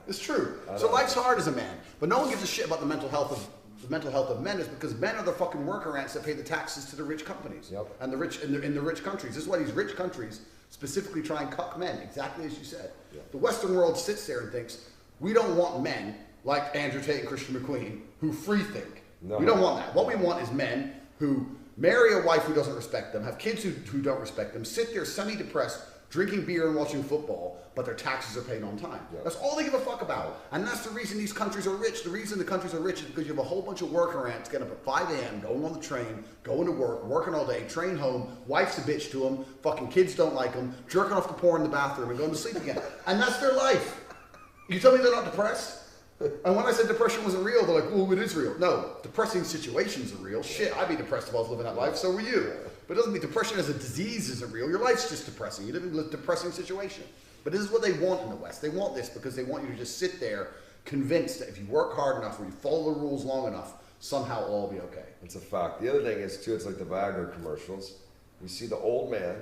It's true. So life's hard as a man, but no one gives a shit about the mental health of men is because men are the fucking worker ants that pay the taxes to the rich companies and the rich in the rich countries. This is why these rich countries specifically try and cuck men, exactly as you said. The Western world sits there and thinks we don't want men like Andrew Tate and Christian McQueen who free think. We don't want that. What we want is men who marry a wife who doesn't respect them, have kids who don't respect them, sit there semi-depressed, drinking beer and watching football, but their taxes are paid on time. That's all they give a fuck about. And that's the reason these countries are rich. The reason the countries are rich is because you have a whole bunch of worker ants getting up at 5 a.m., going on the train, going to work, working all day, train home, wife's a bitch to them, fucking kids don't like them, jerking off to porn in the bathroom and going to sleep again. And that's their life. You tell me they're not depressed? And when I said depression wasn't real, they're like, well, it is real. No, depressing situations are real. Shit, I'd be depressed if I was living that life, so were you. But it doesn't mean depression as a disease isn't real. Your life's just depressing. You live in a depressing situation. But this is what they want in the West. They want this because they want you to just sit there convinced that if you work hard enough or you follow the rules long enough, somehow it'll all be okay. It's a fact. The other thing is, too, it's like the Viagra commercials. You see the old man,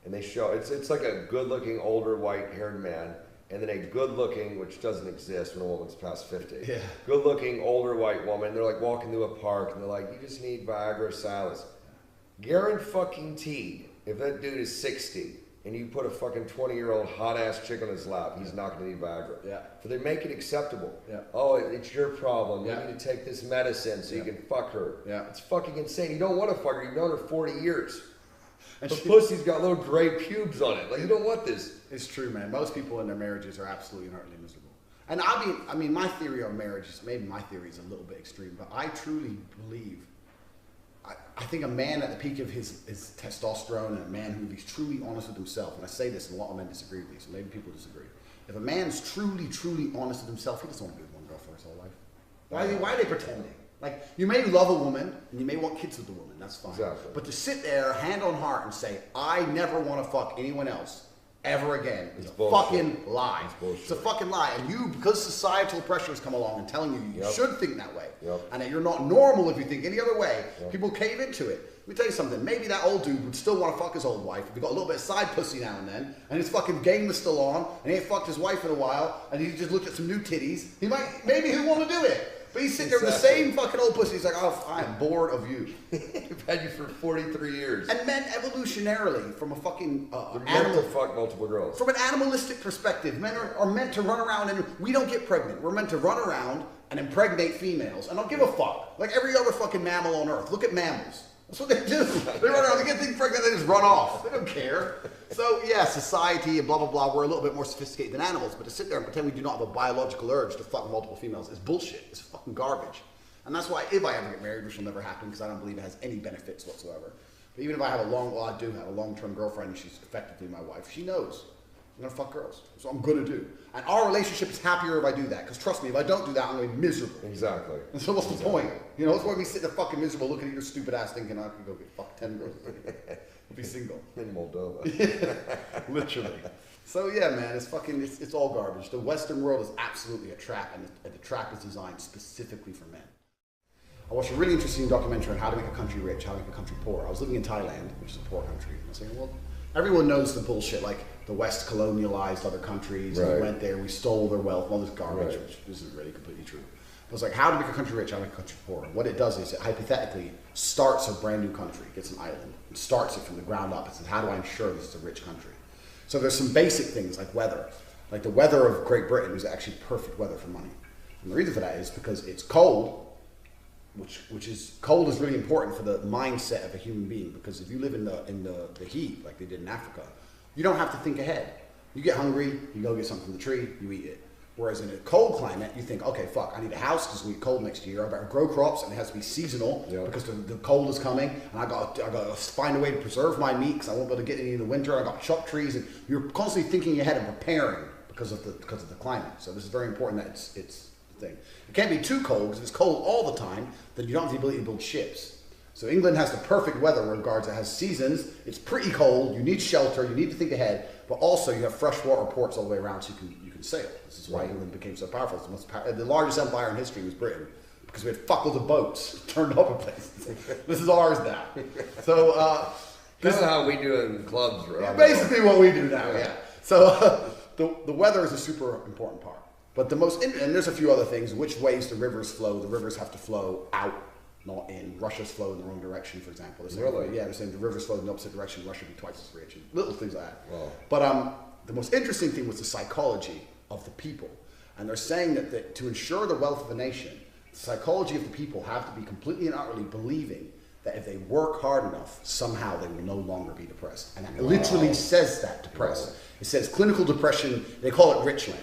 and they show, it's like a good-looking, older, white-haired man, and then a good-looking, which doesn't exist when a woman's past 50. Good-looking, older white woman, they're like walking through a park, and they're like, you just need Viagra Cialis. Guaranteed, if that dude is 60, and you put a fucking 20-year-old hot-ass chick on his lap, he's not going to need Viagra. So they make it acceptable. Oh, it's your problem. You need to take this medicine so you can fuck her. It's fucking insane. You don't want to fuck her. You've known her 40 years. And the pussy's got little gray pubes on it. Like, you don't want this. It's true, man. Most people in their marriages are absolutely and utterly miserable. And I mean, my theory on marriage is, maybe my theory is a little bit extreme, but I truly believe, I think a man at the peak of his testosterone and a man who is truly honest with himself, and I say this and a lot of men disagree with me, so maybe people disagree. If a man's truly honest with himself, he doesn't want to be with one girl for his whole life. Why are they pretending? Like, you may love a woman and you may want kids with the woman, that's fine. But to sit there, hand on heart, and say, I never want to fuck anyone else ever again, is a fucking lie. It's a fucking lie. And you, because societal pressure has come along and telling you you should think that way, and that you're not normal if you think any other way, people cave into it. Let me tell you something, maybe that old dude would still want to fuck his old wife if he got a little bit of side pussy now and then, and his fucking game was still on, and he ain't fucked his wife in a while, and he just looked at some new titties. Maybe he'd want to do it. But he's sitting there with the same fucking old pussy. He's like, oh, I am bored of you. I've had you for 43 years. And men evolutionarily, from a fucking animal, to fuck multiple girls. From an animalistic perspective, men are meant to run around, and we don't get pregnant. We're meant to run around and impregnate females. And don't give a fuck. Like every other fucking mammal on earth. Look at mammals. That's what they do. They run around, they get things pregnant, they just run off. They don't care. So yeah, society and blah, blah, blah, we're a little bit more sophisticated than animals, but to sit there and pretend we do not have a biological urge to fuck multiple females is bullshit. It's fucking garbage. And that's why if I ever get married, which will never happen because I don't believe it has any benefits whatsoever, but even if I have I do have a long-term girlfriend and she's effectively my wife, she knows I'm gonna fuck girls. That's what I'm gonna do. And our relationship is happier if I do that. Because trust me, if I don't do that, I'm gonna be miserable. Exactly. And so what's the point? You know, that's why we sit there fucking miserable looking at your stupid ass thinking I could go get fucked 10 girls. We'll be single. In Moldova. Literally. So yeah, man, it's all garbage. The Western world is absolutely a trap, and the trap is designed specifically for men. I watched a really interesting documentary on how to make a country rich, how to make a country poor. I was living in Thailand, which is a poor country, and I was saying, well, everyone knows the bullshit, like the West colonialized other countries, and we went there, we stole their wealth, all this garbage, which isn't really completely true. I was like, how to make a country rich, how to make a country poor. And what it does is it hypothetically starts a brand new country, gets an island, and starts it from the ground up. It says, how do I ensure this is a rich country? So there's some basic things like weather. Like the weather of Great Britain is actually perfect weather for money. And the reason for that is because it's cold, which is cold is really important for the mindset of a human being, because if you live in the heat like they did in Africa, you don't have to think ahead. You get hungry, you go get something from the tree, you eat it. Whereas in a cold climate, you think, okay, fuck, I need a house because it's going to be cold next year. I better grow crops, and it has to be seasonal because the cold is coming, and I got to find a way to preserve my meat because I won't be able to get any in the winter. I got to chop trees, and you're constantly thinking ahead and preparing because of the climate. So this is very important that it's the thing. It can't be too cold because if it's cold all the time, then you don't have the ability to build ships. So England has the perfect weather in regards it has seasons. It's pretty cold. You need shelter. You need to think ahead, but also you have freshwater ports all the way around, so you can sail. This is why England became so powerful. It's the largest empire in history was Britain, because we had fuckloads of boats turned up in places. This is ours now. So this is how we do it in clubs, right? Basically, what we do now. Yeah. So the weather is a super important part. But and there's a few other things. Which ways the rivers flow? The rivers have to flow out, not in. Russia's flow in the wrong direction, for example. Really? Yeah, they're saying the rivers flow in the opposite direction. Russia would be twice as rich. And little things like that. Wow. But the most interesting thing was the psychology of the people. And they're saying that to ensure the wealth of a nation, the psychology of the people have to be completely and utterly believing that if they work hard enough, somehow they will no longer be depressed. And it literally says that, depressed. Wow. It says clinical depression, they call it rich land.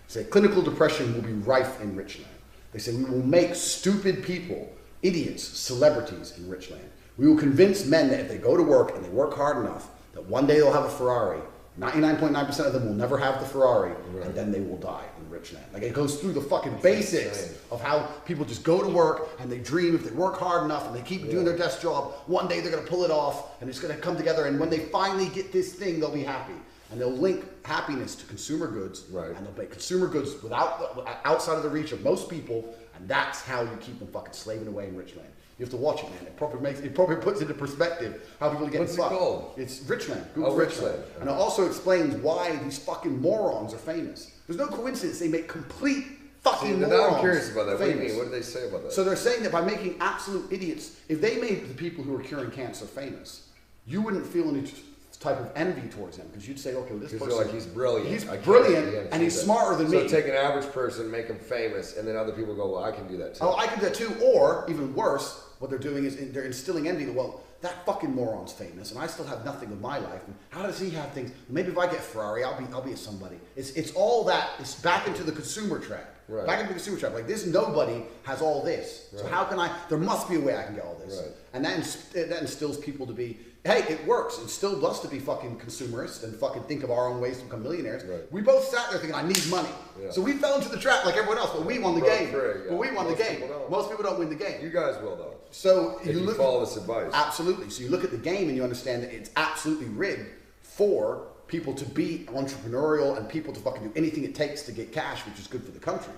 They say clinical depression will be rife in rich land. They say we will make stupid people, idiots, celebrities in rich land. We will convince men that if they go to work and they work hard enough, that one day they'll have a Ferrari. 99.9% of them will never have the Ferrari, and then they will die in rich land. Like, it goes through the fucking basics of how people just go to work and they dream if they work hard enough and they keep doing their desk job, one day they're going to pull it off and it's going to come together, and when they finally get this thing, they'll be happy. And they'll link happiness to consumer goods, and they'll make consumer goods outside of the reach of most people, and that's how you keep them fucking slaving away in rich land. You have to watch it, man. It probably puts into perspective how people get fucked. What's it called? It's Richland. Google Richland. And it also explains why these fucking morons are famous. There's no coincidence they make complete fucking morons. Now I'm curious about that. What do you mean? What do they say about that? So they're saying that by making absolute idiots, if they made the people who are curing cancer famous, you wouldn't feel any type of envy towards him, because you'd say, okay, well, this person, like, he's brilliant. He's brilliant, and he's smarter than me. So take an average person, make him famous, and then other people go, well, I can do that too. Oh, I can do that too. Or even worse, what they're doing is they're instilling envy. Well, that fucking moron's famous, and I still have nothing of my life. And how does he have things? Maybe if I get a Ferrari, I'll be a somebody. It's all that. It's back into the consumer trap. Right. Back into the consumer trap. Like, this nobody has all this. Right. So how can I? There must be a way I can get all this. Right. And that instills people to be, hey, it works. It still us to be fucking consumerist and fucking think of our own ways to become millionaires. Right. We both sat there thinking, I need money. Yeah. So we fell into the trap like everyone else, but we won the game. But we won the game. Most people don't win the game. You guys will, though. So if you follow this advice. Absolutely. So you look at the game and you understand that it's absolutely rigged for people to be entrepreneurial and people to fucking do anything it takes to get cash, which is good for the country.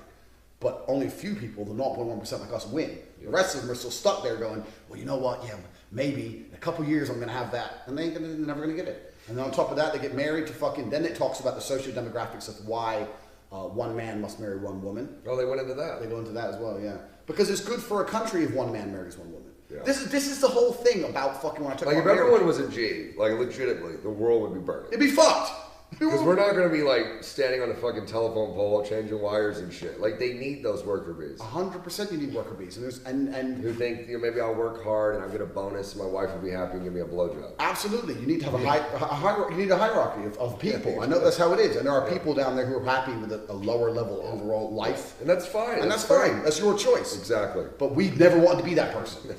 But only a few people, the 0.1% like us, win. The rest of them are still stuck there going, well, you know what? Yeah, maybe in a couple years I'm going to have that. And they're never going to get it. And then on top of that, they get married to fucking, then it talks about the socio-demographics of why one man must marry one woman. Oh, they went into that. They go into that as well, yeah. Because it's good for a country if one man marries one woman. Yeah. This is the whole thing about fucking when I talk about marriage. Like, if everyone was a G, like, legitimately, the world would be burning. It'd be fucked. Because we're not going to be like standing on a fucking telephone pole changing wires and shit. Like, they need those worker bees. 100% you need worker bees. And who think, maybe I'll work hard and I'll get a bonus and my wife will be happy and give me a blowjob. Absolutely. You need to have you need a hierarchy of people. Yeah, I know that's how it is. And there are people down there who are happy with a lower level overall life. And that's fine. And that's fine. That's your choice. Exactly. But we never wanted to be that person.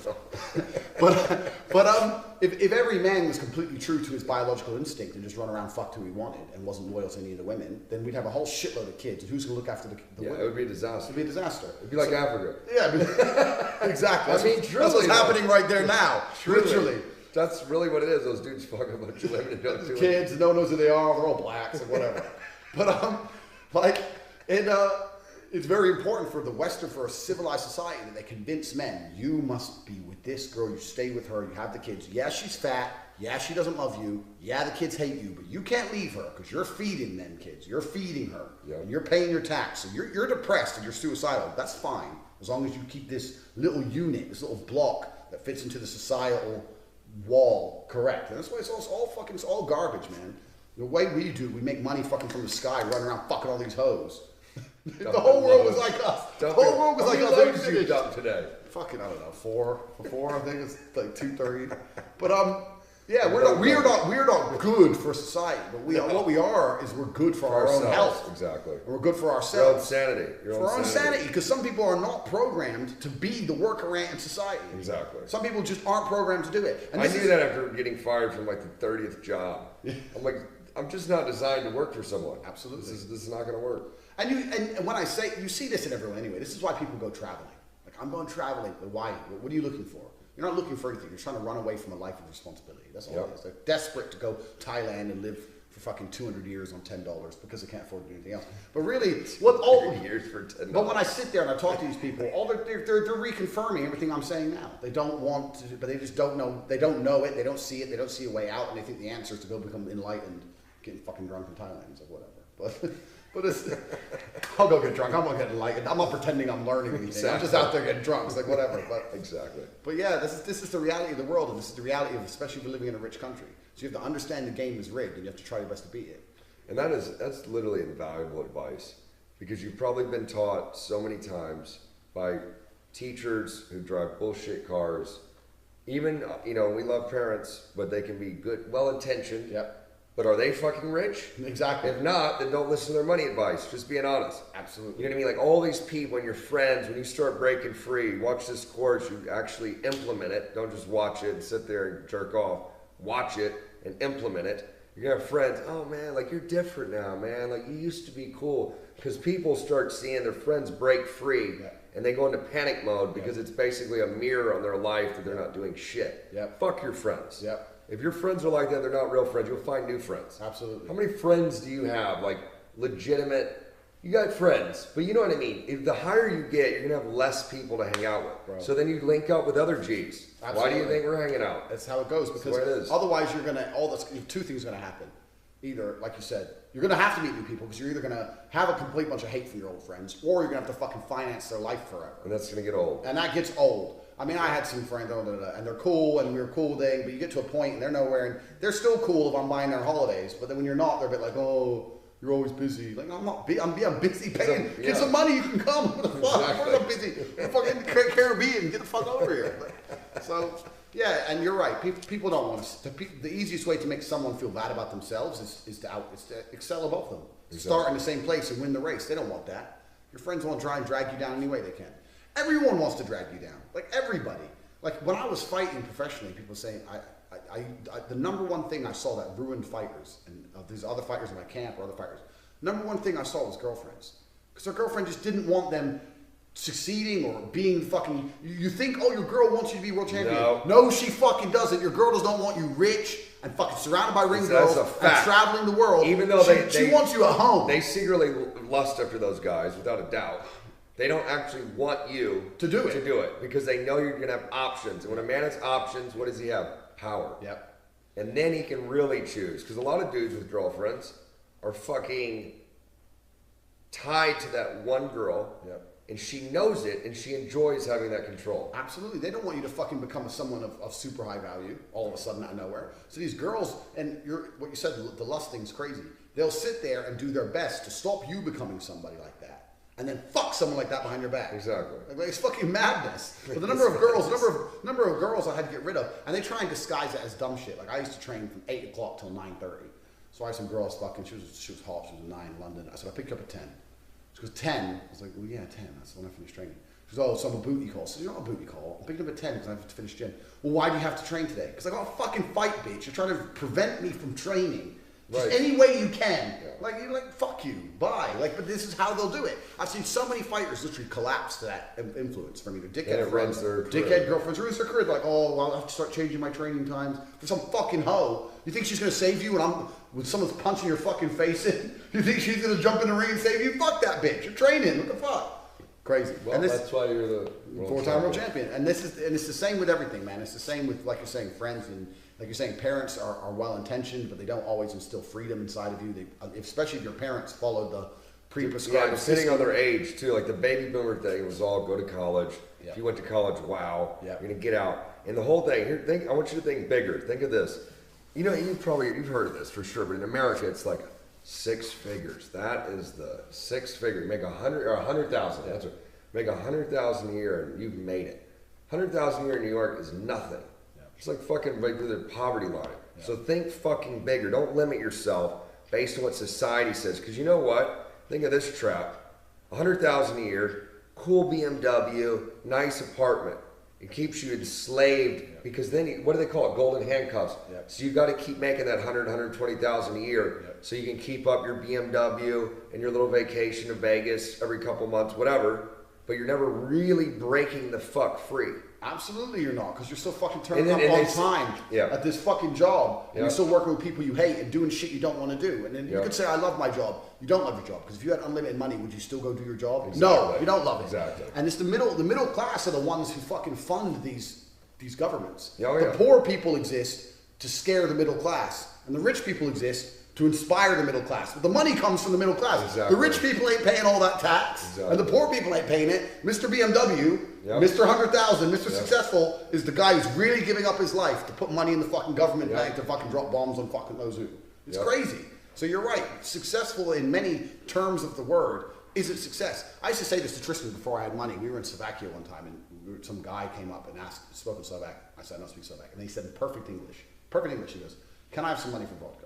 But if every man was completely true to his biological instinct and just run around fucked who he wanted and wasn't loyal to any of the women, then we'd have a whole shitload of kids. And who's going to look after the women? It would be a disaster. It'd be a disaster. It'd be like Africa. Yeah, exactly. That's what's happening right there now. Truly. Literally. That's really what it is. Those dudes fucking a bunch of women and don't do it. Kids, no one knows who they are. They're all blacks and whatever. But it's very important for for a civilized society that they convince men, you must be with this girl, you stay with her, you have the kids. Yeah, she's fat. Yeah, she doesn't love you. Yeah, the kids hate you, but you can't leave her because you're feeding them kids. You're feeding her. Yep. And you're paying your tax. So you're depressed and you're suicidal. That's fine as long as you keep this little unit, this little block that fits into the societal wall correct. And that's why it's all garbage, man. The way we make money fucking from the sky, running around fucking all these hoes. The whole world was like us. The whole world was like us. How many loads you dumped today? Fucking, I don't know, four. I think it's like 230. But yeah, we're not good for society. But what we are is we're good for our own health. Exactly. And we're good for ourselves. Your own sanity. For our own sanity, because some people are not programmed to be the worker ant in society. Exactly. Some people just aren't programmed to do it. And I knew that after getting fired from like the 30th job. I'm like, I'm just not designed to work for someone. Absolutely. This is not going to work. And when I say, you see this in everyone anyway, this is why people go traveling. Like, I'm going traveling, but why? What are you looking for? You're not looking for anything. You're trying to run away from a life of responsibility. That's all it is. They're desperate to go to Thailand and live for fucking 200 years on $10 because they can't afford to do anything else. But really, years for $10. But when I sit there and I talk to these people, they're reconfirming everything I'm saying now. They don't want to, but they just don't know. They don't know it. They don't see it. They don't see a way out, and they think the answer is to go become enlightened, getting fucking drunk in Thailand. It's like whatever. But it's, I'll go get drunk. I'm not getting enlightened. I'm not pretending I'm learning anything. Exactly. I'm just out there getting drunk. It's like whatever. But exactly. But yeah, this is the reality of the world, and this is the reality of, especially if you're living in a rich country. So you have to understand the game is rigged, and you have to try your best to beat it. And that's literally invaluable advice, because you've probably been taught so many times by teachers who drive bullshit cars. Even we love parents, but they can be good, well-intentioned. Yep. But are they fucking rich? Exactly. If not, then don't listen to their money advice. Just being honest. Absolutely. You know what I mean? Like all these people and your friends, when you start breaking free, watch this course, you actually implement it. Don't just watch it and sit there and jerk off. Watch it and implement it. You're going to have friends, oh man, like you're different now, man. Like you used to be cool. Because people start seeing their friends break free and they go into panic mode because it's basically a mirror on their life that they're not doing shit. Fuck your friends. If your friends are like that, they're not real friends. You'll find new friends. Absolutely. How many friends do you have? Like legitimate, you got friends, but you know what I mean? If the higher you get, you're going to have less people to hang out with. Bro. So then you link up with other Gs. Absolutely. Why do you think we're hanging out? That's how it goes. Because otherwise you're going to, two things are going to happen. Either, like you said, you're going to have to meet new people because you're either going to have a complete bunch of hate from your old friends, or you're going to have to fucking finance their life forever. And that's going to get old. And that gets old. I mean, I had some friends, and they're cool, and we were cool thing, but you get to a point, and they're nowhere, and they're still cool if I'm buying their holidays, but then when you're not, they're a bit like, oh, you're always busy. Like, no, I'm not busy. I'm busy paying. Get some money, you can come. What the fuck? Exactly. I'm busy. I'm fucking Caribbean. Get the fuck over here. So, yeah, and you're right. People don't want to. The easiest way to make someone feel bad about themselves is to excel above them. Exactly. Start in the same place and win the race. They don't want that. Your friends want to try and drag you down any way they can. Everyone wants to drag you down. Like everybody. Like when I was fighting professionally, people saying the number one thing I saw that ruined fighters, and there's other fighters in my camp or other fighters. Number one thing I saw was girlfriends, because their girlfriend just didn't want them succeeding or being fucking. You think, oh, your girl wants you to be world champion? No, she fucking doesn't. Your girl does not want you rich and fucking surrounded by ring girls and traveling the world. Even though she wants you at home. They secretly lust after those guys, without a doubt. They don't actually want you to do it because they know you're going to have options. And when a man has options, what does he have? Power. Yep. And then he can really choose. Because a lot of dudes with girlfriends are fucking tied to that one girl. Yep. And she knows it, and she enjoys having that control. Absolutely. They don't want you to fucking become someone of super high value all of a sudden out of nowhere. So these girls, and what you said, the lust thing's crazy. They'll sit there and do their best to stop you becoming somebody like that. And then fuck someone like that behind your back. Exactly. Like, it's fucking madness. But the number of girls I had to get rid of, and they try and disguise it as dumb shit. Like I used to train from 8 o'clock till 9:30. So I had some girls fucking. She was hot. She was 9 in London. I said I picked you up at 10. She goes 10. I was like, well yeah, 10. That's when I finished training. She goes, oh, so I'm a booty call. I said, you're not a booty call. I'm picking up at 10 because I have to finish gym. Well, why do you have to train today? Because I got a fucking fight, bitch. You're trying to prevent me from training. Just any way you can. Yeah. Like, you're like, fuck you, bye. Like, but this is how they'll do it. I've seen so many fighters literally collapse to that influence from either dickhead friends, dickhead girlfriends, ruins their career. Like, oh, well, I'll have to start changing my training times for some fucking hoe. You think she's gonna save you when someone's punching your fucking face in? You think she's gonna jump in the ring and save you? Fuck that bitch. You're training. What the fuck? Crazy. Well, and that's why you're the four-time world champion. And it's the same with everything, man. It's the same with, like you're saying, friends, and like you're saying, parents are well-intentioned, but they don't always instill freedom inside of you. Especially if your parents followed the pre-prescribed. Yeah, sitting on their age too. Like the baby boomer thing was all go to college. Yeah. If you went to college, wow, you're gonna get out. And the whole thing here, I want you to think bigger. Think of this. You know, you've heard of this for sure, but in America, it's like 6 figures. That is the 6 figure. You make 100 or 100,000. That's what. Make 100,000 a year and you've made it. 100,000 a year in New York is nothing. Yeah. It's like fucking right through the poverty line. Yeah. So think fucking bigger. Don't limit yourself based on what society says. Because you know what? Think of this trap. 100,000 a year, cool BMW, nice apartment. It keeps you enslaved because then what do they call it? Golden handcuffs. Yep. So you got to keep making that 120,000 a year so you can keep up your BMW and your little vacation to Vegas every couple months, whatever. But you're never really breaking the fuck free. Absolutely you're not, because you're still fucking turning up all the time at this fucking job. And you're still working with people you hate and doing shit you don't want to do. And then you could say, I love my job. You don't love your job, because if you had unlimited money, would you still go do your job? Exactly. No, you don't love it. Exactly. And it's the middle class are the ones who fucking fund these governments. The poor people exist to scare the middle class, and the rich people exist to inspire the middle class. But the money comes from the middle class. Exactly. The rich people ain't paying all that tax, and the poor people ain't paying it. Mr. BMW, Mr. 100,000, Mr. Successful is the guy who's really giving up his life to put money in the fucking government bank to fucking drop bombs on fucking knows who. It's crazy. So you're right. Successful in many terms of the word isn't success. I used to say this to Tristan before I had money. We were in Slovakia one time, and some guy came up and spoke in Slovak. I said, I don't speak Slovak. And he said in perfect English. He goes, can I have some money for vodka?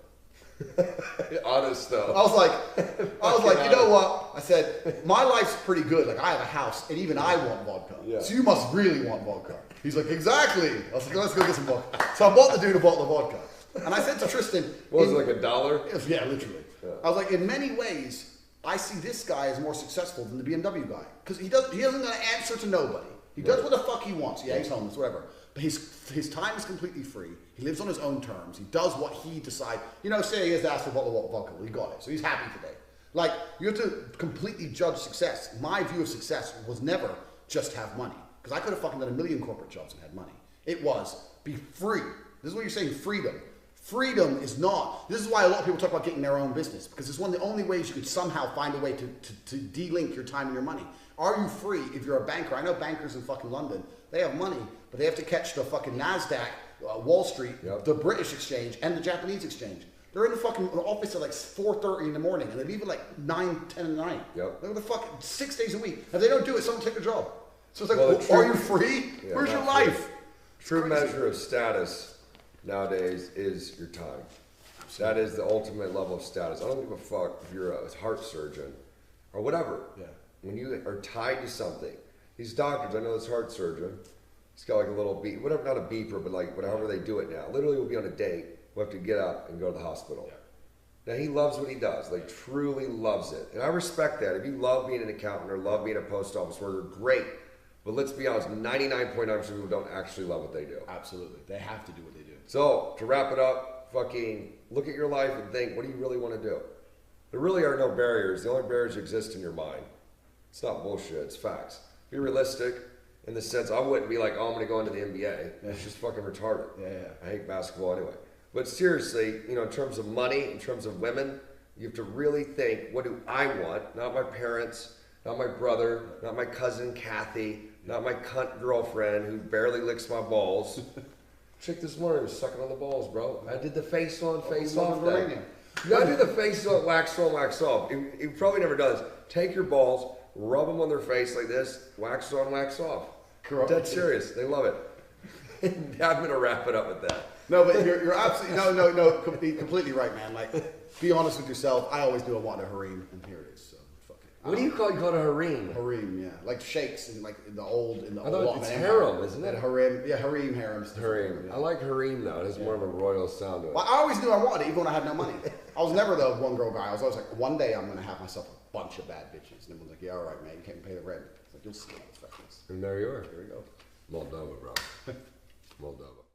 Honest though. I was like, you know what? I said, my life's pretty good. Like, I have a house, and even I want vodka. Yeah. So you must really want vodka. He's like, exactly. I was like, let's go get some vodka. So I bought the dude a bottle of vodka. And I said to Tristan, what was it, like $1? Yeah, literally. Yeah. I was like, in many ways, I see this guy as more successful than the BMW guy, because he doesn't answer to nobody. He does what the fuck he wants. Yeah, he's homeless, whatever. But his time is completely free. He lives on his own terms. He does what he decides. You know, say he has to ask for a bottle of vodka. Well, he got it. So he's happy today. Like, you have to completely judge success. My view of success was never just have money. Because I could have fucking done 1 million corporate jobs and had money. It was be free. This is what you're saying, freedom. Freedom is not. This is why a lot of people talk about getting their own business. Because it's one of the only ways you could somehow find a way to de-link your time and your money. Are you free if you're a banker? I know bankers in fucking London, they have money, but they have to catch the fucking NASDAQ, Wall Street, the British exchange, and the Japanese exchange. They're in the fucking office at like 4:30 in the morning, and they leave at like 9, 10 at night. Yep. Like, the fuck, 6 days a week. If they don't do it, someone take a job. So it's like, are you free? Yeah, where's your life? True measure of status nowadays is your time. Absolutely. That is the ultimate level of status. I don't give a fuck if you're a heart surgeon or whatever. Yeah. When you are tied to something, these doctors, I know this heart surgeon, he's got like a little beep, whatever, not a beeper, but like whatever they do it now. Literally, we'll be on a date, we'll have to get up and go to the hospital. Yeah. Now, he loves what he does, like truly loves it. And I respect that. If you love being an accountant or love being a post office worker, great. But let's be honest, 99.9% of people don't actually love what they do. Absolutely. They have to do what they do. So, to wrap it up, fucking look at your life and think, what do you really want to do? There really are no barriers. The only barriers exist in your mind. It's not bullshit, it's facts. Be realistic in the sense, I wouldn't be like, oh, I'm going to go into the NBA. It's just fucking retarded. I hate basketball anyway. But seriously, you know, in terms of money, in terms of women, you have to really think, what do I want? Not my parents, not my brother, not my cousin Kathy, not my cunt girlfriend who barely licks my balls. Chick this morning was sucking on the balls, bro. I did the face on, face off thing. You gotta do the face on, wax off. You've probably never done this. Take your balls, rub them on their face like this, wax on, wax off. Dead serious. They love it. I'm going to wrap it up with that. No, but you're absolutely, completely right, man. Like, be honest with yourself. I always knew I wanted a harem, and here it is. So, fuck it. What do you call it? You call it a harem? Harem, yeah, like sheikhs in like in the old I thought it's harem, isn't it? Harem, yeah, harem, harems. Harem. Yeah. I like harem though. It has more of a royal sound to it. Well, I always knew I wanted it, even when I had no money. I was never the one girl guy. I was always like, one day I'm gonna have myself a bunch of bad bitches. And everyone's like, yeah, all right, man, you can't pay the rent. It's like, you'll see how this fucking is. And there you are. Here we go. Moldova, bro. Moldova.